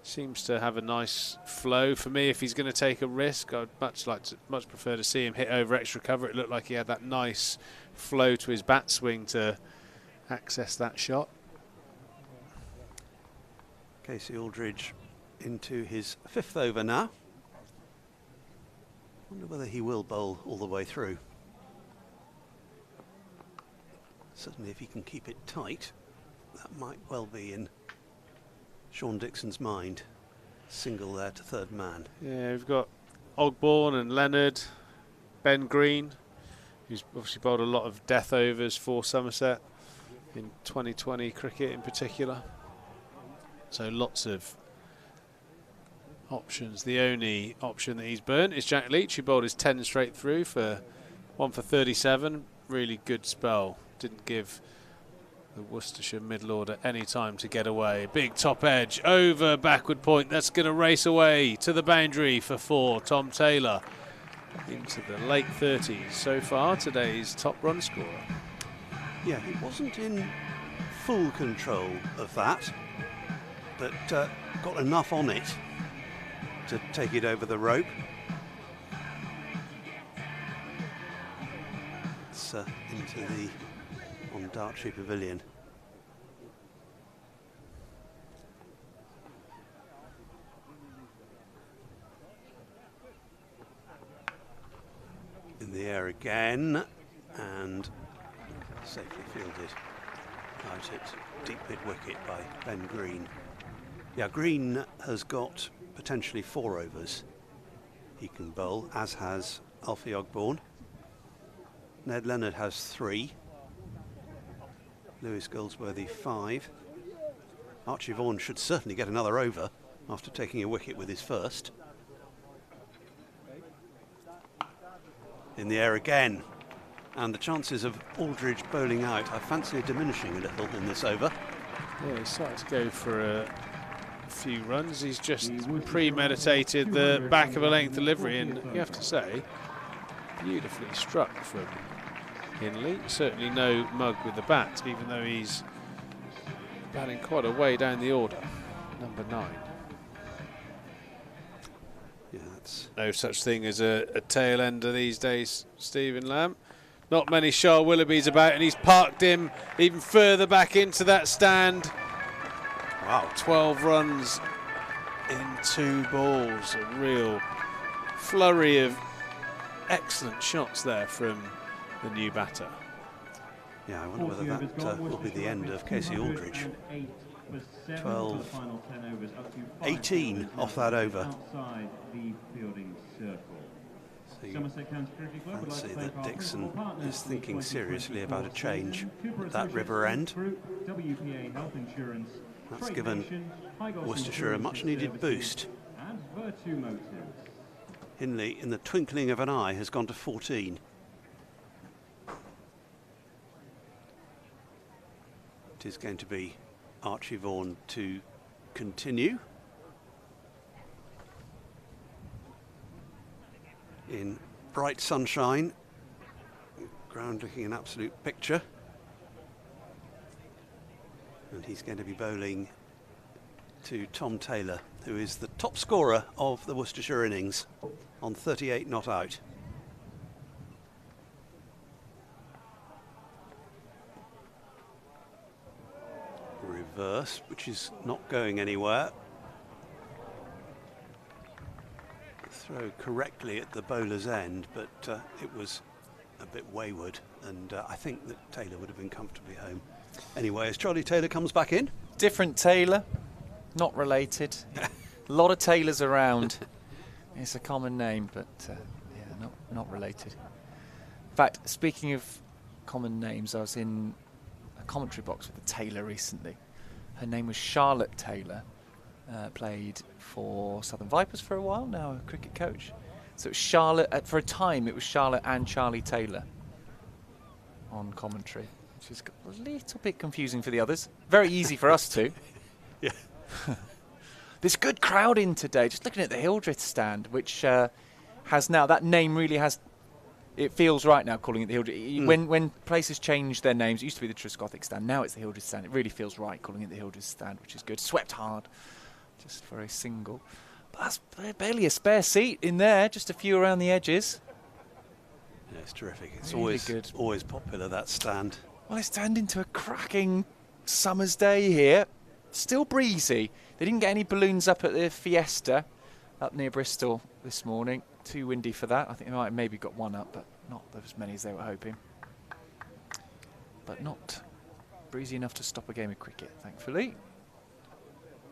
C: seems to have a nice flow. For me, if he's going to take a risk, I'd much prefer to see him hit over extra cover. It looked like he had that nice flow to his bat swing to access that shot.
D: Casey Aldridge into his 5th over now. Wonder whether he will bowl all the way through. Certainly if he can keep it tight, that might well be in Sean Dixon's mind. Single there to third man.
C: Yeah, we've got Ogborn and Leonard, Ben Green, who's obviously bowled a lot of death overs for Somerset in 2020 cricket in particular. So lots of options. The only option that he's burnt is Jack Leach, who bowled his 10 straight through for 1 for 37. Really good spell. Didn't give the Worcestershire middle order any time to get away. Big top edge over backward point. That's going to race away to the boundary for 4. Tom Taylor into the late 30s so far, today's top run scorer.
D: Yeah, he wasn't in full control of that, but got enough on it to take it over the rope. It's into the on Dartry Pavilion. In the air again, and safely fielded out at deep mid wicket by Ben Green. Yeah, Green has got potentially 4 overs he can bowl, as has Alfie Ogborn. Ned Leonard has 3. Lewis Goldsworthy 5. Archie Vaughan should certainly get another over after taking a wicket with his first. In the air again, and the chances of Aldridge bowling out, I fancy, are diminishing a little in this over.
C: Yeah, he's starting to go for a few runs. He's just premeditated the back of a length delivery, and you have to say, beautifully struck from Hindley. Certainly no mug with the bat, even though he's batting quite a way down the order. Number 9.
D: Yeah, that's
C: no such thing as a tail ender these days, Stephen Lamb. Not many Shah Willoughbys about, and he's parked him even further back into that stand. Wow, 12 runs in 2 balls. A real flurry of excellent shots there from the new batter.
D: Yeah, I wonder whether that will be the end of Casey Aldridge. 12, 18 off that over.
B: Outside the fielding circle.
D: So you fancy that Dixon is thinking seriously about a change at that river end. That's given Worcestershire a much needed boost. Hindley, in the twinkling of an eye, has gone to 14. It is going to be Archie Vaughan to continue. In bright sunshine, ground looking an absolute picture. And he's going to be bowling to Tom Taylor, who is the top scorer of the Worcestershire innings on 38 not out. Reverse, which is not going anywhere. Throw correctly at the bowler's end, but it was a bit wayward, and I think that Taylor would have been comfortably home. Anyway, as Charlie Taylor comes back in.
E: Different Taylor, not related. A lot of Taylors around. It's a common name, but yeah, not related. In fact, speaking of common names, I was in a commentary box with a Taylor recently. Her name was Charlotte Taylor. Played for Southern Vipers for a while, now a cricket coach. So it was Charlotte, for a time it was Charlotte and Charlie Taylor on commentary, which is a little bit confusing for the others. Very easy for us too.
D: Yeah.
E: There's a good crowd in today, just looking at the Hildreth stand, which has now, that name really has, it feels right now calling it the Hildreth. When places change their names, it used to be the Trescothic stand, now it's the Hildreth stand. It really feels right calling it the Hildreth stand, which is good. Swept hard. Just for a single. But that's barely a spare seat in there, just a few around the edges.
D: Yeah, it's terrific. It's
E: really good.
D: Always popular, that stand.
E: Well, it's turned into a cracking summer's day here. Still breezy. They didn't get any balloons up at the Fiesta up near Bristol this morning. Too windy for that. I think they might have maybe got one up, but not as many as they were hoping. But not breezy enough to stop a game of cricket, thankfully.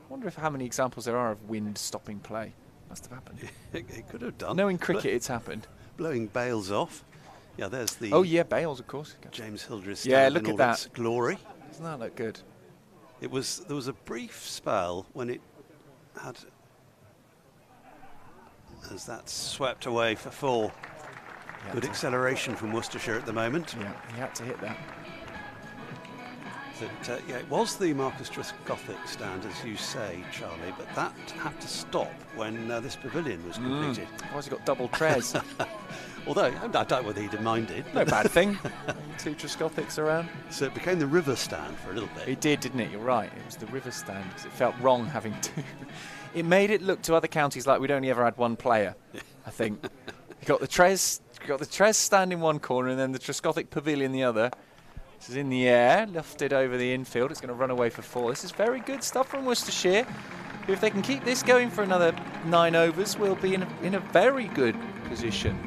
E: I wonder how many examples there are of wind stopping play. Must have happened.
D: It could have done.
E: No, in cricket it's happened.
D: Blowing Bales off. Yeah, there's the...
E: Oh yeah, Bales, of course.
D: James Hildreth.
E: Yeah, look at that.
D: Glory.
E: Doesn't that look good?
D: There was a brief spell when it had... As that's swept away for 4. Good acceleration from Worcestershire at the moment.
E: Yeah, he had to hit that.
D: That, yeah, it was the Marcus Trescothic stand, as you say, Charlie, but that had to stop when this pavilion was completed.
E: Why has he got double tres?
D: Although, I doubt whether he'd have minded.
E: No bad thing. 2 Trescothics around.
D: So it became the river stand for a little bit.
E: It did, didn't it? You're right. It was the river stand because it felt wrong having 2. It made it look to other counties like we'd only ever had one player, I think. You got the Tres stand in one corner and then the Trescothic pavilion the other. This is in the air, lifted over the infield. It's going to run away for 4. This is very good stuff from Worcestershire. If they can keep this going for another 9 overs, we'll be in a very good position.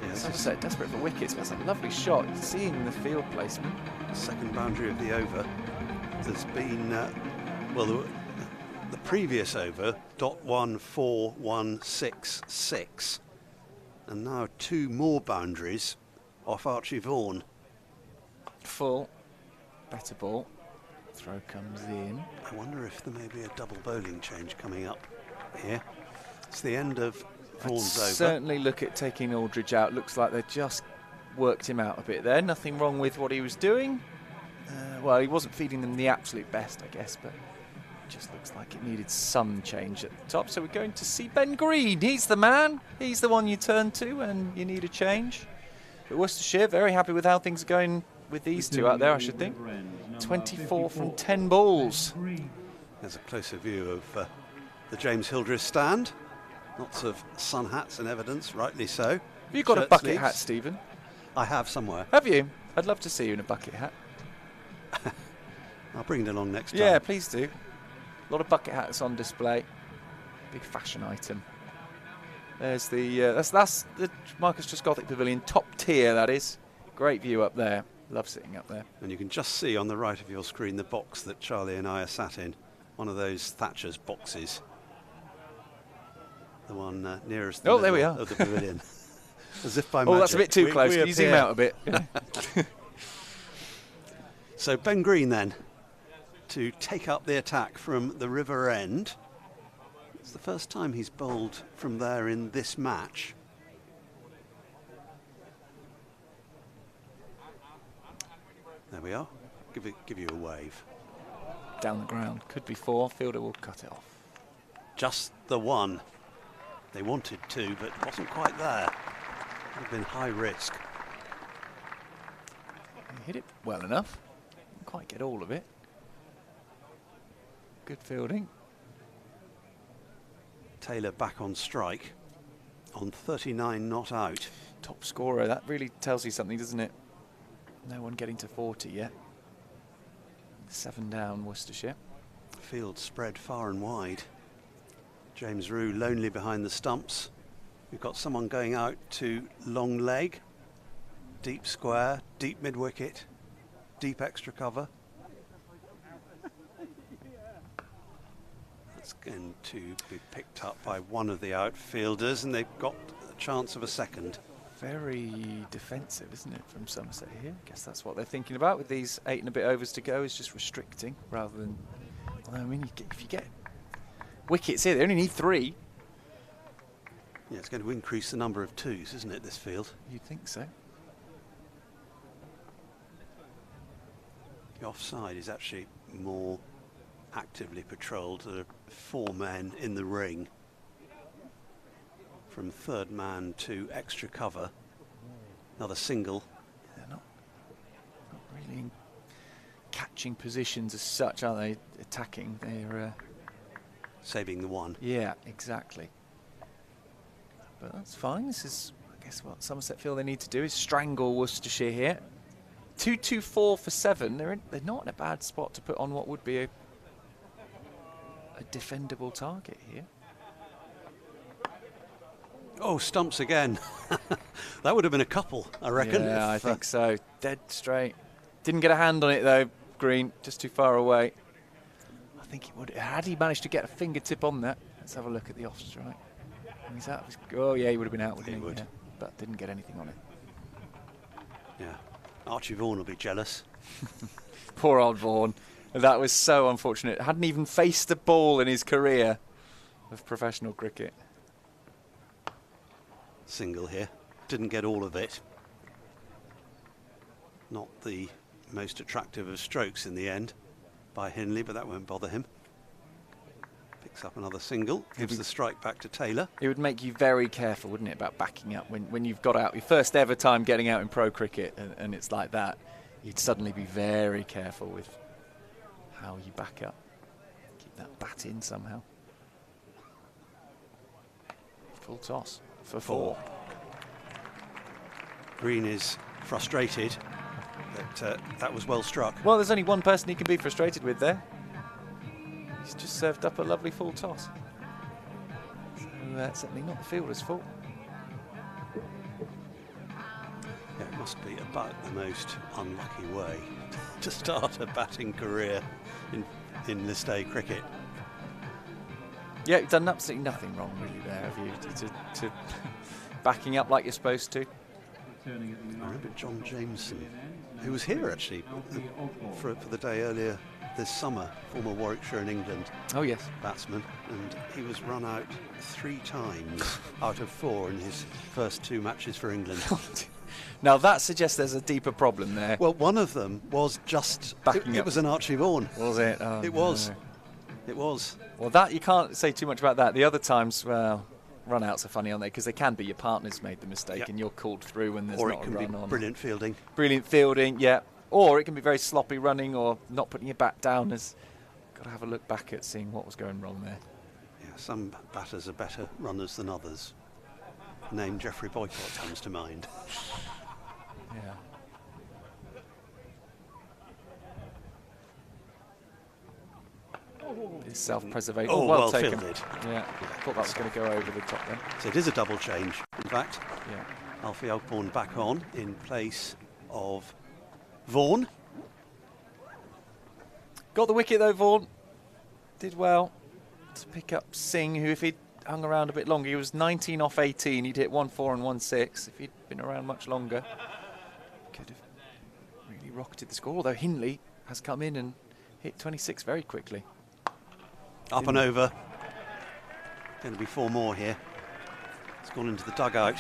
D: Yes.
E: Somerset desperate for wickets. That's a lovely shot. Seeing the field placement.
D: Second boundary of the over. There's been the previous over .14166, and now 2 more boundaries off Archie Vaughan.
E: Full, better ball. Throw comes in.
D: I wonder if there may be a double bowling change coming up here. It's the end of Vaughan's over.
E: Certainly look at taking Aldridge out. Looks like they just worked him out a bit there. Nothing wrong with what he was doing. Well, he wasn't feeding them the absolute best, I guess, but it just looks like it needed some change at the top. So we're going to see Ben Green. He's the man. He's the one you turn to when you need a change. But Worcestershire, very happy with how things are going with these 2 out there, I should think. 24 from 10 balls.
D: There's a closer view of the James Hildreth stand. Lots of sun hats in evidence, rightly so.
E: Have you got a bucket hat, Stephen?
D: I have somewhere.
E: Have you? I'd love to see you in a bucket hat.
D: I'll bring it along next time.
E: Yeah, please do. A lot of bucket hats on display. Big fashion item. There's the that's the Marcus Trescothic Pavilion, top tier that is. Great view up there. Love sitting up there.
D: And you can just see on the right of your screen the box that Charlie and I are sat in. One of those Thatcher's boxes. The one nearest the
E: there we
D: middle
E: are.
D: of the pavilion. As if by magic.
E: Oh, that's a bit too close. Can you zoom
D: appear.
E: out a bit?
D: So Ben Green then to take up the attack from the river end. It's the first time he's bowled from there in this match. There we are. Give you a wave.
E: Down the ground. Could be 4. Fielder will cut it off.
D: Just the one. They wanted to, but wasn't quite there. Would have been high risk.
E: He hit it well enough. Didn't quite get all of it. Good fielding.
D: Taylor back on strike on 39 not out.
E: Top scorer. That really tells you something, doesn't it? No one getting to 40 yet. 7 down, Worcestershire.
D: Field spread far and wide. James Rue lonely behind the stumps. We've got someone going out to long leg. Deep square, deep mid-wicket, deep extra cover. That's going to be picked up by one of the outfielders, and they've got a chance of a second.
E: Very defensive, isn't it, from Somerset here? I guess that's what they're thinking about with these 8 and a bit overs to go, is just restricting rather than... Well, I mean, if you get wickets here, they only need 3.
D: Yeah, it's going to increase the number of 2s, isn't it, this field?
E: You'd think so.
D: The offside is actually more actively patrolled. There are 4 men in the ring. From third man to extra cover. Another single.
E: They're not really in catching positions as such, are they? Attacking. They're
D: saving the one.
E: Yeah, exactly. But that's fine. This is, I guess, what Somerset feel they need to do is strangle Worcestershire here. 2-2-4 for 7. They're not in a bad spot to put on what would be a defendable target here.
D: Oh, stumps again. That would have been a couple, I reckon.
E: Yeah, I think so. Dead straight. Didn't get a hand on it, though, Green. Just too far away. I think he would. Had he managed to get a fingertip on that? Let's have a look at the off-strike. He's out. Oh, yeah, he would have been out, wouldn't he?
D: He would.
E: Yeah, but didn't get anything on it.
D: Yeah. Archie Vaughan will be jealous.
E: Poor old Vaughan. That was so unfortunate. Hadn't even faced a ball in his career of professional cricket.
D: Single here. Didn't get all of it. Not the most attractive of strokes in the end by Hindley, but that won't bother him. Picks up another single. Gives the strike back to Taylor.
E: It would make you very careful, wouldn't it, about backing up when you've got out your first ever time getting out in pro cricket, and it's like that. You'd suddenly be very careful with how you back up. Keep that bat in somehow. Full toss for 4.
D: Green is frustrated, but that was well struck.
E: Well, there's only one person he can be frustrated with there. He's just served up a lovely full toss. So that's certainly not the fielder's fault.
D: Yeah, it must be about the most unlucky way to start a batting career in this day cricket.
E: Yeah, you've done absolutely nothing wrong really there, have you? To backing up like you're supposed to.
D: I remember John Jameson, who was here actually for the day earlier this summer, former Warwickshire and England
E: Oh, yes.
D: batsman, and he was run out 3 times out of 4 in his first 2 matches for England.
E: Now that suggests there's a deeper problem there.
D: Well, one of them was just
E: Backing
D: it
E: up.
D: was an Archie Vaughan.
E: Was it? Oh,
D: It was.
E: no.
D: It was.
E: Well, that you can't say too much about that. The other times, well, run-outs are funny, aren't they? Because they can be your partner's made the mistake
D: Yep.
E: and you're called through when there's
D: Or
E: not
D: it can
E: a
D: be
E: run on.
D: brilliant fielding.
E: Brilliant fielding, yeah. Or it can be very sloppy running or not putting your bat down. Got to have a look back at seeing what was going wrong there.
D: Yeah, some batters are better runners than others. Name Geoffrey Boycott comes to mind.
E: Yeah. It's self-preservation.
D: Oh,
E: well
D: well
E: taken.
D: fielded.
E: Yeah, thought that was going to go over the top then.
D: So it is a double change, in fact.
E: Yeah.
D: Alfie Ogborn back on in place of Vaughan.
E: Got the wicket though, Vaughan. Did well to pick up Singh, who if he'd hung around a bit longer, he was 19 off 18. He'd hit 1-4 and 1-6. If he'd been around much longer, could have really rocketed the score. Although Hindley has come in and hit 26 very quickly.
D: Up and over. Going to be 4 more here. It's gone into the dugout.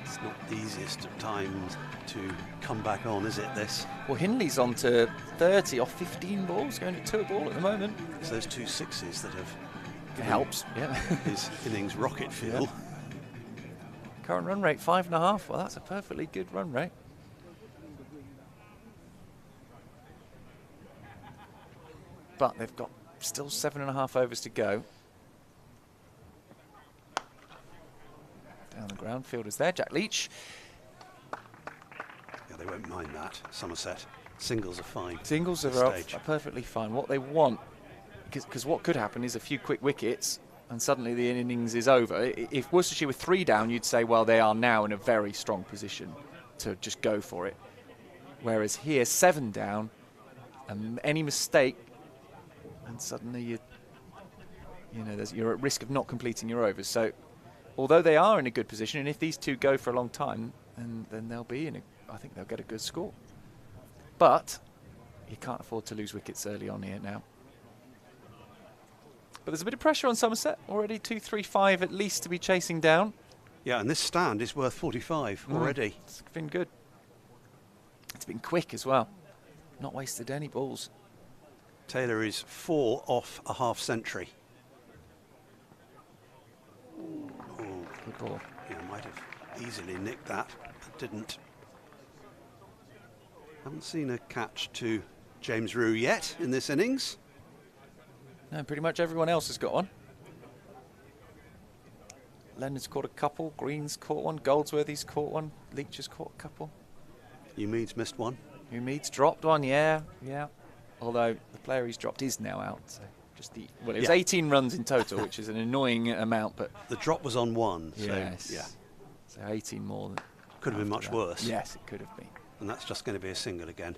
D: It's not the easiest of times to come back on, is it, this?
E: Well, Hindley's on to 30 off 15 balls, going to 2 a ball at the moment.
D: It's those 2 sixes that have
E: It helps, yeah.
D: his innings rocket feel.
E: Yeah. Current run rate 5.5. Well, that's a perfectly good run rate. But they've got still 7.5 overs to go. Down the ground, fielder's there. Jack Leach.
D: Yeah, they won't mind that. Somerset. Singles are fine.
E: Singles
D: at this
E: are
D: stage.
E: perfectly fine. What they want, because what could happen is a few quick wickets and suddenly the innings is over. If Worcestershire were 3 down, you'd say, well, they are now in a very strong position to just go for it. Whereas here, 7 down, and any mistake, and suddenly you're at risk of not completing your overs. So, although they are in a good position, and if these 2 go for a long time, then they'll be I think they'll get a good score. But you can't afford to lose wickets early on here now. But there's a bit of pressure on Somerset already. 2-3-5 at least to be chasing down.
D: Yeah, and this stand is worth 45 already.
E: It's been good. It's been quick as well. Not wasted any balls.
D: Taylor is 4 off a half century. Oh,
E: Good ball.
D: yeah, might have easily nicked that, but didn't. Haven't seen a catch to James Rue yet in this innings.
E: No, pretty much everyone else has got one. Leonard's caught a couple, Green's caught one, Goldsworthy's caught one, Leach has caught a couple.
D: Meads missed one.
E: Meads dropped one, yeah. Although the player he's dropped is now out. So just it was 18 runs in total, which is an annoying amount, but
D: The drop was on 1, so
E: yes.
D: yeah,
E: So 18 more.
D: could have been much worse.
E: Yes, it could have been.
D: And that's just going to be a single again.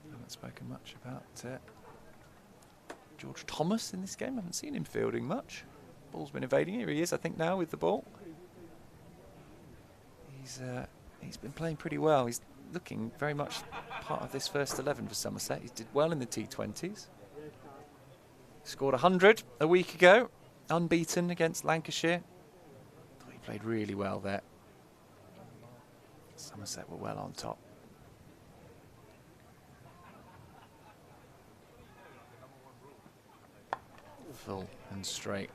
E: I haven't spoken much about George Thomas in this game. I haven't seen him fielding much. Ball's been evading. Here he is, I think, now with the ball. He's been playing pretty well. He's looking very much part of this first 11 for Somerset. He did well in the T20s. Scored 100 a week ago, unbeaten against Lancashire. Thought he played really well there. Somerset were well on top. Full and straight.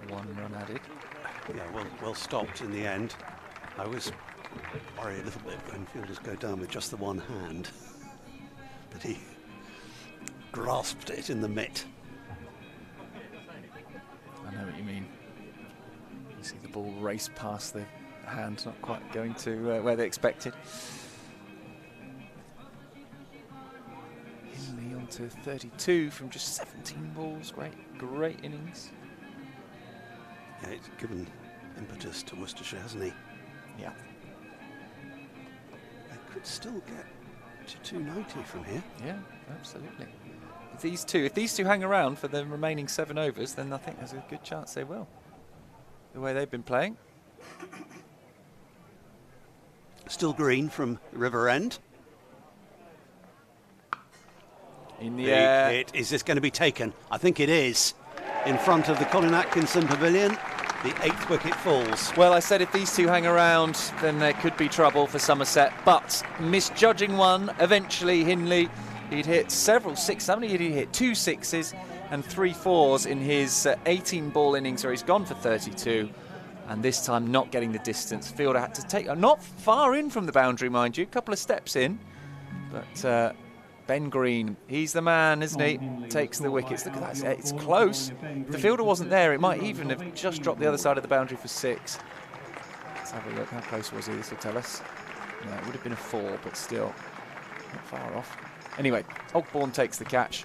E: 1 run added.
D: Yeah, well stopped in the end. I was worried a little bit when fielders go down with just the one hand. But he grasped it in the mitt.
E: I know what you mean. You see the ball race past the hand, not quite going to where they expected. Hindley on to 32 from just 17 balls. Great innings.
D: Yeah, it's given impetus to Worcestershire, hasn't he?
E: Yeah.
D: They could still get to 290 from here.
E: Yeah, absolutely. If these two hang around for the remaining 7 overs, then I think there's a good chance they will. The way they've been playing.
D: Still Green from River End.
E: In the
D: Big
E: air.
D: hit. Is this going to be taken? I think it is. In front of the Colin Atkinson Pavilion, the 8th wicket falls.
E: Well, I said if these 2 hang around, then there could be trouble for Somerset. But misjudging one, eventually Hindley, he'd hit several 6s, haven't he? He'd hit 2 6s and 3 4s in his 18-ball innings where he's gone for 32. And this time not getting the distance. Fielder had to take, not far in from the boundary, mind you, a couple of steps in. But Ben Green, he's the man, isn't he? Takes the wickets. Look at that, it's close. If the fielder wasn't there, it might even have just dropped the other side of the boundary for 6. Let's have a look. How close was he? This will tell us. No, it would have been a 4, but still not far off. Anyway, Ogbourne takes the catch.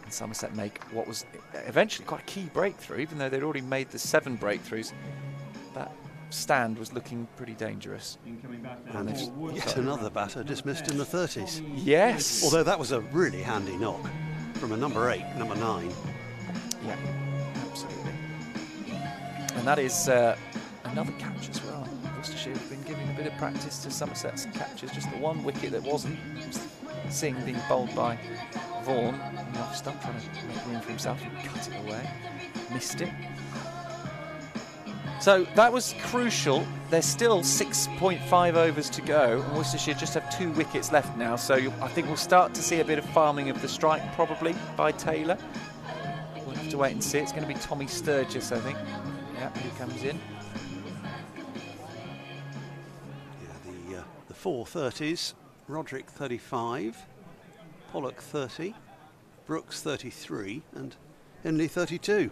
E: And Somerset make what was eventually quite a key breakthrough, even though they'd already made the 7 breakthroughs. That stand was looking pretty dangerous.
B: Incoming batter
D: And
B: for
D: there's
B: Worcestershire.
D: yet another batter dismissed in the 30s.
E: Yes.
D: Although that was a really handy knock from a number 8, number 9.
E: Yeah, absolutely. And that is another catch as well. Worcestershire have been giving a bit of practice to Somerset's catches. Just the one wicket that wasn't seeing being bowled by Vaughan in the off stump, trying to make room for himself and cut it away. Missed it. So that was crucial. There's still 6.5 overs to go, and Worcestershire just have 2 wickets left now. So I think we'll start to see a bit of farming of the strike, probably by Taylor. We'll have to wait and see. It's going to be Tommy Sturgis, I think. Yeah, who comes in.
D: Yeah, the 430s, Roderick 35, Pollock 30, Brooks 33, and Henley 32.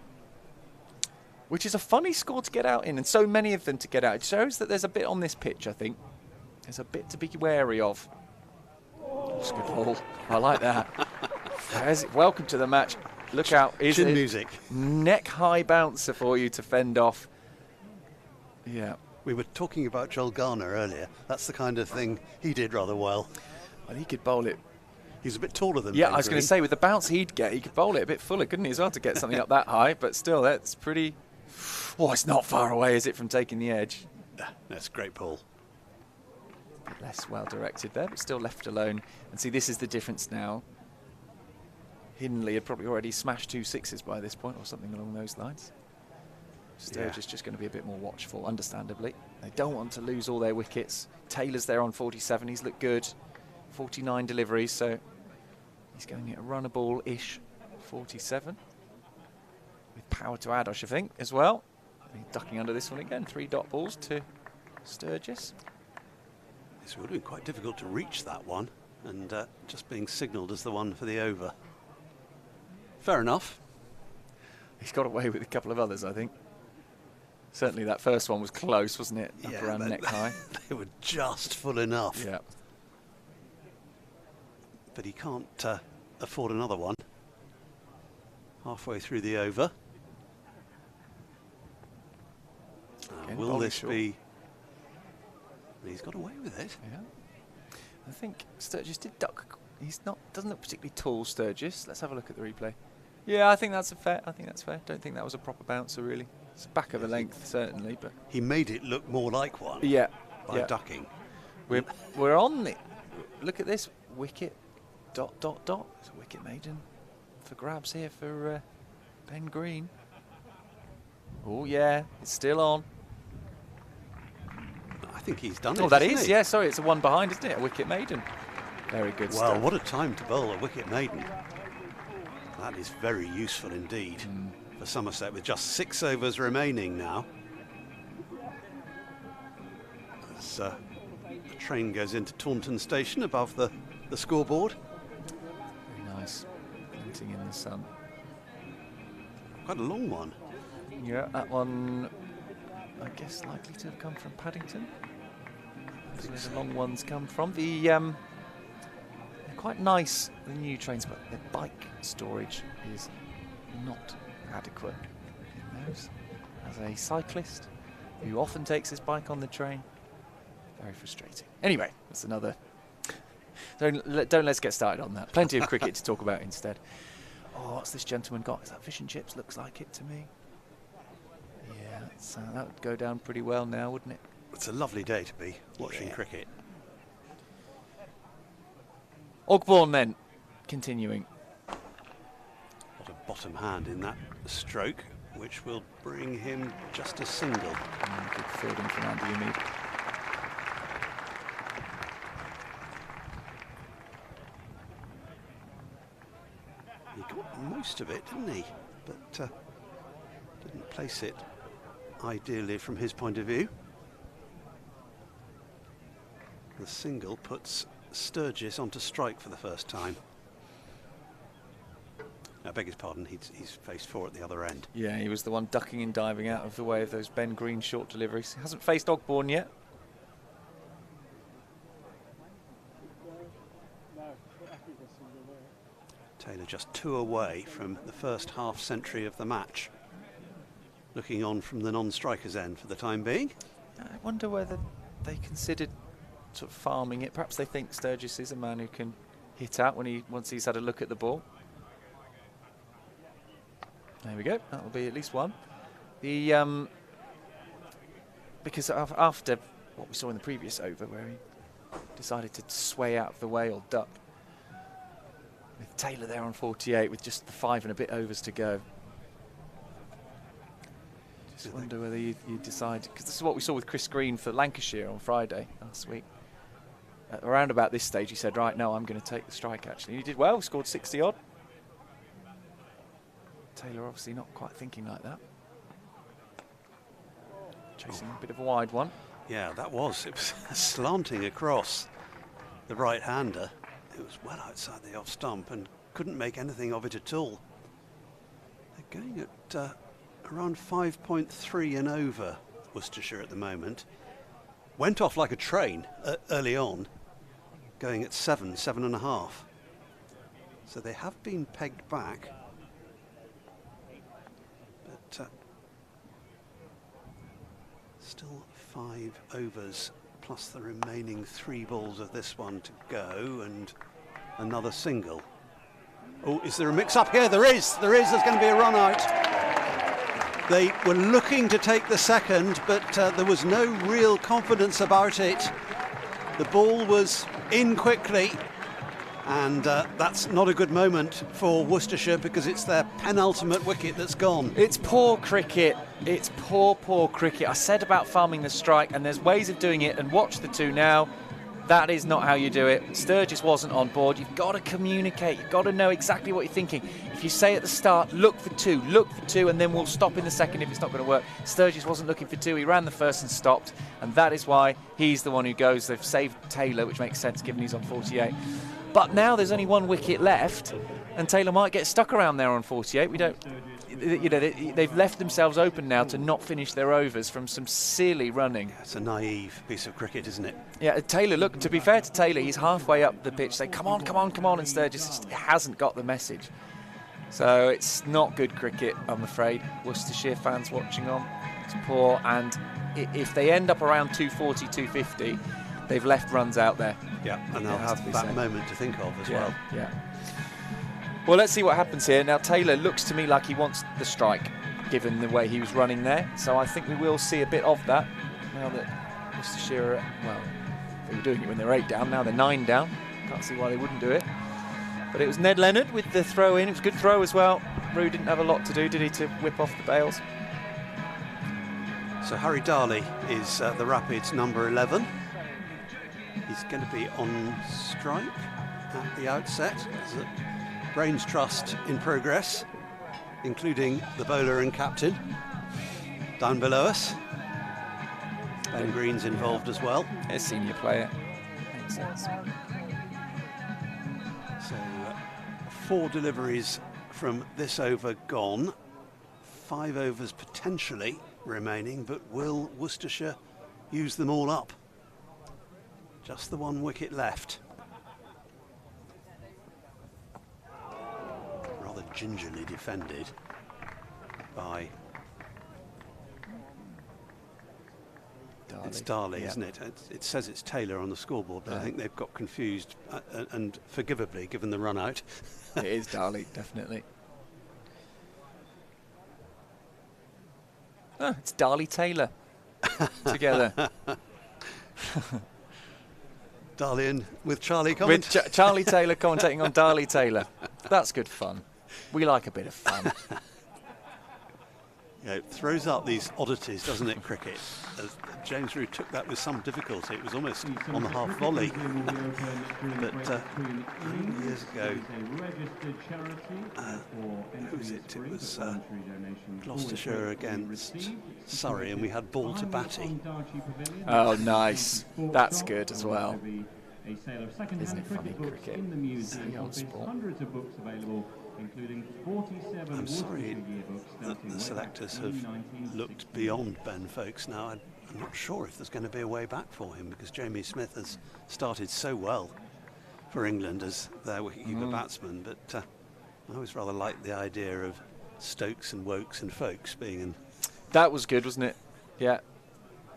E: Which is a funny score to get out in, and so many of them to get out. It shows that there's a bit on this pitch, I think. There's a bit to be wary of. That's a good ball. I like that. Welcome to the match. Look out.
D: Chin music.
E: Neck-high bouncer for you to fend off. Yeah.
D: We were talking about Joel Garner earlier. That's the kind of thing he did rather well.
E: Well, he could bowl it.
D: He's a bit taller than
E: Yeah,
D: Ben
E: I was going to
D: Green.
E: say, with the bounce he'd get, he could bowl it a bit fuller, couldn't he, as well, to get something up that high. But still, that's pretty... Oh, it's not far away, is it, from taking the edge?
D: That's a great ball.
E: A bit less well directed there, but still left alone. And see, this is the difference now. Hindley had probably already smashed 2 sixes by this point, or something along those lines. Sturgis just going to be a bit more watchful, understandably. They don't want to lose all their wickets. Taylor's there on 47, he's looked good. 49 deliveries, so he's going at a runnable-ish 47. With power to add, I should think, as well. He's ducking under this one again. 3 dot balls to Sturgis.
D: It would have been quite difficult to reach that one, and just being signalled as the one for the over. Fair enough.
E: He's got away with a couple of others, I think. Certainly that first one was close, wasn't it? Up around neck high.
D: They were just full enough.
E: Yeah.
D: But he can't afford another one. Halfway through the over. Will this be... He's got away with it.
E: Yeah. I think Sturgis did duck. Doesn't look particularly tall, Sturgis. Let's have a look at the replay. Yeah, I think that's fair. Don't think that was a proper bouncer, really. It's back of a length, certainly, but
D: he made it look more like one.
E: Yeah.
D: By ducking.
E: We're on it. Look at this wicket. ... It's a wicket maiden for grabs here for Ben Green. Oh yeah, it's still on.
D: I think he's done it.
E: Oh, that is, yeah. Sorry, it's a one behind, isn't it? A wicket maiden. Very good stuff.
D: Well, what a time to bowl a wicket maiden. That is very useful indeed for Somerset with just 6 overs remaining now. As the train goes into Taunton Station above the scoreboard.
E: Very nice. Glinting in the sun.
D: Quite a long one.
E: Yeah, that one, I guess, likely to have come from Paddington. That's where the long ones come from. They're quite nice, the new trains, but their bike storage is not adequate in those. As a cyclist who often takes his bike on the train, very frustrating. Anyway, that's another... Don't let's get started on that. Plenty of cricket to talk about instead. Oh, what's this gentleman got? Is that fish and chips? Looks like it to me. Yeah, that would go down pretty well now, wouldn't it?
D: It's a lovely day to be watching cricket.
E: Ogbourne then, continuing.
D: Got a bottom hand in that stroke, which will bring him just a single.
E: Good fielding from Andy Umid.
D: He got most of it, didn't he? But didn't place it ideally from his point of view. The single puts Sturgis onto strike for the first time. I beg his pardon, he's faced 4 at the other end.
E: Yeah, he was the one ducking and diving out of the way of those Ben Green short deliveries. He hasn't faced Ogbourne yet.
D: Taylor just 2 away from the first half century of the match. Looking on from the non-striker's end for the time being.
E: I wonder whether they considered sort of farming it. Perhaps they think Sturgis is a man who can hit out once he's had a look at the ball. There we go. That will be at least one. The because after what we saw in the previous over, where he decided to sway out of the way or duck, with Taylor there on 48 with just the 5 and a bit overs to go. Just wonder whether you decide, because this is what we saw with Chris Green for Lancashire on Friday last week. Around about this stage, he said, right, no, I'm going to take the strike, actually. He did well, scored 60-odd. Taylor obviously not quite thinking like that. Chasing a bit of a wide one.
D: Yeah, it was slanting across the right-hander. It was well outside the off stump and couldn't make anything of it at all. They're going at around 5.3 and over, Worcestershire at the moment. Went off like a train early on, going at 7.5. So they have been pegged back. But still 5 overs plus the remaining 3 balls of this one to go and another single. Oh, is there a mix-up here? There is. There's going to be a run out. They were looking to take the second, but there was no real confidence about it. The ball was in quickly, and that's not a good moment for Worcestershire because it's their penultimate wicket that's gone.
E: It's poor cricket. It's poor cricket. I said about farming the strike, and there's ways of doing it, and watch the two now. That is not how you do it. Sturgis wasn't on board. You've got to communicate. You've got to know exactly what you're thinking. If you say at the start, look for two, and then we'll stop in the second if it's not going to work. Sturgis wasn't looking for 2. He ran the first and stopped, and that is why he's the one who goes. They've saved Taylor, which makes sense given he's on 48. But now there's only 1 wicket left, and Taylor might get stuck around there on 48. We don't... they've left themselves open now to not finish their overs from some silly running.
D: It's a naive piece of cricket, isn't it?
E: Yeah, Taylor, look, to be fair to Taylor, he's halfway up the pitch saying, come on, and Sturgis just hasn't got the message. So it's not good cricket, I'm afraid. Worcestershire fans watching on, it's poor, and if they end up around 240, 250, they've left runs out there.
D: Yeah, and they'll have that moment to think of as well.
E: Yeah. Well, let's see what happens here. Now, Taylor looks to me like he wants the strike, given the way he was running there. So I think we will see a bit of that now that Worcestershire, well, they were doing it when they were 8 down. Now they're 9 down. Can't see why they wouldn't do it. But it was Ned Leonard with the throw in. It was a good throw as well. Rue didn't have a lot to do, did he, to whip off the bails?
D: So Harry Darley is the Rapids number 11. He's going to be on strike at the outset. There's a brains trust in progress, including the bowler and captain. Down below us, Ben Green's involved as well.
E: A senior player. Makes sense.
D: So 4 deliveries from this over gone. 5 overs potentially remaining, but will Worcestershire use them all up? Just the 1 wicket left. Rather gingerly defended by...
E: Darley.
D: It's Darley,
E: yeah.
D: Isn't it? It says it's Taylor on the scoreboard, but I think they've got confused, and forgivably, given the run out.
E: It is Darley, definitely. Oh, it's Darley Taylor together.
D: Darley and with Charlie comment.
E: With Charlie Taylor commentating on Darley Taylor. That's good fun. We like a bit of fun.
D: Yeah, it throws up these oddities, doesn't it, cricket? James Rue took that with some difficulty. It was almost on the half volley. But years ago, who was it? It was Gloucestershire against Surrey, and we had ball to batty.
E: Oh, nice. That's good as well. Isn't it funny, cricket?
B: Hundreds of books available, including 47
D: I'm sorry that the selectors have looked beyond Ben Folkes now. I'm not sure if there's going to be a way back for him, because Jamie Smith has started so well for England as their wicketkeeper batsman, but I always rather liked the idea of Stokes and Wokes and Folkes being in.
E: That was good, wasn't it? Yeah.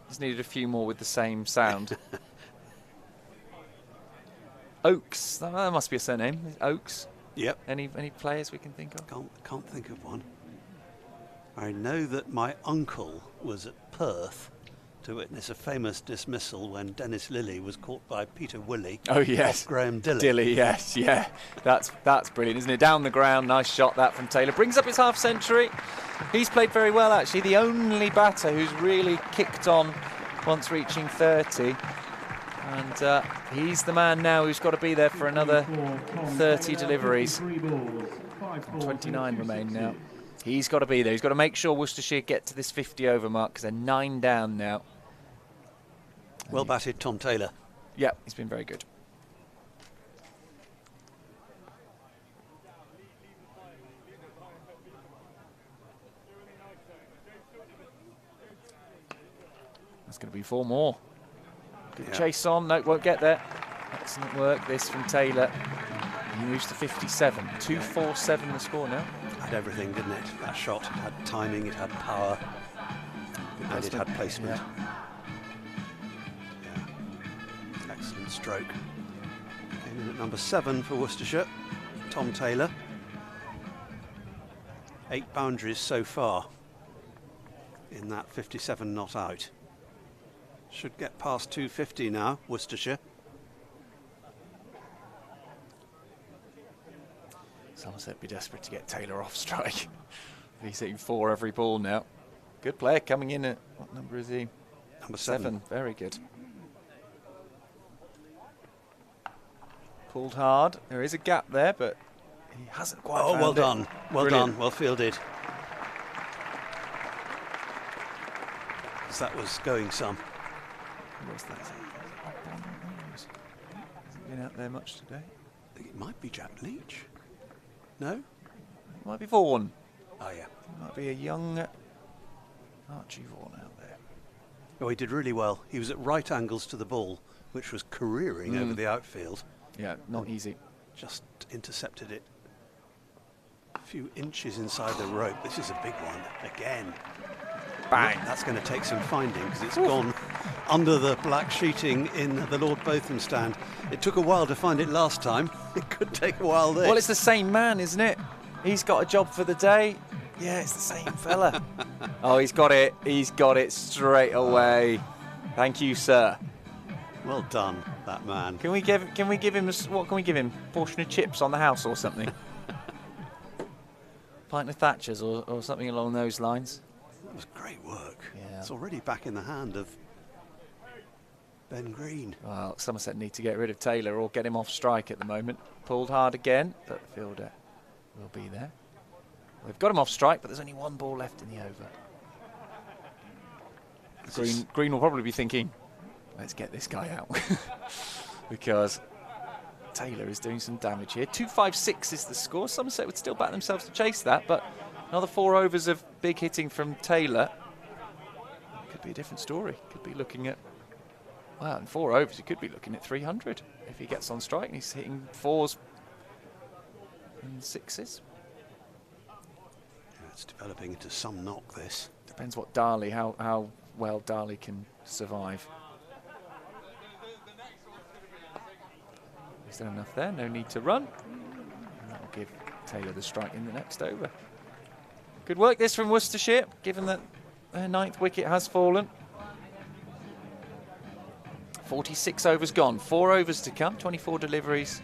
E: Just needed a few more with the same sound. Oakes, that must be a surname. Oakes.
D: Yep.
E: Any players we can think of?
D: Can't think of one. I know that my uncle was at Perth to witness a famous dismissal when Dennis Lilly was caught by Peter Willey.
E: Oh yes,
D: off Graham Dilley.
E: Dilley, yes, yeah, that's brilliant, isn't it? Down the ground, nice shot that from Taylor. Brings up his half century. He's played very well actually. The only batter who's really kicked on once reaching 30. And he's the man now who's got to be there for another 30 deliveries. 29 remain now. He's got to be there. He's got to make sure Worcestershire get to this 50 over mark because they're 9 down now.
D: Well batted, Tom Taylor.
E: Yeah, he's been very good. That's going to be 4 more. Good chase on. No, won't get there. Excellent work this from Taylor. He moves to 57. 2-4-7 the score now.
D: Had everything, didn't it? That shot. It had timing, it had power, and it had placement. Yeah. Excellent stroke. Came in at number 7 for Worcestershire, Tom Taylor. 8 boundaries so far in that 57 not out. Should get past 250 now, Worcestershire.
E: Somerset be desperate to get Taylor off strike. He's hitting 4 every ball now. Good player coming in at, what number is he?
D: Number 7.
E: Very good. Pulled hard. There is a gap there, but he hasn't quite found
D: well
E: it.
D: done. Well
E: Brilliant.
D: done. Well fielded. That was going some.
E: What's that? Hasn't been out there much today.
D: I think it might be Jack Leach. No?
E: It might be Vaughan.
D: Oh, yeah.
E: It might be a young Archie Vaughan out there.
D: Oh, he did really well. He was at right angles to the ball, which was careering over the outfield.
E: Yeah, not easy.
D: Just intercepted it a few inches inside the rope. This is a big one. Again.
E: Bang.
D: That's going to take some finding because it's gone under the black sheeting in the Lord Botham stand. It took a while to find it last time. It could take a while this.
E: Well, it's the same man, isn't it? He's got a job for the day. Yeah, it's the same fella. Oh, he's got it. He's got it straight away. Thank you, sir.
D: Well done, that man.
E: Can we give him? What can we give him? Portion of chips on the house or something? Pint of Thatcher's or something along those lines.
D: That was great work.
E: Yeah.
D: It's already back in the hand of Ben Green.
E: Well, Somerset need to get rid of Taylor or get him off strike at the moment. Pulled hard again, but the fielder will be there. We've got him off strike, but there's only 1 ball left in the over. Green will probably be thinking, let's get this guy out. Because Taylor is doing some damage here. 2-5-6 is the score. Somerset would still back themselves to chase that, but another 4 overs of big hitting from Taylor. Could be a different story. Could be looking at, well, in 4 overs, he could be looking at 300 if he gets on strike and he's hitting 4s and 6s.
D: Yeah, it's developing into some knock, this.
E: Depends what Darley, how well Darley can survive. Is there enough there? No need to run. And that'll give Taylor the strike in the next over. Good work this from Worcestershire, given that their 9th wicket has fallen. 46 overs gone, 4 overs to come, 24 deliveries.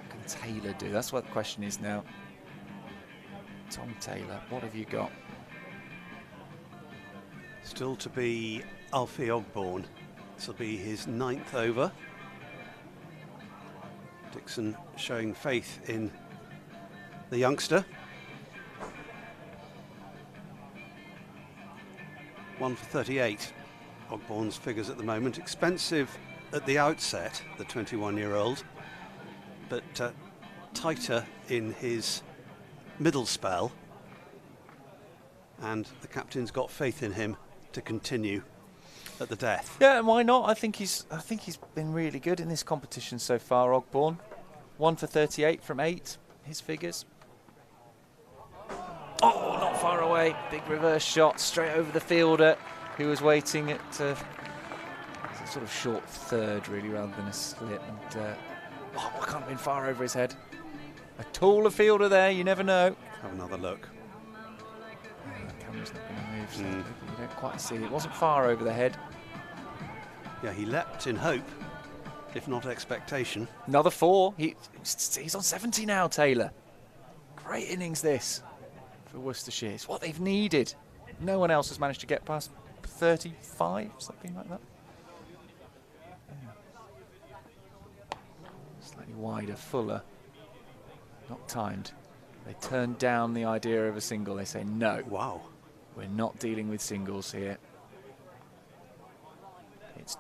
E: What can Taylor do? That's what the question is now. Tom Taylor, what have you got?
D: Still to be Alfie Ogborn. This will be his 9th over. Dixon showing faith in the youngster. 1 for 38. Ogborn's figures at the moment. Expensive at the outset, the 21-year-old, but tighter in his middle spell. And the captain's got faith in him to continue at the death.
E: Yeah, and why not? I think he's been really good in this competition so far, Ogborn. 1 for 38 from 8, his figures. Oh, not far away. Big reverse shot straight over the fielder. who was waiting at a sort of short third, really, rather than a slit. And I can't have been far over his head. A taller fielder there, you never know.
D: Have another look.
E: The camera's not going to move, so you don't quite see. It wasn't far over the head.
D: Yeah, he leapt in hope, if not expectation.
E: Another 4. He's on 70 now, Taylor. Great innings this for Worcestershire. It's what they've needed. No one else has managed to get past 35, something like that. Yeah. Slightly wider, fuller. Not timed. They turn down the idea of a single. They say, no.
D: Wow.
E: We're not dealing with singles here. It's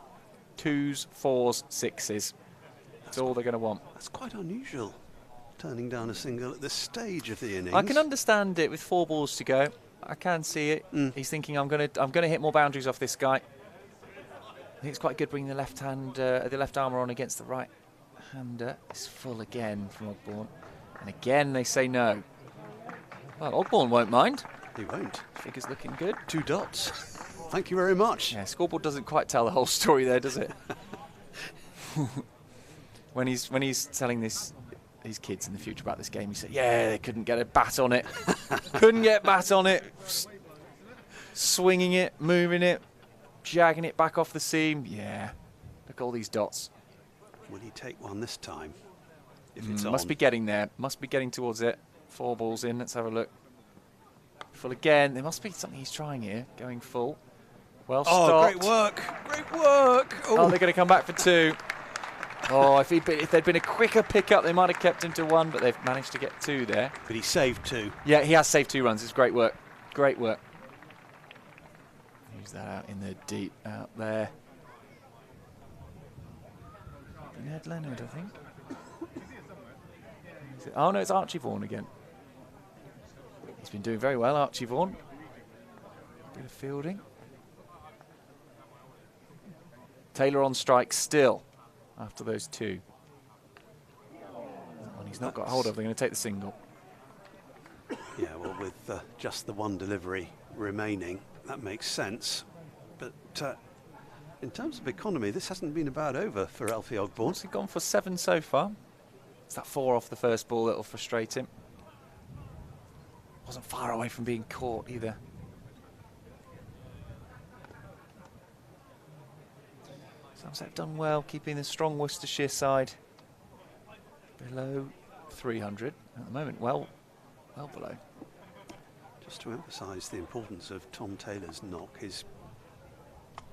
E: 2s, 4s, 6s. That's all they're going to want. That's
D: quite unusual, turning down a single at this stage of the innings.
E: I can understand it with 4 balls to go. I can see it. He's thinking, I'm going to hit more boundaries off this guy. I think it's quite good bringing the left hand, the left armour on against the right hander. It's full again from Ogborn. And again, they say no. Well, Ogborn won't mind.
D: He won't.
E: Figure's looking good.
D: 2 dots. Thank you very much.
E: Yeah, scoreboard doesn't quite tell the whole story there, does it? when he's telling these kids in the future about this game, he said, yeah, they couldn't get a bat on it. Couldn't get bat on it. Swinging it, moving it, jagging it back off the seam. Yeah. Look at all these dots.
D: Will he take one this time? If it's on.
E: Must be getting there. Must be getting towards it. 4 balls in. Let's have a look. Full again. There must be something he's trying here. Going full. Well stopped.
D: Oh, great work. Great work.
E: Oh, they're going to come back for 2. Oh, if there'd been a quicker pickup, they might have kept him to 1, but they've managed to get 2 there.
D: But he saved 2.
E: Yeah, he has saved 2 runs. It's great work. Great work. Use that out in the deep out there. Ned Leonard, I think. Oh, no, it's Archie Vaughan again. He's been doing very well, Archie Vaughan. Bit of fielding. Taylor on strike still after those 2. That one he's not got hold of. They're going to take the single.
D: Yeah, well, with just the 1 delivery remaining, that makes sense. But in terms of economy, this hasn't been a bad over for Alfie Ogborn.
E: He's gone for 7 so far. It's that 4 off the first ball that'll frustrate him. Wasn't far away from being caught either. Somerset have done well, keeping the strong Worcestershire side below 300 at the moment. Well below.
D: Just to emphasise the importance of Tom Taylor's knock, his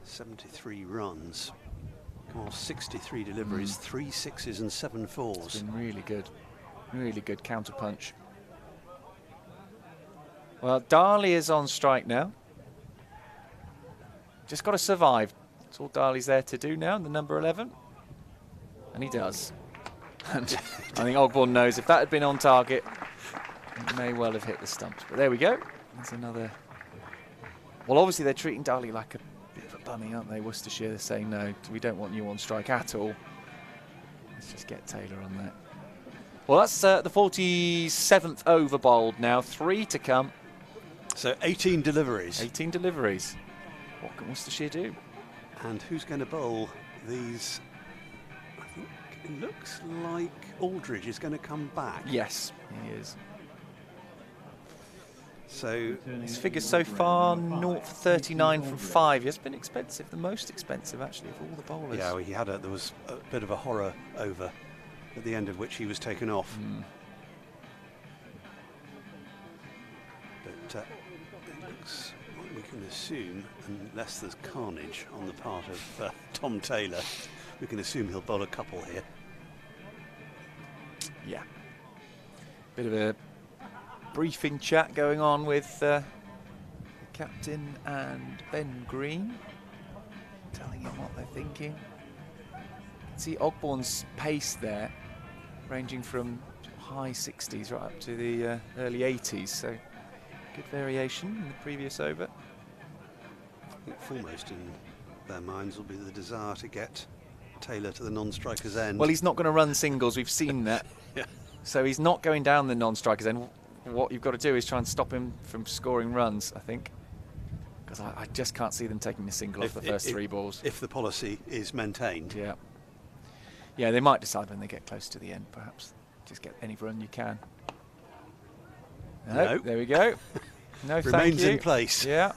D: 73 runs, 63 deliveries, 3 6s and 7 4s.
E: It's been really good counter punch. Well, Darley is on strike now. Just got to survive. That's all Darley's there to do now, the number 11. And he does. And I think Ogborn knows if that had been on target, it may well have hit the stumps. But there we go. There's another. Well, obviously they're treating Darley like a bit of a bunny, aren't they? Worcestershire, they're saying, no, we don't want you on strike at all. Let's just get Taylor on that. Well, that's the 47th over bowled now. 3 to come.
D: So 18 deliveries.
E: 18 deliveries. What can Worcestershire do?
D: And who's going to bowl these? I think it looks like Aldridge is going to come back.
E: Yes, he is.
D: So
E: his figures so far, 0 for 39 from 5. He has been expensive, the most expensive actually of all the bowlers.
D: Yeah, well, there was a bit of a horror over at the end of which he was taken off. But it looks like we can assume, unless there's carnage on the part of Tom Taylor, we can assume he'll bowl a couple here.
E: Yeah. Bit of a briefing chat going on with the captain and Ben Green, telling him what they're thinking. See Ogborn's pace there, ranging from high 60s right up to the early 80s, so good variation in the previous over.
D: I think foremost in their minds will be the desire to get Taylor to the non-striker's end.
E: Well, he's not going to run singles, we've seen that.
D: Yeah.
E: So he's not going down the non-striker's end. What you've got to do is try and stop him from scoring runs, I think. because I just can't see them taking a single off the first 3 balls.
D: If the policy is maintained.
E: Yeah. Yeah, they might decide when they get close to the end, perhaps. Just get any run you can. No. There we go. No,
D: Remains
E: thank you.
D: in place.
E: Yeah.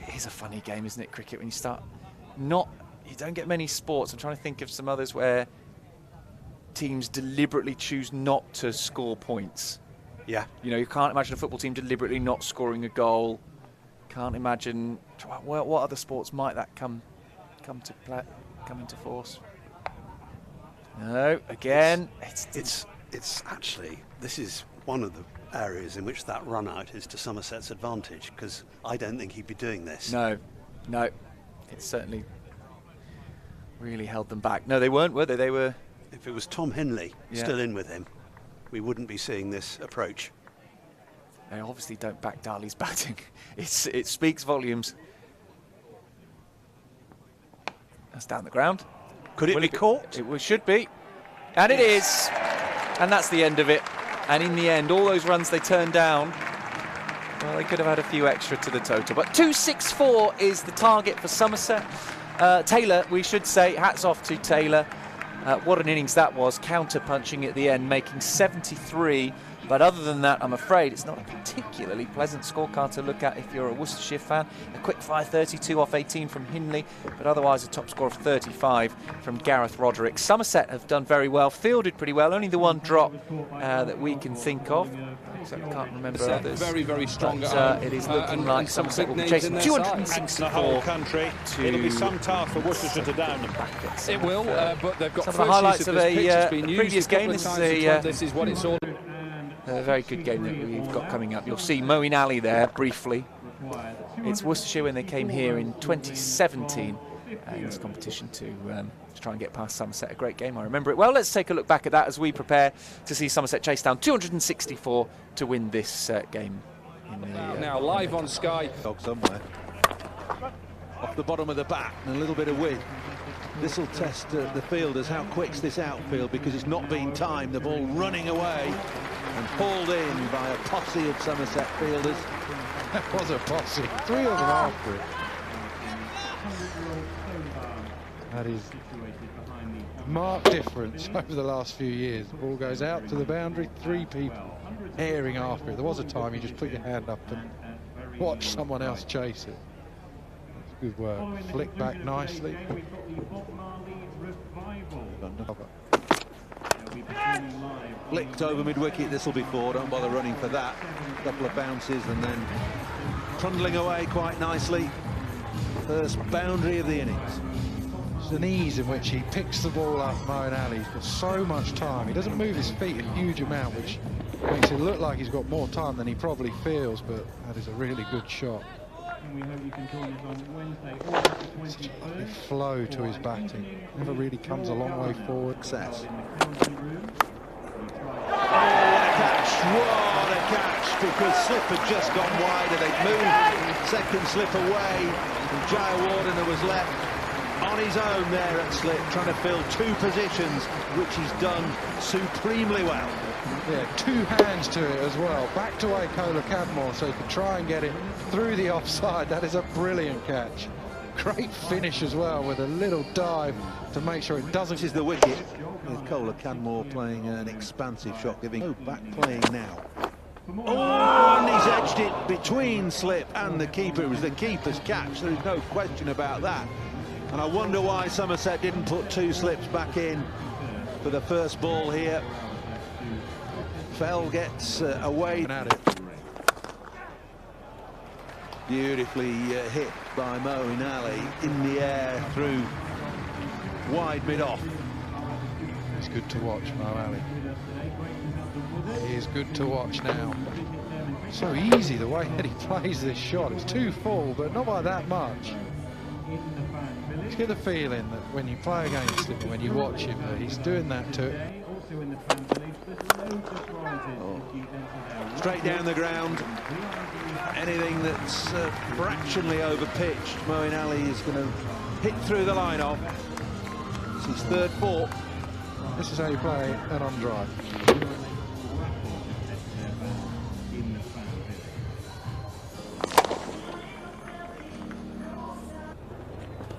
E: It is a funny game, isn't it, cricket, when you start you don't get many sports. I'm trying to think of some others where teams deliberately choose not to score points.
D: Yeah.
E: You know, you can't imagine a football team deliberately not scoring a goal. Can't imagine what other sports might that come into force. No, again,
D: it's actually, this is one of the areas in which that run out is to Somerset's advantage, because I don't think he'd be doing this.
E: No, it certainly really held them back. No, they weren't, were they? They were.
D: If it was Tom Henley still in with him, we wouldn't be seeing this approach.
E: They obviously don't back Darley's batting. It speaks volumes. That's down the ground.
D: Could it be caught?
E: It should be. And it is. And that's the end of it. And in the end, all those runs they turned down, well, they could have had a few extra to the total. But 264 is the target for Somerset. Taylor, we should say, hats off to Taylor. What an innings that was, counter-punching at the end, making 73. But other than that, I'm afraid it's not a particularly pleasant scorecard to look at if you're a Worcestershire fan. A quick fire 32 off 18 from Hindley, but otherwise a top score of 35 from Gareth Roderick. Somerset have done very well, fielded pretty well. Only the one drop that we can think of. So I can't remember others.
H: Very, very strong.
E: But, it is looking like Somerset will be chasing 264
H: the whole country. It'll be some task for Worcestershire to down them.
E: It
H: will, but they've got
E: some of the highlights of a previous game.
H: This is what it's all.
E: A very good game that we've got coming up. You'll see Moeen Ali there briefly. It's Worcestershire when they came here in 2017 in this competition to try and get past Somerset. A great game, I remember it well. Let's take a look back at that as we prepare to see Somerset chase down 264 to win this game.
H: Now live on Sky.
I: Somewhere off the bottom of the bat and a little bit of wind. This will test the fielders, how quick's this outfield, because it's not been timed. The ball running away and hauled in by a posse of Somerset fielders.
J: That was a posse. 3 of them after it. That is a marked difference over the last few years. The ball goes out to the boundary, 3 people airing after it. There was a time you just put your hand up and watch someone else chase it. Good work. Flick back nicely.
I: Flicked over mid-wicket, this will be 4, don't bother running for that. A couple of bounces and then trundling away quite nicely. First boundary of the innings.
J: It's an ease in which he picks the ball up, Moeen Ali. He's got so much time. He doesn't move his feet a huge amount, which makes it look like he's got more time than he probably feels, but that is a really good shot.
B: And we hope you can join us on Wednesday, August the 23rd.
J: Flow to his batting. Never really comes a long way forward.
I: Success. What a catch, because slip had just gone wider. They'd moved second slip away, and Jaya Wardener was left on his own there at slip, trying to fill 2 positions, which he's done supremely well.
J: Yeah, 2 hands to it as well. Back to Akola Cadmore so he could try and get it through the offside. That is a brilliant catch. Great finish as well with a little dive to make sure it doesn't.
I: This is the wicket with Cola Cadmore playing an expansive shot, giving back playing now. Oh, and he's edged it between slip and the keeper. It was the keeper's catch, there's no question about that. And I wonder why Somerset didn't put 2 slips back in for the first ball here. Fell gets away at it. Beautifully hit by Moeen Ali in the air through wide mid-off.
J: It's good to watch, Mo Ali. He is good to watch now. So easy the way that he plays this shot. It's too full, but not by that much. You get the feeling that when you play against him, when you watch him, that he's doing that to it.
I: Straight down the ground. Anything that's fractionally over-pitched, Moeen Ali is going to hit through the line-off. It's his 3rd 4.
J: This is how you play an on-drive.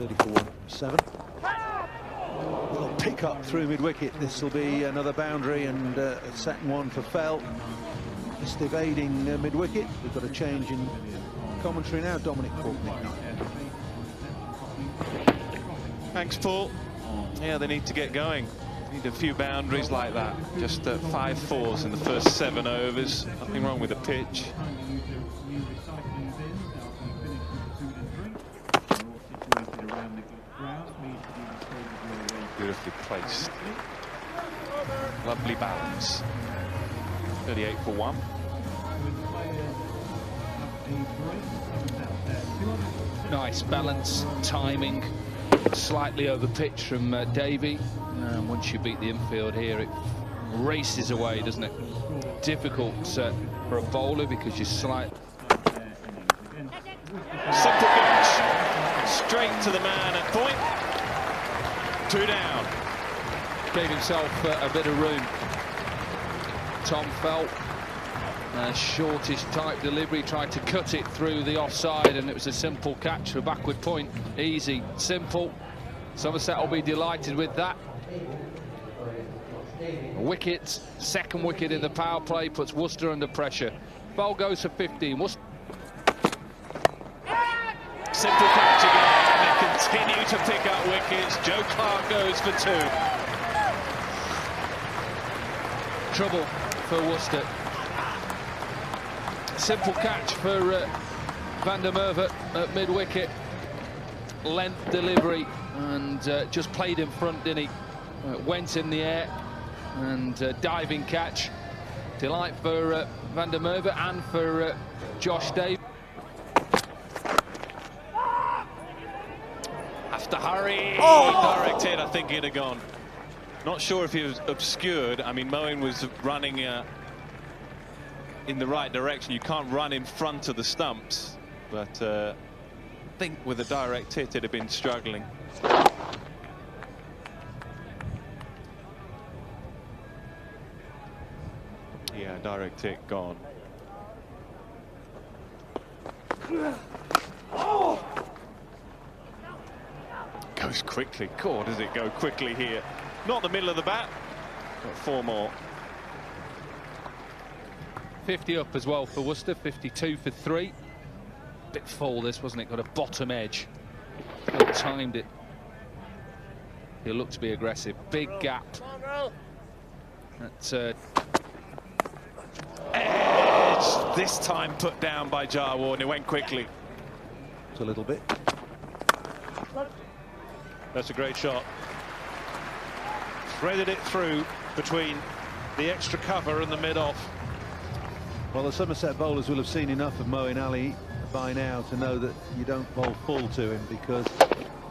I: 34-7. Little pick up through mid-wicket. This will be another boundary and a second one for Fell. Just evading mid-wicket. We've got a change in commentary now. Dominic Courtney.
K: Thanks, Paul. Yeah, they need to get going. Need a few boundaries like that. Just 5 fours in the first 7 overs. Nothing wrong with the pitch. Beautifully placed. Lovely balance. 38 for 1.
L: Nice balance, timing, slightly over pitch from Davey. And once you beat the infield here, it races away, doesn't it? Difficult for a bowler because you're slight.
K: Simple catch, straight to the man at point. 2 down.
L: Gave himself a bit of room. Tom Fell, shortish type delivery, tried to cut it through the offside, and it was a simple catch for backward point. Easy, simple. Somerset will be delighted with that. Wickets, second wicket in the power play, puts Worcester under pressure. Fell goes for 15.
K: Simple catch again. They continue to pick up wickets. Joe Clark goes for 2.
L: Trouble for Worcester. Simple catch for Van der Merwe at mid-wicket. Length delivery and just played in front, didn't he? Went in the air and diving catch. Delight for Van der Merwe and for Josh Davis.
K: Have to hurry. Direct hit, I think he'd have gone. Not sure if he was obscured. I mean, Moen was running in the right direction. You can't run in front of the stumps, but I think with a direct hit, it'd have been struggling. Yeah, direct hit gone. Goes quickly. God, does it go quickly here? Not the middle of the bat. Got 4 more.
L: 50 up as well for Worcester. 52 for 3. Bit full this, wasn't it? Got a bottom edge. Still timed it. He'll look to be aggressive. Big gap. That's
K: edge. This time put down by Jarwar, and it went quickly.
I: It's a little bit.
H: That's a great shot. Threaded it through between the extra cover and the mid-off.
I: Well, the Somerset bowlers will have seen enough of Moeen Ali by now to know that you don't bowl full to him, because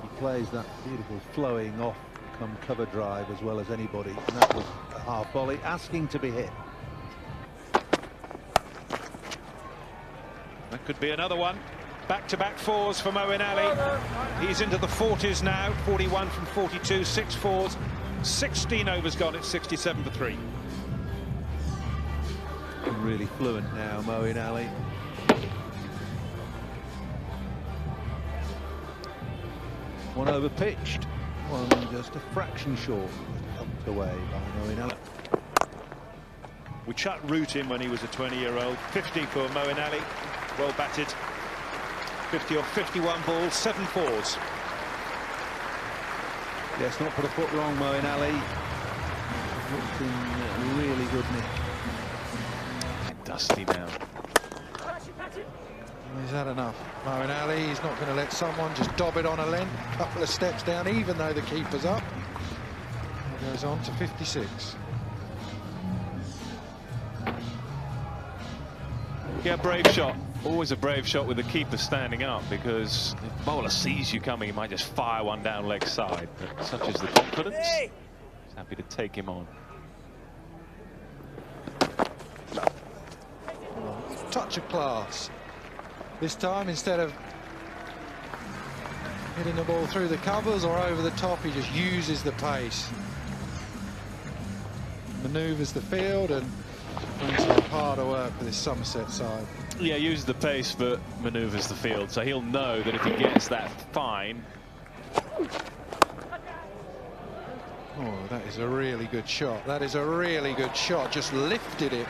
I: he plays that beautiful flowing off come cover drive as well as anybody, and that was a half volley asking to be hit.
H: That could be another one. Back-to-back 4s for Moeen Ali. He's into the 40s now. 41 from 42, 6 4s, 16 overs gone. It's 67 for 3.
I: Really fluent now, Moeen Ali. One over pitched, one just a fraction short, pumped away by Moeen Ali.
H: We chucked Root in when he was a 20-year-old. 50 for Moeen Ali. Well batted. 50 or 51 balls, 7 4s.
I: Yes, not put a foot wrong, Moeen Ali. Looked in really good nick.
K: Dusty now.
J: He's had enough. Moeen Ali, he's not going to let someone just dob it on a length, a couple of steps down, even though the keeper's up. He goes on to 56.
K: Yeah, brave shot. Always a brave shot with the keeper standing up, because if the bowler sees you coming, he might just fire one down leg side. But such is the confidence. He's happy to take him on.
J: Touch of class. This time, instead of hitting the ball through the covers or over the top, he just uses the pace. Manoeuvres the field and brings up harder work for this Somerset side.
K: Yeah, uses the pace but manoeuvres the field, so he'll know that if he gets that fine,
J: Oh, that is a really good shot. That is a really good shot. Just lifted it.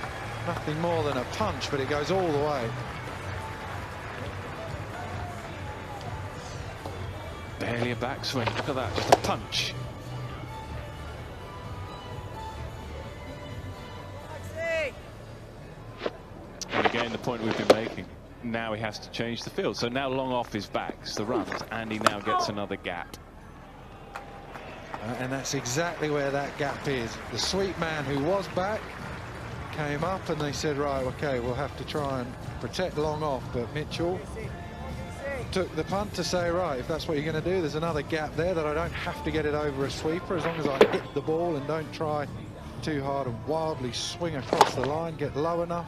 J: Nothing more than a punch, but it goes all the way.
K: Barely a backswing. Look at that, just a punch. And again, the point we've been making. Now he has to change the field. So now long off his backs, the runs, and he now gets another gap.
J: And that's exactly where that gap is. The sweet man who was back came up and they said, right, okay, we'll have to try and protect long off. But Mitchell took the punt to say, right, if that's what you're going to do, there's another gap there that I don't have to get it over a sweeper as long as I hit the ball and don't try too hard and wildly swing across the line, get low enough.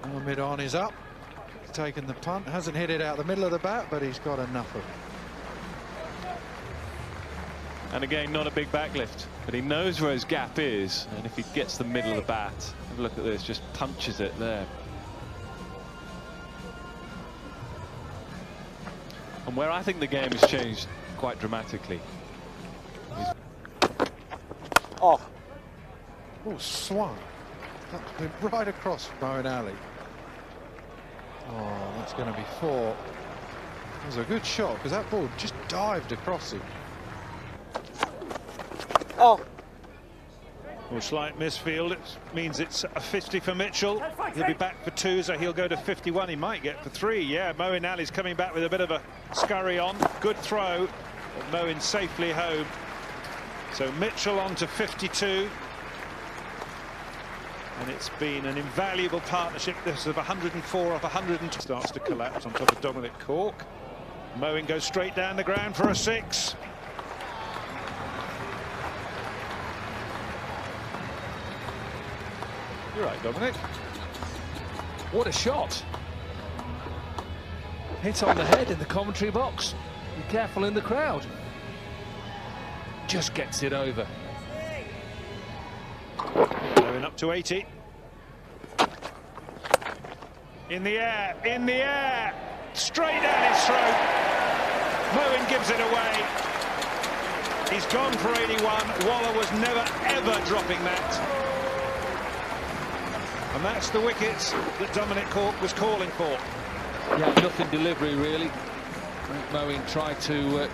J: Now mid-on is up. He's taken the punt, hasn't hit it out the middle of the bat, but he's got enough of it.
K: And again, not a big backlift, but he knows where his gap is, and if he gets the middle of the bat, have a look at this, just punches it there. And where I think the game has changed quite dramatically.
J: Oh, swung. That went right across Moeen Ali. Oh, that's going to be 4. It was a good shot because that ball just dived across him.
A: Oh. Well, slight misfield. It means it's a 50 for Mitchell. He'll be back for 2, so he'll go to 51. He might get for 3. Yeah, Moeen Ali's coming back with a bit of a scurry on. Good throw. Moeen safely home. So Mitchell on to 52. And it's been an invaluable partnership. This of 104 off 100 starts to collapse on top of Dominic Cork. Moeen goes straight down the ground for a 6.
L: You're right, Dominic. What a shot. Hit on the head in the commentary box. Be careful in the crowd. Just gets it over.
A: Going up to 80. In the air, straight down his throat. Moeen gives it away. He's gone for 81. Waller was never, ever dropping that. And that's the wickets that Dominic Cork was calling for.
L: Yeah, nothing delivery, really. Moeen tried to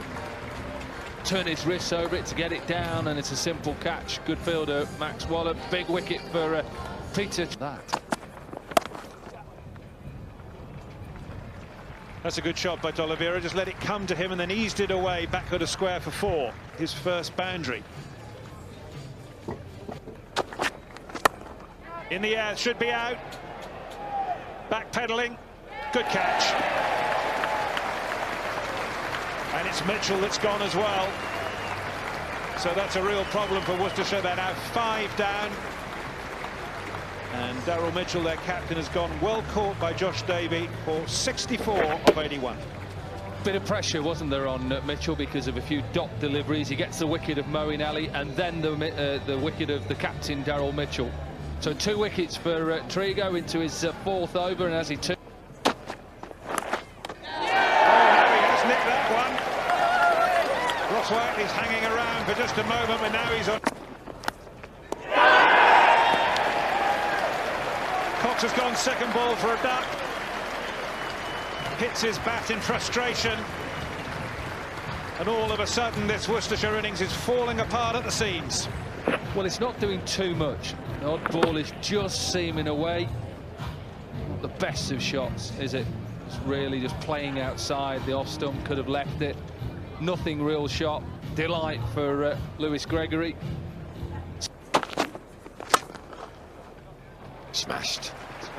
L: turn his wrists over it to get it down, and it's a simple catch. Good fielder, Max Waller. Big wicket for Peter.
A: That's a good shot by D'Oliveira. Just let it come to him and then eased it away back at a square for 4. His first boundary. In the air, should be out. Back pedaling. Good catch. And it's Mitchell that's gone as well. So that's a real problem for Worcestershire. They're now 5 down. And Daryl Mitchell, their captain, has gone well caught by Josh Davey for 64 of 81.
L: Bit of pressure, wasn't there, on Mitchell because of a few dot deliveries. He gets the wicket of Moeen Ali and then the wicket of the captain, Daryl Mitchell. So 2 wickets for Trigo into his 4th over, and as he took.
A: Oh, no, he has nicked that one. Ross Whiteley's hanging around for just a moment, but now he's on. Cox has gone second ball for a duck. Hits his bat in frustration. And all of a sudden, this Worcestershire innings is falling apart at the seams.
L: Well, it's not doing too much. The odd ball is just seaming away. Not the best of shots, is it? It's really just playing outside. The off stump could have left it. Nothing real shot. Delight for Lewis Gregory.
K: Smashed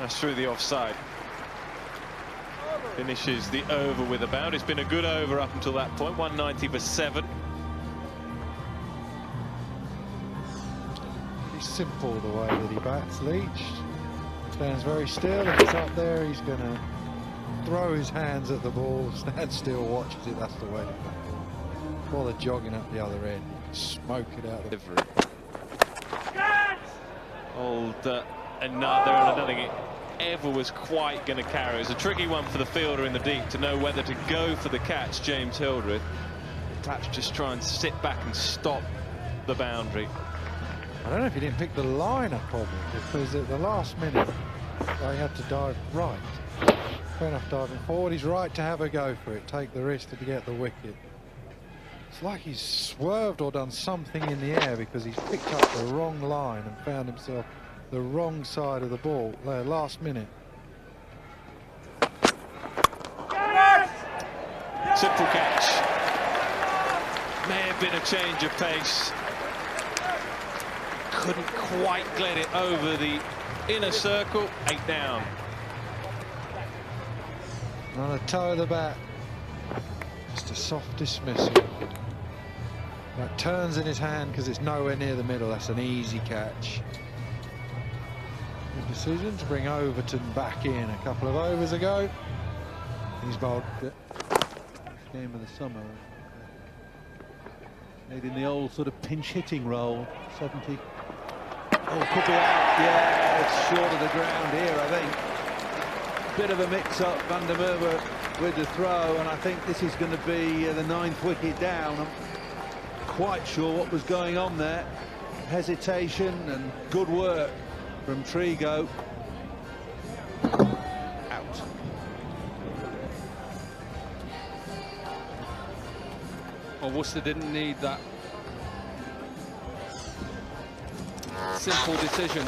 K: through the offside. Finishes the over with a bound. It's been a good over up until that point. 190 for 7.
J: Simple the way that he bats. Leach stands very still. If it's up there, he's going to throw his hands at the ball, stand still, watches it. That's the way to go. While they're jogging up the other end, smoke it out.
K: Old another, and I don't think ever was quite going to carry. It was a tricky one for the fielder in the deep to know whether to go for the catch, James Hildreth. Perhaps just try and sit back and stop the boundary.
J: I don't know if he didn't pick the line up on it, because at the last minute they had to dive right. Fair enough diving forward, he's right to have a go for it, take the risk to get the wicket. It's like he's swerved or done something in the air, because he's picked up the wrong line and found himself the wrong side of the ball there last minute.
K: Simple catch. May have been a change of pace. Couldn't quite get it over the inner circle. 8 down.
J: On the toe of the bat, just a soft dismissal. That turns in his hand because it's nowhere near the middle. That's an easy catch. Good decision to bring Overton back in a couple of overs ago. He's bowled
I: game of the summer. Made in the old sort of pinch hitting role. 70. Oh, could be out. Yeah, it's short of the ground here, I think. Bit of a mix-up, Van der Merwe with the throw, and I think this is going to be the 9th wicket down. I'm quite sure what was going on there. Hesitation and good work from Trigo. Out.
L: Well, Worcester didn't need that simple decision.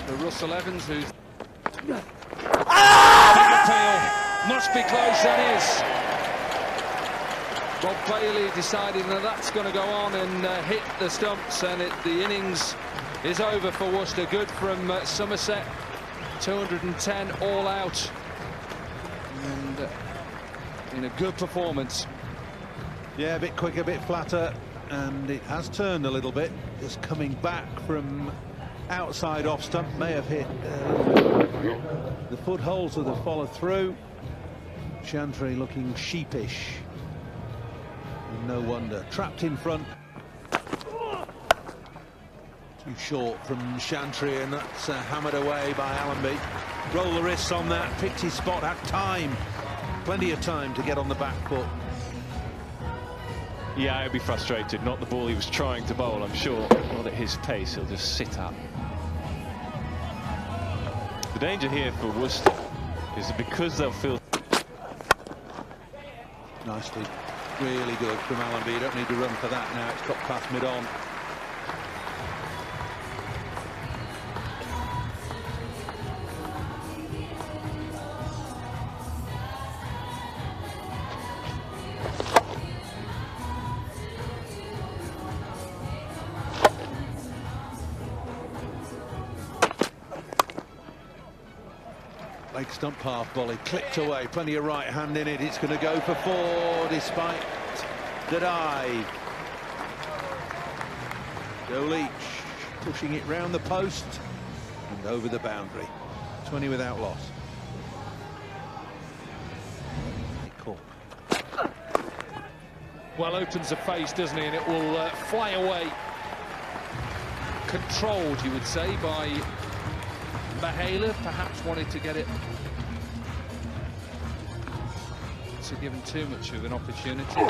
L: For Russell Evans, who's must be close, and is. Bob Bailey deciding that that's going to go on and hit the stumps, and the innings is over for Worcester. Good from Somerset, 210 all out, and in a good performance.
I: Yeah, a bit quicker, a bit flatter, and it has turned a little bit. Just coming back from outside off stump, may have hit the footholds of the follow through. Chantry looking sheepish. And no wonder. Trapped in front. Too short from Chantry, and that's hammered away by Allenby. Roll the wrists on that, picked his spot, had time. Plenty of time to get on the back foot.
K: Yeah, he'll be frustrated. Not the ball he was trying to bowl, I'm sure. Not at his pace, he'll just sit up. The danger here for Worcester is that because they'll feel...
I: Nicely, really good from Allenby. You don't need to run for that now. It's got past mid-on. Leg stump half volley, clipped away, plenty of right hand in it. It's going to go for 4 despite the dive. Joe Leach pushing it round the post and over the boundary. 20 without loss. Cool.
L: Well, opens the face, doesn't he, and it will fly away. Controlled, you would say, by Mahala. Perhaps wanted to get it to give him too much of an opportunity.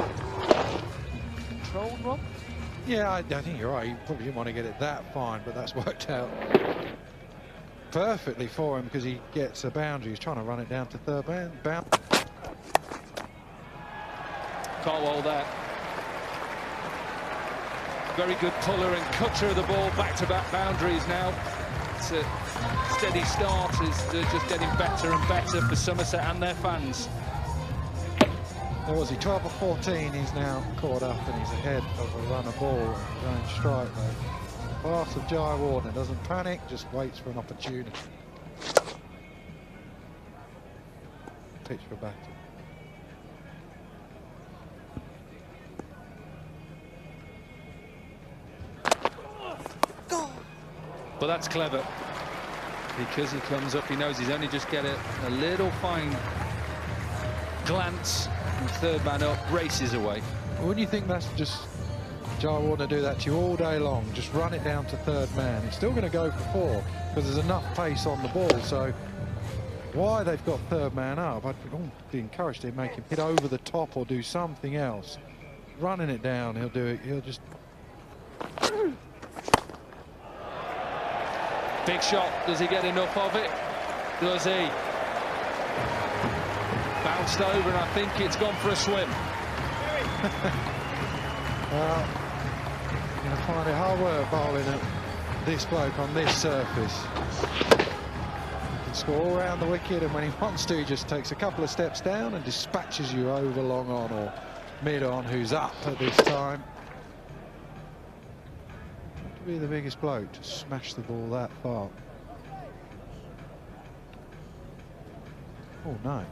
L: Controlled, Rob?
J: Yeah, I think you're right. He probably didn't want to get it that fine, but that's worked out perfectly for him because he gets a boundary. He's trying to run it down to third bound.
L: Caldwell there. Very good puller and cutter of the ball, back-to-back boundaries now. It's a steady start, is just getting better and better for Somerset and their fans.
J: What was he, 12 or 14? He's now caught up and he's ahead of a run of ball going strike though. Class of Jai Warner, doesn't panic, just waits for an opportunity. Pitch for batting.
L: But that's clever, because he comes up, he knows he's only just get a little fine glance, and third man up, races away.
J: Wouldn't you think that's just Jai Warner do that to you all day long. Just run it down to third man. He's still going to go for 4 because there's enough pace on the ball. So why they've got third man up, I'd be encouraged to make him hit over the top or do something else. Running it down, he'll do it. He'll just...
L: Big shot. Does he get enough of it? Does he? Bounced over, and I think it's gone for a swim.
J: Well, you're going to find it hard work bowling at this bloke on this surface. He can score all around the wicket, and when he wants to, he just takes a couple of steps down and dispatches you over long on or mid on, who's up at this time. Not to be the biggest bloke to smash the ball that far. Oh, no.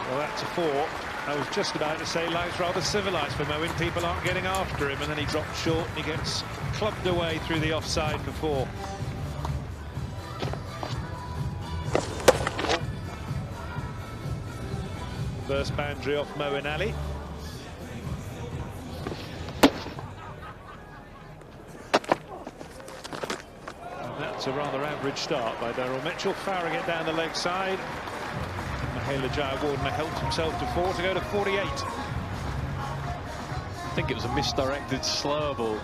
A: Well, that's a 4. I was just about to say life's rather civilised for Moeen. People aren't getting after him, and then he drops short and he gets clubbed away through the offside for 4. First boundary off Moeen Ali. And that's a rather average start by Daryl Mitchell, firing it down the leg side. Mahela Jayawardene helped himself to 4 to go to 48.
K: I think it was a misdirected slower ball.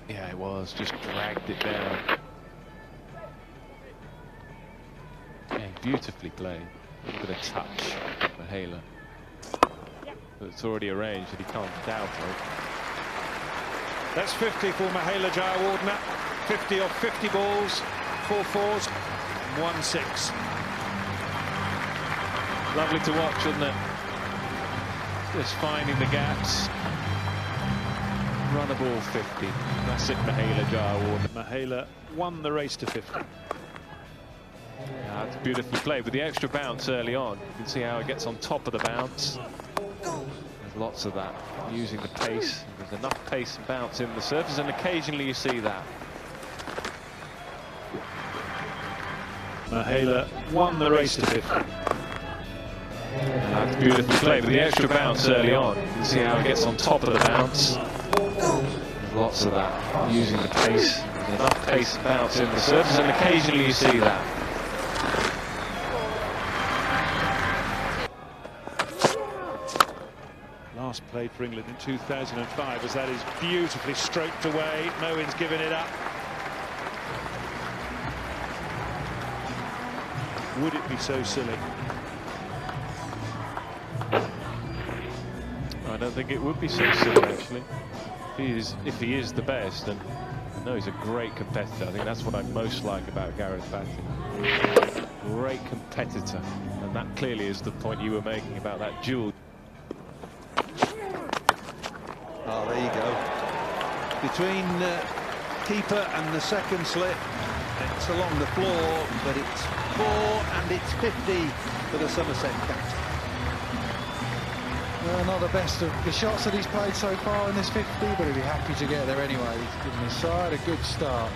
K: Yeah, it was. Just dragged it down. Yeah, beautifully played. A little bit of touch, Mahela. But it's already arranged that he can't doubt it.
A: That's 50 for Mahela Jayawardene. 50 off 50 balls, 4 4s. 1-6.
K: Lovely to watch, isn't it? Just finding the gaps. Run the ball 50. Classic Mahela Jayawardene.
A: Mahela won the race to 50.
K: That's beautifully played with the extra bounce early on. You can see how it gets on top of the bounce. There's lots of that. Using the pace. There's enough pace and bounce in the surface, and occasionally you see that.
A: Mahela won the race to 50.
K: That's beautifully played with the extra bounce early on. You can see how it gets on top of the bounce. There's lots of that. Using the pace. There's enough pace and bounce in the surface, and occasionally you see that.
A: Last played for England in 2005, as that is beautifully stroked away. Moeen's given it up. Would it be so silly?
K: I don't think it would be so silly, actually. If he is the best, and I know he's a great competitor. I think that's what I most like about Gareth Batty. Great competitor, and that clearly is the point you were making about that duel.
I: Oh, there you go. Between keeper and the second slip, it's along the floor, but it's 4 and it's 50 for the Somerset captain.
J: Well, not the best of the shots that he's played so far in this 50, but he'll be happy to get there anyway. He's given his side a good start.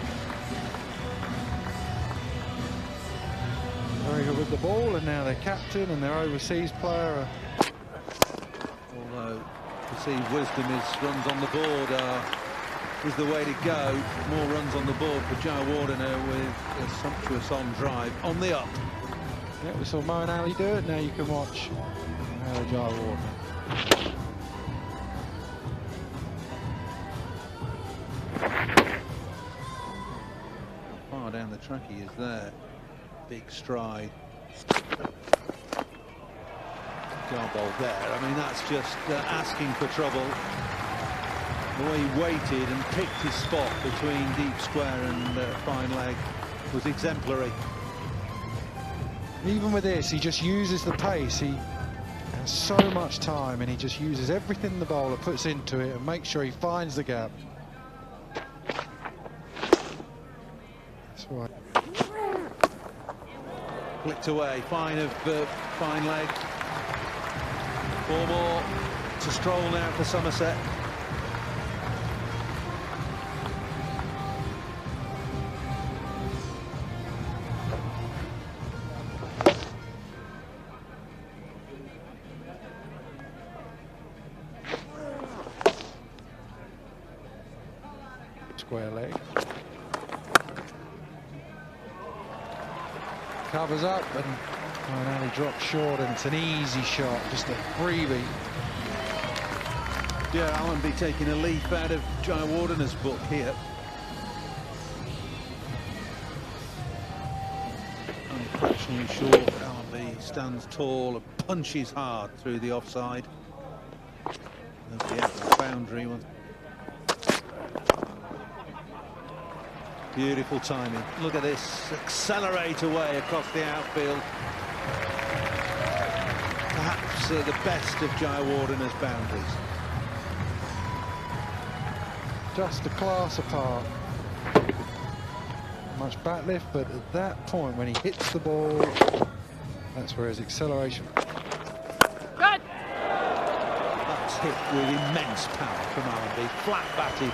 J: Very good with the ball, and now their captain and their overseas player.
I: Although perceived wisdom is runs on the board is the way to go. More runs on the board for Jayawardene with a sumptuous on drive on the up.
J: Yeah, we saw Moeen Ali do it. Now you can watch Jayawardene.
I: Far down the track he is there. Big stride. Garbold there. I mean, that's just asking for trouble. The way he waited and picked his spot between deep square and fine leg was exemplary.
J: Even with this, he just uses the pace. He has so much time, and he just uses everything the bowler puts into it and makes sure he finds the gap. That's right.
I: Flicked away, fine of fine leg. 4 more to stroll now for Somerset.
J: covers up, and Moeen drops short, and it's an easy shot, just a freebie.
I: Yeah, Allenby taking a leaf out of Jayawardena's book here. Unfortunately short, Allenby stands tall and punches hard through the offside. Nobody out the boundary. Beautiful timing. Look at this, accelerate away across the outfield. Perhaps the best of Jayawardena's boundaries.
J: Just a class apart. Much back lift, but at that point when he hits the ball, that's where his acceleration.
I: That's hit with immense power from Allenby, flat batted,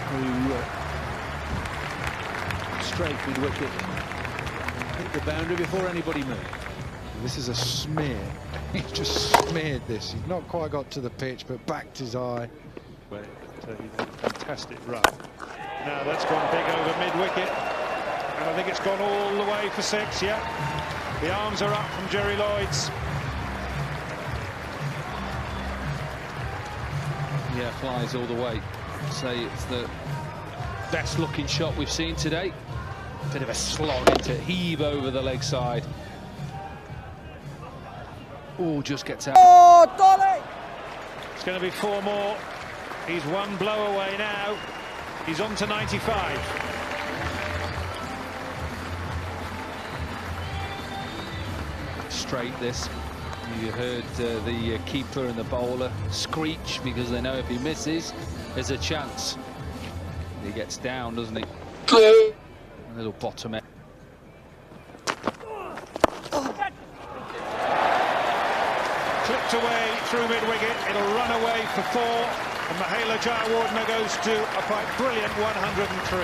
I: who straight with wicket, hit the boundary before anybody moved.
J: This is a smear. He just smeared this. He's not quite got to the pitch, but backed his eye.
A: But he did a fantastic run. Now that's gone big over mid-wicket, and I think it's gone all the way for 6, yeah. The arms are up from Jerry Lloyd's.
L: Yeah, flies all the way. Say it's the best looking shot we've seen today. Bit of a slog into heave over the leg side. Oh, just gets out.
A: Oh, Dolly! It's going to be 4 more. He's 1 blow away now. He's on to 95.
L: Straight this. You heard the keeper and the bowler screech because they know if he misses, there's a chance. He gets down, doesn't he? A little bottom end.
A: Clipped away through mid-wicket. It'll run away for 4. And Mahela Jayawardena goes to a quite brilliant 103.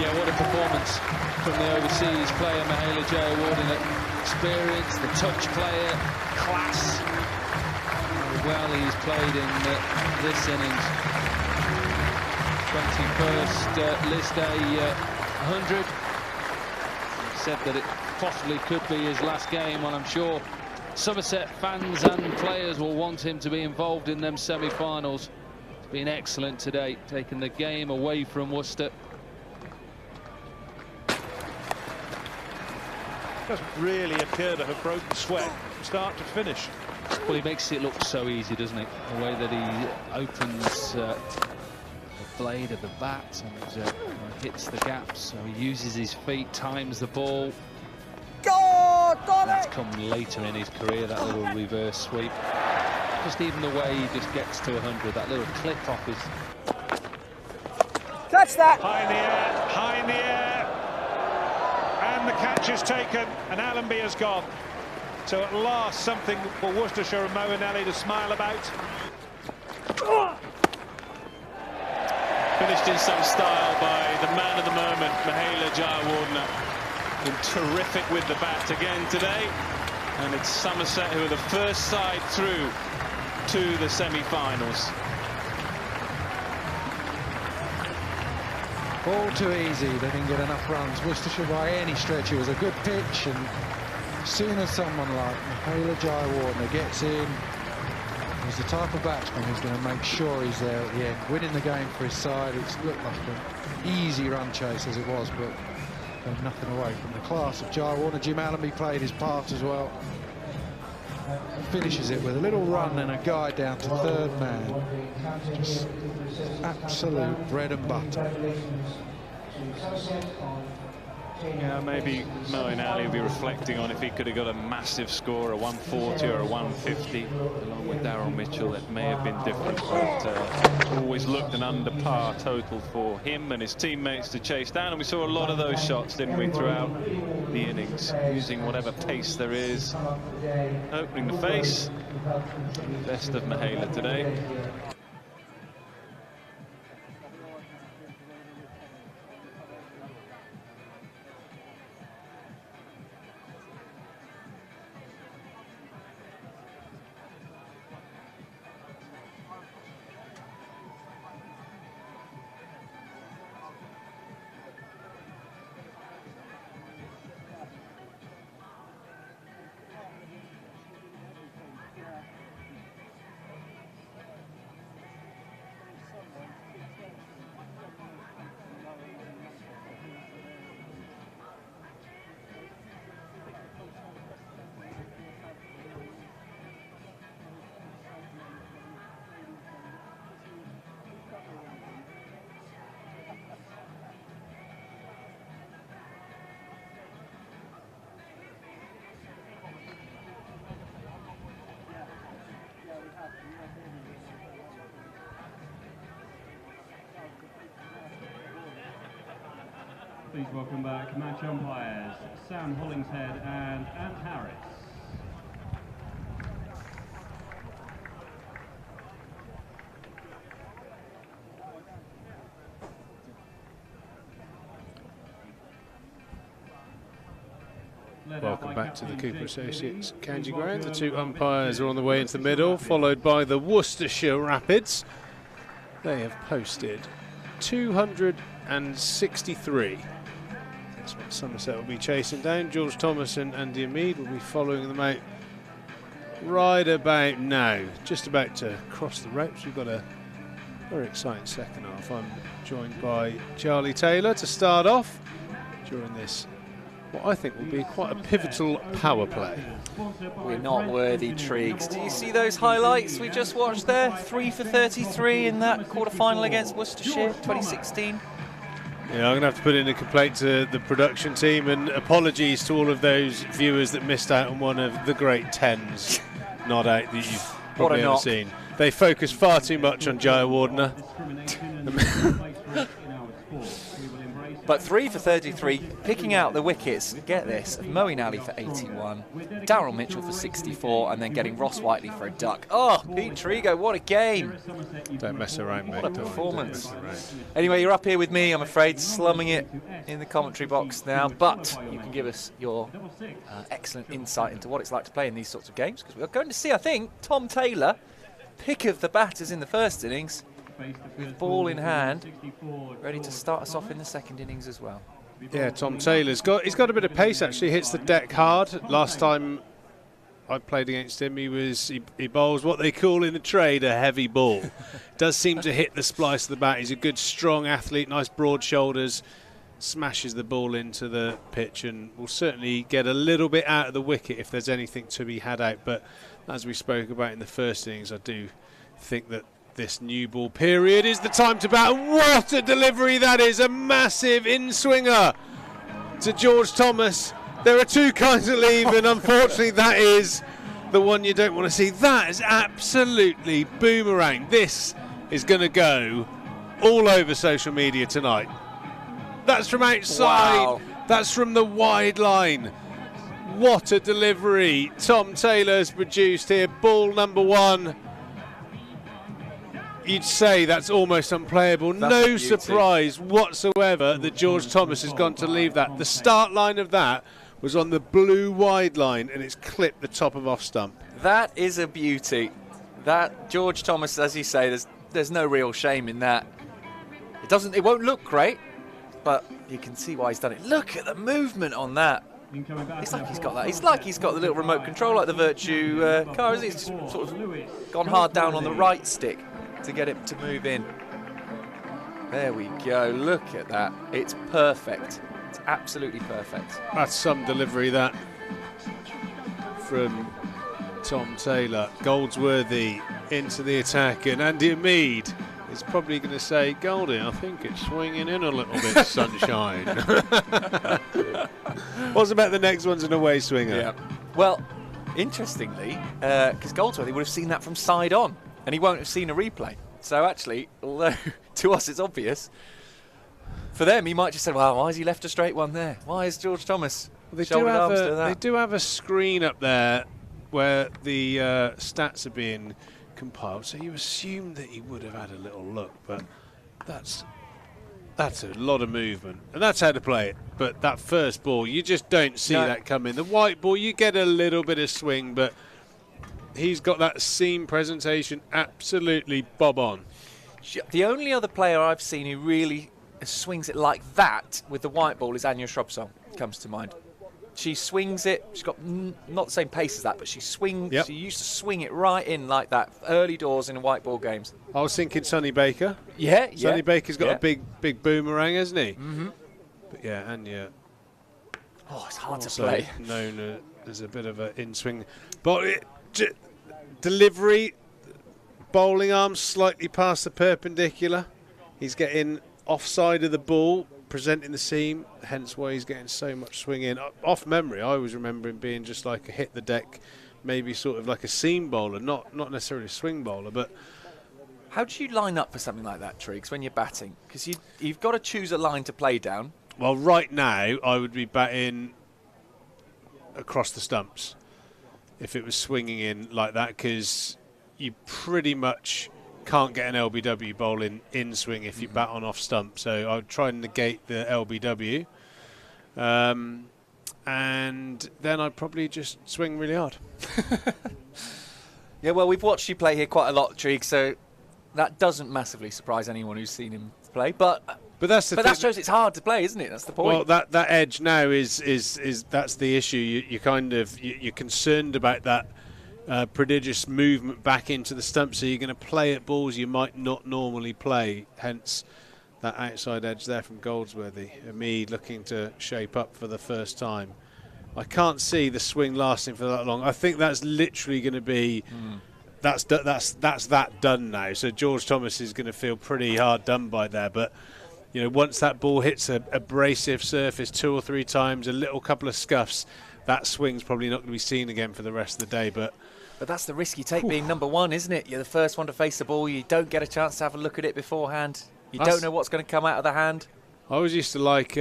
L: Yeah, what a performance from the overseas player, Mahela Jayawardena. Experience, the touch player, class. How well he's played in this innings. 21st list a 100. Said that it possibly could be his last game, well, I'm sure Somerset fans and players will want him to be involved in them semi-finals. It's been excellent today, taking the game away from Worcester.
A: Doesn't really appear to have broken sweat from start to finish.
L: Well, he makes it look so easy, doesn't he? The way that he opens the blade of the bat and hits the gaps. So he uses his feet, times the ball. That's come later in his career, that little reverse sweep. Just even the way he just gets to 100, that little clip off his...
A: Catch that! High in the air, high in the air. And the catch is taken, and Allenby has gone. So at last something for Worcestershire and Moeen to smile about.
K: Finished in some style by the man of the moment, Mahela Jayawardena. Been terrific with the bat again today, and it's Somerset who are the first side through to the semi-finals.
J: All too easy, they didn't get enough runs. Worcestershire by any stretch, it was a good pitch, and as soon as someone like Mahela Jayawardena gets in, he's the type of batsman who's going to make sure he's there at the end, winning the game for his side. It's looked like an easy run chase as it was, but nothing away from the class of Jayawardena. Jim Allenby played his part as well. Finishes it with a little run and a guy down to 3rd man. Just absolute bread and butter.
K: Yeah, maybe Moeen will be reflecting on if he could have got a massive score, a 140 or a 150, along with Daryl Mitchell. It may have been different, but always looked an under par total for him and his teammates to chase down. And we saw a lot of those shots, didn't we, throughout the innings, using whatever pace there is, opening the face. Best of Mahela today.
B: Please welcome back match umpires Sam Hollingshead and Ant Harris.
C: Welcome back to the Cooper Associates County Ground. The two umpires are on the way into the middle, followed by the Worcestershire Rapids. They have posted 263. That's what Somerset will be chasing down. George Thomas and Andy Mead will be following them out right about now. Just about to cross the ropes. We've got a very exciting second half. I'm joined by Charlie Taylor to start off during this, what I think will be quite a pivotal power play.
E: We're not worthy, Triggs. Do you see those highlights we just watched there? 3 for 33 in that quarter-final against Worcestershire 2016.
C: Yeah, I'm going to have to put in a complaint to the production team, and apologies to all of those viewers that missed out on one of the great 10s not out that you've probably ever seen. They focus far too much on Jaya Wardner.
E: But 3 for 33, picking out the wickets, get this, of Moeen Ali for 81, Daryl Mitchell for 64, and then getting Ross Whiteley for a duck. Oh, Pete Trigo, what a game.
C: Don't mess around, mate.
E: What a performance. Anyway, you're up here with me, I'm afraid, slumming it in the commentary box now, but you can give us your excellent insight into what it's like to play in these sorts of games, because we're going to see, I think, Tom Taylor, pick of the batters in the first innings, with ball in hand, ready to start us off in the second innings as well.
C: Yeah, Tom Taylor's he's got a bit of pace actually. Hits the deck hard. Last time I played against him, he bowls what they call in the trade a heavy ball. Does seem to hit the splice of the bat. He's a good strong athlete, nice broad shoulders, smashes the ball into the pitch, and will certainly get a little bit out of the wicket if there's anything to be had out. But as we spoke about in the first innings, I do think that this new ball period is the time to bat. What a delivery that is! A massive in-swinger to George Thomas. There are two kinds of leave, and unfortunately that is the one you don't want to see. That is absolutely boomerang. This is going to go all over social media tonight. That's from outside.
E: Wow.
C: That's from the wide line. What a delivery Tom Taylor's produced here. Ball number one. You'd say that's almost unplayable. No surprise whatsoever that George Thomas has gone to leave that. The start line of that was on the blue wide line, and it's clipped the top of off stump.
E: That is a beauty. That George Thomas, as you say, there's no real shame in that. It won't look great, but you can see why he's done it. Look at the movement on that. It's like he's got that. It's like he's got the little remote control like the Virtue car, isn't it? He's just sort of gone hard down on the right stick to get it to move in. There we go. Look at that. It's perfect. It's absolutely perfect.
C: That's some delivery, that, from Tom Taylor. Goldsworthy into the attack, and Andy Mead is probably going to say, Goldie, I think it's swinging in a little bit, sunshine. What's about the next one's an away swinger?
E: Yeah. Well, interestingly, because Goldsworthy would have seen that from side on, and he won't have seen a replay. So actually, although to us it's obvious, for them he might just say, well, why has he left a straight one there? Why is George Thomas shouldered arms to that?
C: They do have a screen up there where the stats are being compiled, so you assume that he would have had a little look, but that's a lot of movement, and that's how to play it. But that first ball, you just don't see that coming. The white ball, you get a little bit of swing, but he's got that seam presentation absolutely bob on.
E: The only other player I've seen who really swings it like that with the white ball is Anya Shrubsong, comes to mind. She swings it, she's got not the same pace as that, but she swings. Yep. She used to swing it right in like that early doors in white ball games.
C: I was thinking Sonny Baker.
E: Yeah,
C: Sonny Baker's got a big boomerang, hasn't he?
E: Mm-hmm.
C: But yeah, Anya.
E: Oh, it's hard to play.
C: Known as a bit of an in-swing. But delivery, bowling arm slightly past the perpendicular. He's getting offside of the ball, presenting the seam, hence why he's getting so much swing in. Off memory, I always remember him being just like a hit the deck, maybe sort of like a seam bowler, not necessarily a swing bowler. But
E: how do you line up for something like that, Triggs, when you're batting? Because you've got to choose a line to play down.
C: Well, right now, I would be batting across the stumps if it was swinging in like that, because you pretty much can't get an LBW bowl in swing if you bat on off stump. So I would try and negate the LBW. And then I'd probably just swing really hard.
E: Yeah, well, we've watched you play here quite a lot, Trig, so that doesn't massively surprise anyone who's seen him play. But that shows it's hard to play, isn't it? That's the point.
C: Well, that edge now is that's the issue. You're concerned about that prodigious movement back into the stump, so you're going to play at balls you might not normally play. Hence that outside edge there from Goldsworthy. Hamid looking to shape up for the first time. I can't see the swing lasting for that long. I think that's literally going to be that's that done now. So George Thomas is going to feel pretty hard done by there. But you know, once that ball hits a abrasive surface 2 or 3 times, a little couple of scuffs, that swing's probably not going to be seen again for the rest of the day. But
E: that's the risk you take being number one, isn't it? You're the first one to face the ball. You don't get a chance to have a look at it beforehand. You don't know what's going to come out of the hand.
C: I always used to like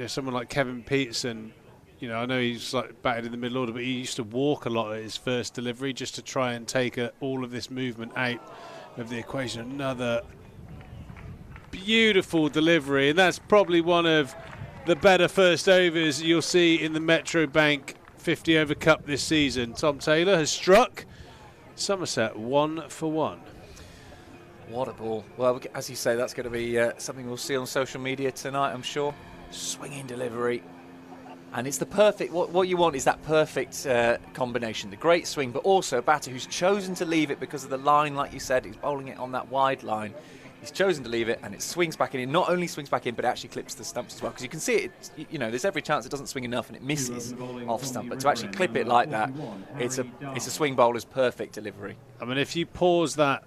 C: someone like Kevin Peterson. You know, I know he's like batted in the middle order, but he used to walk a lot at his first delivery just to try and take all of this movement out of the equation. Another beautiful delivery, and that's probably one of the better first overs you'll see in the Metro Bank 50 over Cup this season. Tom Taylor has struck. Somerset 1 for 1.
E: What a ball. Well, as you say, that's going to be something we'll see on social media tonight, I'm sure. Swinging delivery. And it's the perfect, what you want is that perfect combination. The great swing, but also a batter who's chosen to leave it because of the line, like you said. He's bowling it on that wide line. He's chosen to leave it, and it swings back in. It not only swings back in, but it actually clips the stumps as well. Because you can see it, you know, there's every chance it doesn't swing enough and it misses off stump. But to actually clip it like that, it's a swing bowler's perfect delivery.
C: I mean, if you pause that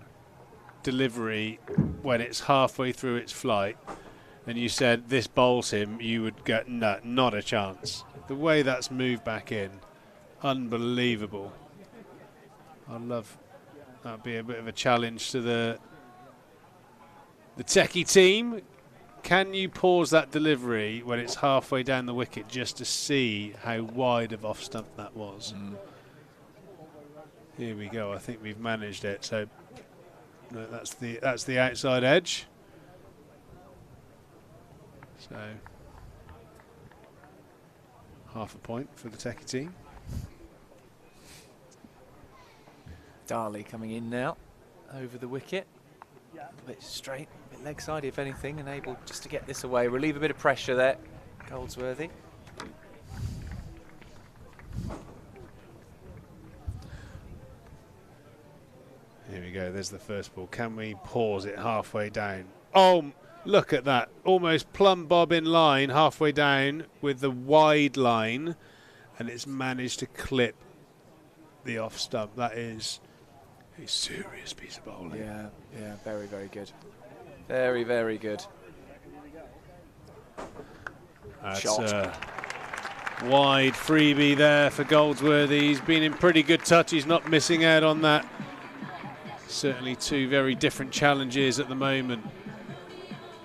C: delivery when it's halfway through its flight and you said this bowls him, you would get no, not a chance. The way that's moved back in, unbelievable. I'd love that'd be a bit of a challenge to the techie team. Can you pause that delivery when it's halfway down the wicket just to see how wide of off stump that was? Here we go. I think we've managed it. So no, that's the outside edge. So half a point for the techie team.
E: Darley coming in now over the wicket. A bit straight, a bit leg side if anything, and able just to get this away, relieve a bit of pressure there. Goldsworthy.
C: Here we go, there's the first ball. Can we pause it halfway down? Oh, look at that. Almost plumb bob in line halfway down with the wide line, and it's managed to clip the off stump. That is a serious piece of bowling.
E: Yeah, very, very good. Very, very good.
C: That's a wide freebie there for Goldsworthy. He's been in pretty good touch. He's not missing out on that. Certainly 2 very different challenges at the moment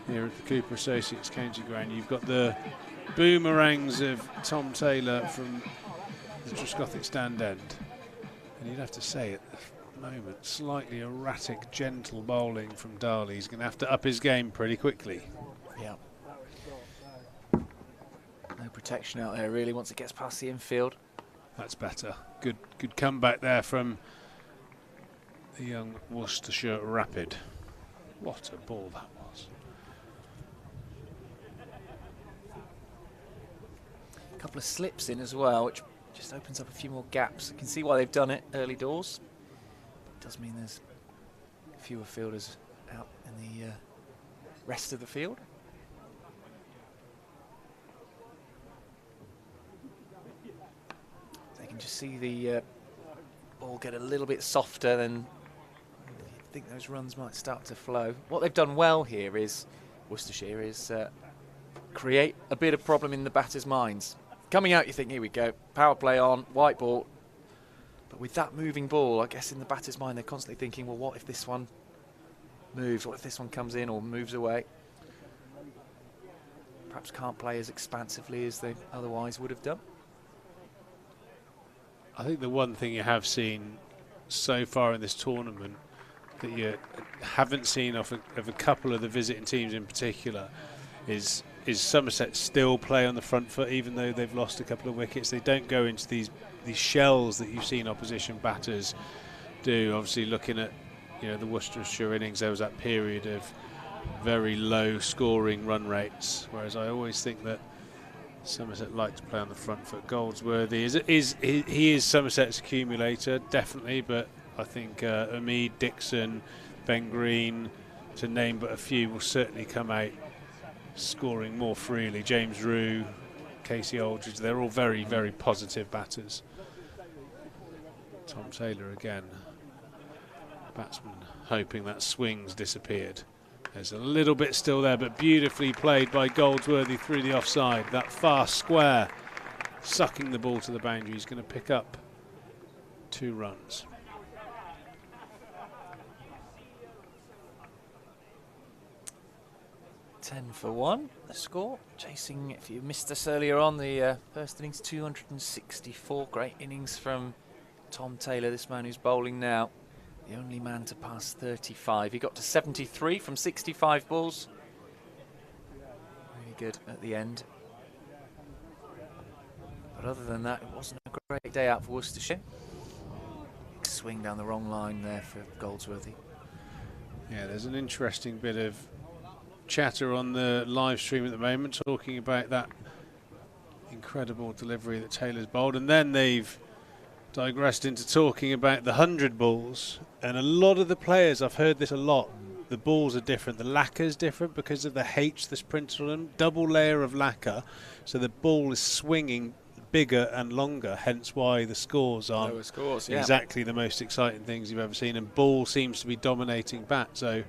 C: here at the Cooper Associates County Ground. You've got the boomerangs of Tom Taylor from the Trescothick stand end. And you'd have to say at the moment, slightly erratic, gentle bowling from Darley. He's going to have to up his game pretty quickly.
E: Yeah. No protection out there really once it gets past the infield.
C: That's better. Good comeback there from the young Worcestershire Rapid. What a ball that was.
E: A couple of slips in as well, which just opens up a few more gaps. You can see why they've done it early doors. It does mean there's fewer fielders out in the rest of the field. They can just see the ball get a little bit softer, then I think those runs might start to flow. What they've done well here is, Worcestershire, is create a bit of problem in the batters' minds. Coming out, you think, here we go, power play on, white ball. But with that moving ball, I guess in the batter's mind, they're constantly thinking, well, what if this one moves? What if this one comes in or moves away? perhaps can't play as expansively as they otherwise would have done.
C: I think the one thing you have seen so far in this tournament that you haven't seen of a couple of the visiting teams in particular is Somerset still play on the front foot, even though they've lost a couple of wickets. They don't go into these shells that you've seen opposition batters do. Obviously, looking at the Worcestershire innings, there was that period of very low scoring run rates, whereas I always think that Somerset like to play on the front foot. Goldsworthy he is Somerset's accumulator, definitely, but I think Omid, Dixon, Ben Green, to name but a few, will certainly come out scoring more freely. James Rue, Casey Aldridge, they're all very, very positive batters. Tom Taylor again, batsman hoping that swing's disappeared. There's a little bit still there, but beautifully played by Goldsworthy through the offside. That fast square, sucking the ball to the boundary. He's going to pick up 2 runs.
E: Ten for 1, the score. Chasing, if you missed us earlier on, the first innings, 264. Great innings from Tom Taylor, this man who's bowling now. The only man to pass 35. He got to 73 from 65 balls. Really good at the end. But other than that, it wasn't a great day out for Worcestershire. Big swing down the wrong line there for Goldsworthy.
C: Yeah, there's an interesting bit of chatter on the live stream at the moment, talking about that incredible delivery that Taylor's bowled, and then they've digressed into talking about the 100 balls. And a lot of the players, I've heard this a lot, the balls are different, the lacquer's different because of the H that's printed on them, double layer of lacquer, so the ball is swinging bigger and longer, hence why the scores aren't
E: lower scores, yeah,
C: exactly the most exciting things you've ever seen, and ball seems to be dominating bat. So it'd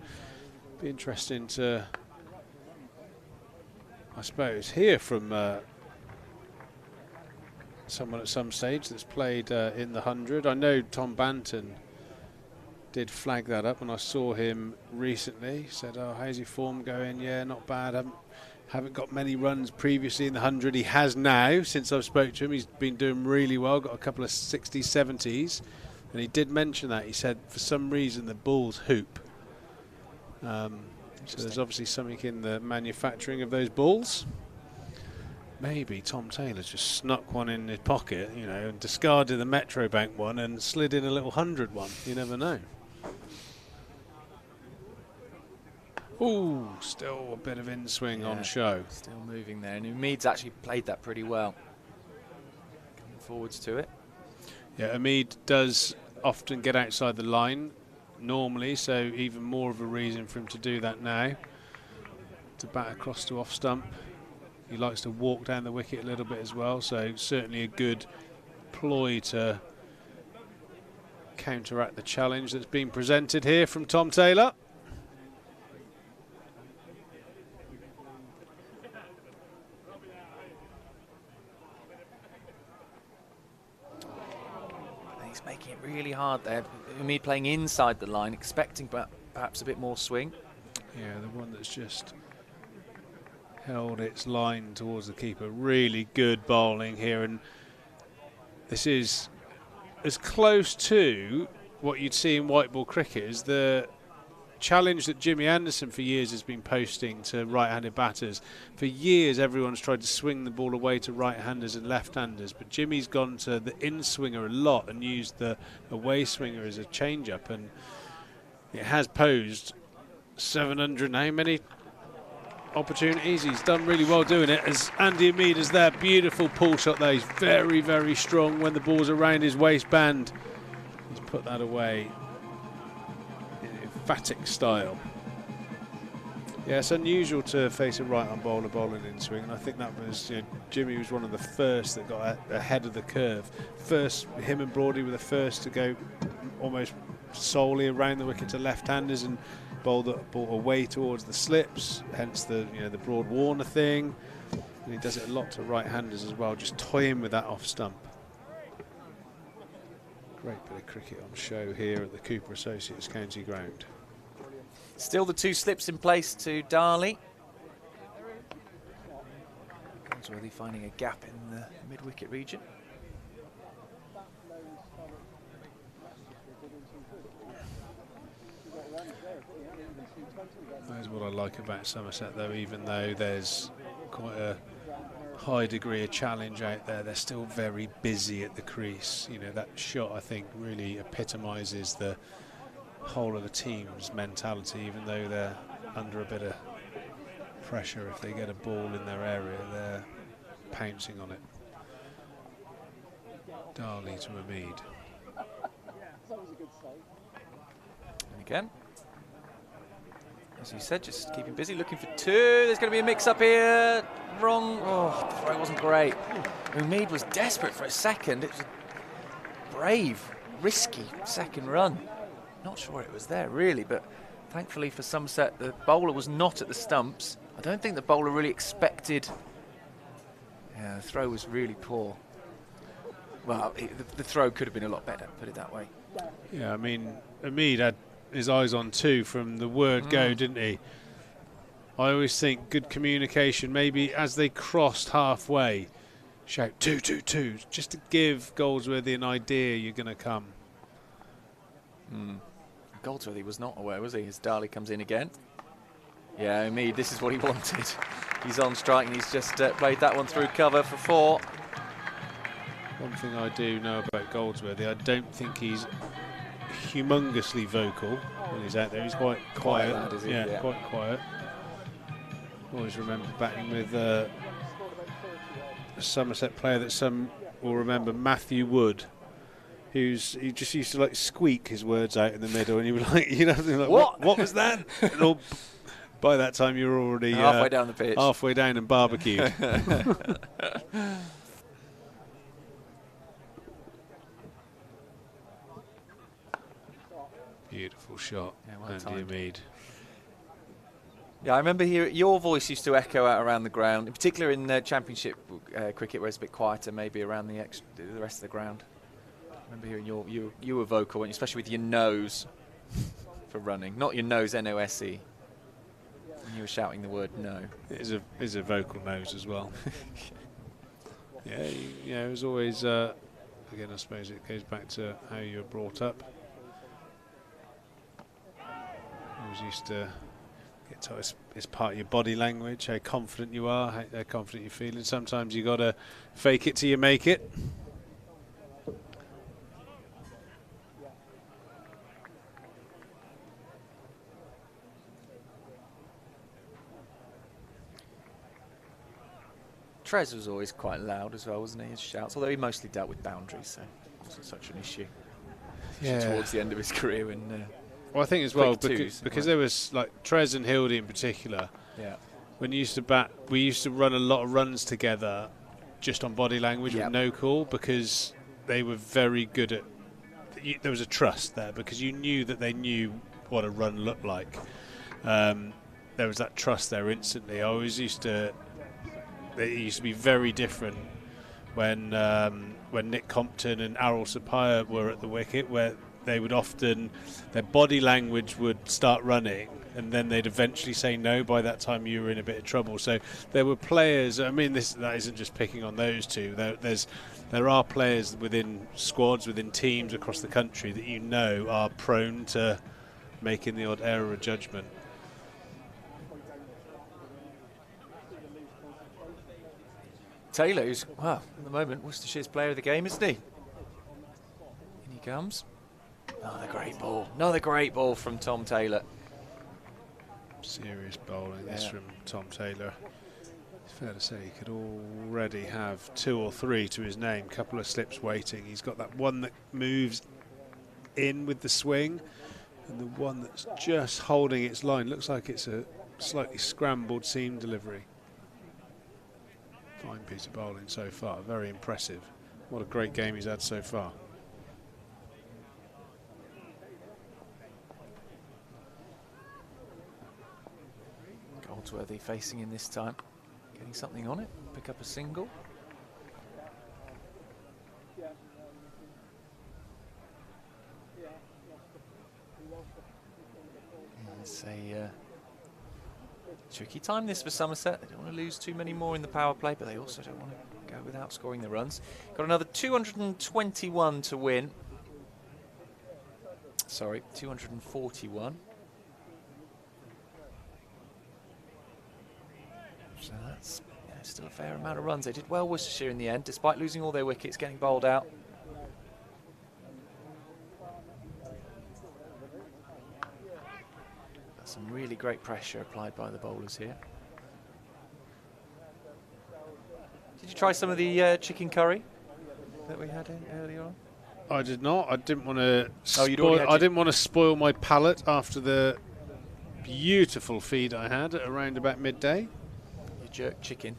C: be interesting to, I suppose, hear from someone at some stage that's played in the 100. I know Tom Banton did flag that up, and I saw him recently. He said, "Oh, how's your form going?" "Yeah, not bad. Haven't got many runs previously in the 100. He has now, since I've spoke to him. He's been doing really well, got a couple of 60s, 70s. And he did mention that. He said, for some reason, the balls hoop. So there's obviously something in the manufacturing of those balls. Maybe Tom Taylor's just snuck one in his pocket, and discarded the Metro Bank one and slid in a little 100 one. You never know. Ooh, still a bit of in-swing on show.
E: Still moving there. And Umid's actually played that pretty well. Coming forwards to it.
C: Yeah, Omid does often get outside the line normally, so even more of a reason for him to do that now. To bat across to off stump. He likes to walk down the wicket a little bit as well, so certainly a good ploy to counteract the challenge that's been presented here from Tom Taylor.
E: He's making it really hard there. Umid playing inside the line, expecting perhaps a bit more swing.
C: Yeah, the one that's just held its line towards the keeper. Really good bowling here, and this is as close to what you'd see in white ball cricket as the challenge that Jimmy Anderson for years has been posting to right-handed batters. For years everyone's tried to swing the ball away to right-handers and left-handers, but Jimmy's gone to the in-swinger a lot and used the away swinger as a change-up, and it has posed 700 how many opportunities. He's done really well doing it, as Andy Omid is there. Beautiful pull shot there. He's very, very strong when the ball's around his waistband. He's put that away in emphatic style. Yeah, it's unusual to face a right-arm bowler bowling in swing, and I think that was, Jimmy was one of the first that got ahead of the curve. First, him and Broady were the first to go almost solely around the wicket to left-handers and bowl the ball away towards the slips, hence the the Broad Warner thing. And he does it a lot to right-handers as well, just toying with that off stump. Great bit of cricket on show here at the Cooper Associates County Ground.
E: Still the 2 slips in place to Darley. Goldsworthy finding a gap in the mid-wicket region.
C: That's what I like about Somerset, though. Even though there's quite a high degree of challenge out there, they're still very busy at the crease. You know, that shot, I think, really epitomises the whole of the team's mentality. Even though they're under a bit of pressure, if they get a ball in their area, they're pouncing on it. Darley to Hamid.
E: And again, as you said, just keeping busy, looking for two. There's going to be a mix-up here. Wrong. Oh, the throw wasn't great. Hamid was desperate for a second. It was a brave, risky second run. Not sure it was there, really, but thankfully for Somerset, the bowler was not at the stumps. I don't think the bowler really expected. Yeah, the throw was really poor. Well, the throw could have been a lot better, put it that way.
C: Yeah, I mean, Hamid had his eyes on two from the word go, didn't he? I always think good communication, maybe as they crossed halfway, shout 2, 2, 2, just to give Goldsworthy an idea you're going to come.
E: Goldsworthy was not aware, was he? As Darley comes in again. Yeah, Hamid, this is what he wanted. He's on strike and he's just played that one through cover for 4.
C: One thing I do know about Goldsworthy, I don't think he's humongously vocal when he's out there. He's quite quiet.
E: Lad, is he?
C: Yeah, quite quiet. Always remember batting with a Somerset player that some will remember, Matthew Wood, he just used to like squeak his words out in the middle, and you were like, you know, like, what was that? And all, by that time you were already
E: halfway down the pitch,
C: halfway down and barbecued. Beautiful shot, Andy Hamid.
E: Yeah, I remember your voice used to echo out around the ground, in particular in Championship cricket, where it's a bit quieter, maybe around the rest of the ground. I remember hearing you were vocal, especially with your nose for running, not your nose, N-O-S-E. And you were shouting the word no.
C: It is a vocal nose as well. Yeah, it was always. Again, I suppose it goes back to how you were brought up. Always used to get told it's part of your body language, how confident you are, how confident you feel, and sometimes you got to fake it till you make it.
E: Trez was always quite loud as well, wasn't he? His shouts, although he mostly dealt with boundaries, so it wasn't such an issue.
C: Yeah.
E: Towards the end of his career in.
C: Well, I think as well because there was like Trez and Hildy in particular.
E: Yeah.
C: When you used to bat, we used to run a lot of runs together, just on body language with no call, because they were very good at. There was a trust there because you knew that they knew what a run looked like. There was that trust there instantly. I always used to. It used to be very different when Nick Compton and Errol Sapaya were at the wicket, where they would often, their body language would start running and then they'd eventually say no. By that time you were in a bit of trouble. So there were players, I mean that isn't just picking on those two, there are players within squads, within teams across the country that you know are prone to making the odd error of judgment.
E: Taylor, who's, well, at the moment, Worcestershire's player of the game, isn't he? In he comes. Another great ball. Another great ball from Tom Taylor.
C: Serious bowling, this from Tom Taylor. It's fair to say he could already have 2 or 3 to his name. Couple of slips waiting. He's got that one that moves in with the swing, and the one that's just holding its line. Looks like it's a slightly scrambled seam delivery. Fine piece of bowling so far, very impressive. What a great game he's had so far.
E: Goldsworthy facing in this time, getting something on it, pick up a single. It's a Tricky time this for Somerset. They don't want to lose too many more in the power play, but they also don't want to go without scoring the runs. Got another 221 to win. Sorry, 241. So that's still a fair amount of runs. They did well, Worcestershire, in the end, despite losing all their wickets, getting bowled out. Got some really great pressure applied by the bowlers here. Did you try some of the chicken curry that we had in earlier on?
C: I did not. I didn't want to.
E: Oh,
C: I didn't want to spoil my palate after the beautiful feed I had at around about midday.
E: Your jerk chicken.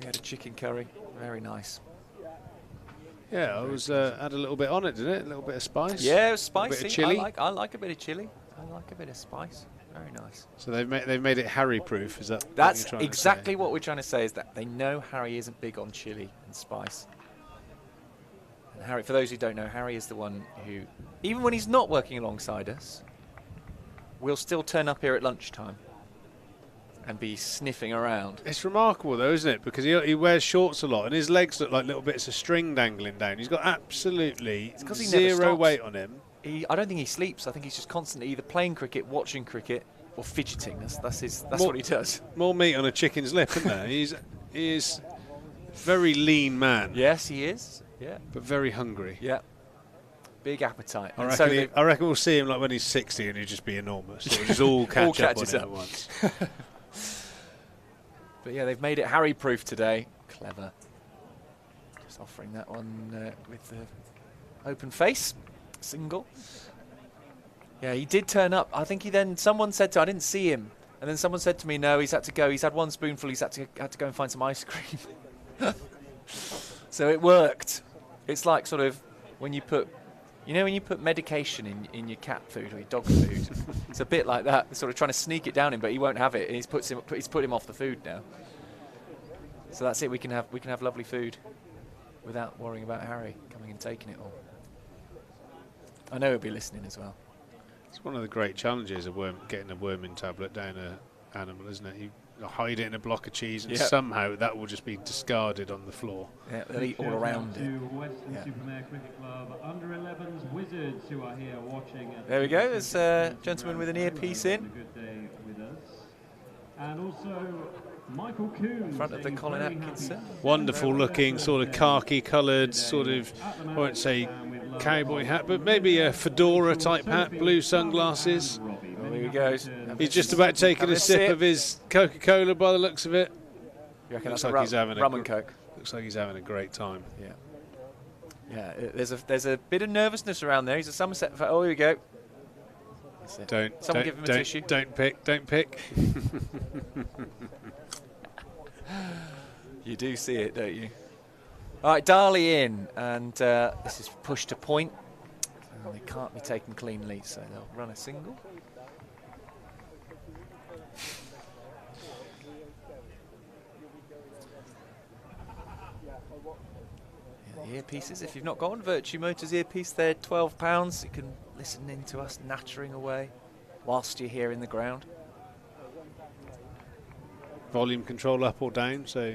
E: We had a chicken curry. Very nice.
C: Yeah, I was had a little bit on it, didn't it? A little bit of spice.
E: Yeah, it was spicy.
C: A bit of chili.
E: I like a bit of chili. I like a bit of spice. Very nice.
C: So they've made it Harry-proof. Is that?
E: That's
C: what you're
E: exactly what we're trying to say. Is that they know Harry isn't big on chili and spice. And Harry, for those who don't know, Harry is the one who, even when he's not working alongside us, will still turn up here at lunchtime and be sniffing around.
C: It's remarkable, though, isn't it? Because he wears shorts a lot, and his legs look like little bits of string dangling down. He's got absolutely zero weight on him.
E: I don't think he sleeps. I think he's just constantly either playing cricket, watching cricket, or fidgeting. That's what he does.
C: More meat on a chicken's lip, isn't there? He is a very lean man.
E: Yes, he is. Yeah.
C: But very hungry.
E: Yeah. Big appetite.
C: I reckon we'll see him like when he's 60 and he'll just be enormous. It'll just all catch up on him at once.
E: But yeah, they've made it Harry-proof today. Clever. Just offering that one with the open face. Single. Yeah, he did turn up. I think someone said I didn't see him. And then someone said to me, no, he's had to go. He's had one spoonful. He's had to go and find some ice cream. So it worked. It's like sort of when you put medication in your cat food or your dog food. It's a bit like that. They're sort of trying to sneak it down him, but he won't have it. And he's put him off the food now. So that's it. We can have lovely food without worrying about Harry coming and taking it all. I know he'll be listening as well.
C: It's one of the great challenges of getting a worming tablet down an animal, isn't it? You hide it in a block of cheese, and somehow that will just be discarded on the floor.
E: Yeah, they'll eat all around it.
B: Supermare Cricket Club under-11s Wizards who are here watching.
E: There we go. There's a gentleman with an earpiece in.
B: Good day with us. And also Michael Coons
E: in front of the Colin Atkinson.
C: Wonderful looking, sort of khaki coloured, sort of, I won't say cowboy hat, but maybe a fedora type hat, blue sunglasses.
E: Well, there he goes.
C: He's just about taking a sip of his Coca-Cola by the looks of it.
E: You reckon
C: looks
E: that's
C: like he's having
E: rum and Coke?
C: Looks like he's having a great time.
E: Yeah. Yeah, there's a bit of nervousness around there. He's a Somerset fan. Oh, here we go. Someone give him a tissue.
C: Don't pick.
E: You do see it, don't you? All right, Darley in, and this is push to point. And they can't be taken cleanly, so they'll run a single. Yeah, the earpieces, if you've not got one, Virtue Motors earpiece, they're £12. You can listen in to us nattering away whilst you're here in the ground.
C: Volume control up or down, so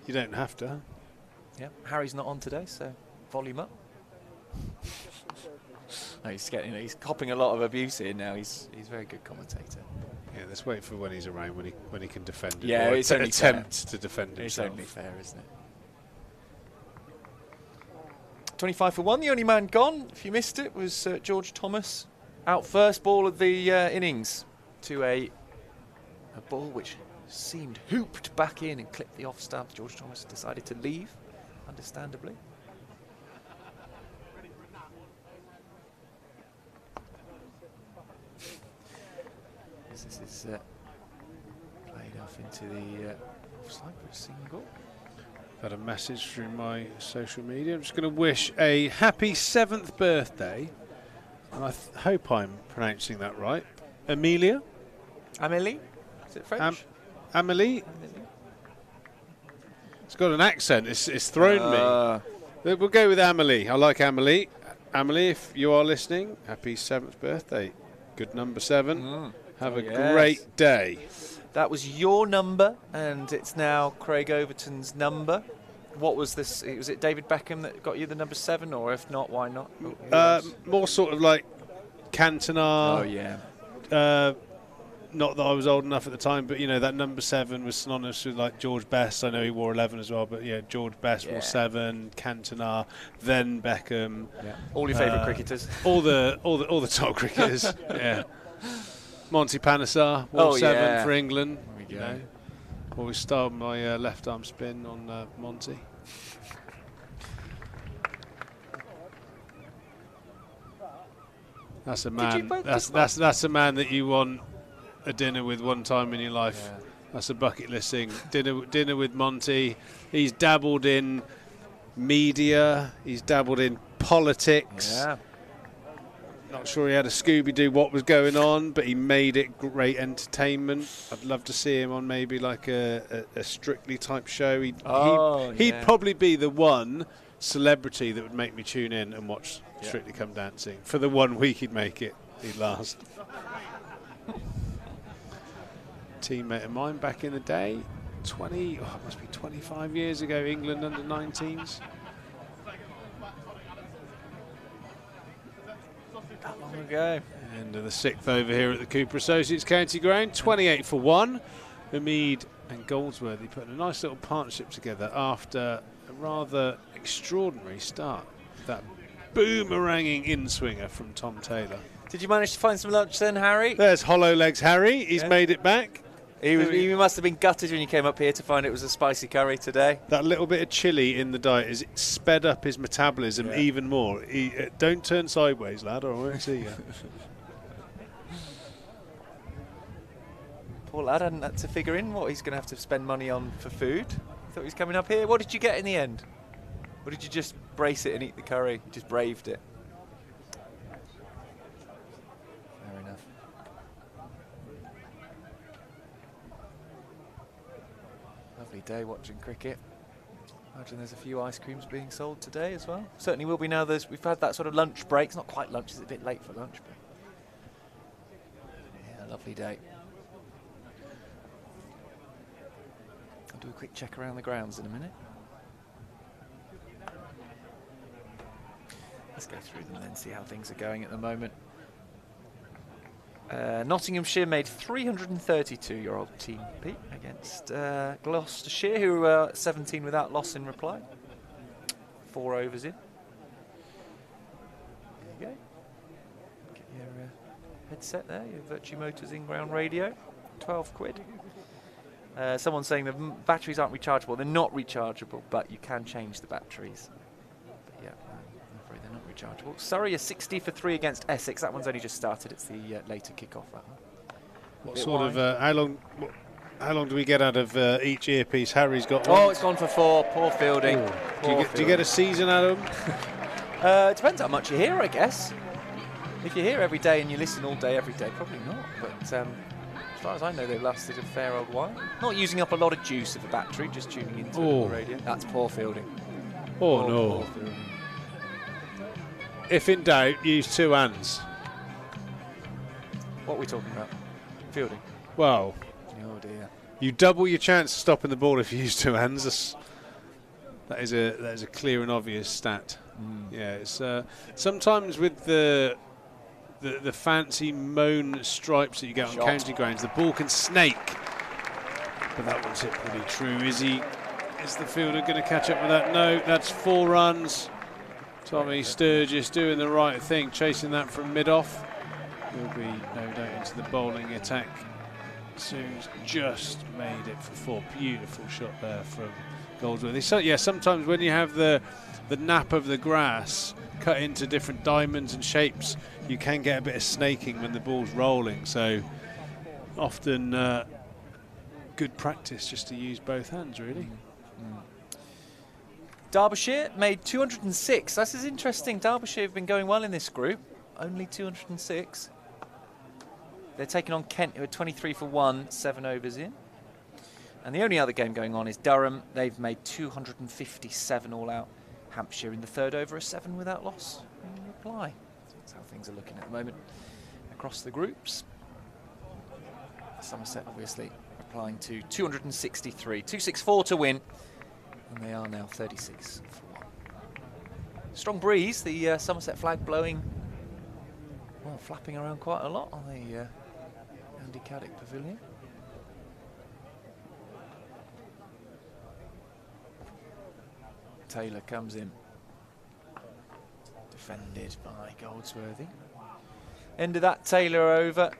C: you don't have to.
E: Yeah, Harry's not on today, so volume up. No, he's copping a lot of abuse here now. He's a very good commentator.
C: Yeah, let's wait for when he's around, when he can defend it.
E: Yeah, it's only
C: attempt to defend himself.
E: It's only fair, isn't it? 25 for 1. The only man gone, if you missed it, was George Thomas. Out first ball of the innings to a ball which seemed hooped back in and clipped the off stump. George Thomas decided to leave, understandably. This is played off into the offside for a single.
C: Had a message through my social media. I'm just going to wish a happy 7th birthday, and I hope I'm pronouncing that right. Amelia?
E: Amélie? Is it French?
C: Amélie? It's got an accent. It's thrown me. We'll go with Amélie. I like Amélie. Amélie, if you are listening, happy 7th birthday. Good number 7. Have a great day.
E: That was your number, and it's now Craig Overton's number. What was this? Was it David Beckham that got you the number 7, or if not, why not?
C: More sort of like Cantona.
E: Oh, yeah.
C: Not that I was old enough at the time, but, you know, that number 7 was synonymous with, like, George Best. I know he wore 11 as well, but, yeah, George Best wore 7, Cantona, then Beckham.
E: Yeah. All your favourite cricketers.
C: All the top cricketers, yeah. Monty Panesar wore 7 for England.
E: There we
C: you
E: go.
C: know. Always styled my left arm spin on Monty. That's a man. That's a man that you want a dinner with one time in your life.
E: Yeah.
C: That's a bucket list thing. Dinner with Monty. He's dabbled in media. He's dabbled in politics.
E: Yeah.
C: Not sure he had a Scooby-Doo what was going on, but he made it great entertainment. I'd love to see him on maybe like a Strictly type show. He'd probably be the one celebrity that would make me tune in and watch Strictly Come Dancing. For the 1 week he'd make it, he'd last. Teammate of mine back in the day, it must be 25 years ago, England under 19s.
E: That long ago.
C: End of the 6th over here at the Cooper Associates County Ground, 28 for 1. Hamid and Goldsworthy putting a nice little partnership together after a rather extraordinary start. That boomeranging in-swinger from Tom Taylor.
E: Did you manage to find some lunch then, Harry?
C: There's Hollow Legs Harry. He's made it back.
E: He must have been gutted when you came up here to find it was a spicy curry today.
C: That little bit of chili in the diet has sped up his metabolism even more. Don't turn sideways, lad, or I won't see you.
E: Poor lad hadn't had to figure in what he's going to have to spend money on for food. Thought he was coming up here. What did you get in the end? Or did you just brace it and eat the curry? You just braved it. Fair enough. Lovely day watching cricket. Imagine there's a few ice creams being sold today as well. Certainly will be now. We've had that sort of lunch break. It's not quite lunch, it's a bit late for lunch. But yeah, lovely day. I'll do a quick check around the grounds in a minute. Let's go through them and then see how things are going at the moment. Nottinghamshire made 332-year-old team, Pete, against Gloucestershire, who were 17 without loss in reply. 4 overs in. There you go. Get your headset there, your Virtue Motors in-ground radio. 12 quid. Someone's saying the batteries aren't rechargeable. They're not rechargeable, but you can change the batteries. But yeah, I'm afraid they're not rechargeable. Surrey are 60 for 3 against Essex. That one's only just started. It's the later kick-off, that one.
C: What sort of, how long do we get out of each earpiece? Harry's got one.
E: Oh, it's gone for 4. Poor fielding.
C: Do you get a season out of them?
E: It depends how much you hear, I guess. If you hear every day and you listen all day, every day, probably not. But as far as I know, they've lasted a fair old while. Not using up a lot of juice of a battery, just tuning into the radio. That's poor fielding.
C: Oh, no. Poor fielding. If in doubt, use 2 hands.
E: What are we talking about? Fielding?
C: Well,
E: oh dear.
C: You double your chance of stopping the ball if you use 2 hands. That is a clear and obvious stat. Yeah, it's sometimes with the fancy mown stripes that you get on county grounds, the ball can snake. But that one's hit pretty true. Is the fielder going to catch up with that? No, that's 4 runs. Tommy Sturgis doing the right thing, chasing that from mid-off. He'll be no doubt into the bowling attack. Soon's just made it for 4. Beautiful shot there from Goldsworthy. So yeah, sometimes when you have the nap of the grass cut into different diamonds and shapes, you can get a bit of snaking when the ball's rolling. So often good practice just to use both hands, really.
E: Derbyshire made 206. This is interesting. Derbyshire have been going well in this group. Only 206. They're taking on Kent, who are 23 for 1, 7 overs in. And the only other game going on is Durham. They've made 257 all out. Hampshire in the 3rd over a 7 without loss in reply. So that's how things are looking at the moment across the groups. Somerset obviously applying to 263, 264 to win, and they are now 36 for 1. Strong breeze, the Somerset flag blowing, well, flapping around quite a lot on the Andy Caddick Pavilion. Taylor comes in, defended by Goldsworthy. End of that Taylor over.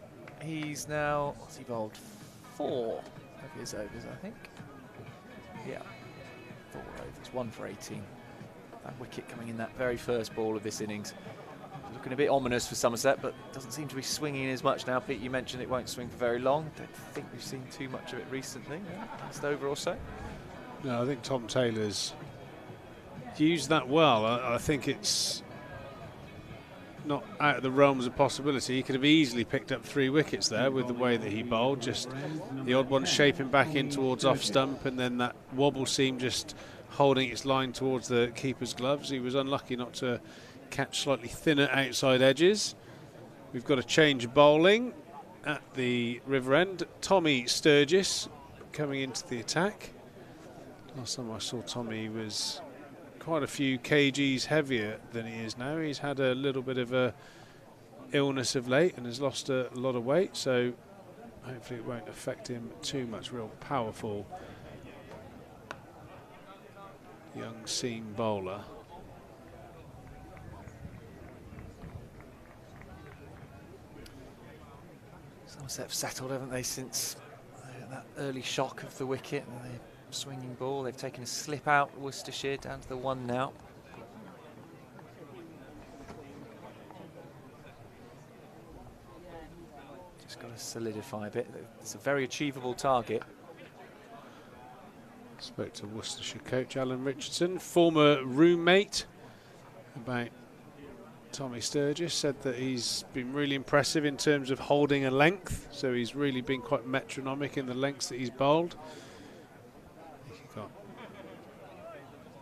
E: He's now, what's he bowled? 4 of his overs, I think. Yeah, 4 overs, 1 for 18. That wicket coming in that very first ball of this innings. Looking a bit ominous for Somerset, but doesn't seem to be swinging as much now. Pete, you mentioned it won't swing for very long. Don't think we've seen too much of it recently. Last over or so.
C: No, I think Tom Taylor's used that well. I think it's not out of the realms of possibility. He could have easily picked up 3 wickets there with the way that he bowled. Just the odd one shaping back in towards off stump, and then that wobble seam just holding its line towards the keeper's gloves. He was unlucky not to catch slightly thinner outside edges. We've got a change of bowling at the river end. Tommy Sturgis coming into the attack. Last time I saw Tommy was quite a few kgs heavier than he is now. He's had a little bit of a illness of late and has lost a lot of weight, so hopefully it won't affect him too much. Real powerful young seam bowler.
E: Somerset have settled, haven't they, since that early shock of the wicket and the swinging ball. They've taken a slip out, Worcestershire down to the 1 now. Just got to solidify a bit. It's a very achievable target.
C: Spoke to Worcestershire coach Alan Richardson, former roommate, about Tommy Sturgis. Said that he's been really impressive in terms of holding a length, so he's really been quite metronomic in the lengths that he's bowled. He got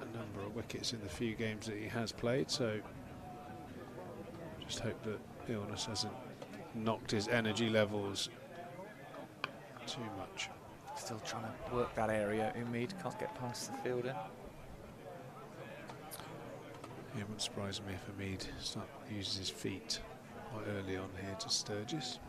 C: a number of wickets in the few games that he has played, so just hope that illness hasn't knocked his energy levels too much.
E: Still trying to work that area. Umeed can't get past the fielder.
C: It wouldn't surprise me if Umeed uses his feet quite early on here to Sturgis.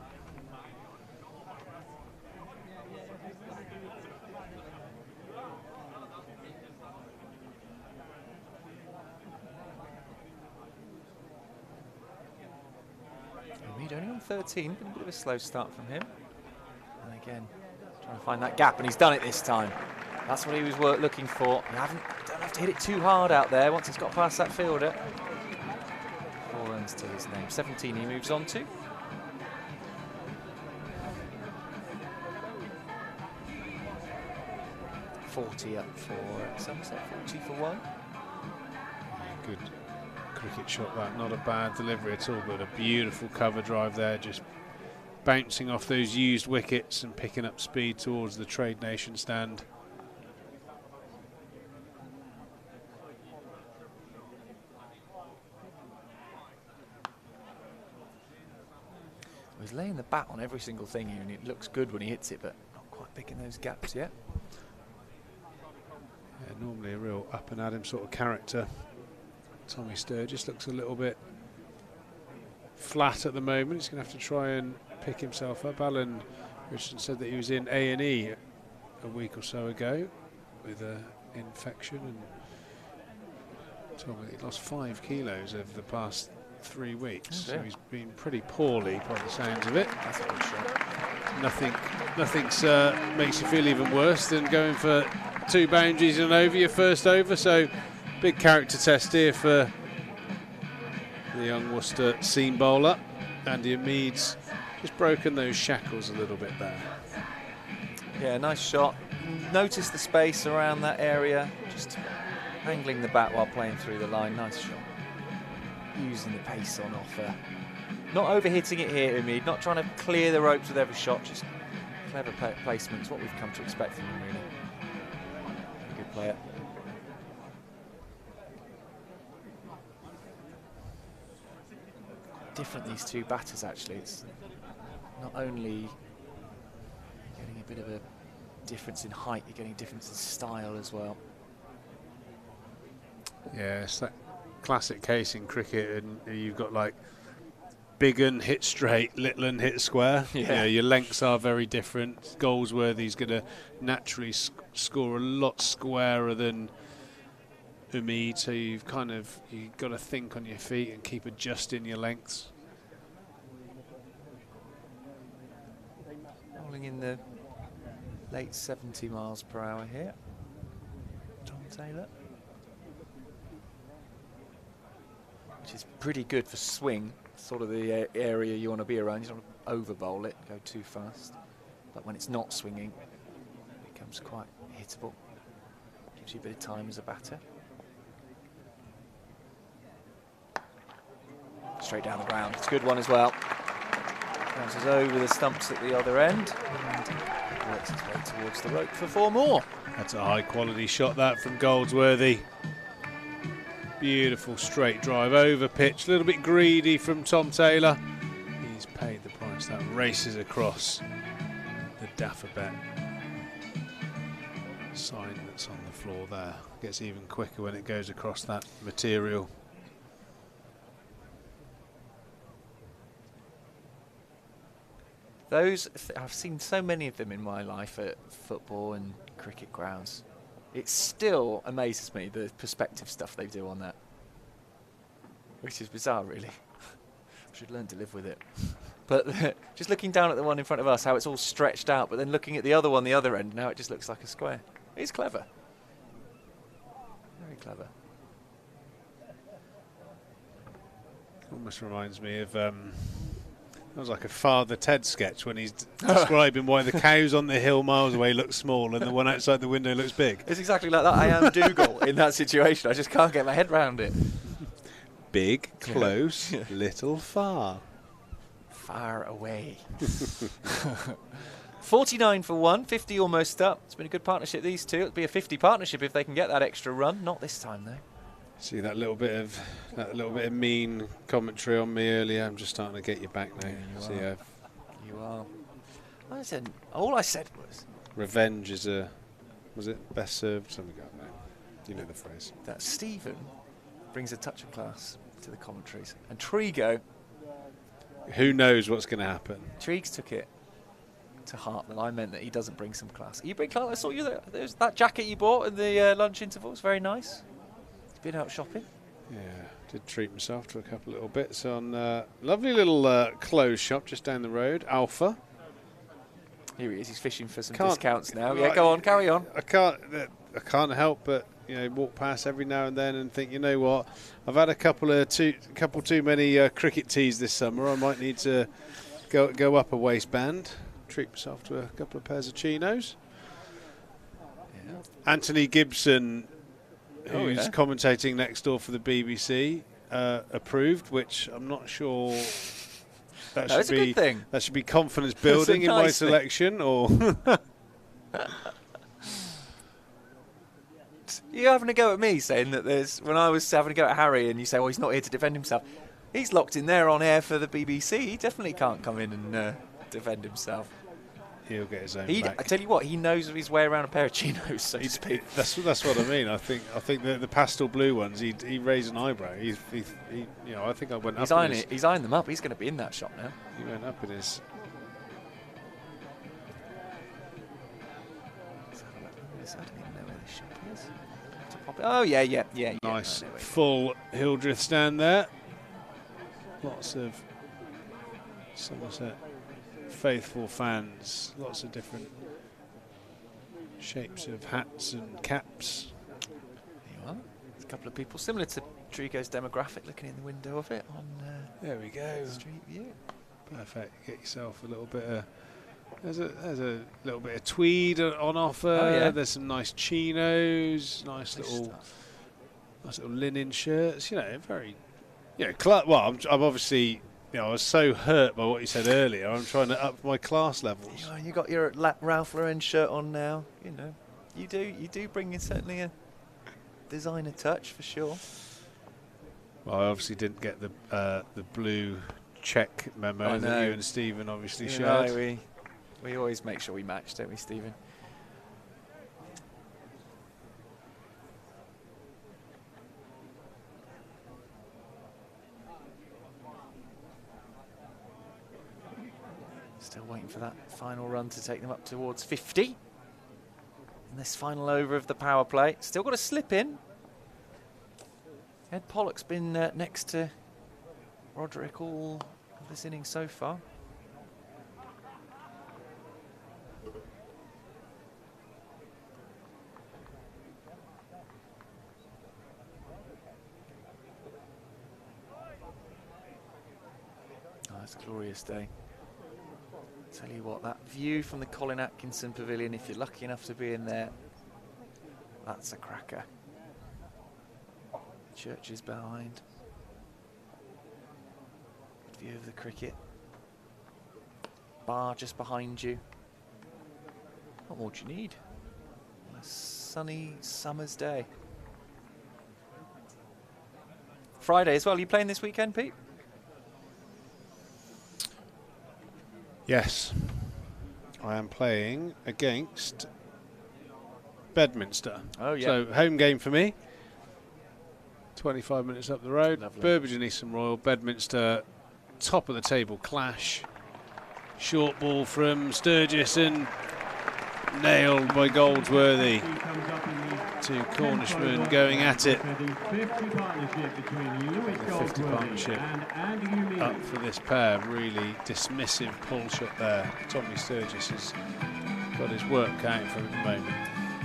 E: Umeed only on 13, been a bit of a slow start from him. And again, trying to find that gap, and he's done it this time. That's what he was looking for. You don't have to hit it too hard out there once it's got past that fielder. 4 runs to his name. 17 he moves on to. .40 up for Somerset, 40 for 1.
C: Good cricket shot that, not a bad delivery at all, but a beautiful cover drive there, just bouncing off those used wickets and picking up speed towards the Trade Nation stand.
E: He's laying the bat on every single thing here, and it looks good when he hits it, but not quite picking those gaps yet.
C: Yeah, normally a real up and at him sort of character. Tommy Sturgis looks a little bit flat at the moment. He's going to have to try and pick himself up. Alan Richardson said that he was in A&E a week or so ago with an infection, and told me he lost 5 kilos over the past 3 weeks.
E: Okay.
C: So he's been pretty poorly by the sounds of it.
E: That's a good shot.
C: Nothing's makes you feel even worse than going for 2 boundaries and over your first over. So big character test here for the young Worcester seam bowler. Andy Umeed's just broken those shackles a little bit there.
E: Yeah, nice shot. Notice the space around that area. Just angling the bat while playing through the line. Nice shot. Using the pace on offer. Not overhitting it here, Umeed. Not trying to clear the ropes with every shot. Just clever placement. It's what we've come to expect from him, really. Good player. Different, these two batters, actually. It's not only bit of a difference in height. You're getting a difference in style as well.
C: Yeah, it's that classic case in cricket, and you've got like big un hit straight, little un hit square.
E: Yeah.
C: You know, your lengths are very different. Goldsworthy's going to naturally score a lot squarer than Umid, so you've got to think on your feet and keep adjusting your lengths.
E: Rolling in the late 70 miles per hour here. Tom Taylor. Which is pretty good for swing, sort of the area you want to be around. You don't want to over-bowl it, go too fast. But when it's not swinging, it becomes quite hittable. Gives you a bit of time as a batter. Straight down the ground. It's a good one as well. Bounces over the stumps at the other end and works its way towards the rope for 4 more.
C: That's a high-quality shot, that, from Goldsworthy. Beautiful straight drive over pitch, a little bit greedy from Tom Taylor. He's paid the price. That races across the Daffabet sign that's on the floor there. Gets even quicker when it goes across that material.
E: I've seen so many of them in my life at football and cricket grounds. It still amazes me, the perspective stuff they do on that. Which is bizarre, really. I should learn to live with it. But just looking down at the one in front of us, how it's all stretched out, but then looking at the other one, the other end, now it just looks like a square. It's clever. Very clever.
C: Almost reminds me of... that was like a Father Ted sketch when he's describing why the cows on the hill miles away look small and the one outside the window looks big.
E: It's exactly like that. I am Dougal in that situation. I just can't get my head round it.
C: Big, close, little, far.
E: Far away. 49 for 1, 50 almost up. It's been a good partnership, these two. It'll be a 50 partnership if they can get that extra run. Not this time, though.
C: See that little bit of mean commentary on me earlier. I'm just starting to get you back now.
E: Yeah, you are. All I said was
C: revenge is was it best served? Something like that. You know the phrase.
E: That Stephen brings a touch of class to the commentaries, and Trigo.
C: Who knows what's going to happen?
E: Triggs took it to heart that I meant that he doesn't bring some class. You bring class. I saw you there. There's that jacket you bought in the lunch intervals. Very nice. Been out shopping?
C: Yeah, did treat myself to a couple of little bits on lovely little clothes shop just down the road, Alpha.
E: Here he is, he's fishing for some discounts now. Yeah, go on, carry on.
C: I can't help but walk past every now and then and think, you know what, I've had a couple too many cricket tees this summer. I might need to go up a waistband, treat myself to a couple of pairs of chinos. Yeah. Anthony Gibson, who's commentating next door for the BBC, approved, which I'm not sure that should be a good thing. That should be confidence building in my selection, or
E: you're having a go at me saying that when I was having a go at Harry and you say, well, he's not here to defend himself. He's locked in there on air for the BBC. He definitely can't come in and defend himself.
C: He'll get his own back.
E: I tell you what, he knows his way around a pair of chinos, so to speak.
C: That's what I mean. I think the pastel blue ones, he raised an eyebrow. I think I went up.
E: He's eyeing them up. He's going to be in that shot now.
C: He went up in his.
E: I don't even know where the shop is. Oh yeah.
C: Nice full Hildreth stand there. Lots of Somerset faithful fans, lots of different shapes of hats and caps.
E: There you are. There's a couple of people similar to Trigo's demographic looking in the window of it on
C: there we go.
E: Street View.
C: Perfect. Get yourself a little bit of there's a little bit of tweed on offer.
E: Oh, yeah.
C: There's some nice chinos, nice little linen shirts, very well, I'm obviously I was so hurt by what you said earlier. I'm trying to up my class levels.
E: You got your Ralph Lauren shirt on now. You do bring in certainly a designer touch for sure.
C: Well, I obviously didn't get the blue check memo that you and Stephen obviously shared.
E: We always make sure we match, don't we, Stephen? Still waiting for that final run to take them up towards 50. In this final over of the power play. Still got a slip in. Ed Pollock's been next to Roderick all of this innings so far. Oh, it's a glorious day. Tell you what, that view from the Colin Atkinson Pavilion, if you're lucky enough to be in there, that's a cracker. Church is behind. Good view of the cricket. Bar just behind you. What more do you need? A sunny summer's day. Friday as well. Are you playing this weekend, Pete?
C: Yes, I am playing against Bedminster.
E: Oh, yeah.
C: So, home game for me. 25 minutes up the road.
E: Lovely.
C: Burbage and Eastham Royal. Bedminster, top of the table clash. Short ball from Sturgis and nailed by Goldsworthy. Two Cornishmen going at it. The 50 partnership up for this pair. Really dismissive pull shot there. Tommy Sturgis has got his work cut for him at the moment.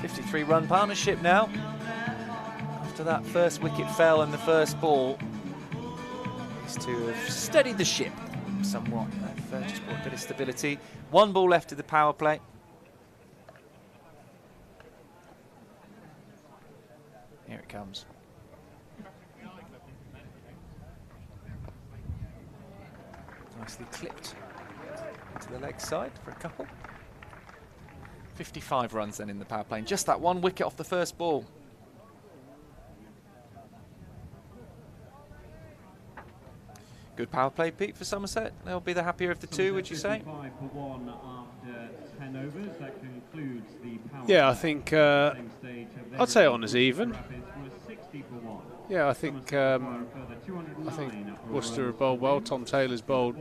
E: 53-run partnership now. After that first wicket fell and the first ball, these two have steadied the ship somewhat. They've just brought a bit of stability. One ball left of the power play. Here it comes. Nicely clipped into the leg side for a couple. 55 runs then in the power play. And just that one wicket off the first ball. Good power play, Pete, for Somerset. They'll be the happier of the two, would you say?
B: 55 for 1 after 10 overs. That concludes the power
C: Yeah, I think I'd say honours even. Yeah, I think Worcester have bowled well. Tom Taylor's bowled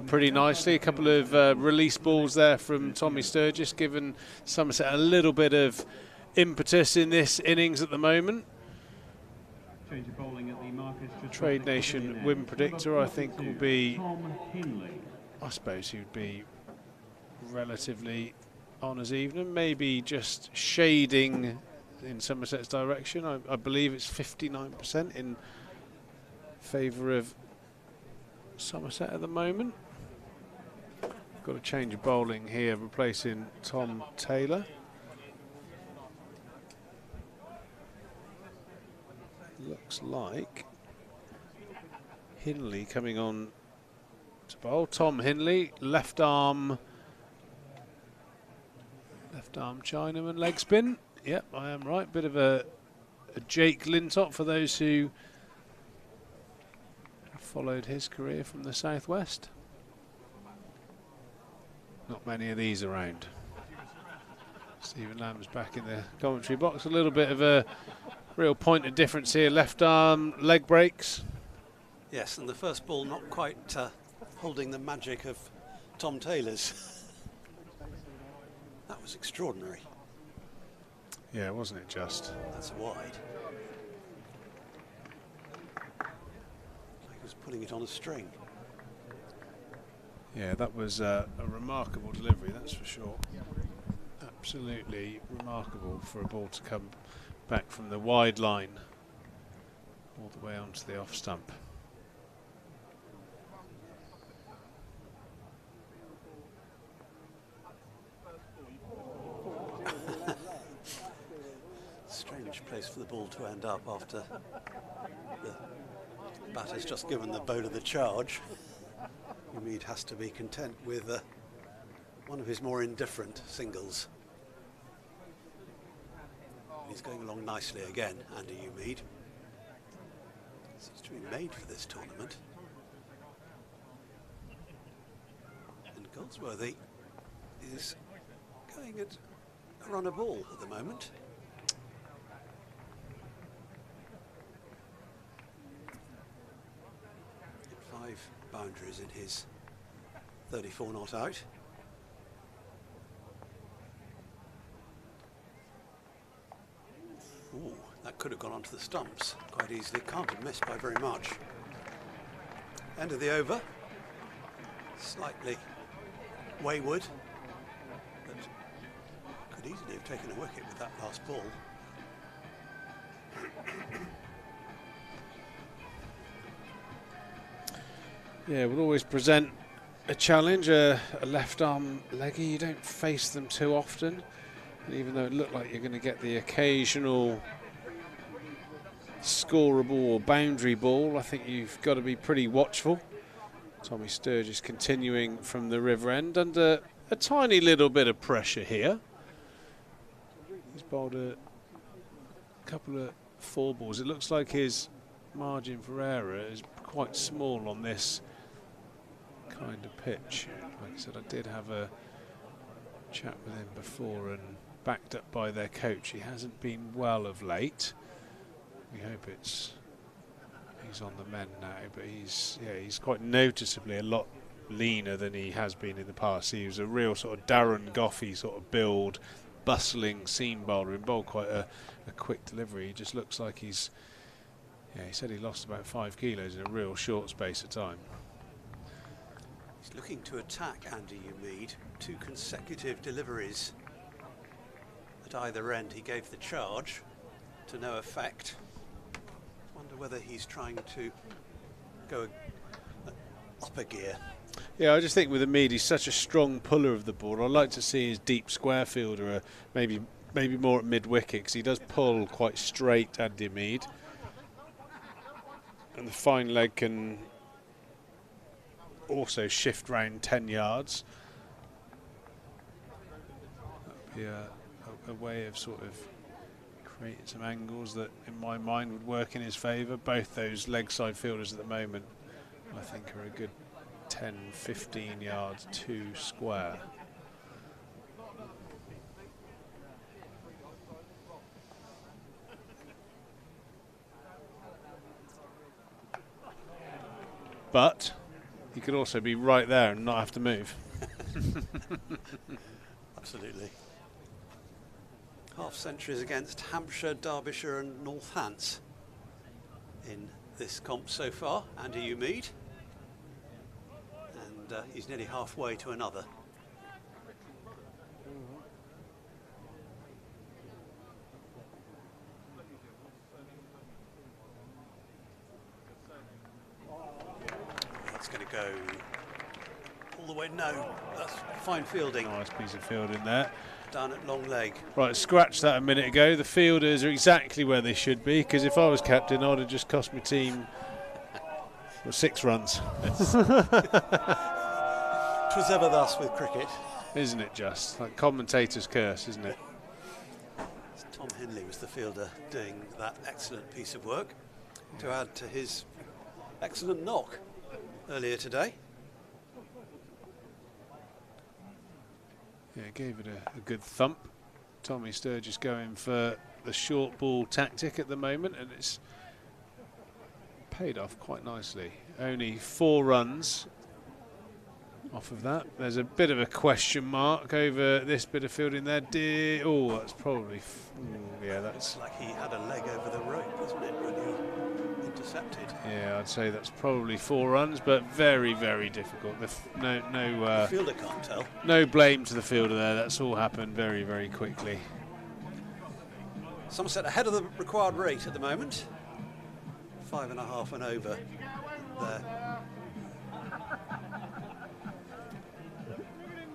C: pretty nicely. A couple of release balls there from Tommy Sturgis, giving Somerset a little bit of impetus in this innings at the moment. Trade Nation win predictor, I think, will be, I suppose he would be relatively honours even, maybe just shading in Somerset's direction. I believe it's 59% in favour of Somerset at the moment. Got a change of bowling here, replacing Tom Taylor. Looks like Hindley coming on to bowl. Tom Hindley, left arm Chinaman leg spin. Yep, I am right. Bit of a Jake Lintop for those who followed his career from the southwest. Not many of these around. Stephen Lamb's back in the commentary box. A little bit of a real point of difference here. Left arm leg breaks.
D: Yes, and the first ball not quite holding the magic of Tom Taylor's. That was extraordinary.
C: Yeah, wasn't it just?
D: That's wide. Like he was putting it on a string.
C: Yeah, that was a remarkable delivery, that's for sure. Absolutely remarkable for a ball to come back from the wide line all the way onto the off stump.
D: Strange place for the ball to end up after the batter's just given the bowler the charge. Umeed has to be content with one of his more indifferent singles. He's going along nicely again, Andy Umeed. Seems to be made for this tournament. And Goldsworthy is going at a run a ball at the moment. Five boundaries in his 34 not out. Ooh, that could have gone onto the stumps quite easily. Can't have missed by very much. End of the over. Slightly wayward, but could easily have taken a wicket with that last ball.
C: Yeah, will always present a challenge, a left arm leggy. You don't face them too often, and even though it looked like you're going to get the occasional scoreable or boundary ball, I think you've got to be pretty watchful. Tommy Sturgis continuing from the river end under a tiny little bit of pressure here. He's bowled a couple of 4 balls. It looks like his margin for error is quite small on this kind of pitch. Like I said, I did have a chat with him before, and backed up by their coach, he hasn't been well of late. We hope he's on the mend now, but he's quite noticeably a lot leaner than he has been in the past. He was a real sort of Darren Goffey sort of build, bustling seam bowler, and bowled quite a quick delivery. He just looks like he's, he said he lost about 5 kilos in a real short space of time.
D: He's looking to attack Andy Umeed. 2 consecutive deliveries at either end. He gave the charge to no effect. Wonder whether he's trying to go up a gear.
C: Yeah, I just think with Umeed, he's such a strong puller of the ball. I'd like to see his deep square fielder maybe more at mid-wicket, because he does pull quite straight, Andy Umeed. And the fine leg can also shift round 10 yards. That'd be a way of sort of creating some angles that in my mind would work in his favour. Both those leg side fielders at the moment I think are a good 10-15 yards to square. But he could also be right there and not have to move.
D: Absolutely. Half centuries against Hampshire, Derbyshire and Northants in this comp so far, Andy Umeed. And he's nearly halfway to another. That's going to go all the way. No, that's fine fielding.
C: Nice piece of fielding there.
D: Down at long leg.
C: Right, scratched that a minute ago. The fielders are exactly where they should be, because if I was captain, I'd have just cost my team 6 runs.
D: Twas ever thus with cricket.
C: Isn't it just? Like commentator's curse, isn't it?
D: Tom Henley was the fielder doing that excellent piece of work to add to his excellent knock earlier today.
C: Yeah, gave it a good thump. Tommy Sturgis going for the short ball tactic at the moment, and it's paid off quite nicely. Only 4 runs off of that. There's a bit of a question mark over this bit of fielding there. Oh, that's probably... yeah, that's...
D: Like he had a leg over the rope, wasn't it, when he intercepted?
C: Yeah, I'd say that's probably 4 runs, but very, very difficult. The
D: fielder can't tell.
C: No blame to the fielder there. That's all happened very, very quickly.
D: Somerset ahead of the required rate at the moment. 5.5 and over there.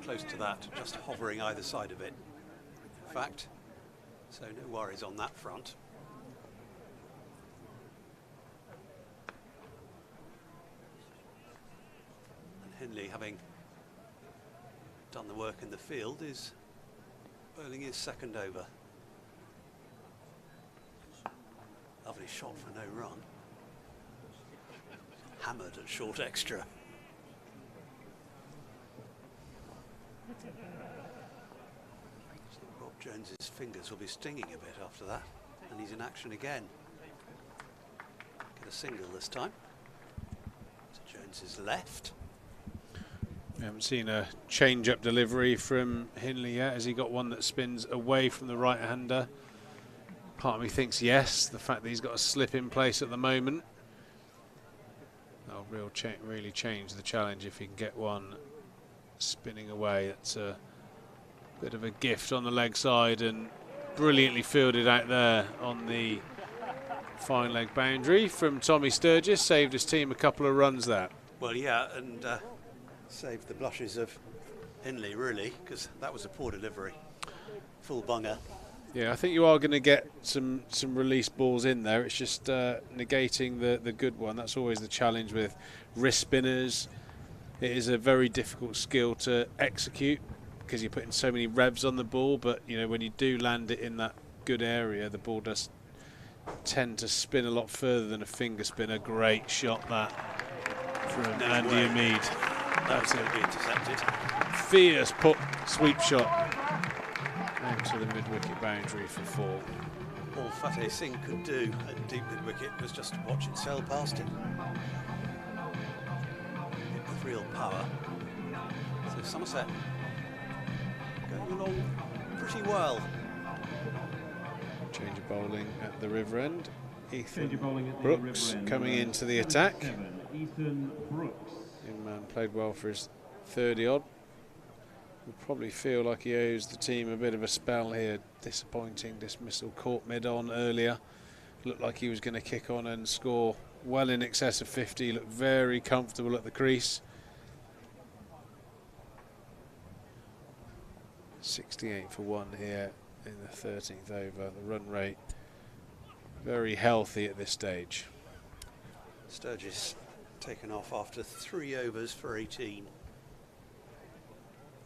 D: Close to that, just hovering either side of it. In fact, so no worries on that front. Henley, having done the work in the field, is bowling his second over. Lovely shot for no run. Hammered at short extra. Rob Jones's fingers will be stinging a bit after that, and he's in action again. Get a single this time. To Jones's left.
C: We haven't seen a change-up delivery from Hindley yet. Has he got one that spins away from the right-hander? Part of me thinks yes. The fact that he's got a slip in place at the moment, that'll really change the challenge if he can get one spinning away. That's a bit of a gift on the leg side and brilliantly fielded out there on the fine leg boundary from Tommy Sturgis. Saved his team a couple of runs there.
D: Well, yeah, and saved the blushes of Hindley, really, because that was a poor delivery. Full bunger.
C: Yeah, I think you are going to get some release balls in there. It's just negating the good one. That's always the challenge with wrist spinners. It is a very difficult skill to execute because you're putting so many revs on the ball, but you know, when you do land it in that good area, the ball does tend to spin a lot further than a finger spinner. Great shot that from Andy Hamid.
D: That's going to be intercepted.
C: Fierce put sweep shot into the mid-wicket boundary for 4.
D: All Fateh Singh could do at deep mid-wicket was just watch it sail past him. Hit with real power. So Somerset going along pretty well.
C: Change of bowling at the river end. Ethan Brooks coming into the attack.
B: Ethan Brooks.
C: Young man played well for his 30-odd. Will probably feel like he owes the team a bit of a spell here. Disappointing dismissal, caught mid-on earlier. Looked like he was going to kick on and score well in excess of 50. Looked very comfortable at the crease. 68 for 1 here in the 13th over. The run rate very healthy at this stage.
D: Sturgis taken off after 3 overs for 18.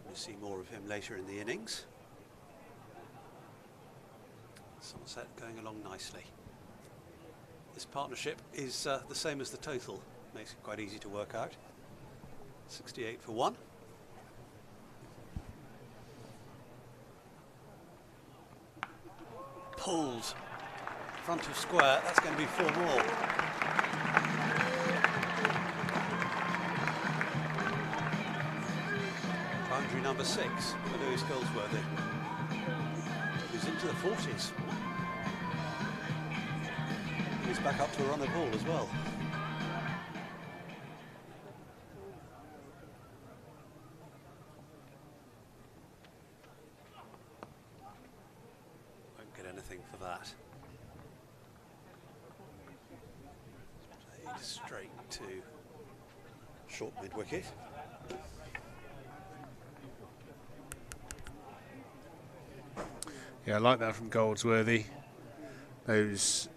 D: We'll see more of him later in the innings. Somerset going along nicely. This partnership is the same as the total. Makes it quite easy to work out. 68 for 1. Pulled. Front of square. That's going to be 4 more. Boundary number 6 for Lewis Goldsworthy, who's into the 40s. He's back up to a run of ball as well. Won't get anything for that. Played straight to short mid-wicket.
C: Yeah, I like that from Goldsworthy. Those,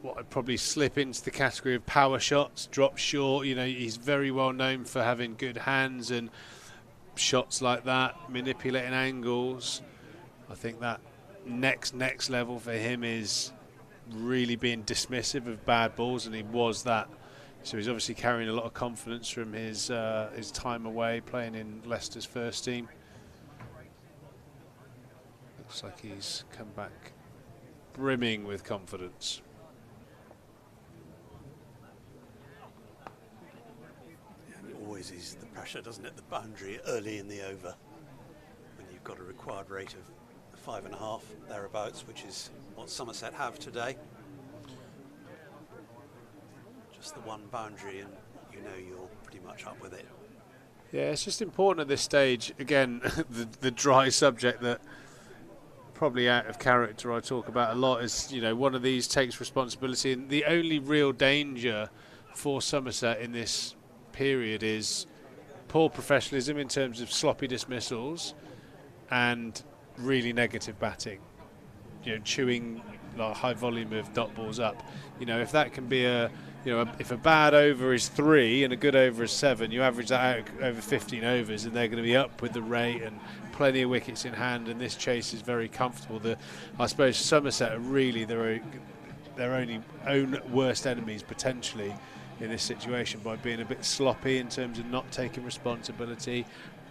C: what I'd probably slip into the category of power shots, drop short. You know, he's very well known for having good hands and shots like that, manipulating angles. I think that next level for him is really being dismissive of bad balls, and he was that. So he's obviously carrying a lot of confidence from his time away playing in Leicester's first team. Looks like he's come back brimming with confidence.
D: Yeah, it always is the pressure, doesn't it? The boundary early in the over, when you've got a required rate of 5.5 thereabouts, which is what Somerset have today. Just the one boundary, and you know you're pretty much up with it.
C: Yeah, it's just important at this stage. Again, the dry subject that probably out of character I talk about a lot is, you know, one of these takes responsibility, and the only real danger for Somerset in this period is poor professionalism in terms of sloppy dismissals and really negative batting, you know, chewing like a high volume of dot balls up. You know, if that can be if a bad over is 3 and a good over is 7, you average that out over 15 overs and they're going to be up with the rate and plenty of wickets in hand, and this chase is very comfortable. I suppose Somerset are really their own worst enemies potentially in this situation by being a bit sloppy in terms of not taking responsibility,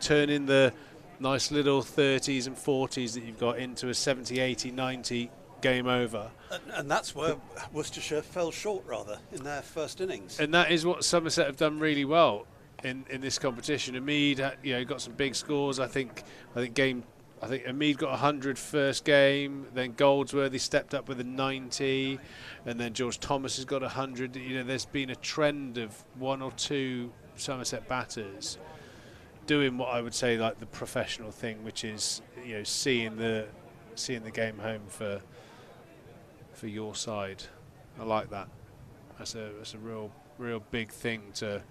C: turning the nice little 30s and 40s that you've got into a 70, 80, 90 game over.
D: And that's where Worcestershire fell short, rather, in their first innings.
C: And that is what Somerset have done really well in this competition. Umeed, got some big scores. I think Umeed got 100 first game, then Goldsworthy stepped up with a 90, and then George Thomas has got 100. There's been a trend of one or two Somerset batters doing what I would say like the professional thing, which is seeing the game home for your side. I like that. That's a real big thing to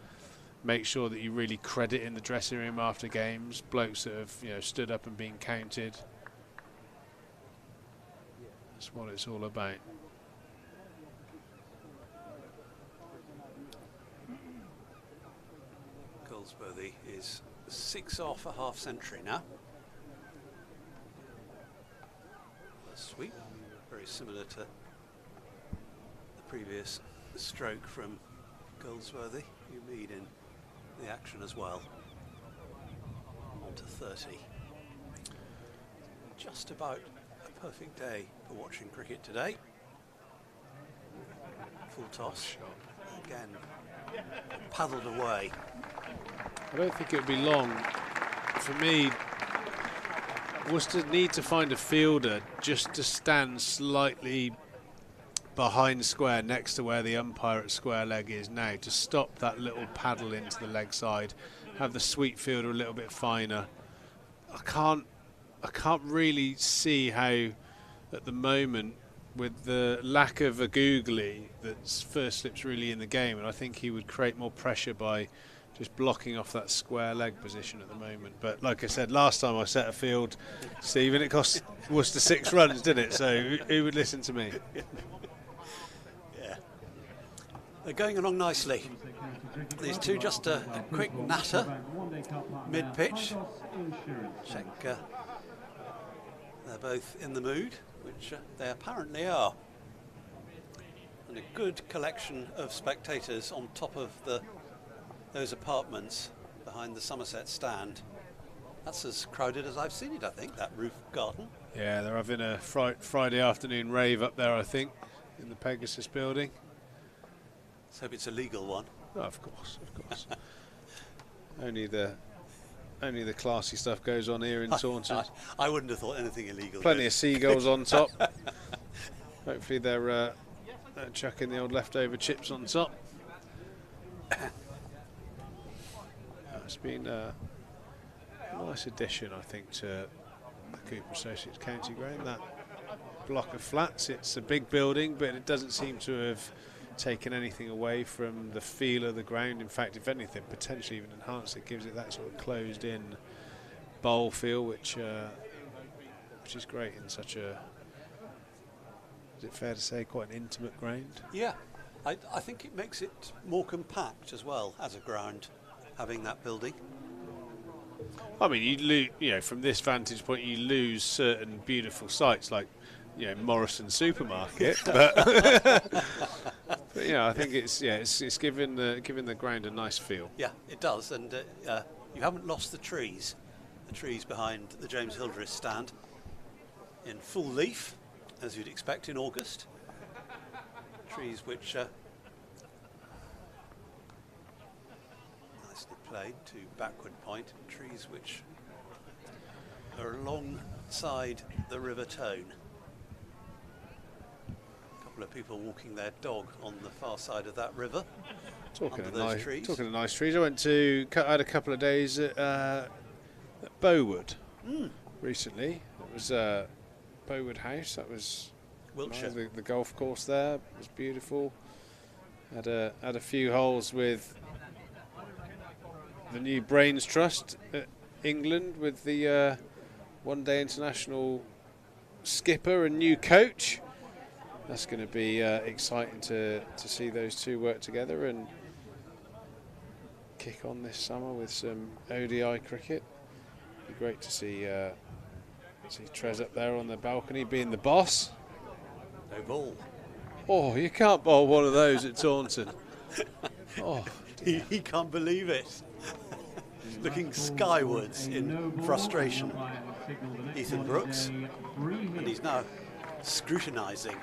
C: make sure that you really credit in the dressing room after games. Blokes that have stood up and been counted. That's what it's all about.
D: Goldsworthy is 6 off a half century now. A sweep, very similar to the previous stroke from Goldsworthy. Umeed in the action as well. On to 30. Just about a perfect day for watching cricket today. Full toss. Again, paddled away.
C: I don't think it'll be long. For me, Worcester need to find a fielder just to stand slightly behind square next to where the umpire at square leg is now, to stop that little paddle into the leg side, have the sweep fielder a little bit finer. I can't really see how at the moment, with the lack of a googly, that first slip's really in the game, and I think he would create more pressure by just blocking off that square leg position at the moment. But like I said, last time I set a field, Stephen, it cost Worcester 6 runs, didn't it? So who would listen to me?
D: Yeah. They're going along nicely. These two just a quick natter mid-pitch. Check they're both in the mood, which they apparently are. And a good collection of spectators on top of those apartments behind the Somerset stand. That's as crowded as I've seen it, I think, that roof garden.
C: Yeah, they're having a Friday afternoon rave up there, I think, in the Pegasus building.
D: Let's hope it's a legal one.
C: Oh, of course. Only the classy stuff goes on here in Taunton.
D: I wouldn't have thought anything illegal.
C: Plenty of seagulls on top. Hopefully they're chucking the old leftover chips on top. It's been a nice addition, I think, to the Cooper Associates County Ground. That block of flats, it's a big building, but it doesn't seem to have taken anything away from the feel of the ground. In fact, if anything, potentially even enhanced it. Gives it that sort of closed-in bowl feel, which is great in such a, is it fair to say, quite an intimate ground?
D: Yeah, I think it makes it more compact as well as a ground, having that building.
C: I mean, you lose, from this vantage point, you lose certain beautiful sites like, Morrison Supermarket, but I think it's given the ground a nice feel.
D: Yeah, it does, and you haven't lost the trees behind the James Hildreth stand in full leaf, as you'd expect in August. Trees which nicely played to backward point. Trees which are alongside the River Tone. A couple of people walking their dog on the far side of that river.
C: Talking of
D: nice trees.
C: I had a couple of days at Bowood recently. It was Bowood House. That was
D: Wiltshire.
C: The golf course there was beautiful. Had a few holes with the new Brains Trust at England with the one-day international skipper and new coach. That's going to be exciting to see those two work together and kick on this summer with some ODI cricket. Be great to see Trez up there on the balcony being the boss.
D: No ball.
C: Oh, you can't bowl one of those at Taunton. Oh,
D: he can't believe it. looking skywards in frustration. Ethan Brooks, and he's now scrutinising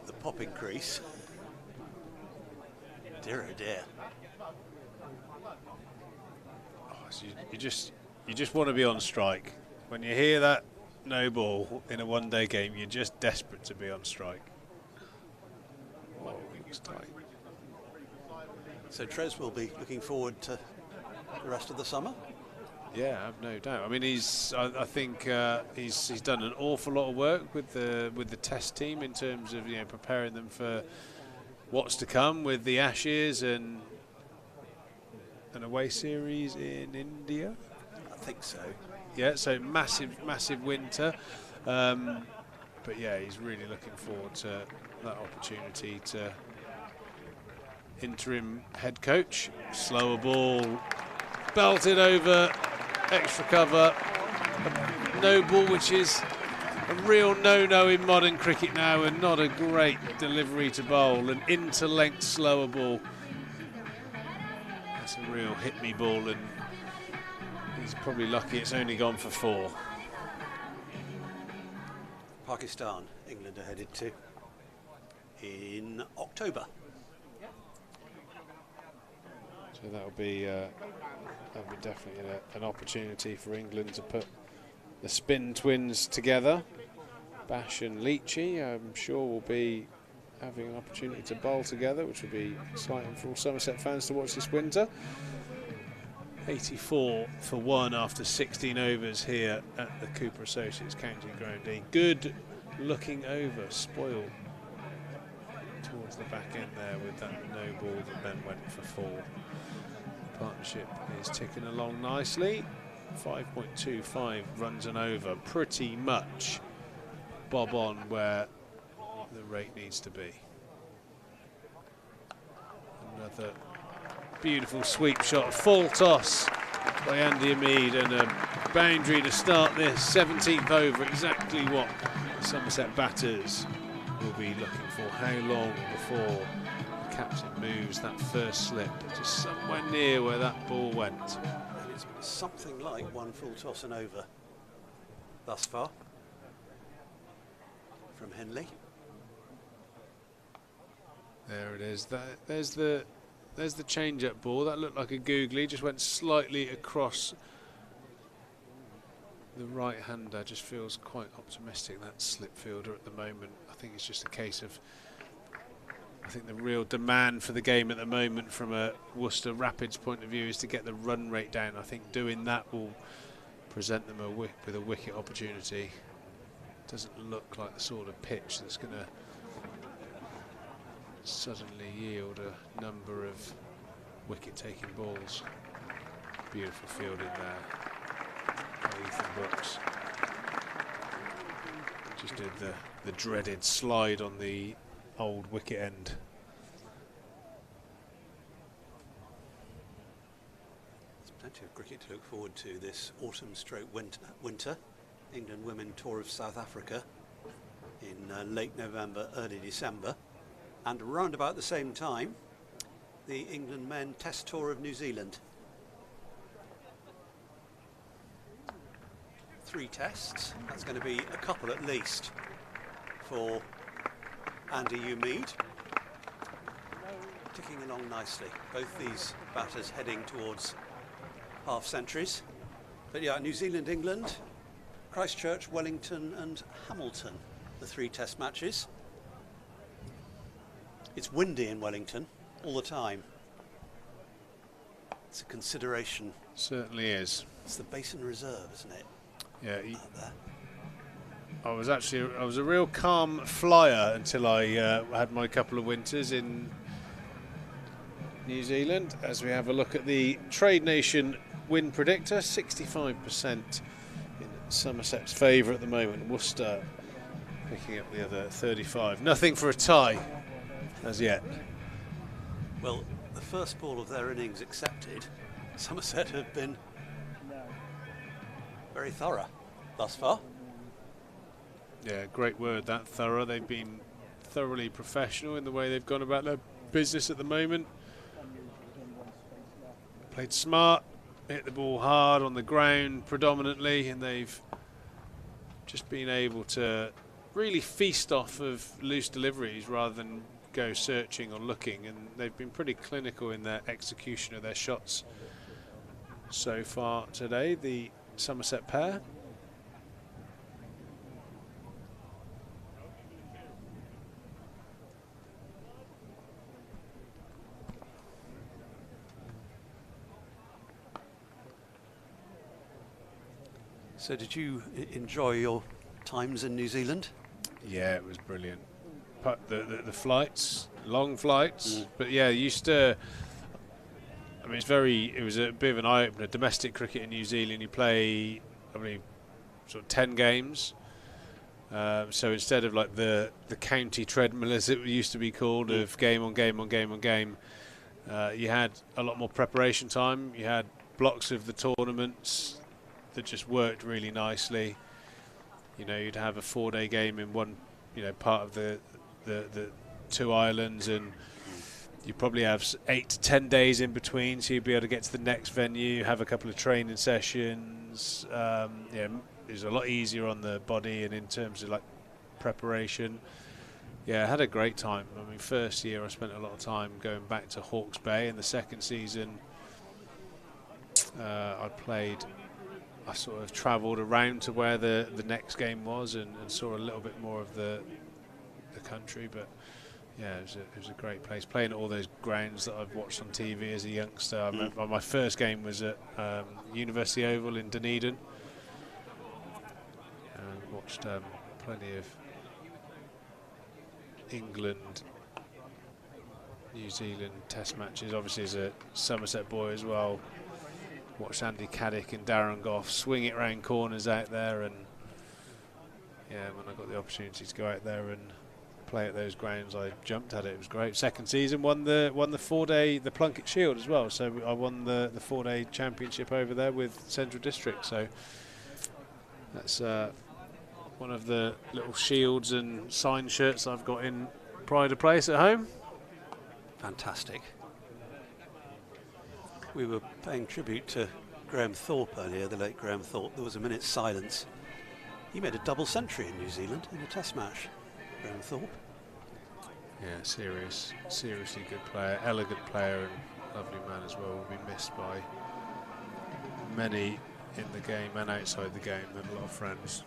D: the popping crease. Dear oh dear.
C: Oh, so you just want to be on strike. When you hear that no ball in a one-day game, you're just desperate to be on strike. Oh, he's tight.
D: So Trez will be looking forward to the rest of the summer.
C: Yeah, I've no doubt. I mean, I think he's done an awful lot of work with the test team in terms of preparing them for what's to come with the Ashes and an away series in India.
D: I think so.
C: Yeah, so massive winter. But yeah, he's really looking forward to that opportunity to interim head coach. Slower ball, belted over, extra cover. No ball, which is a real no-no in modern cricket now, and not a great delivery to bowl. An interlength slower ball. That's a real hit-me ball, and he's probably lucky it's only gone for 4.
D: Pakistan, England are headed to in October.
C: So that'll be definitely an opportunity for England to put the spin twins together. Bash and Leachy, I'm sure, will be having an opportunity to bowl together, which will be exciting for all Somerset fans to watch this winter. 84 for 1 after 16 overs here at the Cooper Associates County Ground. A good looking over, spoil towards the back end there with that no ball that then went for 4. Partnership is ticking along nicely. 5.25 runs and over, pretty much bob on where the rate needs to be. Another beautiful sweep shot, full toss by Andy Hamid, and a boundary to start this 17th over. Exactly what the Somerset batters will be looking for. How long before the captain moves that first slip? Just somewhere near where that ball went.
D: And it's something like 1 full toss and over thus far from Henley.
C: There it is. There's the change-up ball. That looked like a googly, just went slightly across the right-hander. Just feels quite optimistic, that slip fielder at the moment. I think it's just a case of, I think the real demand for the game at the moment from a Worcester Rapids point of view is to get the run rate down. I think doing that will present them with a wicket opportunity. Doesn't look like the sort of pitch that's going to suddenly yield a number of wicket-taking balls. Beautiful fielding there by Ethan Brooks. Just did the dreaded slide on the old wicket end.
D: There's plenty of cricket to look forward to this autumn/winter. England Women Tour of South Africa in late November, early December. And around about the same time, the England Men Test Tour of New Zealand. 3 tests. That's going to be a couple at least for Andy Hamid. Ticking along nicely. Both these batters heading towards half centuries. But yeah, New Zealand, England, Christchurch, Wellington and Hamilton, the 3 test matches. It's windy in Wellington all the time. It's a consideration.
C: Certainly is.
D: It's the Basin Reserve, isn't it?
C: Yeah. I was a real calm flyer until I had my couple of winters in New Zealand. As we have a look at the Trade Nation win predictor, 65% in Somerset's favour at the moment. Worcester picking up the other 35. Nothing for a tie as yet.
D: Well, the first ball of their innings accepted, Somerset have been very thorough thus far.
C: Yeah, great word, that, thorough. They've been thoroughly professional in the way they've gone about their business at the moment. played smart, hit the ball hard on the ground predominantly, and they've just been able to really feast off of loose deliveries rather than go searching or looking, and they've been pretty clinical in their execution of their shots so far today, the Somerset pair.
D: So did you enjoy your times in New Zealand?
C: Yeah, it was brilliant. The flights, long flights, but yeah, used to. I mean, it was a bit of an eye-opener. Domestic cricket in New Zealand, you play, I mean, sort of 10 games. So instead of like the county treadmill, as it used to be called, of game on game on game on game, you had a lot more preparation time. You had blocks of the tournaments that just worked really nicely. You know, you'd have a 4-day game in one, you know, part of the 2 islands, and you probably have 8 to 10 days in between, so you'd be able to get to the next venue, have a couple of training sessions. Yeah, it was a lot easier on the body and in terms of like preparation. Yeah, I had a great time. I mean, first year I spent a lot of time going back to Hawke's Bay, and the second season I sort of travelled around to where the next game was and saw a little bit more of the country. But yeah, it was a great place. Playing at all those grounds that I've watched on TV as a youngster. I remember my first game was at University Oval in Dunedin. Watched plenty of England, New Zealand Test matches. Obviously, as a Somerset boy as well. Watched Andy Caddick and Darren Goff swing it round corners out there, and yeah, when I got the opportunity to go out there and play at those grounds, I jumped at it. It was great. Second season, won the 4-day the Plunket Shield as well. So I won the 4-day championship over there with Central District. So that's one of the little shields and signed shirts I've got in pride of place at home.
D: Fantastic. We were paying tribute to Graham Thorpe earlier, the late Graham Thorpe. There was a minute's silence. He made a double century in New Zealand in a test match, Graham Thorpe.
C: Yeah, seriously good player, elegant player, and lovely man as well. Will be missed by many in the game and outside the game, and a lot of friends.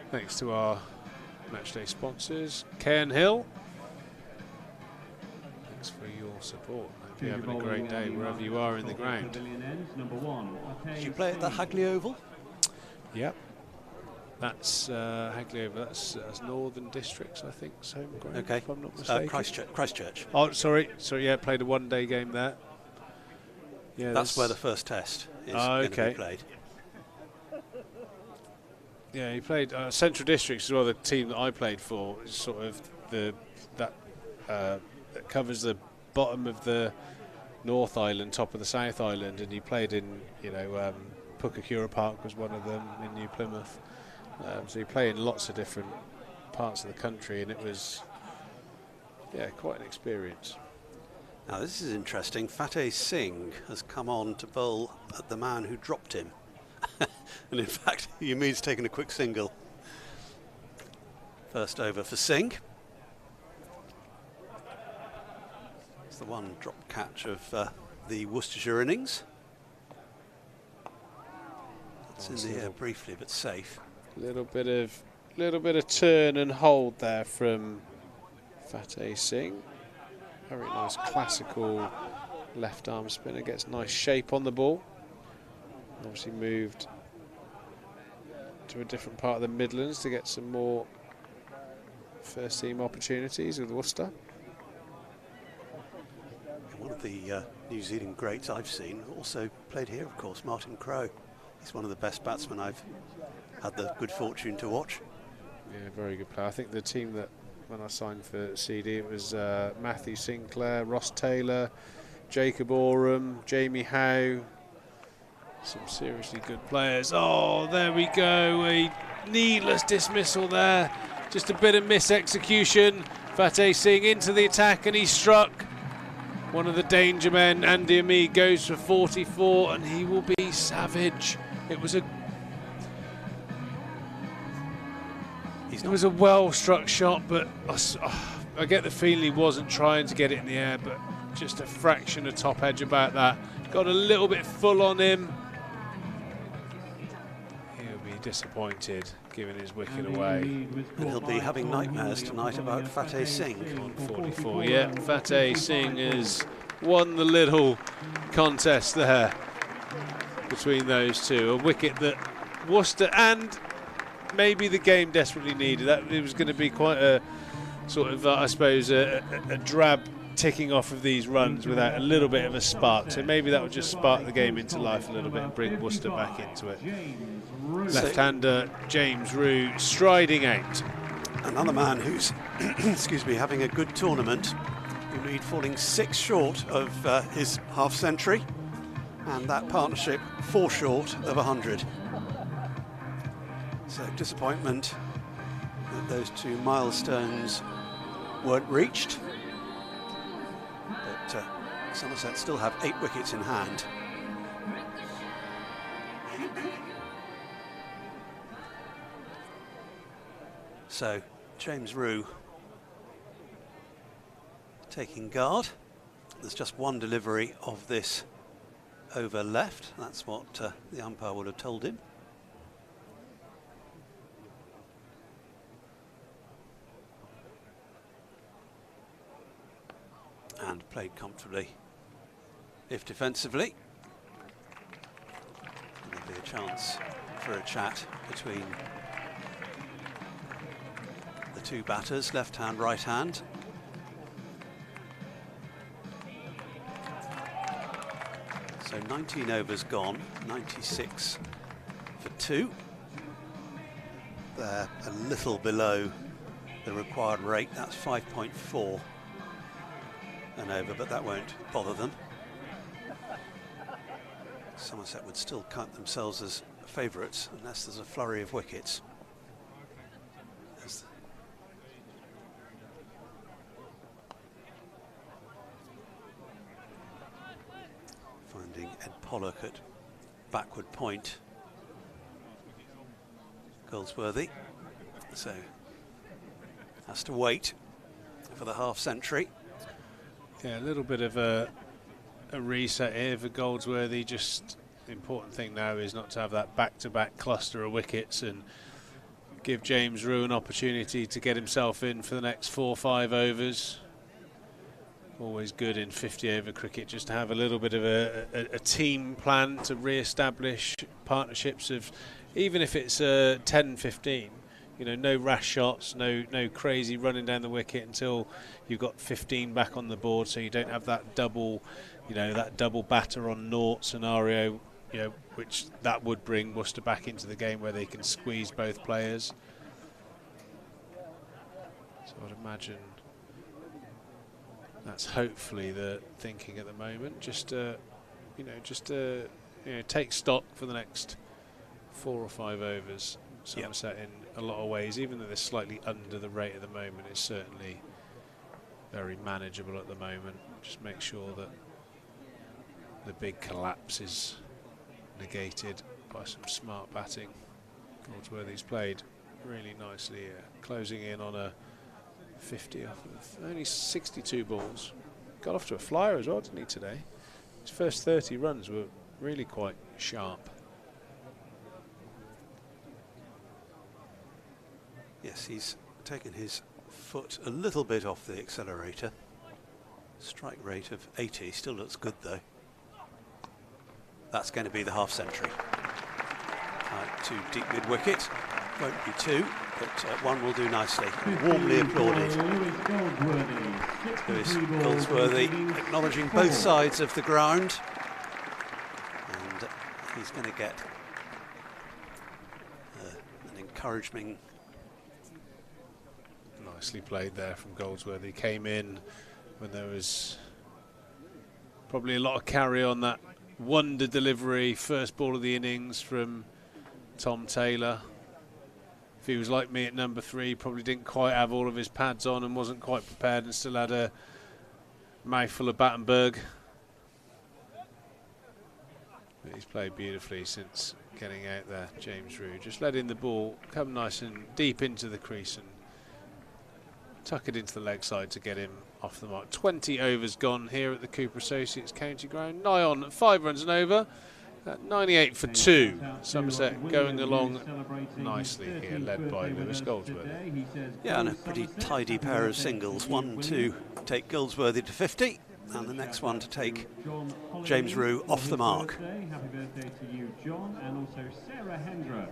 C: Thanks to our matchday sponsors, Cairn Hill. Thanks for your support. Hope you're having a great day wherever you are in the ground.
D: Did you play at the Hagley Oval?
C: Yep. That's Hagley Oval. That's Northern Districts, I think. Home ground,
D: okay.
C: If I'm not mistaken.
D: Christchurch.
C: Oh, sorry. Yeah, played a 1-day game there. Yeah,
D: that's where the first test is going to be played.
C: Yeah, he played Central Districts as well. The team that I played for is sort of that covers the bottom of the North Island, top of the South Island, and he played in, you know, Pukakura Park was one of them in New Plymouth. So he played in lots of different parts of the country, and it was, yeah, quite an experience.
D: Now this is interesting. Fateh Singh has come on to bowl at the man who dropped him. And in fact, Yameed's taken a quick single. First over for Singh. It's the one drop catch of the Worcestershire innings. It's in the air briefly, but safe.
C: Little bit of turn and hold there from Fateh Singh. Very nice classical left arm spinner. Gets nice shape on the ball. Obviously moved to a different part of the Midlands to get some more first team opportunities with Worcester.
D: One of the New Zealand greats I've seen also played here, of course, Martin Crowe. He's one of the best batsmen I've had the good fortune to watch.
C: Yeah, very good player. I think the team that, when I signed for CD, it was Matthew Sinclair, Ross Taylor, Jacob Oram, Jamie Howe. Some seriously good players. Oh, there we go. A needless dismissal there. Just a bit of mis-execution. Fateh Singh into the attack, and he struck One of the danger men, Andy Ami, goes for 44, and he will be savage. It was a well-struck shot, but I get the feeling he wasn't trying to get it in the air, but just a fraction of top edge about that. Got a little bit full on him. He'll be disappointed giving his wicket away.
D: And he'll be having nightmares tonight about Fateh Singh.
C: On 44, yeah. Fateh Singh has won the little contest there between those two. A wicket that Worcester and maybe the game desperately needed. That it was going to be quite a sort of, I suppose, a drab ticking off of these runs without a little bit of a spark. So maybe that would just spark the game into life a little bit and bring Worcester back into it. Left-hander James Rue striding out.
D: Another man who's, excuse me, having a good tournament. Indeed, falling 6 short of his half-century, and that partnership 4 short of 100. So disappointment that those 2 milestones weren't reached. But Somerset still have 8 wickets in hand. So James Rue taking guard. There's just 1 delivery of this over left. That's what the umpire would have told him. And played comfortably, if defensively. And there'll be a chance for a chat between the 2 batters, left hand, right hand. So 19 overs gone, 96 for 2. They're a little below the required rate, that's 5.4 an over, but that won't bother them. Somerset would still count themselves as favourites unless there's a flurry of wickets. Finding Ed Pollock at backward point. Goldsworthy, so has to wait for the half-century.
C: Yeah, a little bit of a reset here for Goldsworthy. Just the important thing now is not to have that back-to-back cluster of wickets and give James Rue an opportunity to get himself in for the next 4 or 5 overs. Always good in 50-over cricket just to have a little bit of a team plan to re-establish partnerships of, even if it's 10-15. You know, no rash shots, no crazy running down the wicket until you've got 15 back on the board, so you don't have that double, you know, that double batter on naught scenario, you know, which that would bring Worcester back into the game where they can squeeze both players. So I'd imagine that's hopefully the thinking at the moment. Just take stock for the next 4 or 5 overs. Somerset in a lot of ways, even though they're slightly under the rate at the moment, it's certainly very manageable at the moment. Just make sure that the big collapse is negated by some smart batting. Goldsworthy's played really nicely here, closing in on a 50 off of only 62 balls. Got off to a flyer as well, didn't he, today? His first 30 runs were really quite sharp.
D: Yes, he's taken his foot a little bit off the accelerator. Strike rate of 80, still looks good though. That's going to be the half-century. To deep mid-wicket, won't be 2, but 1 will do nicely. Warmly applauded. Lewis Goldsworthy acknowledging both sides of the ground, and he's going to get an encouraging.
C: Nicely played there from Goldsworthy. Came in when there was probably a lot of carry on that wonder delivery, first ball of the innings from Tom Taylor. If he was like me at number 3, probably didn't quite have all of his pads on and wasn't quite prepared and still had a mouthful of Battenberg. But he's played beautifully since getting out there, James Rue. Just letting the ball come nice and deep into the crease and tuck it into the leg side to get him off the mark. 20 overs gone here at the Cooper Associates County Ground. Nigh on 5 runs and over. 98 for 2. Somerset going along nicely here, led by Lewis Goldsworthy.
D: Yeah, and a pretty tidy pair of singles. One to take Goldsworthy to 50, and the next one to take James Rue off the mark.
B: Happy birthday to you, John, and also Sarah Hendra,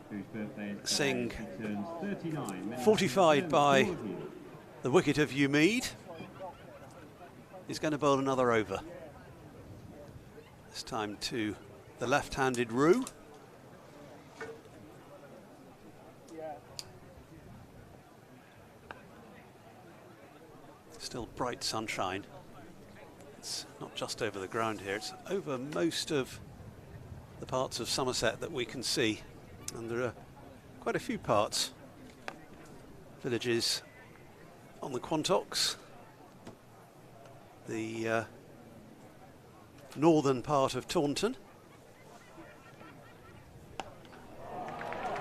B: whose birthday is
D: Singh,
B: today. She turns 39.
D: fortified by the wicket of Umeed. He's going to bowl another over. This time to the left-handed Rue. Still bright sunshine. It's not just over the ground here, it's over most of the parts of Somerset that we can see. And there are quite a few parts, villages on the Quantocks, the northern part of Taunton.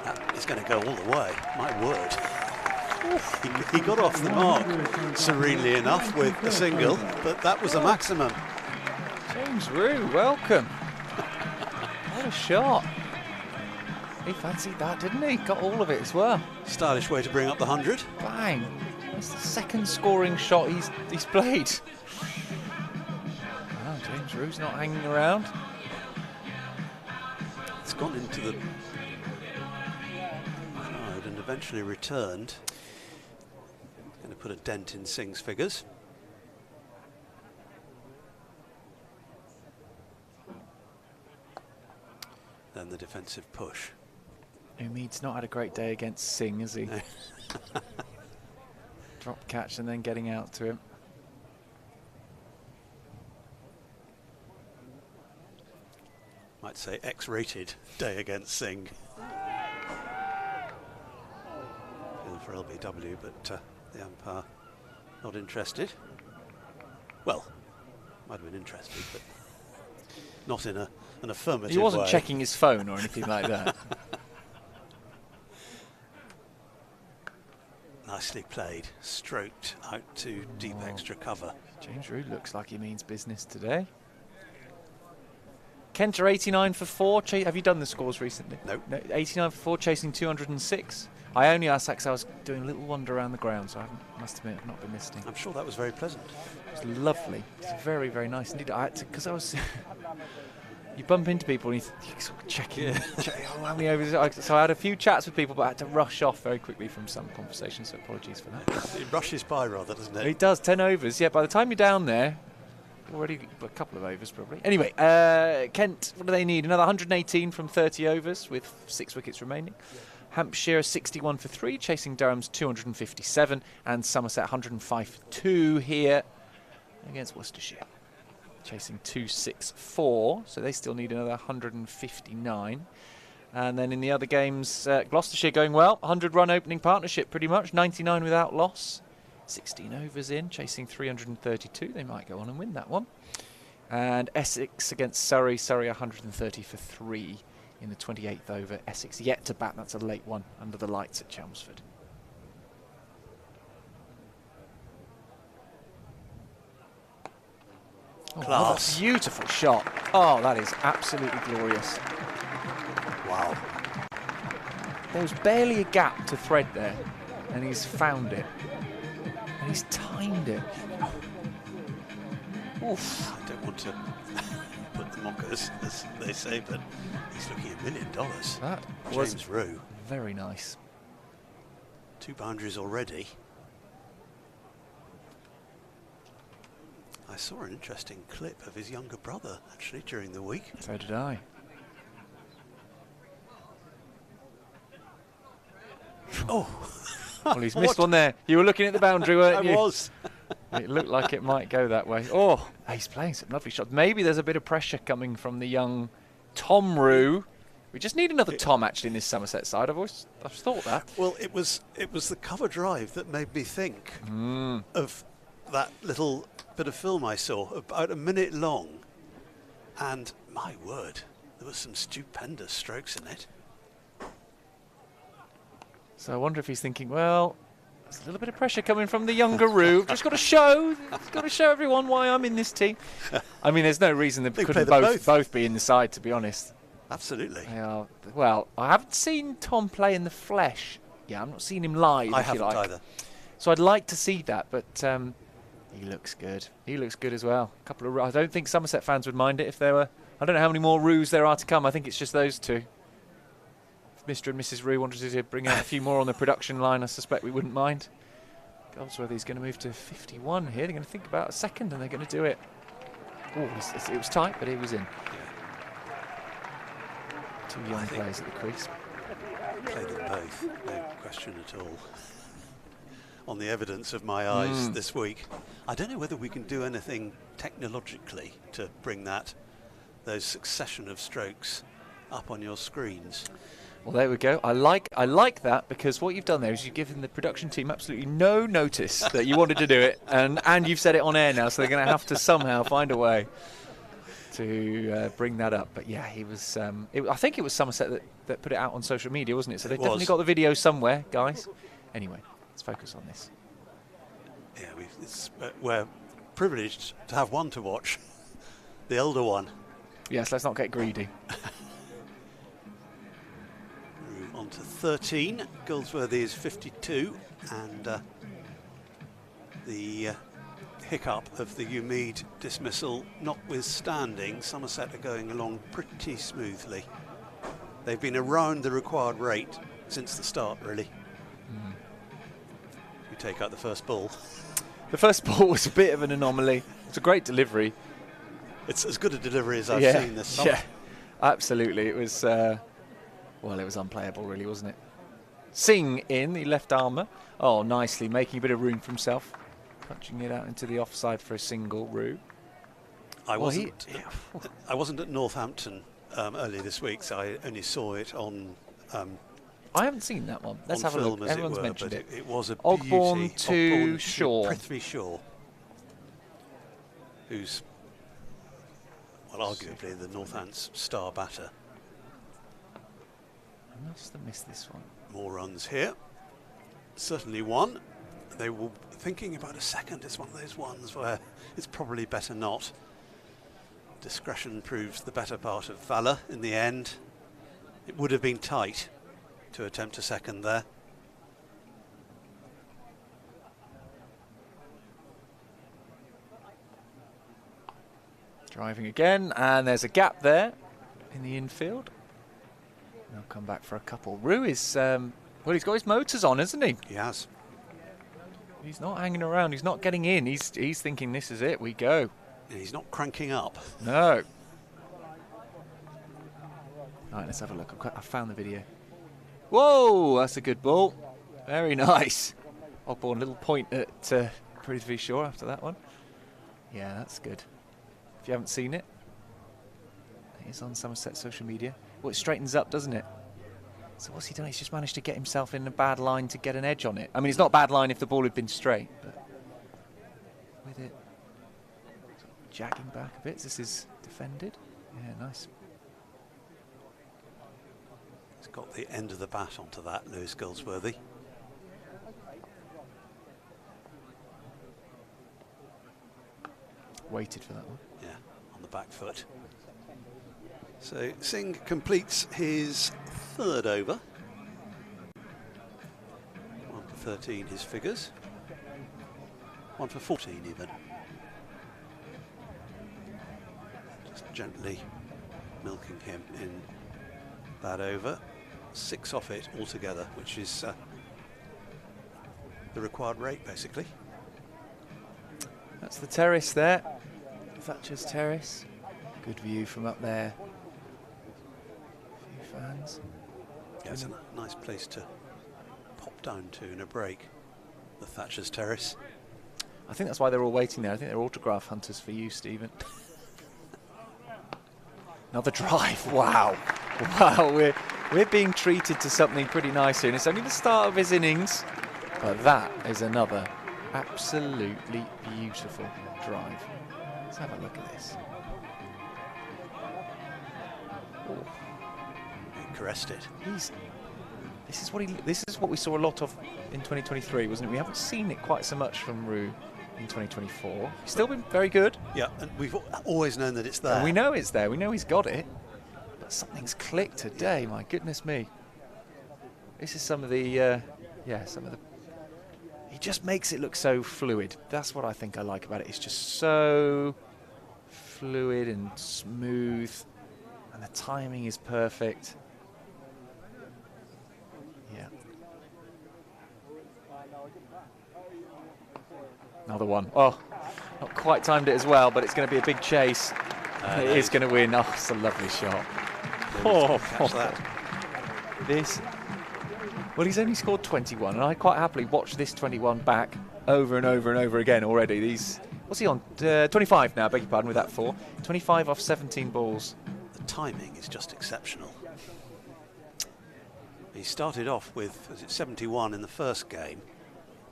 D: That is going to go all the way, my word. He got off the mark serenely enough with the single, but that was a maximum.
E: James Rue, welcome. What a shot. He fancied that, didn't he? Got all of it as well.
D: Stylish way to bring up the 100.
E: Bang. That's the second scoring shot he's played. Wow, James Rue's not hanging around.
D: It's gone into the crowd and eventually returned. Going to put a dent in Singh's figures. Then the defensive push.
E: Umeed's not had a great day against Singh, has he?
D: No.
E: Drop catch and then getting out to him.
D: Might say X-rated day against Singh. Feel for LBW, but the umpire not interested. Well, might have been interested, but not in an affirmative way.
E: He wasn't checking his phone or anything like that.
D: Nicely played, stroked out to deep extra cover.
E: James Rue looks like he means business today. Kenter 89 for 4. Have you done the scores recently?
D: Nope.
E: No. 89 for 4, chasing 206. I only asked that because I was doing a little wander around the ground, so I must admit I've not been listening.
D: I'm sure that was very pleasant.
E: It was lovely. It was very, very nice indeed. I had to, because I was... You bump into people and you sort of checking how many overs. So I had a few chats with people, but I had to rush off very quickly from some conversations, so apologies for that.
D: It rushes by rather, doesn't it?
E: It does, 10 overs. Yeah, by the time you're down there, already a couple of overs probably. Anyway, Kent, what do they need? Another 118 from 30 overs with 6 wickets remaining. Hampshire 61 for 3, chasing Durham's 257, and Somerset 105 for 2 here against Worcestershire. Chasing 264, so they still need another 159. And then in the other games, Gloucestershire going well, 100-run opening partnership pretty much, 99 without loss. 16 overs in, chasing 332. They might go on and win that one. And Essex against Surrey. Surrey 130 for 3 in the 28th over. Essex yet to bat. That's a late one under the lights at Chelmsford.
D: Class.
E: Oh, beautiful shot. Oh, that is absolutely glorious.
D: Wow.
E: There was barely a gap to thread there, and he's found it. And he's timed it. Oof.
D: I don't want to put the mockers, as they say, but he's looking at $1 million.
E: That
D: James
E: was
D: Rue.
E: very nice.
D: 2 boundaries already. I saw an interesting clip of his younger brother, actually, during the week.
E: So did I.
D: Oh.
E: Well, he's missed one there. You were looking at the boundary, weren't you?
D: I was.
E: It looked like it might go that way. Oh, he's playing some lovely shots. Maybe there's a bit of pressure coming from the young Tom Rue. We just need another Tom, actually, in this Somerset side. I've thought that.
D: Well, it was the cover drive that made me think of that little bit of film I saw, about a minute long, and my word, there was some stupendous strokes in it.
E: So I wonder if he's thinking, well, there's a little bit of pressure coming from the younger Rue. Just got to show everyone why I'm in this team. I mean, there's no reason they couldn't both be in the side, to be honest.
D: Absolutely.
E: They are, well, I haven't seen Tom play in the flesh. Yeah, I've not seen him live,
D: I haven't either.
E: So I'd like to see that, but he looks good. He looks good as well. A couple of, I don't think Somerset fans would mind it if there were. I don't know how many more Rues there are to come. I think it's just those two. If Mr. and Mrs. Rue wanted to bring out a few more on the production line, I suspect we wouldn't mind. Goldsworthy's going to move to 51 here. They're going to think about a second, and they're going to do it. Oh, it was tight, but he was in. Two young players at the crease.
D: Played them both, no question at all. On the evidence of my eyes this week, I don't know whether we can do anything technologically to bring those succession of strokes up on your screens.
E: Well, there we go. I like that, because what you've done there is you've given the production team absolutely no notice that you wanted to do it, and you've said it on air now, so they're going to have to somehow find a way to bring that up. But yeah, he was. I think it was Somerset that put it out on social media, wasn't it? So they've definitely got the video somewhere, guys. Anyway, let's focus on this.
D: Yeah, we're privileged to have one to watch, the older one.
E: Yes, let's not get greedy.
D: On to 13. Goldsworthy is 52, and the hiccup of the Umeed dismissal notwithstanding, Somerset are going along pretty smoothly. They've been around the required rate since the start, really. You take out the first ball.
E: The first ball was a bit of an anomaly. It's a great delivery.
D: It's as good a delivery as I've seen this summer.
E: Yeah, absolutely. It was, well, it was unplayable, really, wasn't it? Singh in the left armour. Oh, nicely, making a bit of room for himself. Punching it out into the offside for a single, Rue.
D: I wasn't at Northampton earlier this week, so I only saw it on...
E: I haven't seen that one. Let's have a look. Everyone's mentioned it.
D: It was a
E: Ogbourne to Shaw.
D: Prithvi Shaw, who's, well, arguably the Northants' star batter.
E: I must have missed this one.
D: More runs here. Certainly one. They were thinking about a second. It's one of those ones where it's probably better not. Discretion proves the better part of valour in the end. It would have been tight to attempt a second there.
E: Driving again, and there's a gap there in the infield. They'll come back for a couple. Rue is, well, he's got his motors on, isn't he?
D: He has.
E: He's not hanging around. He's not getting in. He's thinking, this is it. We go.
D: And he's not cranking up.
E: No. All right, let's have a look. I found the video. Whoa, that's a good ball. Very nice. Ogbourne, little point at Prithvi Shaw after that one. Yeah, that's good. If you haven't seen it, it's on Somerset social media. Well, it straightens up, doesn't it? So what's he done? He's just managed to get himself in a bad line to get an edge on it. I mean, it's not a bad line if the ball had been straight, but with it jagging back a bit. This is defended. Yeah, nice.
D: He's got the end of the bat onto that, Lewis Goldsworthy.
E: Waited for that one.
D: Yeah, on the back foot. So Singh completes his third over. 1 for 13 his figures. 1 for 14 even. Just gently milking him in that over. 6 off it altogether, which is the required rate basically.
E: That's the terrace there. Thatcher's Terrace. Good view from up there. A few fans.
D: Yeah, it's a nice place to pop down to in a break. The Thatcher's Terrace.
E: I think that's why they're all waiting there. I think they're autograph hunters for you, Stephen. Another drive. Wow. Wow, we're being treated to something pretty nice here. And it's only the start of his innings, but that is another Absolutely beautiful drive. Let's have a look at this. Oh.
D: He caressed it.
E: This is what we saw a lot of in 2023, wasn't it? We haven't seen it quite so much from Roux in 2024. He's still been very good.
D: Yeah, and we've always known that it's there.
E: And we know it's there. We know he's got it. But something's clicked today. My goodness me. This is some of the, he just makes it look so fluid. That's what I think I like about it. It's just so fluid and smooth, and the timing is perfect. Yeah. Another one. Oh, not quite timed it as well, but it's going to be a big chase. It is going to win. Oh, it's a lovely shot.
D: Catch that.
E: Well, he's only scored 21, and I quite happily watch this 21 back over and over and over again already. What's he on? 25 now, beg your pardon, with that 4. 25 off 17 balls.
D: The timing is just exceptional. He started off with, 71 in the first game.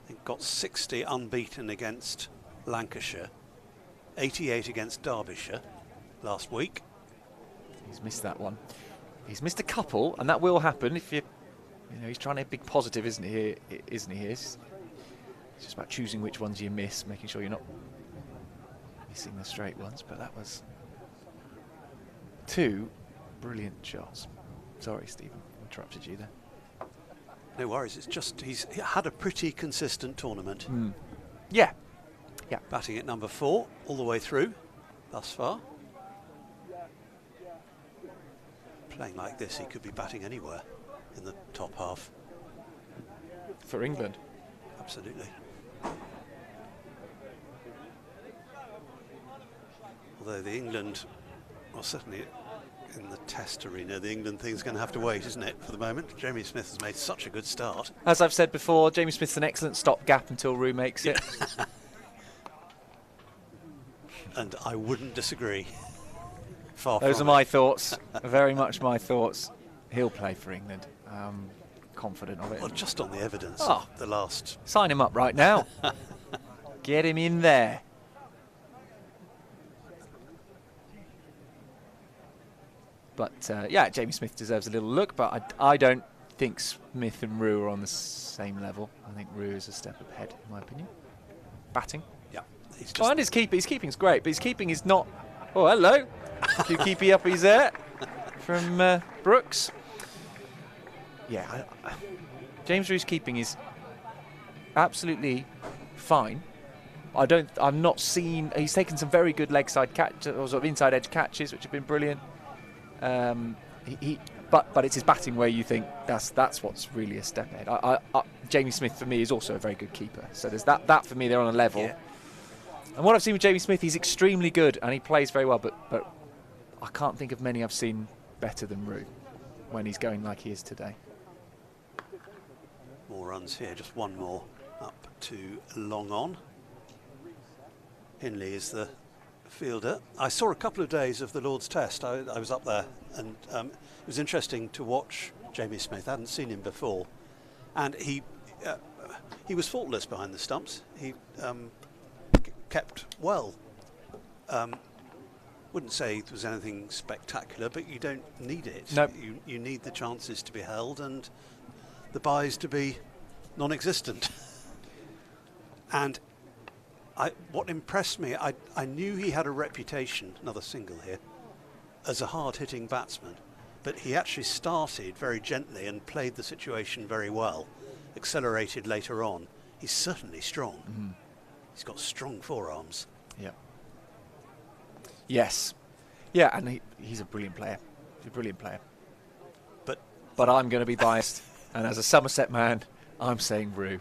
D: He got 60 unbeaten against Lancashire, 88 against Derbyshire last week.
E: He's missed that one. He's missed a couple, and that will happen if you know, he's trying to be big positive, isn't he? It's just about choosing which ones you miss, making sure you're not missing the straight ones. But that was 2 brilliant shots. Sorry, Stephen, interrupted you there.
D: No worries, it's just he's had a pretty consistent tournament.
E: Yeah.
D: Batting at number 4 all the way through thus far. Playing like this, he could be batting anywhere in the top half.
E: For England.
D: Absolutely. Although the England, well, certainly in the Test arena, the England thing's going to have to wait, isn't it, for the moment? Jamie Smith has made such a good start.
E: As I've said before, Jamie Smith's an excellent stopgap until Roux makes it.
D: And I wouldn't disagree.
E: Those are my thoughts, very much my thoughts. He'll play for England. Confident of it.
D: Well, just on the evidence of the last...
E: Sign him up right now. Get him in there. But, yeah, Jamie Smith deserves a little look, but I don't think Smith and Roux are on the same level. I think Roux is a step ahead, in my opinion. Batting.
D: Yeah.
E: And his keeping's great, but his keeping is not... Oh, hello. Few keepy uppies there from Brooks. Yeah, James Roux's keeping is absolutely fine. I've not seen. He's taken some very good leg side catch, or sort of inside edge catches, which have been brilliant. But it's his batting where you think that's what's really a step ahead. Jamie Smith for me is also a very good keeper. So there's that for me. They're on a level.
D: Yeah.
E: And what I've seen with Jamie Smith, he's extremely good and he plays very well. But I can't think of many I've seen better than Roux when he's going like he is today.
D: More runs here, just one more up to long on. Hindley is the fielder. I saw a couple of days of the Lord's Test. I was up there, and it was interesting to watch Jamie Smith. I hadn't seen him before, and he was faultless behind the stumps. He kept well. Wouldn't say there was anything spectacular, but you don't need it.
E: Nope.
D: You need the chances to be held and the buys to be non-existent. And what impressed me, I knew he had a reputation, another single here, as a hard-hitting batsman, but he actually started very gently and played the situation very well, accelerated later on. He's certainly strong.
E: Mm-hmm.
D: He's got strong forearms.
E: Yeah. Yes. Yeah, and he's a brilliant player. He's a brilliant player. But I'm going to be biased, and as a Somerset man, I'm saying Roux.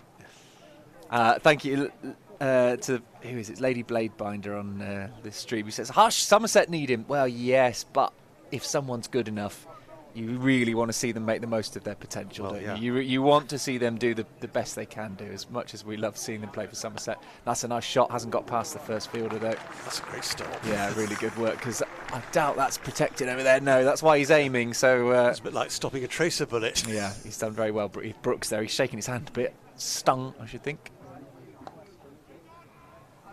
E: Thank you to, who is it, Lady Bladebinder on this stream, who says, hush, Somerset need him. Well, yes, but if someone's good enough, you really want to see them make the most of their potential,
D: well,
E: don't
D: yeah.
E: you? Want to see them do the best they can do, as much as we love seeing them play for Somerset. That's a nice shot, hasn't got past the first fielder, though.
D: That's a great stop.
E: Yeah, really good work, because I doubt that's protected over there. No, that's why he's aiming, so...
D: it's a bit like stopping a tracer bullet.
E: Yeah, he's done very well. Brooks there, he's shaking his hand a bit. Stung, I should think.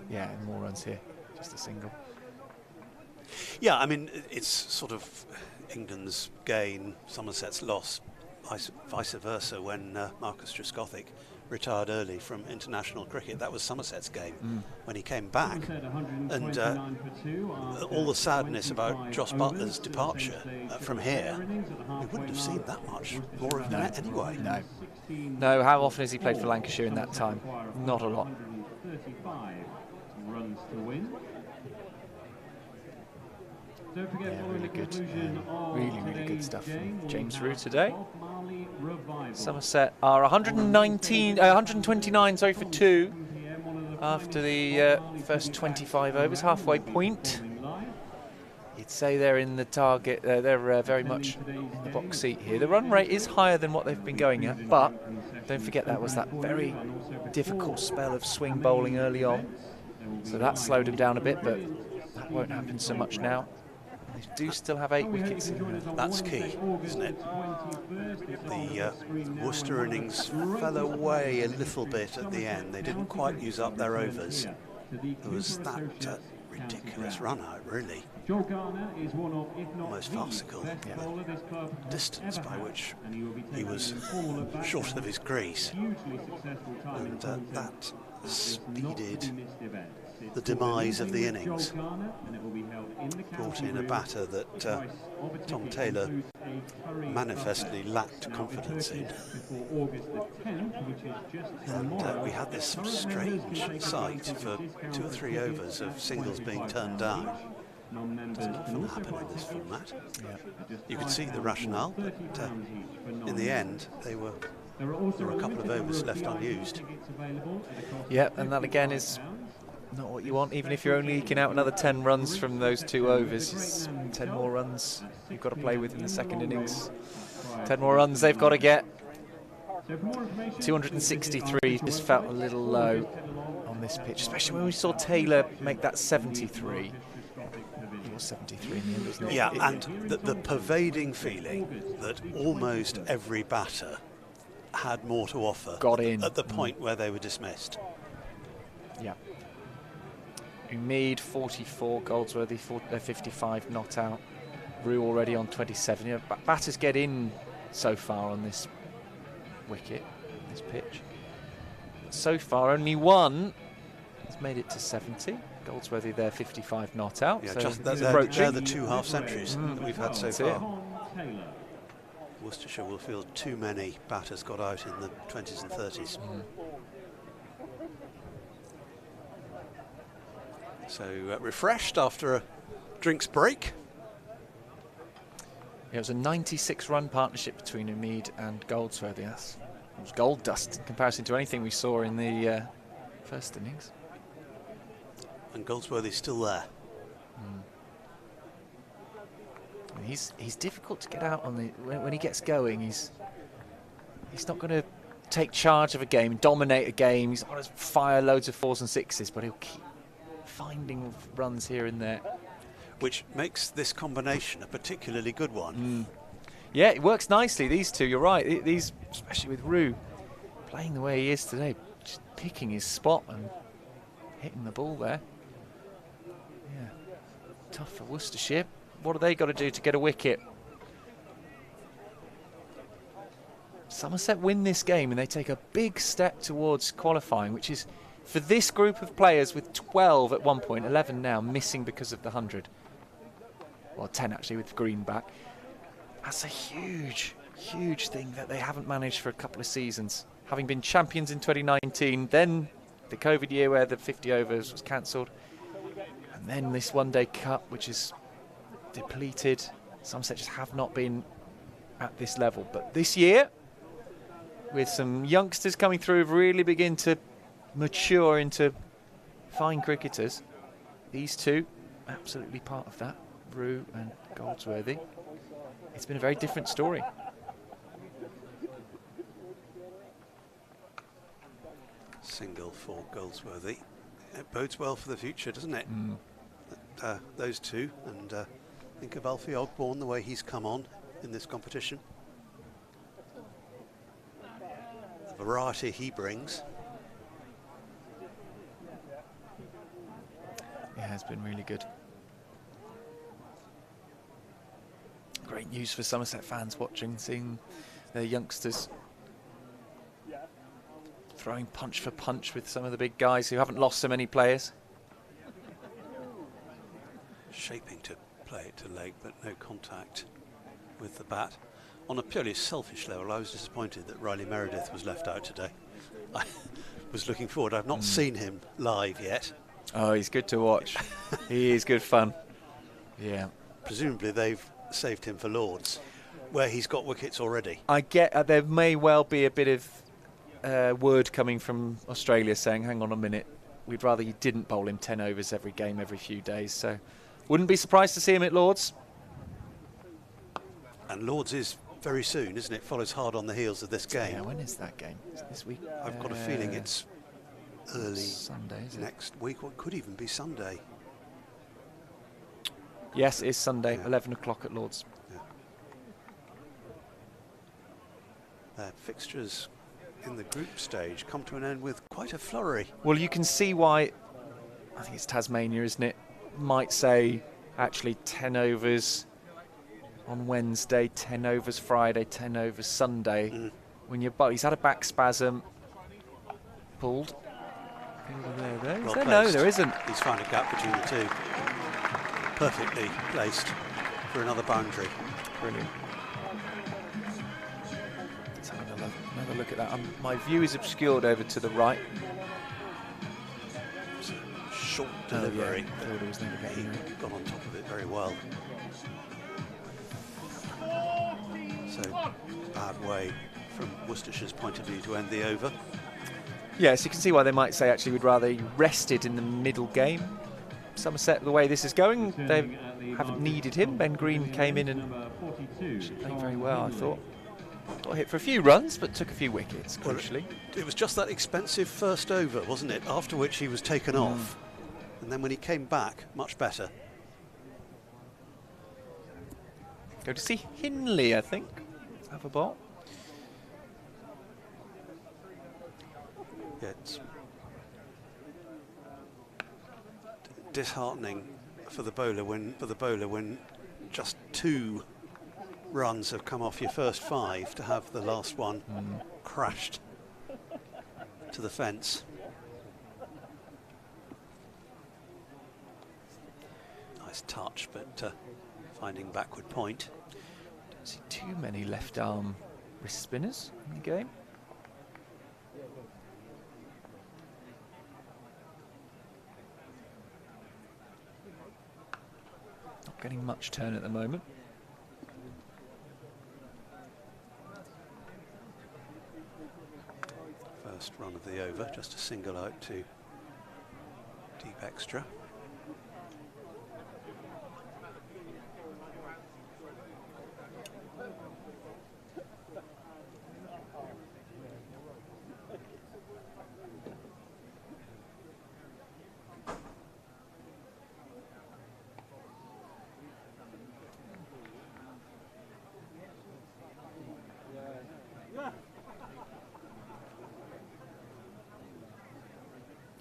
E: Yeah, more runs here, just a single.
D: Yeah, I mean, it's sort of England's gain, Somerset's loss, vice versa. When Marcus Trescothick retired early from international cricket, that was Somerset's game when he came back. And all the sadness about Joss Butler's departure from here, we wouldn't have seen that much more of that anyway.
E: No, how often has he played for Lancashire in that time? Not a lot.
B: 35 runs to win. Don't forget,
E: yeah, really good. Really good stuff from James Rue today. Somerset are 129 for 2 after the first 25 overs, halfway point. You'd say they're in the target, they're very much in the box seat here. The run rate is higher than what they've been going at, but don't forget that was that very difficult spell of swing bowling early on. So that slowed them down a bit, but that won't happen so much now. They do still have 8 wickets in there.
D: That's key, isn't it? The Worcester innings fell away a little bit at the end. They didn't quite use up their overs. There was that ridiculous run out, really. Almost farcical distance by which he was short of his crease. And that speeded the demise of the innings. Brought in a batter that Tom Taylor manifestly lacked confidence in. And we had this strange sight for 2 or 3 overs of singles being turned down. Doesn't often happen in this format. You could see the rationale, but in the end there were a couple of overs left unused.
E: Yeah, and that again is not what you want, even if you're only eking out another 10 runs from those 2 overs. It's 10 more runs you've got to play with in the second innings. 10 more runs they've got to get. 263 just felt a little low on this pitch, especially when we saw Taylor make that 73. It was 73 in the end, wasn't it?
D: Yeah, and the pervading feeling that almost every batter had more to offer
E: got in
D: at the point where they were dismissed.
E: Yeah. Umeed 44, Goldsworthy 55 not out. Rue already on 27. Yeah, batters get in so far on this wicket, this pitch. But so far only one has made it to 70. Goldsworthy there 55 not out.
D: Yeah,
E: so
D: just they're the 2 half centuries that we've had so far. Worcestershire will feel too many batters got out in the 20s and 30s. So refreshed after a drinks break.
E: It was a 96-run partnership between Umeed and Goldsworthy. It was gold dust in comparison to anything we saw in the first innings.
D: And Goldsworthy's still there.
E: He's difficult to get out on the when he gets going. He's not going to take charge of a game, dominate a game. He's not going to fire loads of 4s and 6s, but he'll keep finding runs here and there,
D: which makes this combination a particularly good one.
E: Yeah, it works nicely. These two, you're right. These, especially with Rue playing the way he is today, just picking his spot and hitting the ball there. Yeah, tough for Worcestershire. What have they got to do to get a wicket? Somerset win this game and they take a big step towards qualifying, which is, for this group of players with 12 at one point, 11 now, missing because of the 100. Well, 10 actually with Green back. That's a huge, huge thing that they haven't managed for a couple of seasons. Having been champions in 2019, then the COVID year where the 50 overs was cancelled, and then this one-day cup, which is depleted. Somerset just have not been at this level. But this year, with some youngsters coming through, have really begin to mature into fine cricketers. These two, absolutely part of that, Rue and Goldsworthy. It's been a very different story.
D: Single for Goldsworthy. It bodes well for the future, doesn't it? Those two, and think of Alfie Ogborn, the way he's come on in this competition. The variety he brings.
E: has been really good. Great news for Somerset fans watching, seeing their youngsters throwing punch for punch with some of the big guys who haven't lost so many players.
D: Shaping to play it to leg, but no contact with the bat. On a purely selfish level, I was disappointed that Riley Meredith was left out today. I was looking forward. I've not seen him live yet.
E: Oh, he's good to watch. He is good fun. Yeah.
D: Presumably they've saved him for Lords, where he's got wickets already.
E: I get there may well be a bit of word coming from Australia saying, hang on a minute, we'd rather you didn't bowl him 10 overs every game, every few days. So wouldn't be surprised to see him at Lords.
D: And Lords is very soon, isn't it? Follows hard on the heels of this game.
E: Yeah, when is that game? Is it this week?
D: I've got a feeling it's early
E: Sunday, is it?
D: next week, or it could even be Sunday.
E: Yes, it's Sunday,
D: Yeah.
E: 11 o'clock at Lords.
D: Their fixtures in the group stage come to an end with quite a flurry.
E: Well, you can see why, I think it's Tasmania, isn't it, might say actually 10 overs on Wednesday, 10 overs Friday, 10 overs Sunday. When he's had a back spasm, pulled. There.
D: Well
E: Is there? No, there isn't.
D: He's found a gap between the two. Perfectly placed for another boundary.
E: Brilliant. Let's have another look at that. My view is obscured over to the right.
D: It's a short delivery.
E: Fielder was never getting
D: He
E: there.
D: got on top of it very well. So, bad way from Worcestershire's point of view to end the over.
E: Yes, you can see why they might say actually we'd rather you rested in the middle game. Somerset, the way this is going, they haven't needed him. Ben Green came in and played very well, I thought. Got hit for a few runs, but took a few wickets, crucially.
D: It was just that expensive first over, wasn't it? After which he was taken off. And then when he came back, much better.
E: Go to see Hindley, I think. Have a ball.
D: Yeah, it's disheartening for the bowler when just 2 runs have come off your first 5 to have the last one crashed to the fence. Nice touch, but finding backward point.
E: Don't see too many left arm wrist spinners in the game. Not getting much turn at the moment.
D: First run of the over, just a single out to deep extra.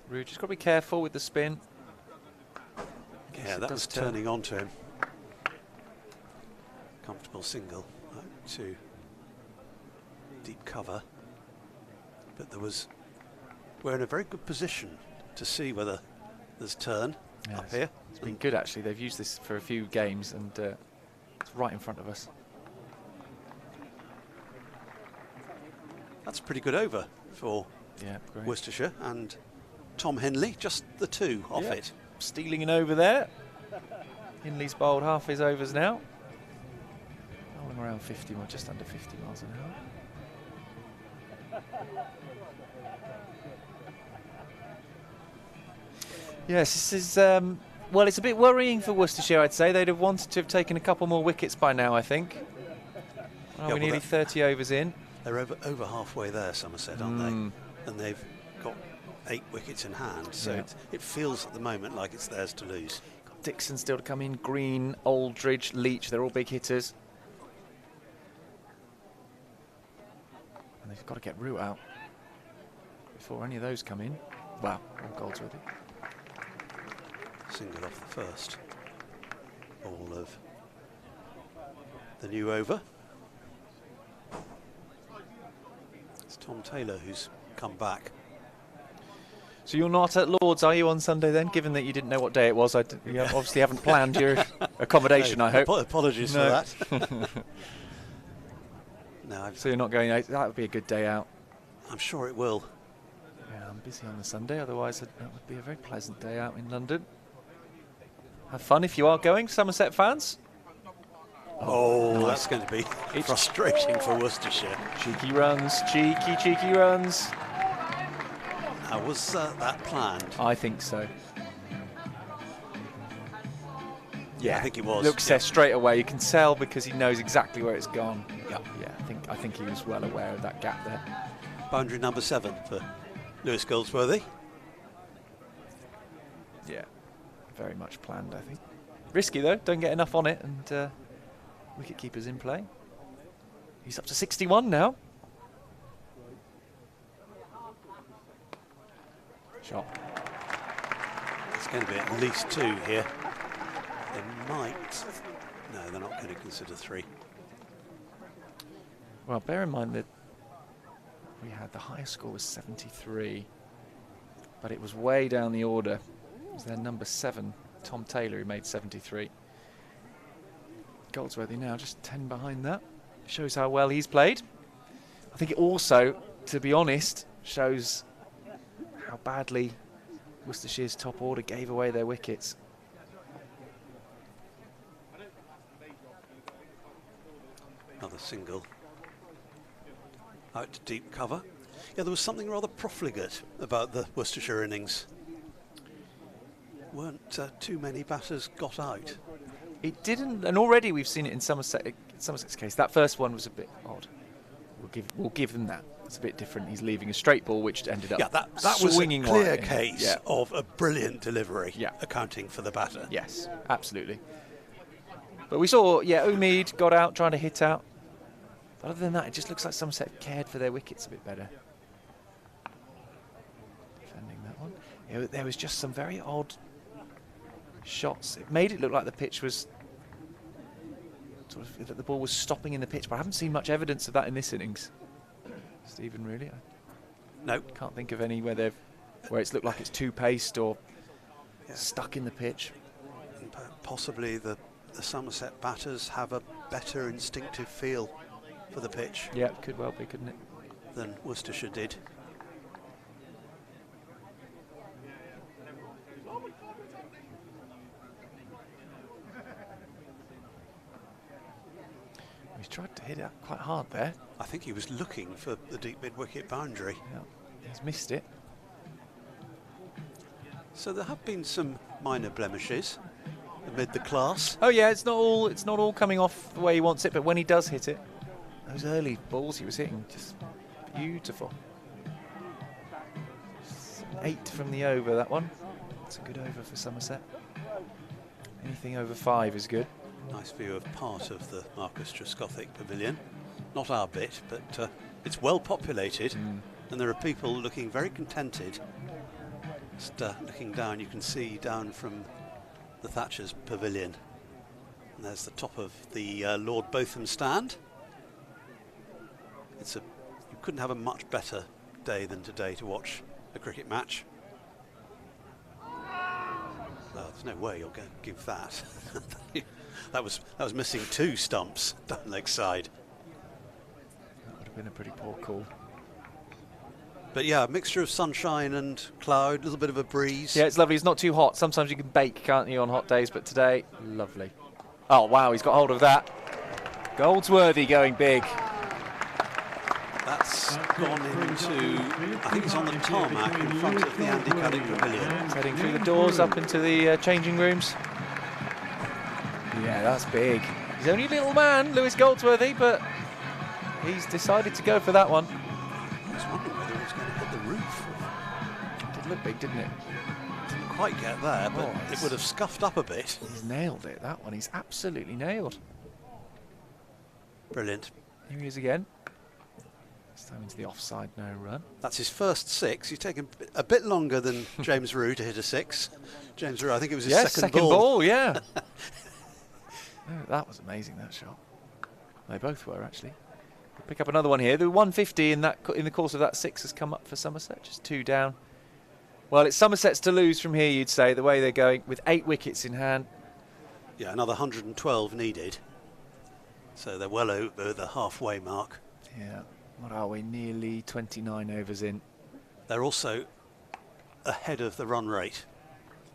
E: Rude, just got to be careful with the spin.
D: Yeah, that was turning onto him. Comfortable single out to deep cover. But we're in a very good position to see whether there's turn up here.
E: It's been good, actually. They've used this for a few games, and it's right in front of us.
D: That's a pretty good over for Worcestershire, and Tom Hindley, just the 2 off it.
E: Stealing an over there. Hindley's bowled half his overs now. Bowling around 50, or just under 50 miles an hour. Yes, this is, well, it's a bit worrying for Worcestershire, I'd say. They'd have wanted to have taken a couple more wickets by now, I think. Well, we're nearly 30 overs in.
D: They're over halfway there, Somerset, aren't they? And they've got 8 wickets in hand, so it feels at the moment like it's theirs to lose.
E: Got Dixon still to come in, Green, Aldridge, Leach, they're all big hitters. And they've got to get Root out before any of those come in. Wow, all Goldsworthy.
D: single off the first ball of the new over. It's Tom Taylor who's come back.
E: So you're not at Lord's, are you, on Sunday then, given that you didn't know what day it was? You obviously haven't planned your accommodation, I hope.
D: Apologies for that. No,
E: so you're not going out? That would be a good day out.
D: I'm sure it will.
E: Yeah, I'm busy on the Sunday, otherwise that would be a very pleasant day out in London. Have fun if you are going, Somerset fans.
D: Oh,
E: nice.
D: That's going to be frustrating for Worcestershire.
E: Cheeky runs, cheeky runs.
D: How was that planned?
E: I think so. Yeah,
D: I think it was.
E: Looks there straight away. You can tell because he knows exactly where it's gone. Yeah, I think he was well aware of that gap there.
D: Boundary number 7 for Lewis Goldsworthy.
E: Yeah, very much planned, I think. Risky though, don't get enough on it, and wicket keeper's in play. He's up to 61 now. Shot.
D: It's going to be at least 2 here. They might. No, they're not going to consider 3.
E: Well, bear in mind that we had the highest score was 73, but it was way down the order. It was their number 7, Tom Taylor, who made 73. Goldsworthy now just 10 behind that. Shows how well he's played. I think it also, to be honest, shows how badly Worcestershire's top order gave away their wickets.
D: Another single. Out to deep cover. Yeah, there was something rather profligate about the Worcestershire innings. Weren't too many batters got out.
E: It didn't, and already we've seen it in Somerset's case. That first one was a bit odd. We'll give them that. It's a bit different. He's leaving a straight ball, which ended up
D: that was a clear case
E: yeah.
D: of a brilliant delivery,
E: yeah.
D: accounting for the batter.
E: Yes, absolutely. But we saw, Umeed got out, trying to hit out. But other than that, it just looks like Somerset cared for their wickets a bit better. Defending that one. There was just some very odd shots. It made it look like the pitch was that the ball was stopping in the pitch, but I haven't seen much evidence of that in this innings. Stephen, really?
D: No.
E: Can't think of any where it's looked like it's too paced or stuck in the pitch.
D: Possibly the Somerset batters have a better instinctive feel for the pitch.
E: Yeah, it could well be, couldn't it?
D: Than Worcestershire did.
E: He's tried to hit it quite hard there.
D: I think he was looking for the deep mid-wicket boundary.
E: Yeah, he's missed it.
D: So there have been some minor blemishes amid the class.
E: Oh yeah, it's not all coming off the way he wants it, but when he does hit it, those early balls he was hitting, just beautiful. 8 from the over, that one. It's a good over for Somerset. Anything over 5 is good.
D: Nice view of part of the Marcus Trescothick Pavilion. Not our bit, but it's well populated, and there are people looking very contented. Just looking down, you can see down from the Thatcher's Pavilion. And there's the top of the Lord Botham stand. You couldn't have a much better day than today to watch a cricket match. Well, there's no way you're going to give that. That was missing 2 stumps down leg side.
E: That would have been a pretty poor call.
D: But yeah, a mixture of sunshine and cloud, a little bit of a breeze.
E: Yeah, it's lovely. It's not too hot. Sometimes you can bake, can't you, on hot days? But today, lovely. Oh, wow, he's got hold of that. Goldsworthy going big.
D: That's gone into, I think it's on the tarmac in front of the Andy Caddick Pavilion.
E: He's heading through the doors up into the changing rooms. Yeah, that's big. He's only a little man, Lewis Goldsworthy, but he's decided to go for that one.
D: I was wondering whether it was going to hit the roof.
E: It did look big, didn't it?
D: Didn't quite get there, but it would have scuffed up a bit.
E: He's nailed it, that one. He's absolutely nailed.
D: Brilliant.
E: Here he is again. This time into the offside, no run.
D: That's his first 6. He's taken a bit longer than James Rue to hit a 6. James Rue, I think it was his second ball.
E: Yeah. Oh, that was amazing, that shot. They both were, actually. We'll pick up another one here. The 150 in the course of that 6 has come up for Somerset, just 2 down. Well, it's Somerset's to lose from here, you'd say, the way they're going, with 8 wickets in hand.
D: Yeah, another 112 needed. So they're well over the halfway mark.
E: Yeah. What are we? Nearly 29 overs in.
D: They're also ahead of the run rate.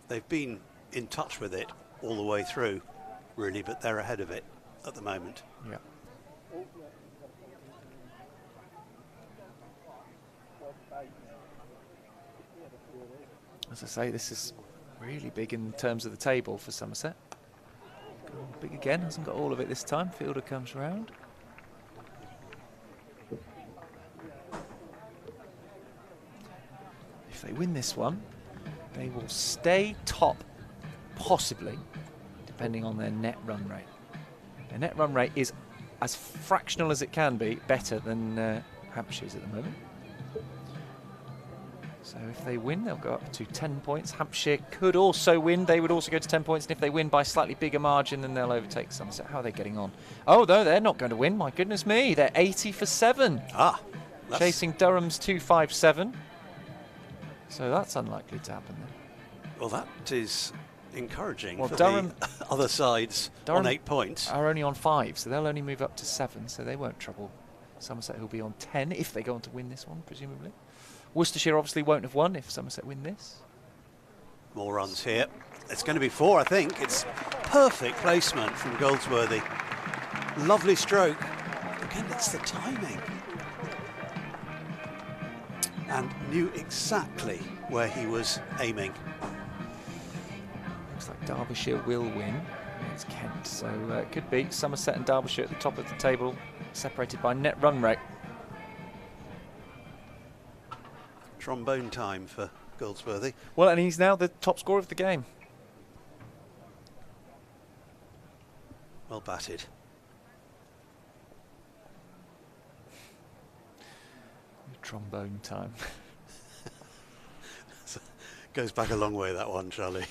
D: They've been in touch with it all the way through, really, but they're ahead of it at the moment.
E: Yeah. As I say, this is really big in terms of the table for Somerset. Big again, hasn't got all of it this time. Fielder comes round. If they win this one, they will stay top, possibly, depending on their net run rate. Their net run rate is as fractional as it can be, better than Hampshire's at the moment. So if they win, they'll go up to 10 points. Hampshire could also win. They would also go to 10 points. And if they win by a slightly bigger margin, then they'll overtake Somerset. How are they getting on? Oh, no, they're not going to win. My goodness me. They're 80 for 7. Chasing Durham's 257. So that's unlikely to happen then.
D: Well, that is encouraging for
E: Durham,
D: the other sides on 8 points.
E: Are only on 5, so they'll only move up to 7, so they won't trouble Somerset, who'll be on 10 if they go on to win this one, presumably. Worcestershire obviously won't have won if Somerset win this.
D: More runs here. It's going to be 4, I think. It's perfect placement from Goldsworthy. Lovely stroke. Again, it's the timing. And knew exactly where he was aiming.
E: Looks like Derbyshire will win. It's Kent, so it could be Somerset and Derbyshire at the top of the table, separated by net run rate.
D: Trombone time for Goldsworthy.
E: Well, and he's now the top scorer of the game.
D: Well batted.
E: Trombone time.
D: Goes back a long way, that one, Charlie.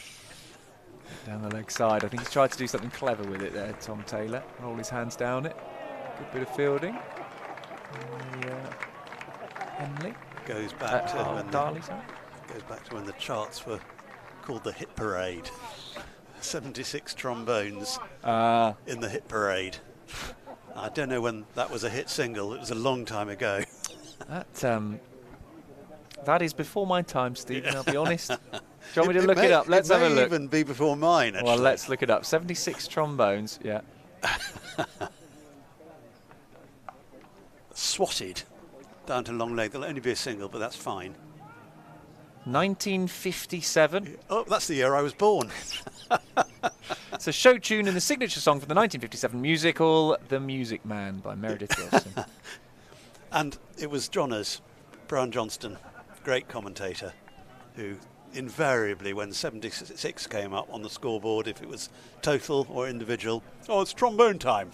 E: Down the leg side. I think he's tried to do something clever with it there, Tom Taylor. Roll his hands down it. Good bit of fielding. Henley.
D: Goes back to
E: goes
D: back to when the charts were called the hit parade. 76 trombones in the hit parade. I don't know when that was a hit single. It was a long time ago.
E: That is before my time, Stephen, I'll be honest. Do you want me to look it up? Let's have a look.
D: It may even be before mine, actually.
E: Well, let's look it up. 76 trombones, yeah.
D: Swatted down to long leg. There'll only be a single, but that's fine.
E: 1957.
D: Oh, that's the year I was born.
E: It's a show tune and the signature song for the 1957 musical, The Music Man by Meredith Wilson.
D: And it was Johners, Brian Johnston, great commentator, who invariably, when 76 came up on the scoreboard, if it was total or individual, oh, it's trombone time.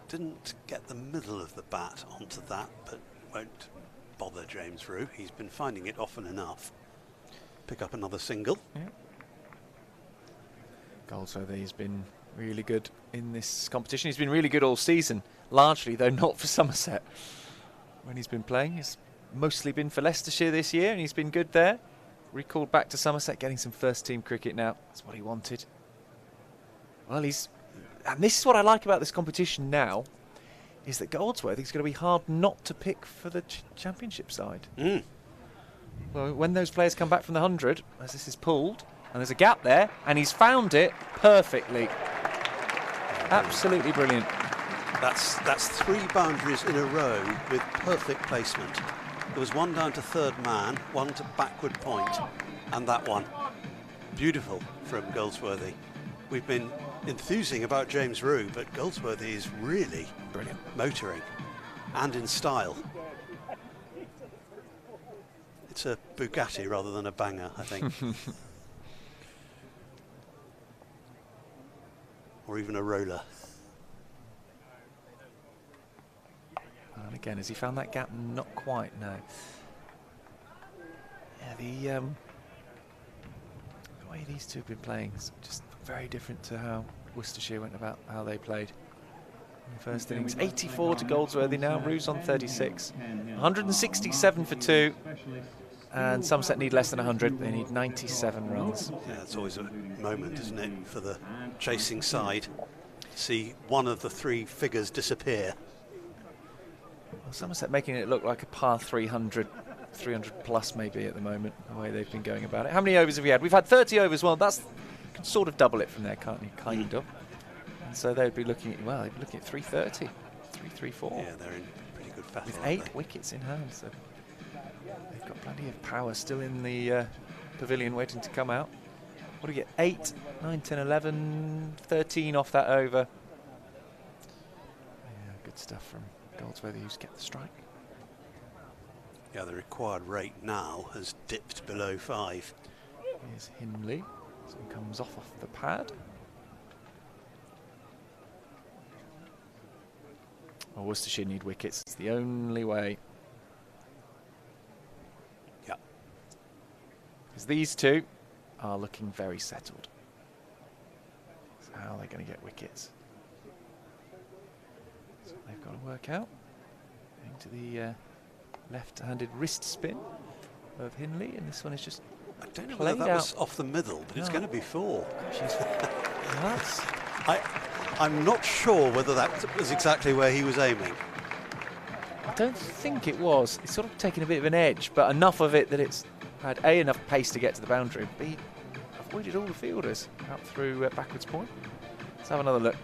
D: Didn't get the middle of the bat onto that, but won't bother James Rue. He's been finding it often enough. Pick up another single.
E: Yeah. Goldsworthy has been really good in this competition. He's been really good all season, largely though not for Somerset. When he's been playing, it's mostly been for Leicestershire this year, and he's been good there. Recalled back to Somerset, getting some first-team cricket now. That's what he wanted. Well, and this is what I like about this competition now, is that Goldsworthy's going to be hard not to pick for the championship side. Well, when those players come back from the 100, as this is pulled, and there's a gap there, and he's found it perfectly. Absolutely brilliant.
D: That's 3 boundaries in a row with perfect placement. There was one down to third man, one to backward point, and that one. Beautiful from Goldsworthy. We've been enthusing about James Rue, but Goldsworthy is really
E: brilliant,
D: motoring and in style. It's a Bugatti rather than a banger, I think. or even a roller.
E: And again, has he found that gap? Not quite, no. Yeah, the way these two have been playing is just very different to how Worcestershire went about how they played. In the first innings, 84 to Goldsworthy now, Rue's on 36. 167 for 2. And Somerset need less than 100. They need 97 runs.
D: Yeah, it's always a moment, isn't it, for the chasing side. See one of the three figures disappear.
E: Well, Somerset making it look like a par 300 plus maybe at the moment, the way they've been going about it. How many overs have we had? We've had 30 overs. Well, that's, you can sort of double it from there, can't you? Kind of. And so they'd be looking at, well, they'd be looking at 330, 334.
D: Yeah, they're in pretty good fashion.
E: With 8 wickets in hand, so they've got plenty of power still in the pavilion waiting to come out. What do we get? 8, 9, 10, 11, 13 off that over. Yeah, good stuff from Goldsworthy, who's kept the strike.
D: Yeah, the required rate now has dipped below 5.
E: Here's Hindley. So he comes off the pad. Well, Worcestershire need wickets. It's the only way.
D: Yeah.
E: Because these two are looking very settled. So how are they going to get wickets? So they've got to work out. Into the left-handed wrist spin of Hindley, and this one is just
D: I don't know whether that was off the middle, but it's going to be 4.
E: Nuts.
D: I'm not sure whether that was exactly where he was aiming.
E: I don't think it was. It's sort of taken a bit of an edge, but enough of it that it's had A, enough pace to get to the boundary, B, avoided all the fielders out through backwards point. Let's have another look.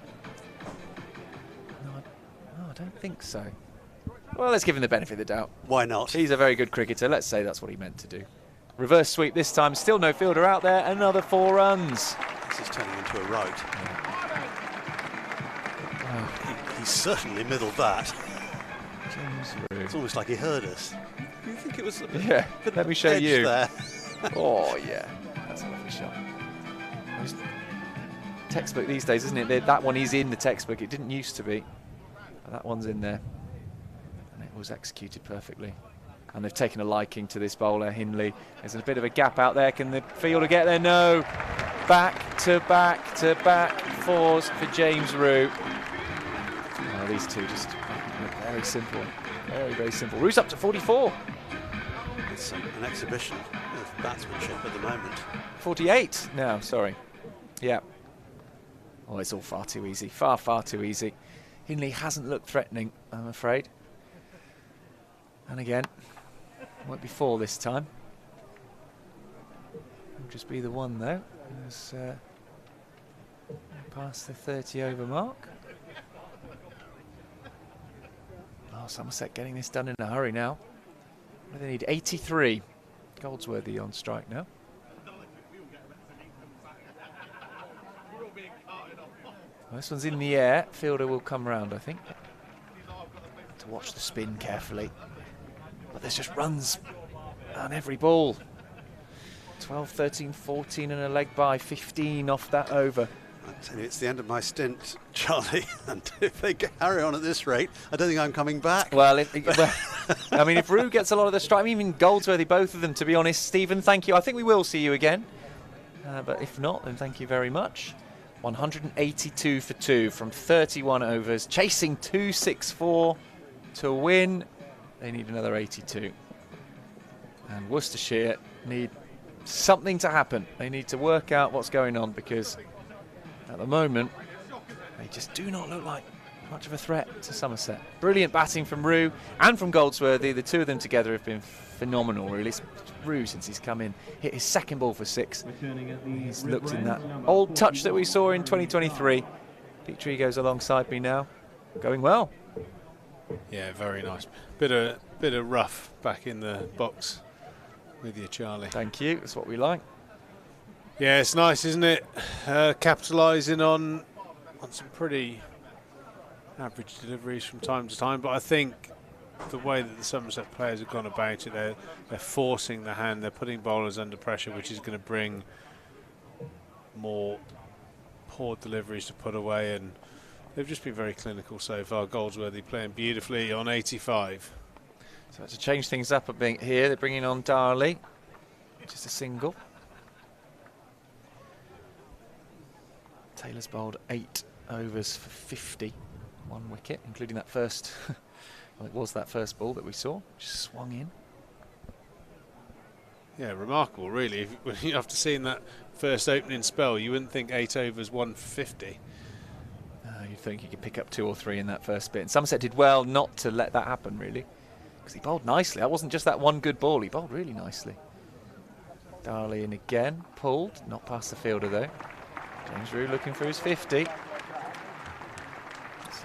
E: No, I don't think so. Well, let's give him the benefit of the doubt.
D: Why not?
E: He's a very good cricketer. Let's say that's what he meant to do. Reverse sweep this time. Still no fielder out there. Another 4 runs.
D: This is turning into a right. He certainly middled that. It's almost like he heard us. Do you think it was a bit,
E: yeah, let me show you.
D: There?
E: Oh, yeah. That's a lovely shot. Textbook these days, isn't it? That one is in the textbook. It didn't used to be. But that one's in there. And it was executed perfectly. And they've taken a liking to this bowler, Hindley. There's a bit of a gap out there. Can the fielder get there? No. Back to back to back 4s for James Rue. Oh, these two just very simple. Very, very simple. Rue's up to 44.
D: It's an exhibition of batsmanship at the moment.
E: 48 now, sorry. Yeah. Oh, it's all far too easy. Far, far too easy. Hindley hasn't looked threatening, I'm afraid. And again, won't be 4 this time. It'll just be the 1 though. As past the 30 over mark. Oh, Somerset getting this done in a hurry now. They need 83. Goldsworthy on strike now. Well, this one's in the air. Fielder will come round, I think. To watch the spin carefully. But there's just runs on every ball. 12, 13, 14 and a leg by. 15 off that over.
D: I tell you, it's the end of my stint, Charlie. And if they carry on at this rate, I don't think I'm coming back.
E: Well, I mean, if Rue gets a lot of the strike, I mean, even Goldsworthy, both of them, to be honest. Stephen, thank you. I think we will see you again. But if not, then thank you very much. 182 for 2 from 31 overs. Chasing 264 to win. They need another 82. And Worcestershire need something to happen. They need to work out what's going on, because at the moment, they just do not look like much of a threat to Somerset. Brilliant batting from Rue and from Goldsworthy. The two of them together have been phenomenal, really. It's Rue, since he's come in, hit his 2nd ball for 6. He's looked in that old touch that we saw in 2023. Pete Trigo's alongside me now. Going well.
C: Yeah, very nice. Bit of rough back in the box with you, Charlie.
E: Thank you. That's what we like.
C: Yeah, it's nice, isn't it? Capitalising on some pretty average deliveries from time to time, but I think the way that the Somerset players have gone about it, they're forcing the hand, they're putting bowlers under pressure, which is going to bring more poor deliveries to put away, and they've just been very clinical so far. Goldsworthy playing beautifully on 85.
E: So to change things up a bit here, they're bringing on Darley. Just a single. Taylor's bowled 8 overs for 50. 1 wicket, including that first, well, it was that first ball that we saw, just swung in.
C: Yeah, remarkable, really. After seeing that first opening spell, you wouldn't think 8 overs, 150.
E: You'd think you could pick up 2 or 3 in that first bit. And Somerset did well not to let that happen, really, because he bowled nicely. That wasn't just that one good ball, he bowled really nicely. Darley in again, pulled, not past the fielder though. James Rew looking for his 50. So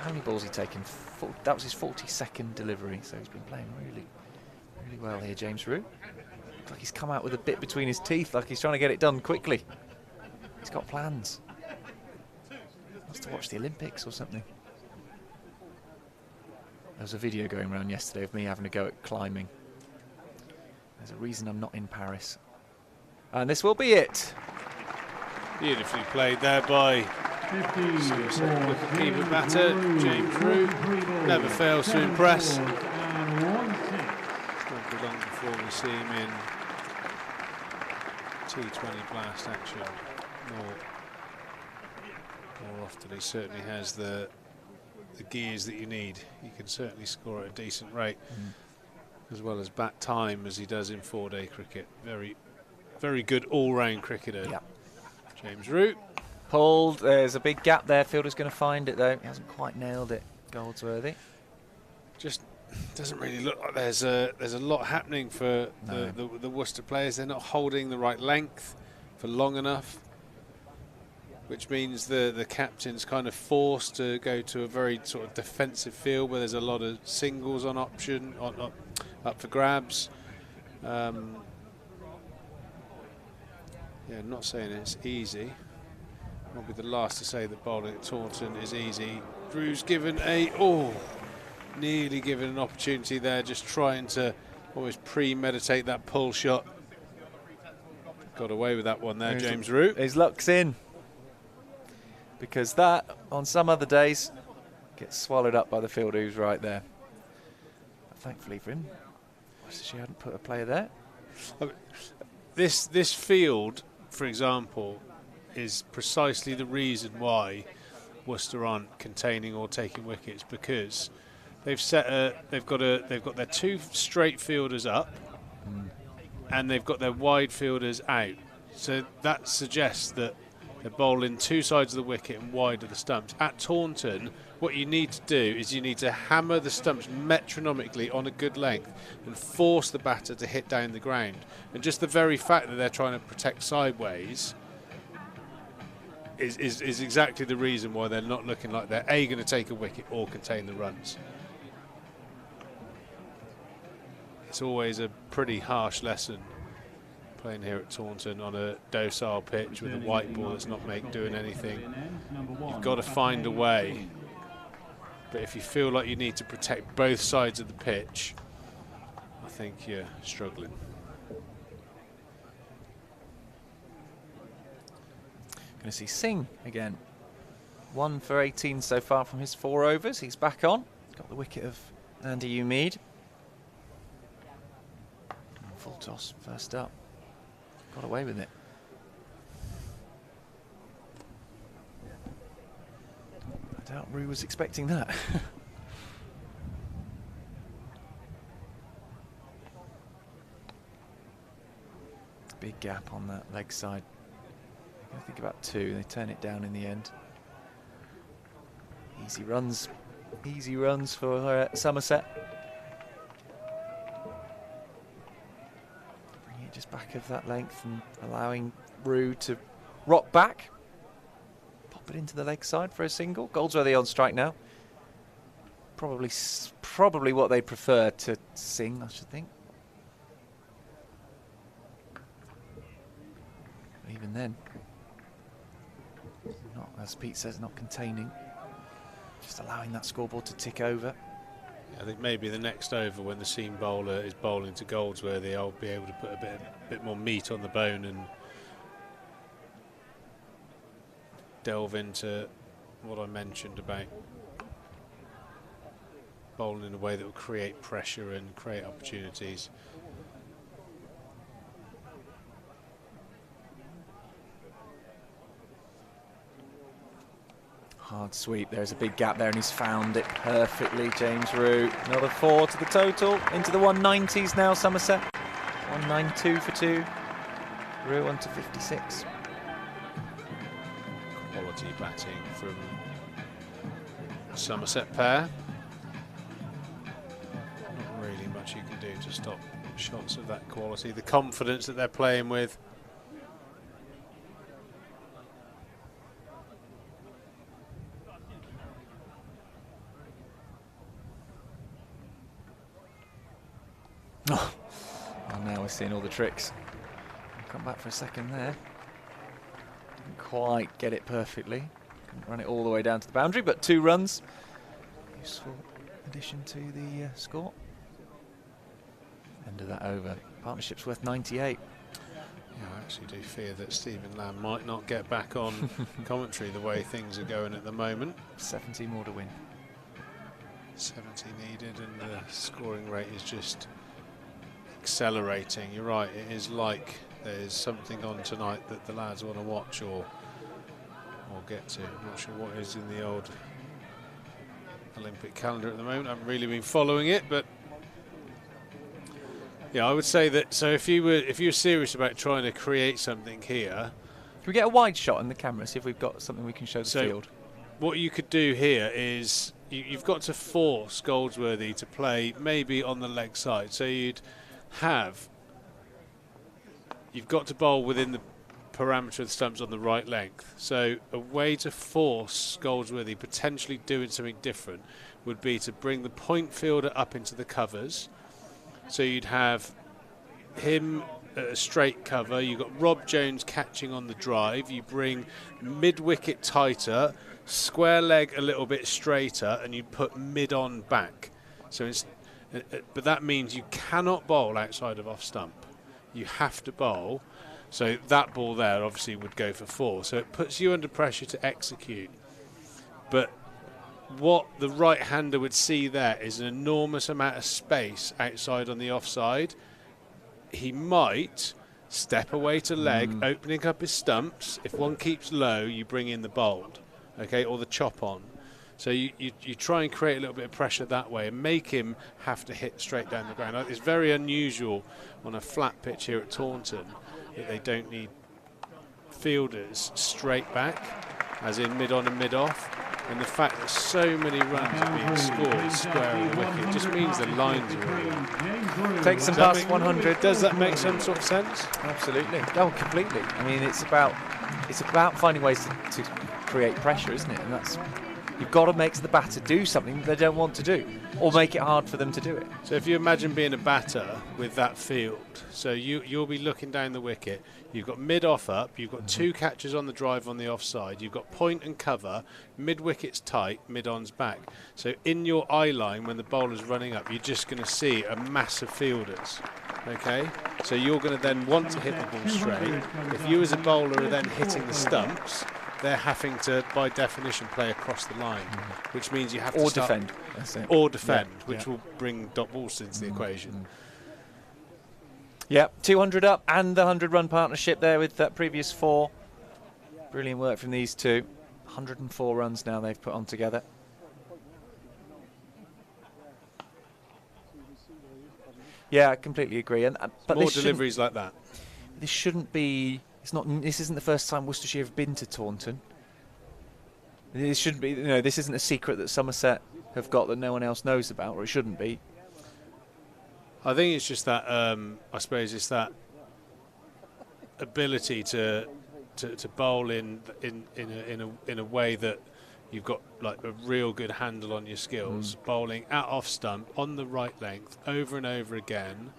E: how many balls he taken? That was his 42nd delivery, so he's been playing really, really well here, James Rew. Looks like he's come out with a bit between his teeth, like he's trying to get it done quickly. He's got plans. Wants to watch the Olympics or something. There was a video going around yesterday of me having a go at climbing. There's a reason I'm not in Paris. And this will be it.
C: Beautifully played there by keeper batter James Rew. Never fails to impress. It's not long before we see him in T20 blast action more often. He certainly has the gears that you need. He can certainly score at a decent rate, as well as bat time as he does in 4-day cricket. Very, very good all-round cricketer.
E: Yep.
C: James Rew.
E: Pulled. There's a big gap there. Fielder's going to find it though. He hasn't quite nailed it. Goldsworthy.
C: Just doesn't really look like there's a lot happening for the Worcester players. They're not holding the right length for long enough, which means the captain's kind of forced to go to a very sort of defensive field where there's a lot of singles on option, up for grabs. Yeah, not saying it's easy. I'll be the last to say that bowling at Taunton is easy. Rew's given nearly given an opportunity there, just trying to always premeditate that pull shot. Got away with that one there, James Rew.
E: His luck's in. Because that, on some other days, gets swallowed up by the fielder who's right there. But thankfully for him, Worcestershire hadn't put a player there.
C: This field, for example, is precisely the reason why Worcester aren't containing or taking wickets, because they've got their 2 straight fielders up, and they've got their wide fielders out. So that suggests that they're bowling 2 sides of the wicket and wide of the stumps. At Taunton, what you need to do is you need to hammer the stumps metronomically on a good length and force the batter to hit down the ground. And just the very fact that they're trying to protect sideways is exactly the reason why they're not looking like they're going to take a wicket or contain the runs. It's always a pretty harsh lesson playing here at Taunton on a docile pitch with a white ball that's not doing anything. You've got to find a way. But if you feel like you need to protect both sides of the pitch, I think you're struggling.
E: Going to see Singh again. 1 for 18 so far from his 4 overs. He's back on. Got the wicket of Andy Umeed. Full toss, first up. Got away with it. I doubt Rew was expecting that. Big gap on that leg side. I think about 2. They turn it down in the end. Easy runs for Somerset. Bringing it just back of that length and allowing Rew to rock back. Pop it into the leg side for a single. Goldsworthy on strike now. Probably what they prefer to sing, I should think. But even then, not, as Pete says, not containing. Just allowing that scoreboard to tick over.
C: I think maybe the next over, when the seam bowler is bowling to Goldsworthy, I'll be able to put a bit more meat on the bone and delve into what I mentioned about bowling in a way that will create pressure and create opportunities.
E: Hard sweep. There's a big gap there, and he's found it perfectly. James Root. Another 4 to the total. Into the 190s now, Somerset. 192 for 2. Root on to 56.
C: Quality batting from Somerset pair. Not really much you can do to stop shots of that quality. The confidence that they're playing with.
E: Oh, now we're seeing all the tricks. Come back for a second there. Didn't quite get it perfectly. Couldn't run it all the way down to the boundary, but 2 runs. Useful addition to the score. End of that over. Partnership's worth 98.
C: Yeah, I actually do fear that Stephen Lamb might not get back on commentary the way things are going at the moment.
E: 70 more to win.
C: 70 needed, and the scoring rate is just accelerating. You're right, it is like there's something on tonight that the lads want to watch or get to. I'm not sure what is in the old Olympic calendar at the moment. I haven't really been following it, but yeah, I would say that. So if you're serious about trying to create something here,
E: can we get a wide shot on the camera, see if we've got something we can show the field?
C: What you could do here is you've got to force Goldsworthy to play maybe on the leg side. So you've got to bowl within the parameter of the stumps on the right length. So a way to force Goldsworthy potentially doing something different would be to bring the point fielder up into the covers. So you'd have him at a straight cover. You've got Rob Jones catching on the drive. You bring mid-wicket tighter, square leg a little bit straighter, and you put mid-on back. So but that means you cannot bowl outside of off stump. You have to bowl. So that ball there obviously would go for 4. So it puts you under pressure to execute. But what the right-hander would see there is an enormous amount of space outside on the offside. He might step away to leg, opening up his stumps. If one keeps low, you bring in the bowled, okay, or the chop on. So you try and create a little bit of pressure that way and make him have to hit straight down the ground. It's very unusual on a flat pitch here at Taunton that they don't need fielders straight back, as in mid-on and mid-off. And the fact that so many runs are being scored square of the wicket just means the lines are really...
E: Takes them past 100.
C: Does that make some sort of sense?
E: Absolutely. Oh, completely. I mean, it's about finding ways to create pressure, isn't it? And that's... You've got to make the batter do something they don't want to do, or make it hard for them to do it.
C: So if you imagine being a batter with that field, so you'll be looking down the wicket, you've got mid-off up, you've got 2 catches on the drive on the offside, you've got point and cover, mid-wicket's tight, mid-on's back. So in your eye line, when the bowler's running up, you're just going to see a mass of fielders. Okay, so you're going to then want to hit the ball straight. If you as a bowler are then hitting the stumps, they're having to, by definition, play across the line, which means you have to
E: defend.
C: Or defend, which will bring dot balls into the equation.
E: Yeah, 200 up and the 100-run partnership there with that previous 4. Brilliant work from these two. 104 runs now they've put on together. Yeah, I completely agree. And but
C: more deliveries like that.
E: This shouldn't be. It's not. This isn't the first time Worcestershire have been to Taunton. This shouldn't be. This isn't a secret that Somerset have got that no one else knows about, or it shouldn't be.
C: I think it's just that. I suppose it's that ability to bowl in a way that you've got like a real good handle on your skills. Bowling at off stump on the right length over and over again.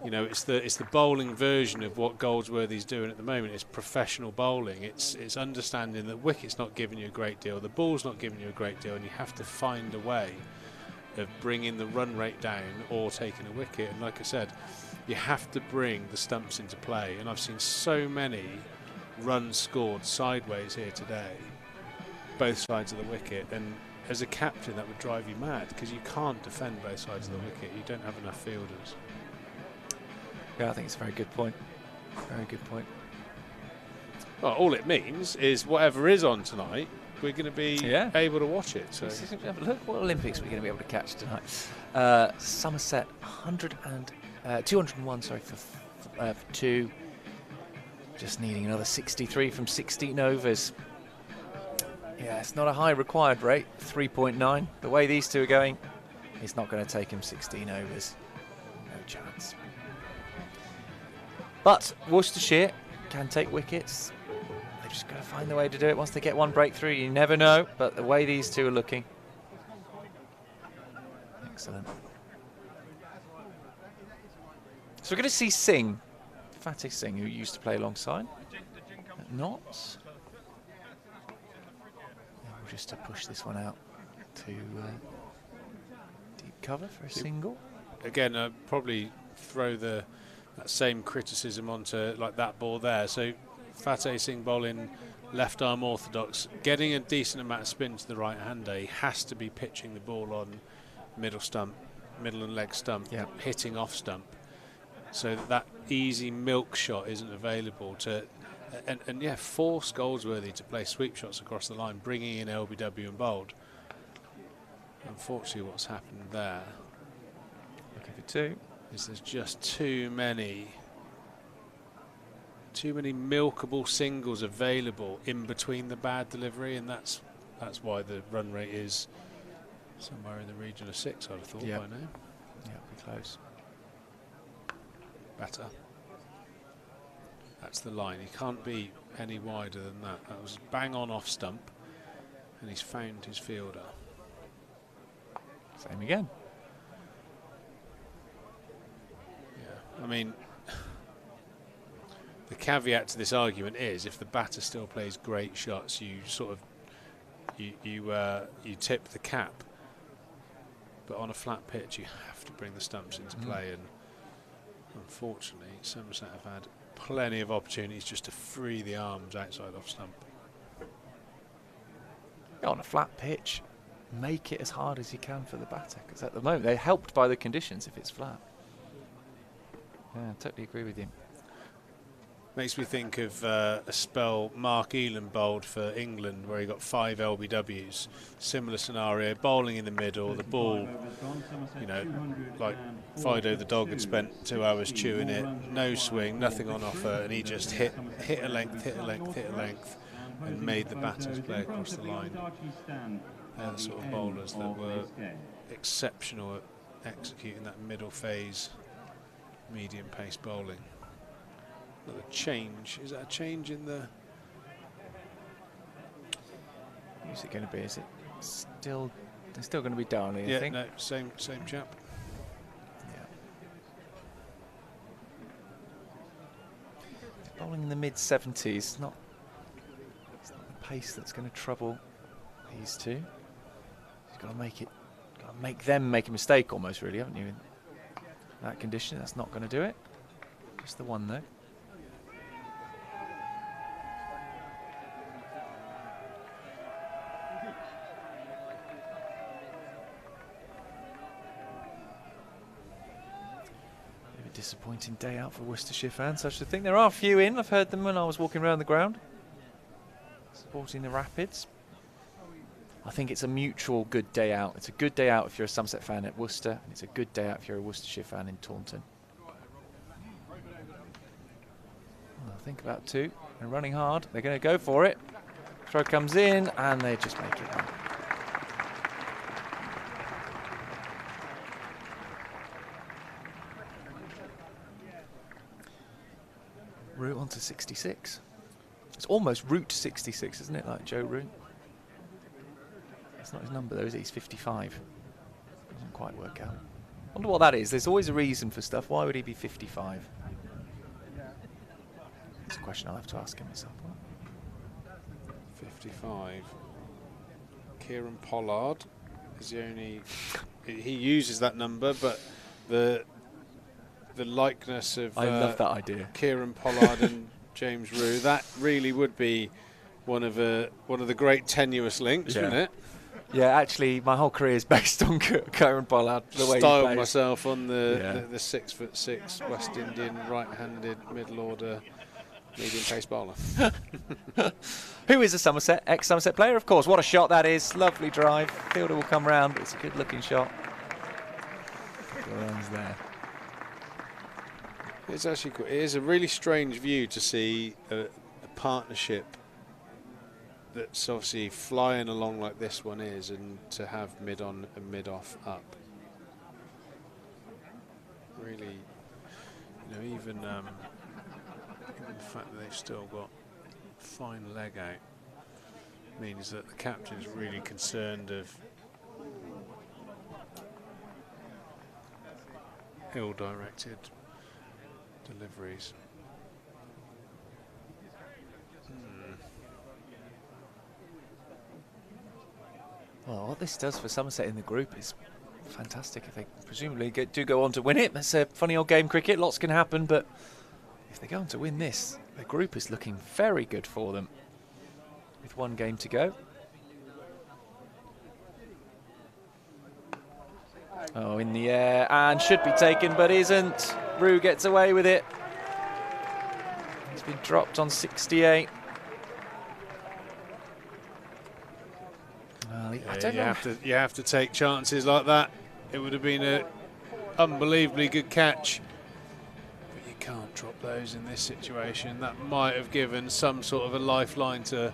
C: It's the bowling version of what Goldsworthy's doing at the moment. It's professional bowling. It's understanding that wicket's not giving you a great deal, the ball's not giving you a great deal, and you have to find a way of bringing the run rate down or taking a wicket. And like I said, you have to bring the stumps into play. And I've seen so many runs scored sideways here today, both sides of the wicket, and as a captain that would drive you mad because you can't defend both sides of the wicket. You don't have enough fielders.
E: Yeah, I think it's a very good point. Very good point.
C: Well, all it means is whatever is on tonight, we're going to be able to watch it. So
E: look what Olympics we're going to be able to catch tonight. Somerset 201, sorry, for 2. Just needing another 63 from 16 overs. Yeah, it's not a high required rate, 3.9. The way these two are going, it's not going to take him 16 overs. No chance. But Worcestershire can take wickets. They've just got to find the way to do it. Once they get one breakthrough, you never know. But the way these two are looking. Excellent. So we're going to see Singh, Fatih Singh, who used to play alongside. Not. Just to push this one out to deep cover for a single. Again,
C: probably throw that same criticism onto like that ball there. So Fatih Singh bowling left arm orthodox, getting a decent amount of spin to the right hander. He has to be pitching the ball on middle and leg stump, hitting off stump, so that easy milk shot isn't available to. And yeah, force Goldsworthy to play sweep shots across the line, bringing in LBW and bowled. Unfortunately, what's happened there,
E: looking for 2,
C: is there's just too many milkable singles available in between the bad delivery, and that's why the run rate is somewhere in the region of 6. I'd have thought by now.
E: Yeah, be close.
C: Better. That's the line. He can't be any wider than that. That was bang on off stump, and he's found his fielder.
E: Same again.
C: Yeah, I mean, the caveat to this argument is if the batter still plays great shots, you sort of you tip the cap. But on a flat pitch, you have to bring the stumps into play, and unfortunately, Somerset have had plenty of opportunities just to free the arms outside off stump.
E: On a flat pitch, make it as hard as you can for the batter, because at the moment they're helped by the conditions if it's flat. Yeah, I totally agree with you.
C: Makes me think of a spell Mark Elam bowled for England where he got 5 LBWs. Similar scenario, bowling in the middle, the ball, you know, like Fido the dog had spent 2 hours chewing it, no swing, nothing on offer, and he just hit a length, and made the batters play across the line. They're the sort of bowlers that were exceptional at executing that middle phase, medium pace bowling. Another change. Is that a change in the...
E: Who's it going to be? Is it still... They're still going to be Darley, I think?
C: Yeah, no, same chap.
E: Yeah. Bowling in the mid-70s. It's not the pace that's going to trouble these two. You've got to make them make a mistake almost, really, haven't you? In that condition, that's not going to do it. Just the one, though. Disappointing day out for Worcestershire fans, I should think. There are a few in. I've heard them when I was walking around the ground supporting the Rapids. I think it's a mutual good day out. It's a good day out if you're a Somerset fan at Worcester, and it's a good day out if you're a Worcestershire fan in Taunton. Well, think about 2. They're running hard. They're going to go for it. Throw comes in, and they just make it home. Root onto 66. It's almost Root 66, isn't it? Like Joe Root. That's not his number though, is it? He's 55. Doesn't quite work out. Wonder what that is. There's always a reason for stuff. Why would he be 55? It's a question I'll have to ask him at some point.
C: 55. Kieran Pollard is the only... He uses that number, but the likeness of
E: I love that idea.
C: Kieran Pollard and James Rue. That really would be one of the great tenuous links, wouldn't it?
E: Yeah, actually, my whole career is based on Kieran Pollard. The way
C: Styled
E: he plays.
C: myself on the 6'6" West Indian right-handed middle order medium pace bowler.
E: Who is a Somerset, ex-Somerset player, of course. What a shot that is. Lovely drive. Fielder will come round, but it's a good-looking shot. Runs there.
C: It's actually cool. It is a really strange view to see a partnership that's obviously flying along like this one is, and to have mid-on and mid-off up. Really, even the fact that they've still got fine leg out means that the captain's really concerned of ill-directed deliveries.
E: Well, what this does for Somerset in the group is fantastic. If they presumably do go on to win it, that's a funny old game cricket. Lots can happen, but if they go on to win this, the group is looking very good for them. With one game to go. Oh, in the air, and should be taken, but isn't. Rue gets away with it. He's been dropped on 68. I don't know.
C: You have to take chances like that. It would have been an unbelievably good catch, but you can't drop those in this situation. That might have given some sort of a lifeline to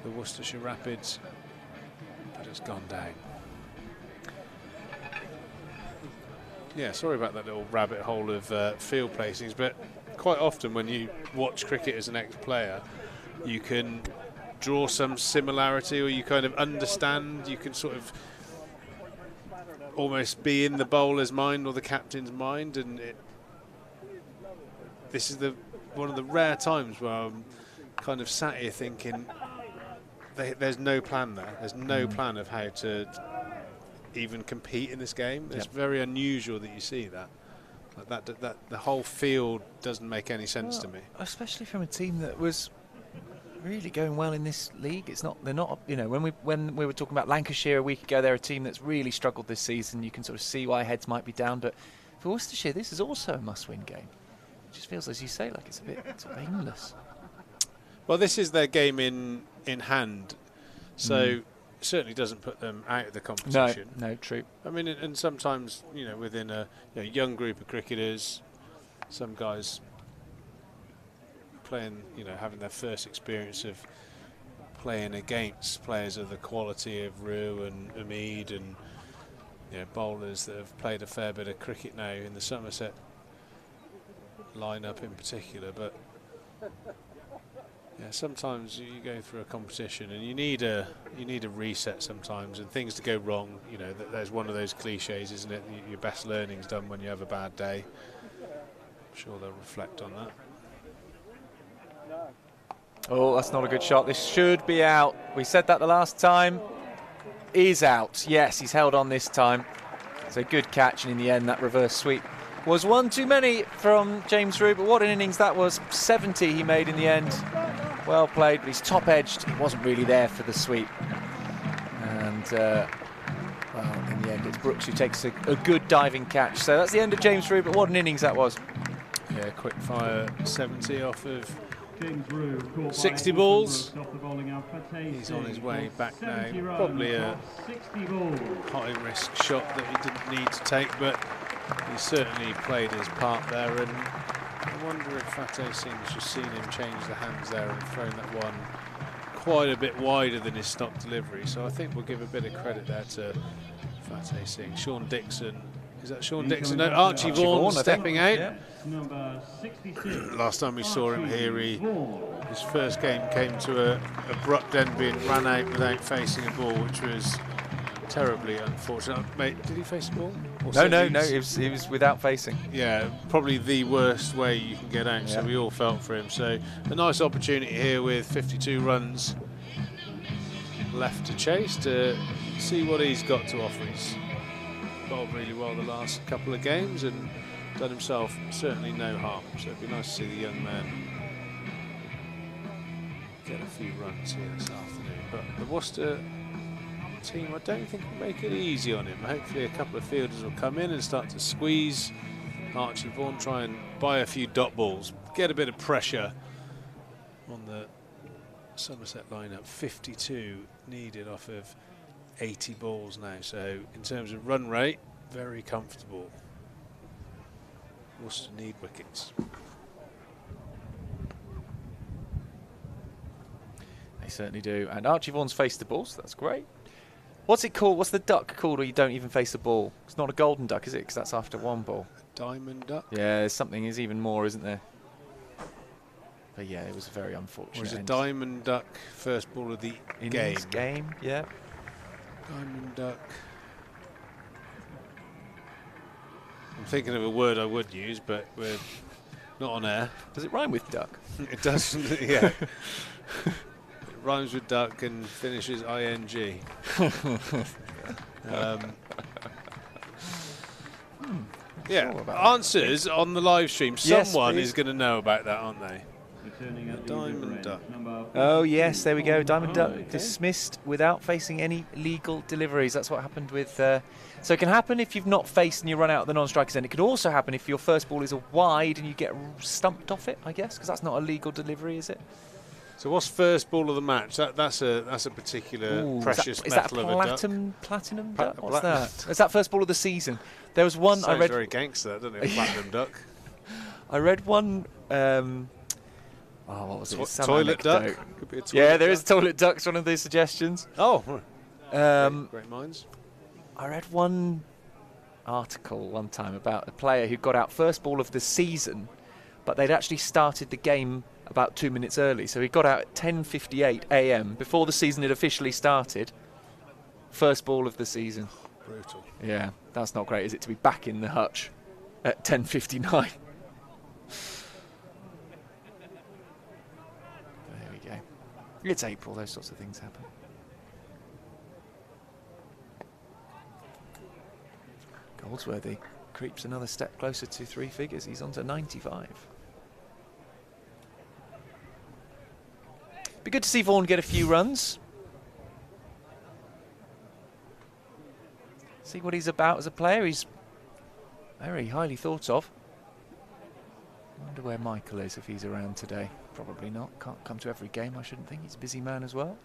C: the Worcestershire Rapids, but it's gone down. Yeah, sorry about that little rabbit hole of field placings, but quite often when you watch cricket as an ex-player, you can draw some similarity, or you kind of understand, you can sort of almost be in the bowler's mind or the captain's mind, and this is one of the rare times where I'm kind of sat here thinking there's no plan there. There's no plan of how to even compete in this game. It's very unusual that you see that. Like that the whole field doesn't make any sense to me.
E: Especially from a team that was really going well in this league. They're not, when we were talking about Lancashire a week ago, they're a team that's really struggled this season. You can sort of see why heads might be down, but for Worcestershire, this is also a must-win game. It just feels, as you say, like it's a bit sort of aimless. Well,
C: this is their game in hand, so certainly doesn't put them out of the competition.
E: No, true.
C: I mean, and sometimes, within a young group of cricketers, some guys playing, having their first experience of playing against players of the quality of Rue and Umid and bowlers that have played a fair bit of cricket now in the Somerset lineup in particular. But yeah, sometimes you go through a competition and you need a reset sometimes, and things to go wrong. There's one of those cliches, isn't it? Your best learning's done when you have a bad day. I'm sure they'll reflect on that.
E: Oh, that's not a good shot. This should be out. We said that the last time. Is out. Yes, he's held on this time. It's a good catch, and in the end, that reverse sweep was one too many from James Rue, but what an innings that was. 70 he made in the end. Well played, but he's top-edged. He wasn't really there for the sweep. And, well, in the end, it's Brooks who takes a good diving catch. So that's the end of James Rue, but what an innings that was.
C: Yeah, quick fire 70 off of 60 balls. He's on his way back now. Probably a high-risk shot that he didn't need to take, but he certainly played his part there. And I wonder if Fateh Singh's just seen him change the hands there and thrown that one quite a bit wider than his stock delivery. So I think we'll give a bit of credit there to Fateh Singh. Sean Dixon. Is that Sean Dixon? No, Archie Vaughan stepping out.
B: Yeah. Number 66.
C: Last time we saw him here, his first game came to a abrupt end, being ran out without facing a ball, which was terribly unfortunate. Mate, did he face the ball?
E: No, he was without facing.
C: Yeah, probably the worst way you can get out, so we all felt for him. So a nice opportunity here with 52 runs left to chase, to see what he's got to offer. He's bowled really well the last couple of games and done himself certainly no harm, so it'd be nice to see the young man get a few runs here this afternoon. But the Worcester team, I don't think will make it easy on him. Hopefully a couple of fielders will come in and start to squeeze Archie Vaughan, try and buy a few dot balls, get a bit of pressure on the Somerset lineup. 52 needed off of 80 balls now, so in terms of run rate, very comfortable. Worcester need wickets.
E: They certainly do. And Archie Vaughan's faced the ball, so that's great. What's it called? What's the duck called where you don't even face the ball? It's not a golden duck, is it? Because that's after one ball.
C: A diamond duck?
E: Yeah, there's something is even more, isn't there? But yeah, it was very unfortunate.
C: Or is a diamond duck first ball of the
E: Innings game, yeah.
C: Diamond duck. I'm thinking of a word I would use, but we're not on air.
E: Does it rhyme with duck?
C: It does, yeah. It rhymes with duck and finishes ing. Yeah, answers on the live stream.
E: Yes,
C: Someone
E: please.
C: is going to know about that, aren't they? Diamond duck.
E: Oh yes, there we go. Diamond duck dismissed without facing any legal deliveries. That's what happened with. So it can happen if you've not faced and you run out of the non-strikers. And it could also happen if your first ball is a wide and you get stumped off it. I guess because that's not a legal delivery, is it?
C: So what's first ball of the match? That's a particular precious metal of a duck.
E: Platinum duck? What's that? Is that first ball of the season? There was one I read.
C: Very gangster, doesn't it? Platinum duck.
E: I read one. What was it? Some
C: toilet
E: anecdote.
C: duck? Could be a toilet
E: yeah, there
C: duck.
E: is toilet ducks. One of these suggestions.
C: Oh, great minds.
E: I read one article one time about a player who got out first ball of the season, but they'd actually started the game about 2 minutes early. So he got out at 10:58 a.m. before the season had officially started. First ball of the season.
C: Brutal.
E: Yeah, that's not great, is it, to be back in the hutch at 10:59? There we go. It's April, those sorts of things happen. Goldsworthy creeps another step closer to 3 figures. He's on to 95. Be good to see Vaughan get a few runs. See what he's about as a player. He's very highly thought of. I wonder where Michael is, if he's around today. Probably not. Can't come to every game, I shouldn't think. He's a busy man as well.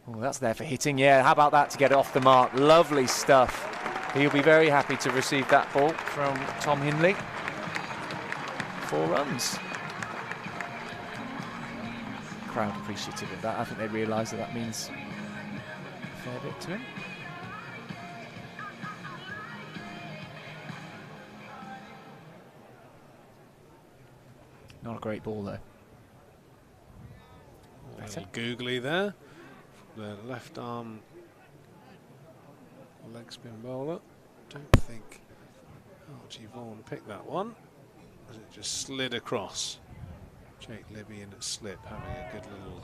E: Oh, that's there for hitting. Yeah, how about that to get it off the mark? Lovely stuff. He'll be very happy to receive that ball from Tom Hindley. 4 runs. Crowd appreciative of that. I think they realise that means a fair bit to him. Not a great ball though.
C: A little googly there. The left arm leg spin bowler. Don't think Archie Vaughan picked that one, as it just slid across. Jake Libby in at slip, having a good little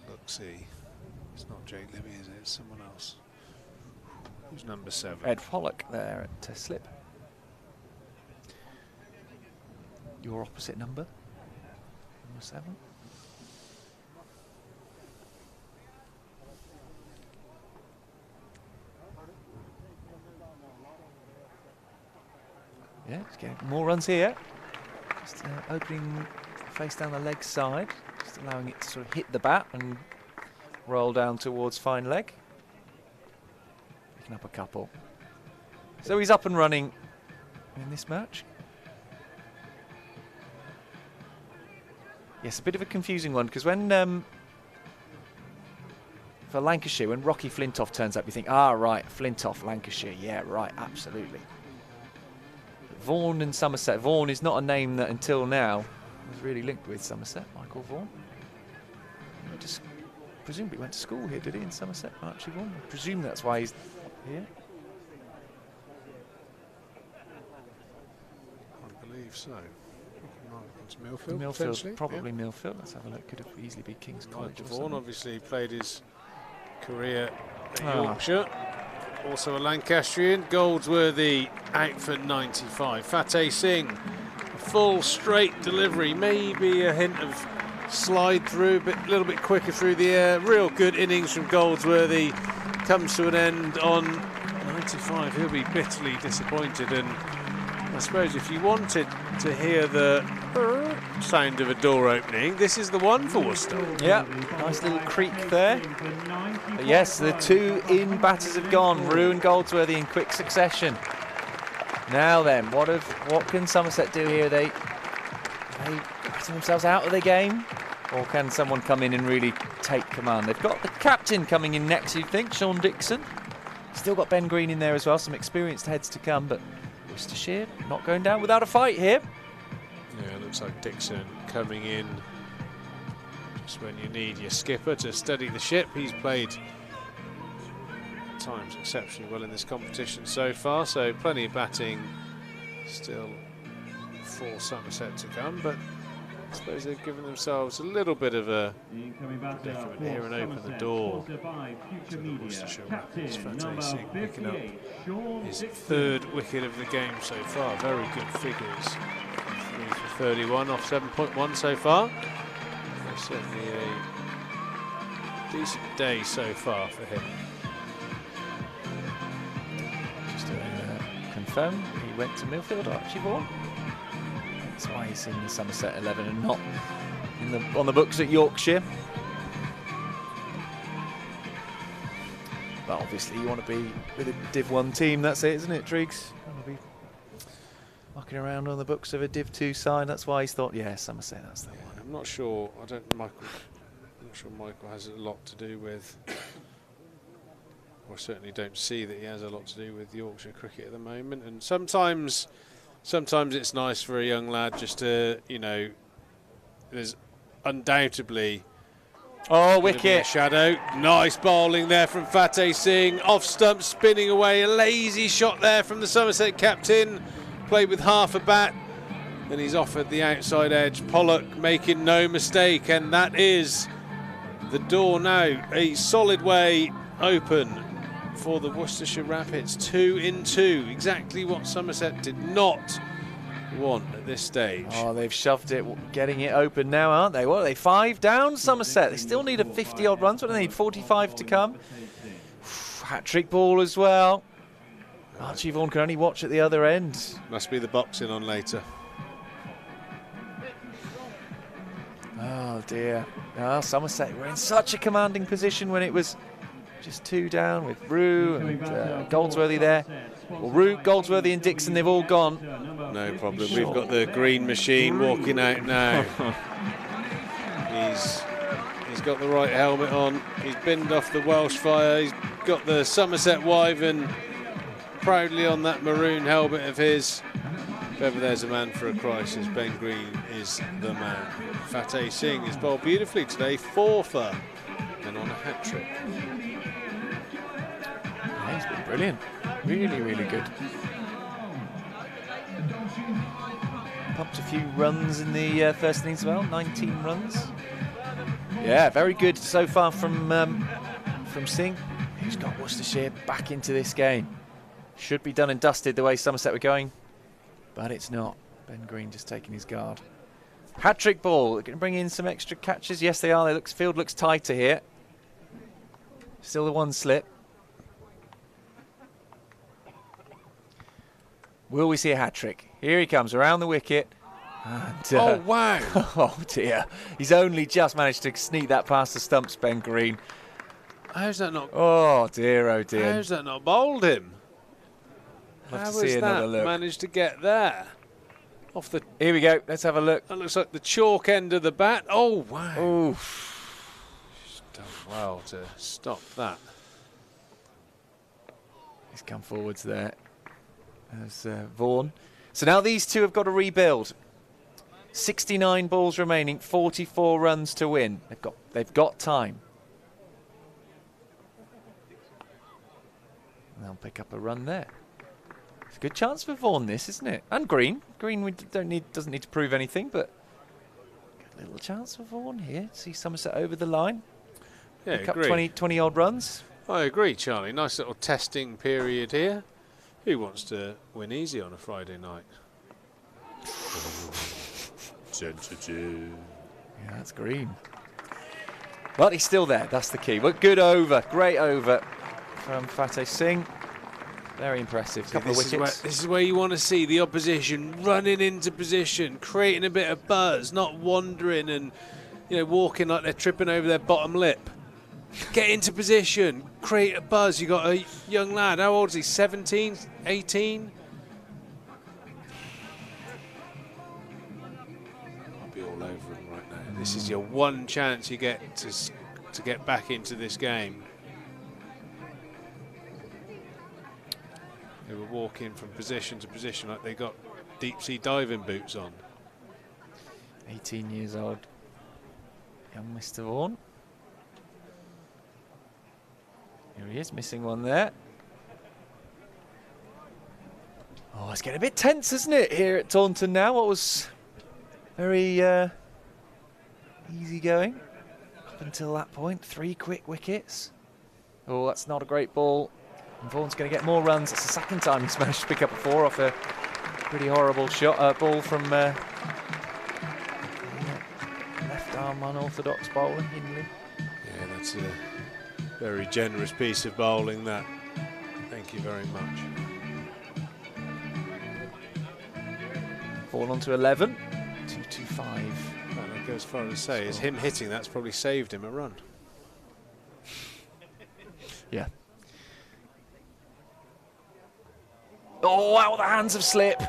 C: look-see. It's not Jake Libby, is it? It's someone else. Who's number 7?
E: Ed Pollock there at slip. Your opposite number, number 7. Yeah, just getting more runs here. Just opening face down the leg side, just allowing it to sort of hit the bat and roll down towards fine leg. Picking up a couple. So he's up and running in this match. Yes, a bit of a confusing one, because when for Lancashire, when Rocky Flintoff turns up, you think, ah, right, Flintoff, Lancashire, yeah, right, absolutely. Vaughan and Somerset. Vaughan is not a name that until now was really linked with Somerset. Michael Vaughan. Just presumably went to school here, did he, in Somerset? Archie Vaughan. I presume that's why he's here.
C: I believe so. Millfield,
E: probably yeah. Millfield. Let's have a look. Could have easily be King's College.
C: Vaughan obviously played his career at Yorkshire. Also a Lancastrian. Goldsworthy out for 95. Fateh Singh, a full straight delivery, maybe a hint of slide through, but a little bit quicker through the air. Real good innings from Goldsworthy. Comes to an end on 95. He'll be bitterly disappointed, and I suppose if you wanted to hear the sound of a door opening, this is the one for Worcester.
E: Yeah, nice little creak there. But yes, the two in batters have gone, Rue and Goldsworthy in quick succession. Now then, what can Somerset do here? They batting themselves out of the game, or can someone come in and really take command? They've got the captain coming in next, you'd think, Sean Dixon. Still got Ben Green in there as well, some experienced heads to come, but Worcestershire not going down without a fight here.
C: Yeah, it looks like Dixon coming in just when you need your skipper to steady the ship. He's played at times exceptionally well in this competition so far, so plenty of batting still for Somerset to come, but I suppose they've given themselves a little bit of a predicament here and open the door to the Worcestershire Rapids. Fateh Singh picking up his third wicket of the game so far. Very good figures. 3 for 31 off 7.1 so far. Certainly a decent day so far for him.
E: Just to confirm, he went to Millfield, Archie Vaughan. That's why he's in the Somerset 11 and not on the books at Yorkshire. But obviously you want to be with a Div 1 team, that's it, isn't it, Driggs? You want to be mucking around on the books of a Div 2 side. That's why he's thought, yeah, Somerset, that's the one.
C: I'm not sure, I'm not sure Michael has a lot to do with, or certainly don't see that he has a lot to do with Yorkshire cricket at the moment. And sometimes it's nice for a young lad just to, you know, there's undoubtedly
E: wicket
C: shadow. Nice bowling there from Fateh Singh, off stump, spinning away, a lazy shot there from the Somerset captain, played with half a bat, and he's offered the outside edge. Pollock making no mistake, and that is the door now a solid way open for the Worcestershire Rapids. 2 in 2, exactly what Somerset did not want at this stage.
E: Oh, they've shoved it, getting it open now, aren't they? What are they, 5 down, Somerset? They still need a 50-odd runs. What do they need, 45 to come? Hat-trick ball as well. Archie Vaughan can only watch at the other end.
C: Must be the boxing on later.
E: Oh, dear. Oh, Somerset were in such a commanding position when it was just 2 down with Rue and Goldsworthy there. Well, Rue, Goldsworthy and Dixon, they've all gone.
C: No problem. We've got the green machine walking out now. He's got the right helmet on. He's binned off the Welsh fire. He's got the Somerset Wyvern proudly on that maroon helmet of his. If ever there's a man for a crisis, Ben Green is the man. Fateh Singh is bowled beautifully today, 4 for, and on a hat-trick.
E: Yeah, he's been brilliant. Really, really good. Pumped a few runs in the first innings as well, 19 runs. Yeah, very good so far from Singh, who's got Worcestershire back into this game. Should be done and dusted the way Somerset were going, but it's not. Ben Green just taking his guard. Hat-trick ball. They're going to bring in some extra catches. Yes, they are. Field looks tighter here. Still the one slip. Will we see a hat-trick? Here he comes around the wicket. And,
C: oh, wow.
E: Oh, dear. He's only just managed to sneak that past the stumps, Ben Green.
C: How's that not?
E: Oh, dear, oh, dear.
C: How's that not bowled him?
E: Love
C: How
E: to see
C: has
E: another
C: that
E: look.
C: managed to get there? Off the.
E: Here we go. Let's have a look.
C: That looks like the chalk end of the bat. Oh, wow.
E: Oh.
C: She's done well to stop that.
E: He's come forwards there. As Vaughan. So now these two have got to rebuild. 69 balls remaining, 44 runs to win. They've got time. And they'll pick up a run there. It's a good chance for Vaughan, this, isn't it? And Green. Green doesn't need to prove anything, but a little chance for Vaughan here. See Somerset over the line.
C: Yeah,
E: pick up 20 odd runs.
C: I agree, Charlie. Nice little testing period here. Who wants to win easy on a Friday night? Sensitive.
E: Yeah, that's green. But he's still there, that's the key. But good over, great over from Fateh Singh. Very impressive. Couple of wickets.
C: This is where you want to see the opposition running into position, creating a bit of buzz, not wandering and walking like they're tripping over their bottom lip. Get into position, create a buzz. You got a young lad. How old is he? 17, 18? I'll be all over him right now. This is your one chance you get to get back into this game. They were walking from position to position like they got deep sea diving boots on.
E: 18 years old, young Mr. Vaughan. Here he is, missing one there. Oh, it's getting a bit tense, isn't it, here at Taunton now? What was very easy going up until that point. 3 quick wickets. Oh, that's not a great ball. And Vaughan's going to get more runs. It's the second time he's managed to pick up a 4 off a pretty horrible ball from left arm unorthodox bowler, Hindley.
C: Yeah, that's a very generous piece of bowling, that. Thank you very much.
E: Vaughan on to 11. 225.
C: Well, I'd go as far as to say is him hitting that's probably saved him a run.
E: Yeah. Oh, out of the hands of slip.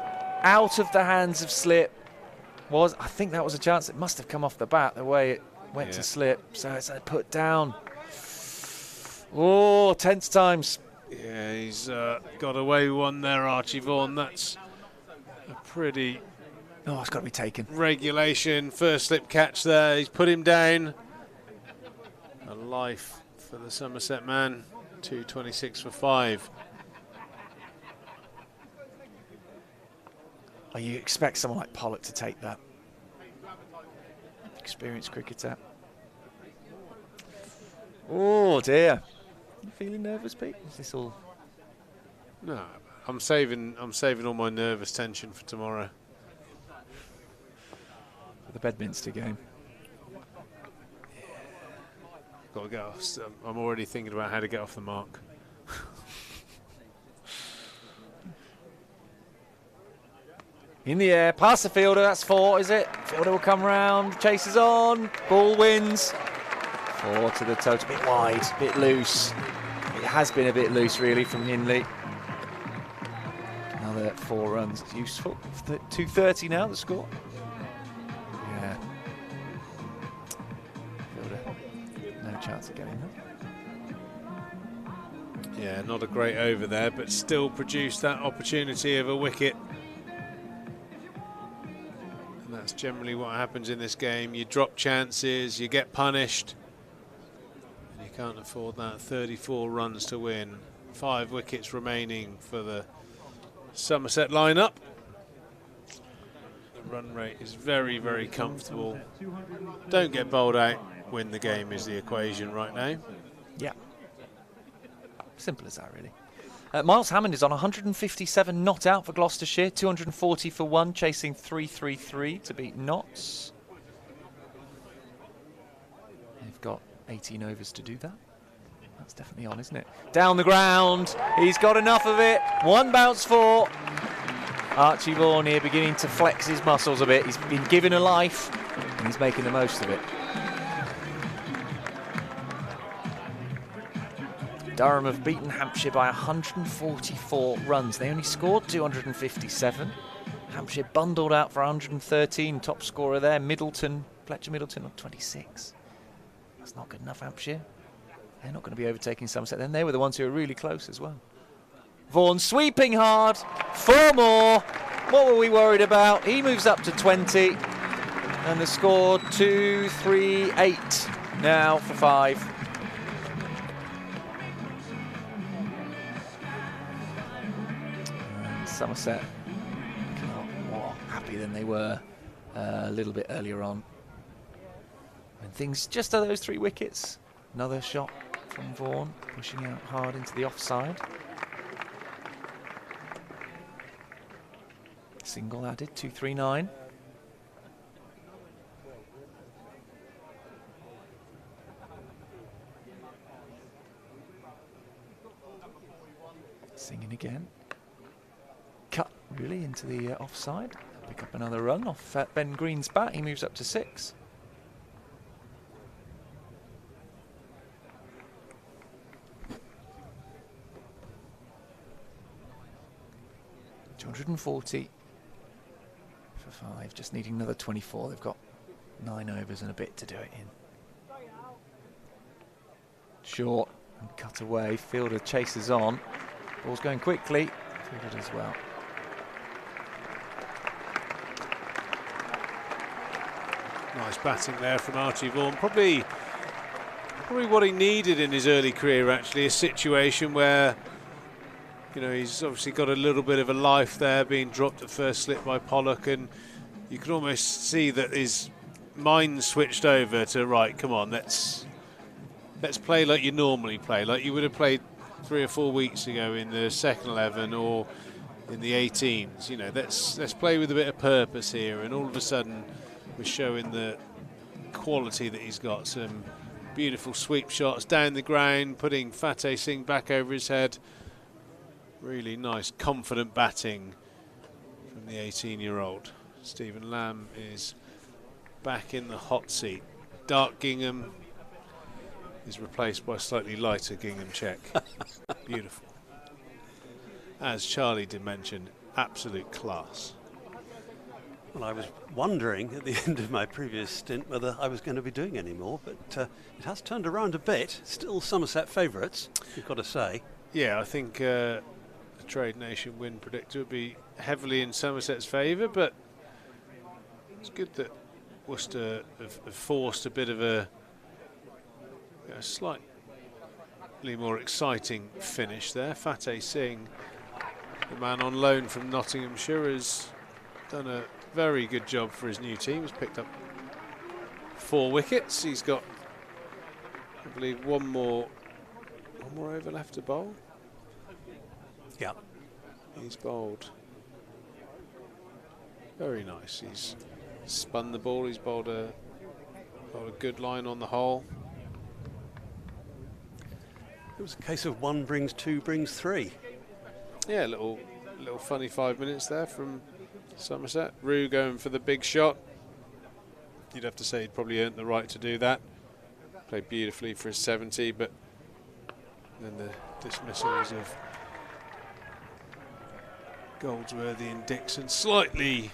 E: Out of the hands of slip. I think that was a chance. It must have come off the bat the way it went to slip. So it's a put down. Oh, tense times.
C: Yeah, he's got away with one there, Archie Vaughan. That's a pretty...
E: Oh, it's got to be taken.
C: Regulation, first slip catch there. He's put him down. A life for the Somerset man. 226 for 5.
E: Oh, you expect someone like Pollock to take that. Experienced cricketer. Oh dear. You feeling nervous, Pete? Is this all?
C: No, I'm saving all my nervous tension for tomorrow.
E: For the Bedminster game.
C: Got to get off. I'm already thinking about how to get off the mark.
E: In the air, past the fielder, that's 4, is it? Fielder will come round, chases on, ball wins. 4 to the total, bit wide, bit loose. It has been a bit loose really from Hindley. Another 4 runs, it's useful. 230 now, the score. Yeah. Fielder, no chance of getting that.
C: Yeah, not a great over there, but still produced that opportunity of a wicket. That's generally what happens in this game. You drop chances, you get punished. And you can't afford that. 34 runs to win. 5 wickets remaining for the Somerset lineup. The run rate is very, very comfortable. Don't get bowled out, win the game is the equation right now.
E: Yeah. Simple as that, really. Miles Hammond is on 157 not out for Gloucestershire, 240 for 1, chasing 333 to beat Notts. They've got 18 overs to do that. That's definitely on, isn't it? Down the ground, he's got enough of it. 1 bounce for Archie Vaughan here, beginning to flex his muscles a bit. He's been given a life, and he's making the most of it. Durham have beaten Hampshire by 144 runs. They only scored 257. Hampshire bundled out for 113. Top scorer there, Fletcher Middleton on 26. That's not good enough, Hampshire. They're not going to be overtaking Somerset. Then they were the ones who were really close as well. Vaughan sweeping hard. 4 more. What were we worried about? He moves up to 20. And the score 238 now for 5. Somerset more happy than they were a little bit earlier on. When things just are those 3 wickets. Another shot from Vaughan, pushing out hard into the offside. Single added, 239. Singing again. Cut really into the offside. Pick up another run off Ben Green's bat. He moves up to 6. $240 for 5. Just needing another 24. They've got 9 overs and a bit to do it in. Short and cut away. Fielder chases on. Ball's going quickly. Fielded as well.
C: Nice batting there from Archie Vaughan. Probably what he needed in his early career, actually, a situation where, you know, he's obviously got a little bit of a life there, being dropped at first slip by Pollock, and you can almost see that his mind switched over to, right, come on, let's play like you normally play, like you would have played 3 or 4 weeks ago in the second 11 or in the 18s. You know, let's play with a bit of purpose here, and all of a sudden we're showing the quality that he's got. Some beautiful sweep shots down the ground, putting Fateh Singh back over his head. Really nice, confident batting from the 18-year-old. Stephen Lamb is back in the hot seat. Dark gingham is replaced by slightly lighter gingham check. Beautiful. As Charlie did mention, absolute class.
D: Well, I was wondering at the end of my previous stint whether I was going to be doing any more, but it has turned around a bit. Still Somerset favourites, you've got to say.
C: Yeah, I think the Trade Nation win predictor would be heavily in Somerset's favour, but it's good that Worcester have forced a bit of a slightly more exciting finish there. Fateh Singh, the man on loan from Nottinghamshire, has done a very good job for his new team. He's picked up 4 wickets. He's got, I believe, one more over left to bowl.
D: Yeah,
C: he's bowled very nice. He's spun the ball. He's bowled a good line on the hole.
D: It was a case of 1 brings 2 brings 3.
C: Yeah, a little funny 5 minutes there from Somerset. Rue going for the big shot. You'd have to say he'd probably earned the right to do that. Played beautifully for his 70, but then the dismissals of Goldsworthy and Dixon slightly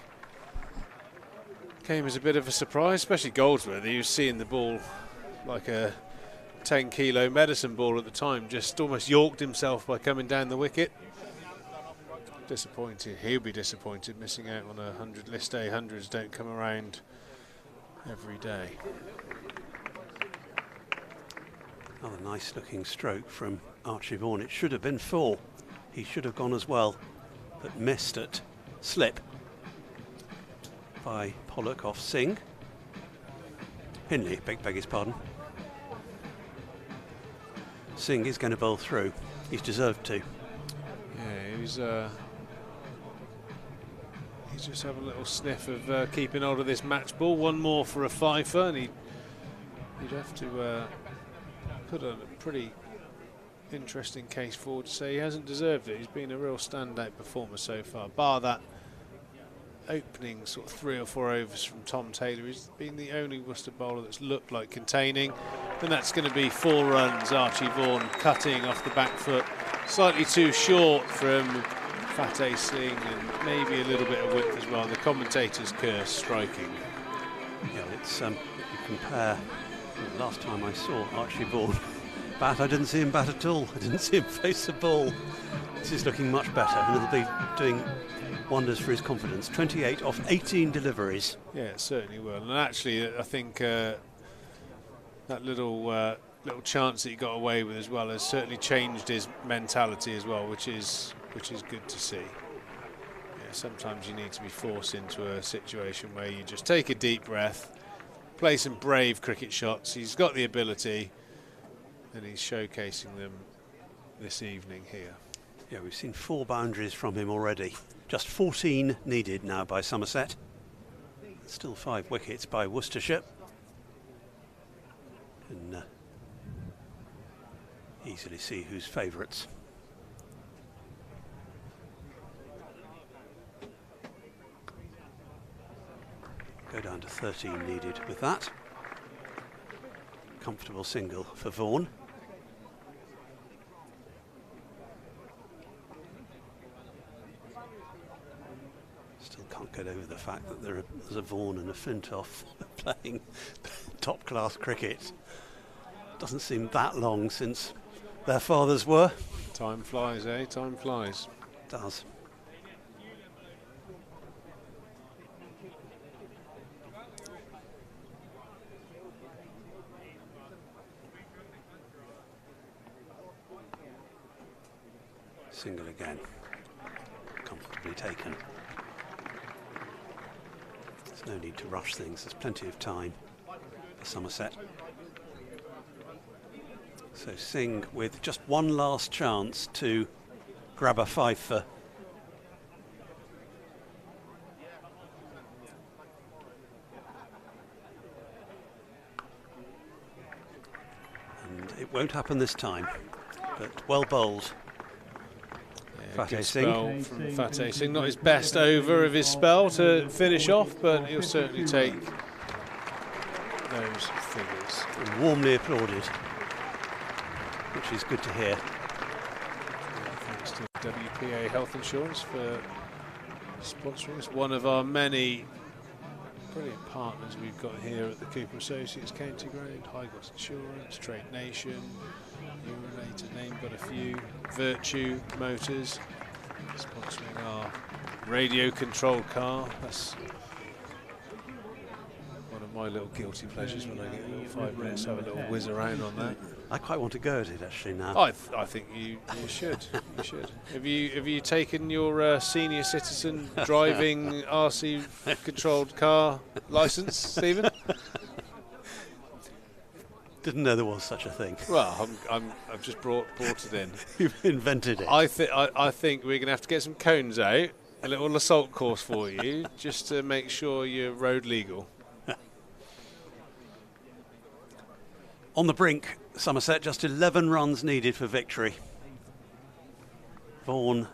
C: came as a bit of a surprise, especially Goldsworthy, who was seeing the ball like a 10-kilo medicine ball at the time, just almost yorked himself by coming down the wicket. Disappointed. He'll be disappointed missing out on a 100 list A. 100s don't come around every day.
D: Another nice looking stroke from Archie Vaughan. It should have been 4. He should have gone as well, but missed it. Slip by Pollock off Singh. Hindley, beg his pardon. Singh is going to bowl through. He's deserved to.
C: Yeah, he's just having a little sniff of keeping hold of this match ball. One more for a fifer, and he'd have to put a pretty interesting case forward to say he hasn't deserved it. He's been a real standout performer so far. Bar that opening sort of 3 or 4 overs from Tom Taylor, he's been the only Worcester bowler that's looked like containing. And that's going to be 4 runs. Archie Vaughan cutting off the back foot, slightly too short from Fateh Singh, and maybe a little bit of width as well. The commentator's curse striking.
D: Yeah, it's if you compare, the last time I saw Archie Vaughan bat, I didn't see him bat at all. I didn't see him face the ball. This is looking much better, and it'll be doing wonders for his confidence. 28 off 18 deliveries.
C: Yeah, it certainly will. And actually, I think that little chance that he got away with as well has certainly changed his mentality as well, which is good to see. Yeah, sometimes you need to be forced into a situation where you just take a deep breath, play some brave cricket shots. He's got the ability, and he's showcasing them this evening here.
D: Yeah, we've seen 4 boundaries from him already. Just 14 needed now by Somerset. Still 5 wickets by Worcestershire. Can easily see who's favourites. Go down to 13 needed with that. Comfortable single for Vaughan. Still can't get over the fact that there's a Vaughan and a Flintoff playing top-class cricket. Doesn't seem that long since their fathers were.
C: Time flies, eh? Time flies.
D: It does. Single again. Comfortably taken. There's no need to rush things. There's plenty of time for Somerset. So Singh with just one last chance to grab a fifer. And it won't happen this time, but well bowled.
C: Good spell from Fateh Singh. Not his best over of his spell to finish off, but he'll certainly take those figures.
D: And warmly applauded, which is good to hear.
C: Thanks to WPA Health Insurance for sponsoring us. One of our many brilliant partners we've got here at the Cooper Associates County Ground. Highgos Insurance, Trade Nation, Urinator, name but a few. Virtue Motors sponsoring our radio controlled car. That's one of my little guilty pleasures when I get a little 5 minutes to have a little whiz around on that.
D: I quite want to go at it actually now.
C: I think you should. You should. Have you taken your senior citizen driving RC controlled car license, Stephen?
D: Didn't know there was such a thing.
C: Well, I've just brought it in.
D: You've invented it.
C: I think we're going to have to get some cones out, a little assault course for you, just to make sure you're road legal.
D: On the brink, Somerset, just 11 runs needed for victory. Vaughan,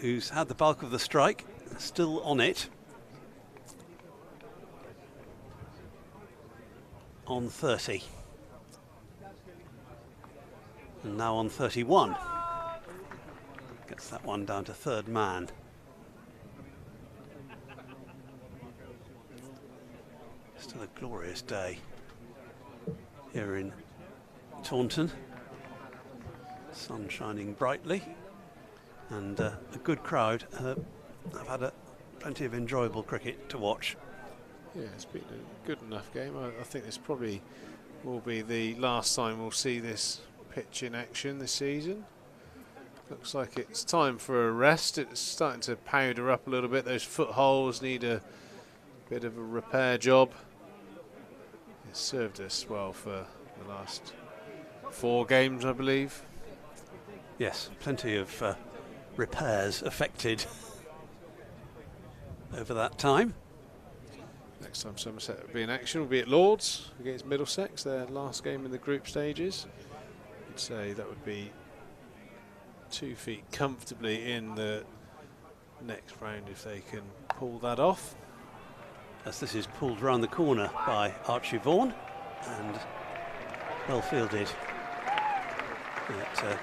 D: who's had the bulk of the strike, still on it. On 30. And now on 31. Gets that one down to third man. Still a glorious day here in Taunton. Sun shining brightly and a good crowd. I've had plenty of enjoyable cricket to watch.
C: Yeah, it's been a good enough game. I think this probably will be the last time we'll see this pitch in action this season. Looks like it's time for a rest. It's starting to powder up a little bit. Those footholes need a bit of a repair job. It's served us well for the last 4 games, I believe.
D: Yes, plenty of repairs affected over that time.
C: Next time Somerset will be in action will be at Lords against Middlesex, their last game in the group stages. I'd say that would be 2 feet comfortably in the next round if they can pull that off.
D: As this is pulled round the corner by Archie Vaughan and well fielded at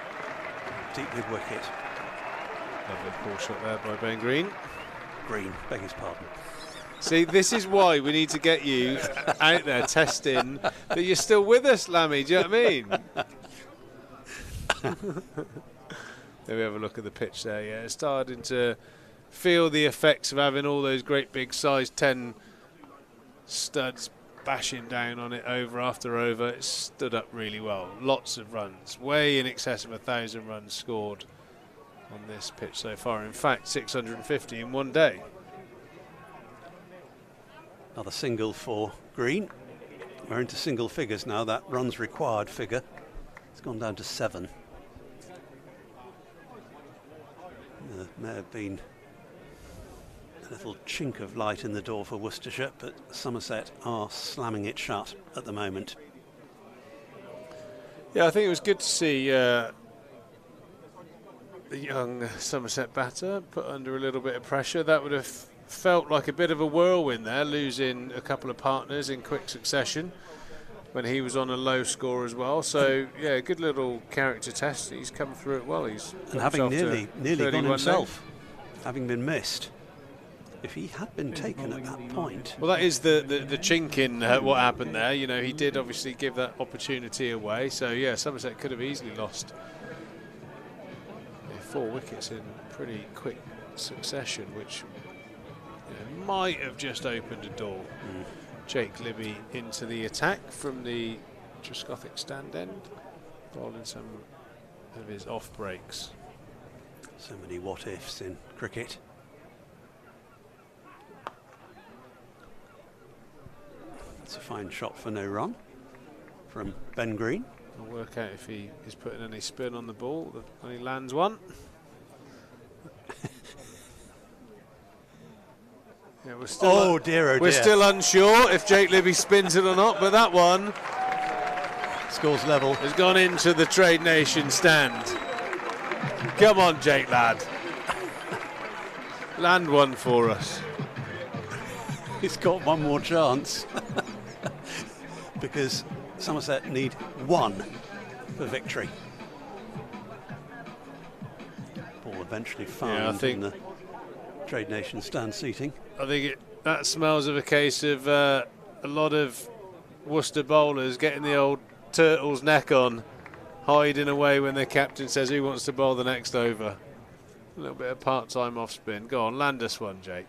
D: deep mid wicket.
C: Lovely pull shot there by Ben Green.
D: Green, beg his pardon.
C: See, this is why we need to get you out there testing that you're still with us, Lammy. Do you know what I mean? There we have a look at the pitch there. Yeah, it's starting to feel the effects of having all those great big size 10 studs bashing down on it over after over. It stood up really well. Lots of runs, way in excess of 1,000 runs scored on this pitch so far. In fact, 650 in one day.
D: Another single for Green. We're into single figures now. That runs required figure. It's gone down to 7. There may have been a little chink of light in the door for Worcestershire, but Somerset are slamming it shut at the moment.
C: Yeah, I think it was good to see the young Somerset batter put under a little bit of pressure. That would have felt like a bit of a whirlwind there, losing a couple of partners in quick succession when he was on a low score as well. So, yeah, good little character test. He's come through it well. He's
D: and having nearly gone himself, having been missed. If he had been taken at that point.
C: Well, that is the chink in what happened there. You know, he did obviously give that opportunity away. So, yeah, Somerset could have easily lost 4 wickets in pretty quick succession, which might have just opened a door. Jake Libby into the attack from the Trescothic stand end, bowling some of his off breaks.
D: So many what ifs in cricket. It's a fine shot for no run from Ben Green.
C: I'll work out if he is putting any spin on the ball when he lands one. Yeah, we're still we're still unsure if Jake Libby spins it or not, but that one
D: scores level
C: has gone into the Trade Nation stand. Come on, Jake lad, land one for us.
D: He's got one more chance because Somerset need 1 for victory. Ball eventually found in the Trade Nation stand seating.
C: I think that smells of a case of a lot of Worcester bowlers getting the old turtle's neck on, hiding away when their captain says who wants to bowl the next over. A little bit of part-time off spin. Go on, land us one, Jake.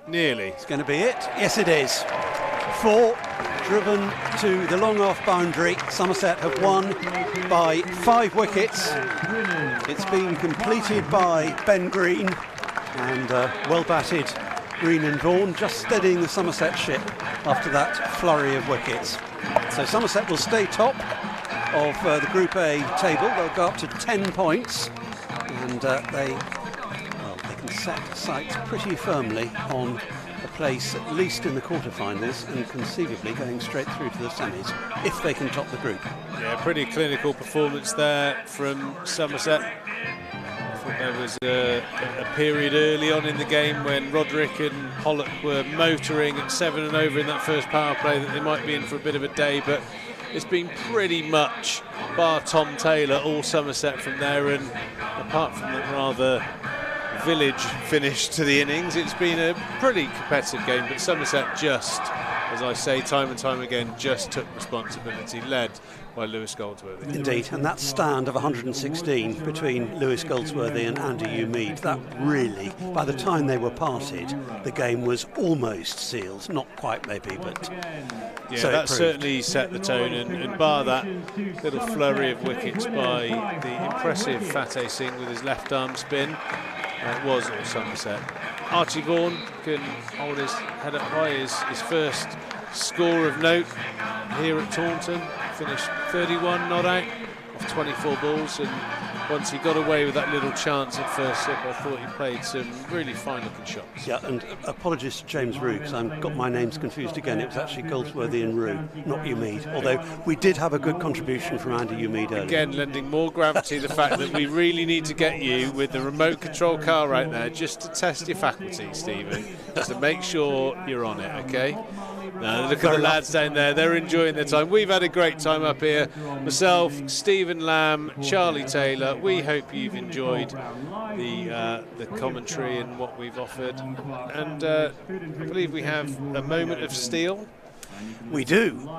C: Nearly.
D: It's going to be it. Yes, it is. 4 driven to the long off boundary. Somerset have won by 5 wickets. It's been completed by Ben Green and well batted Green and Vaughan, just steadying the Somerset ship after that flurry of wickets. So Somerset will stay top of the Group A table. They'll go up to 10 points, and they can set sights pretty firmly on a place at least in the quarterfinals and conceivably going straight through to the semis if they can top the group.
C: Yeah, pretty clinical performance there from Somerset. I thought there was a period early on in the game when Roderick and Pollock were motoring at 7 and over in that first power play that they might be in for a bit of a day, but it's been pretty much, bar Tom Taylor, all Somerset from there, and apart from that rather village finish to the innings, it's been a pretty competitive game, but Somerset just, as I say time and time again, just took responsibility, led by Lewis Goldsworthy.
D: Indeed, and that stand of 116 between Lewis Goldsworthy and Andy Umeed, that really, by the time they were parted, the game was almost sealed. Not quite maybe, but
C: yeah,
D: so
C: that certainly set the tone, and bar that little flurry of wickets by the impressive Fateh Singh with his left arm spin, it was all Somerset. Archie Vaughan can hold his head up high, his first score of note here at Taunton, finished 31 not out off 24 balls, and once he got away with that little chance at first slip, I thought he played some really fine looking shots.
D: Yeah, and apologies to James Rue, because I've got my names confused again. It was actually Goldsworthy and Rue, not Umeed, although we did have a good contribution from Andy Umeed earlier.
C: Again, lending more gravity to the fact that we really need to get you with the remote control car right there just to test your faculties, Stephen, just to make sure you're on it, okay? Now, look at the lads down there, they're enjoying their time. We've had a great time up here. Myself, Stephen Lamb, Charlie Taylor, we hope you've enjoyed the commentary and what we've offered. And I believe we have a moment of steel.
D: We do.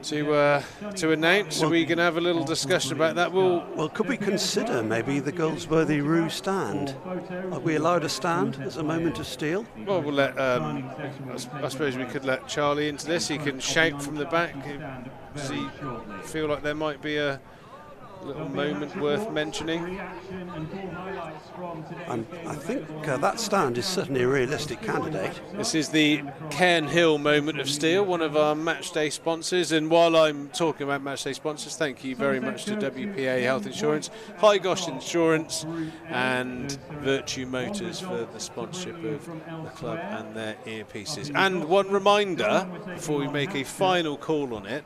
C: To announce, so we can have a little discussion about that.
D: Well, could we consider maybe the Goldsworthy Rue stand? Are we allowed a stand as a moment of steel?
C: Well, we'll let. I suppose we could let Charlie into this. He can shout from the back. Does he feel like there might be a little moment worth mentioning?
D: I think that stand is certainly a realistic candidate.
C: This is the Cairn Hill Moment of Steel, one of our matchday sponsors. And while I'm talking about matchday sponsors, thank you very much to WPA Health Insurance, High Gosh Insurance, and Virtue Motors for the sponsorship of the club and their earpieces. And one reminder before we make a final call on it: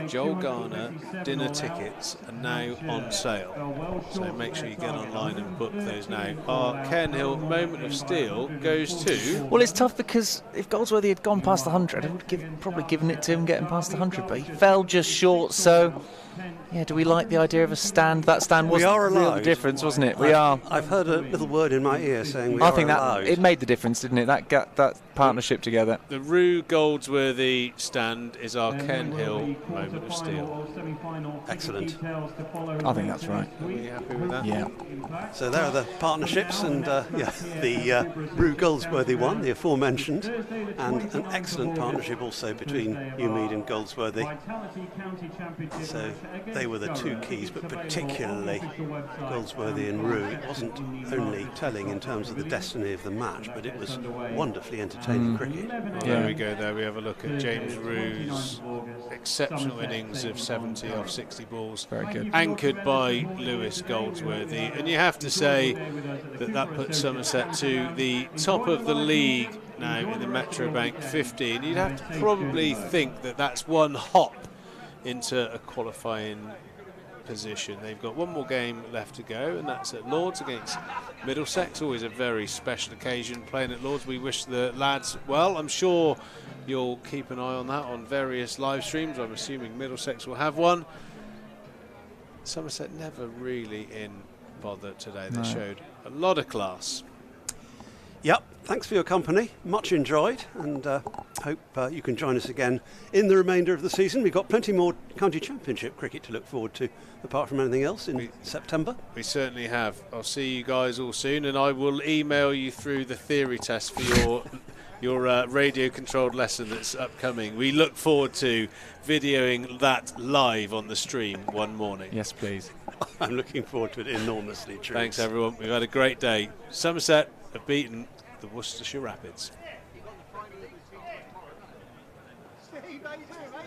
C: Joel Garner dinner tickets are now on sale, so make sure you get online and book those now. Our Cairn Hill Moment of Steel goes to...
E: Well, it's tough because if Goldsworthy had gone past 100, I would have probably given it to him getting past 100, but he fell just short, so... Yeah, do we like the idea of a stand? That stand was the difference, wasn't it?
D: I've heard a little word in my ear saying we are allowed.
E: It made the difference, didn't it? That partnership together.
C: The Rue Goldsworthy stand is our Cairn Hill Moment of Steel.
D: Excellent.
E: I think that's right.
C: Are we happy with that?
E: Yeah.
D: So there are the partnerships, and the Rue Goldsworthy one, the aforementioned, and an excellent partnership also between Umead and Goldsworthy. So they were the two keys, but particularly Goldsworthy and Rue. It wasn't only telling in terms of the destiny of the match, but it was wonderfully entertaining cricket.
C: There we go. There we have a look at James Rue's exceptional innings of 70 off 60 balls.
E: Very good.
C: Anchored by Lewis Goldsworthy. And you have to say that puts Somerset to the top of the league now in the Metrobank 50. And you'd have to probably think that that's one hop into a qualifying position. They've got one more game left to go, and that's at Lords against Middlesex. Always a very special occasion playing at Lords. We wish the lads well. I'm sure you'll keep an eye on that on various live streams. I'm assuming Middlesex will have one. Somerset never really in bother today. They showed a lot of class.
D: Yep, thanks for your company, much enjoyed, and hope you can join us again in the remainder of the season. We've got plenty more county championship cricket to look forward to, apart from anything else in September.
C: We certainly have. I'll see you guys all soon, and I will email you through the theory test for your radio controlled lesson that's upcoming. We look forward to videoing that live on the stream one morning.
E: Yes, please.
D: I'm looking forward to it enormously, true.
C: Thanks everyone, we've had a great day. Somerset have beaten the Worcestershire Rapids.
M: Steve, how you doing, mate?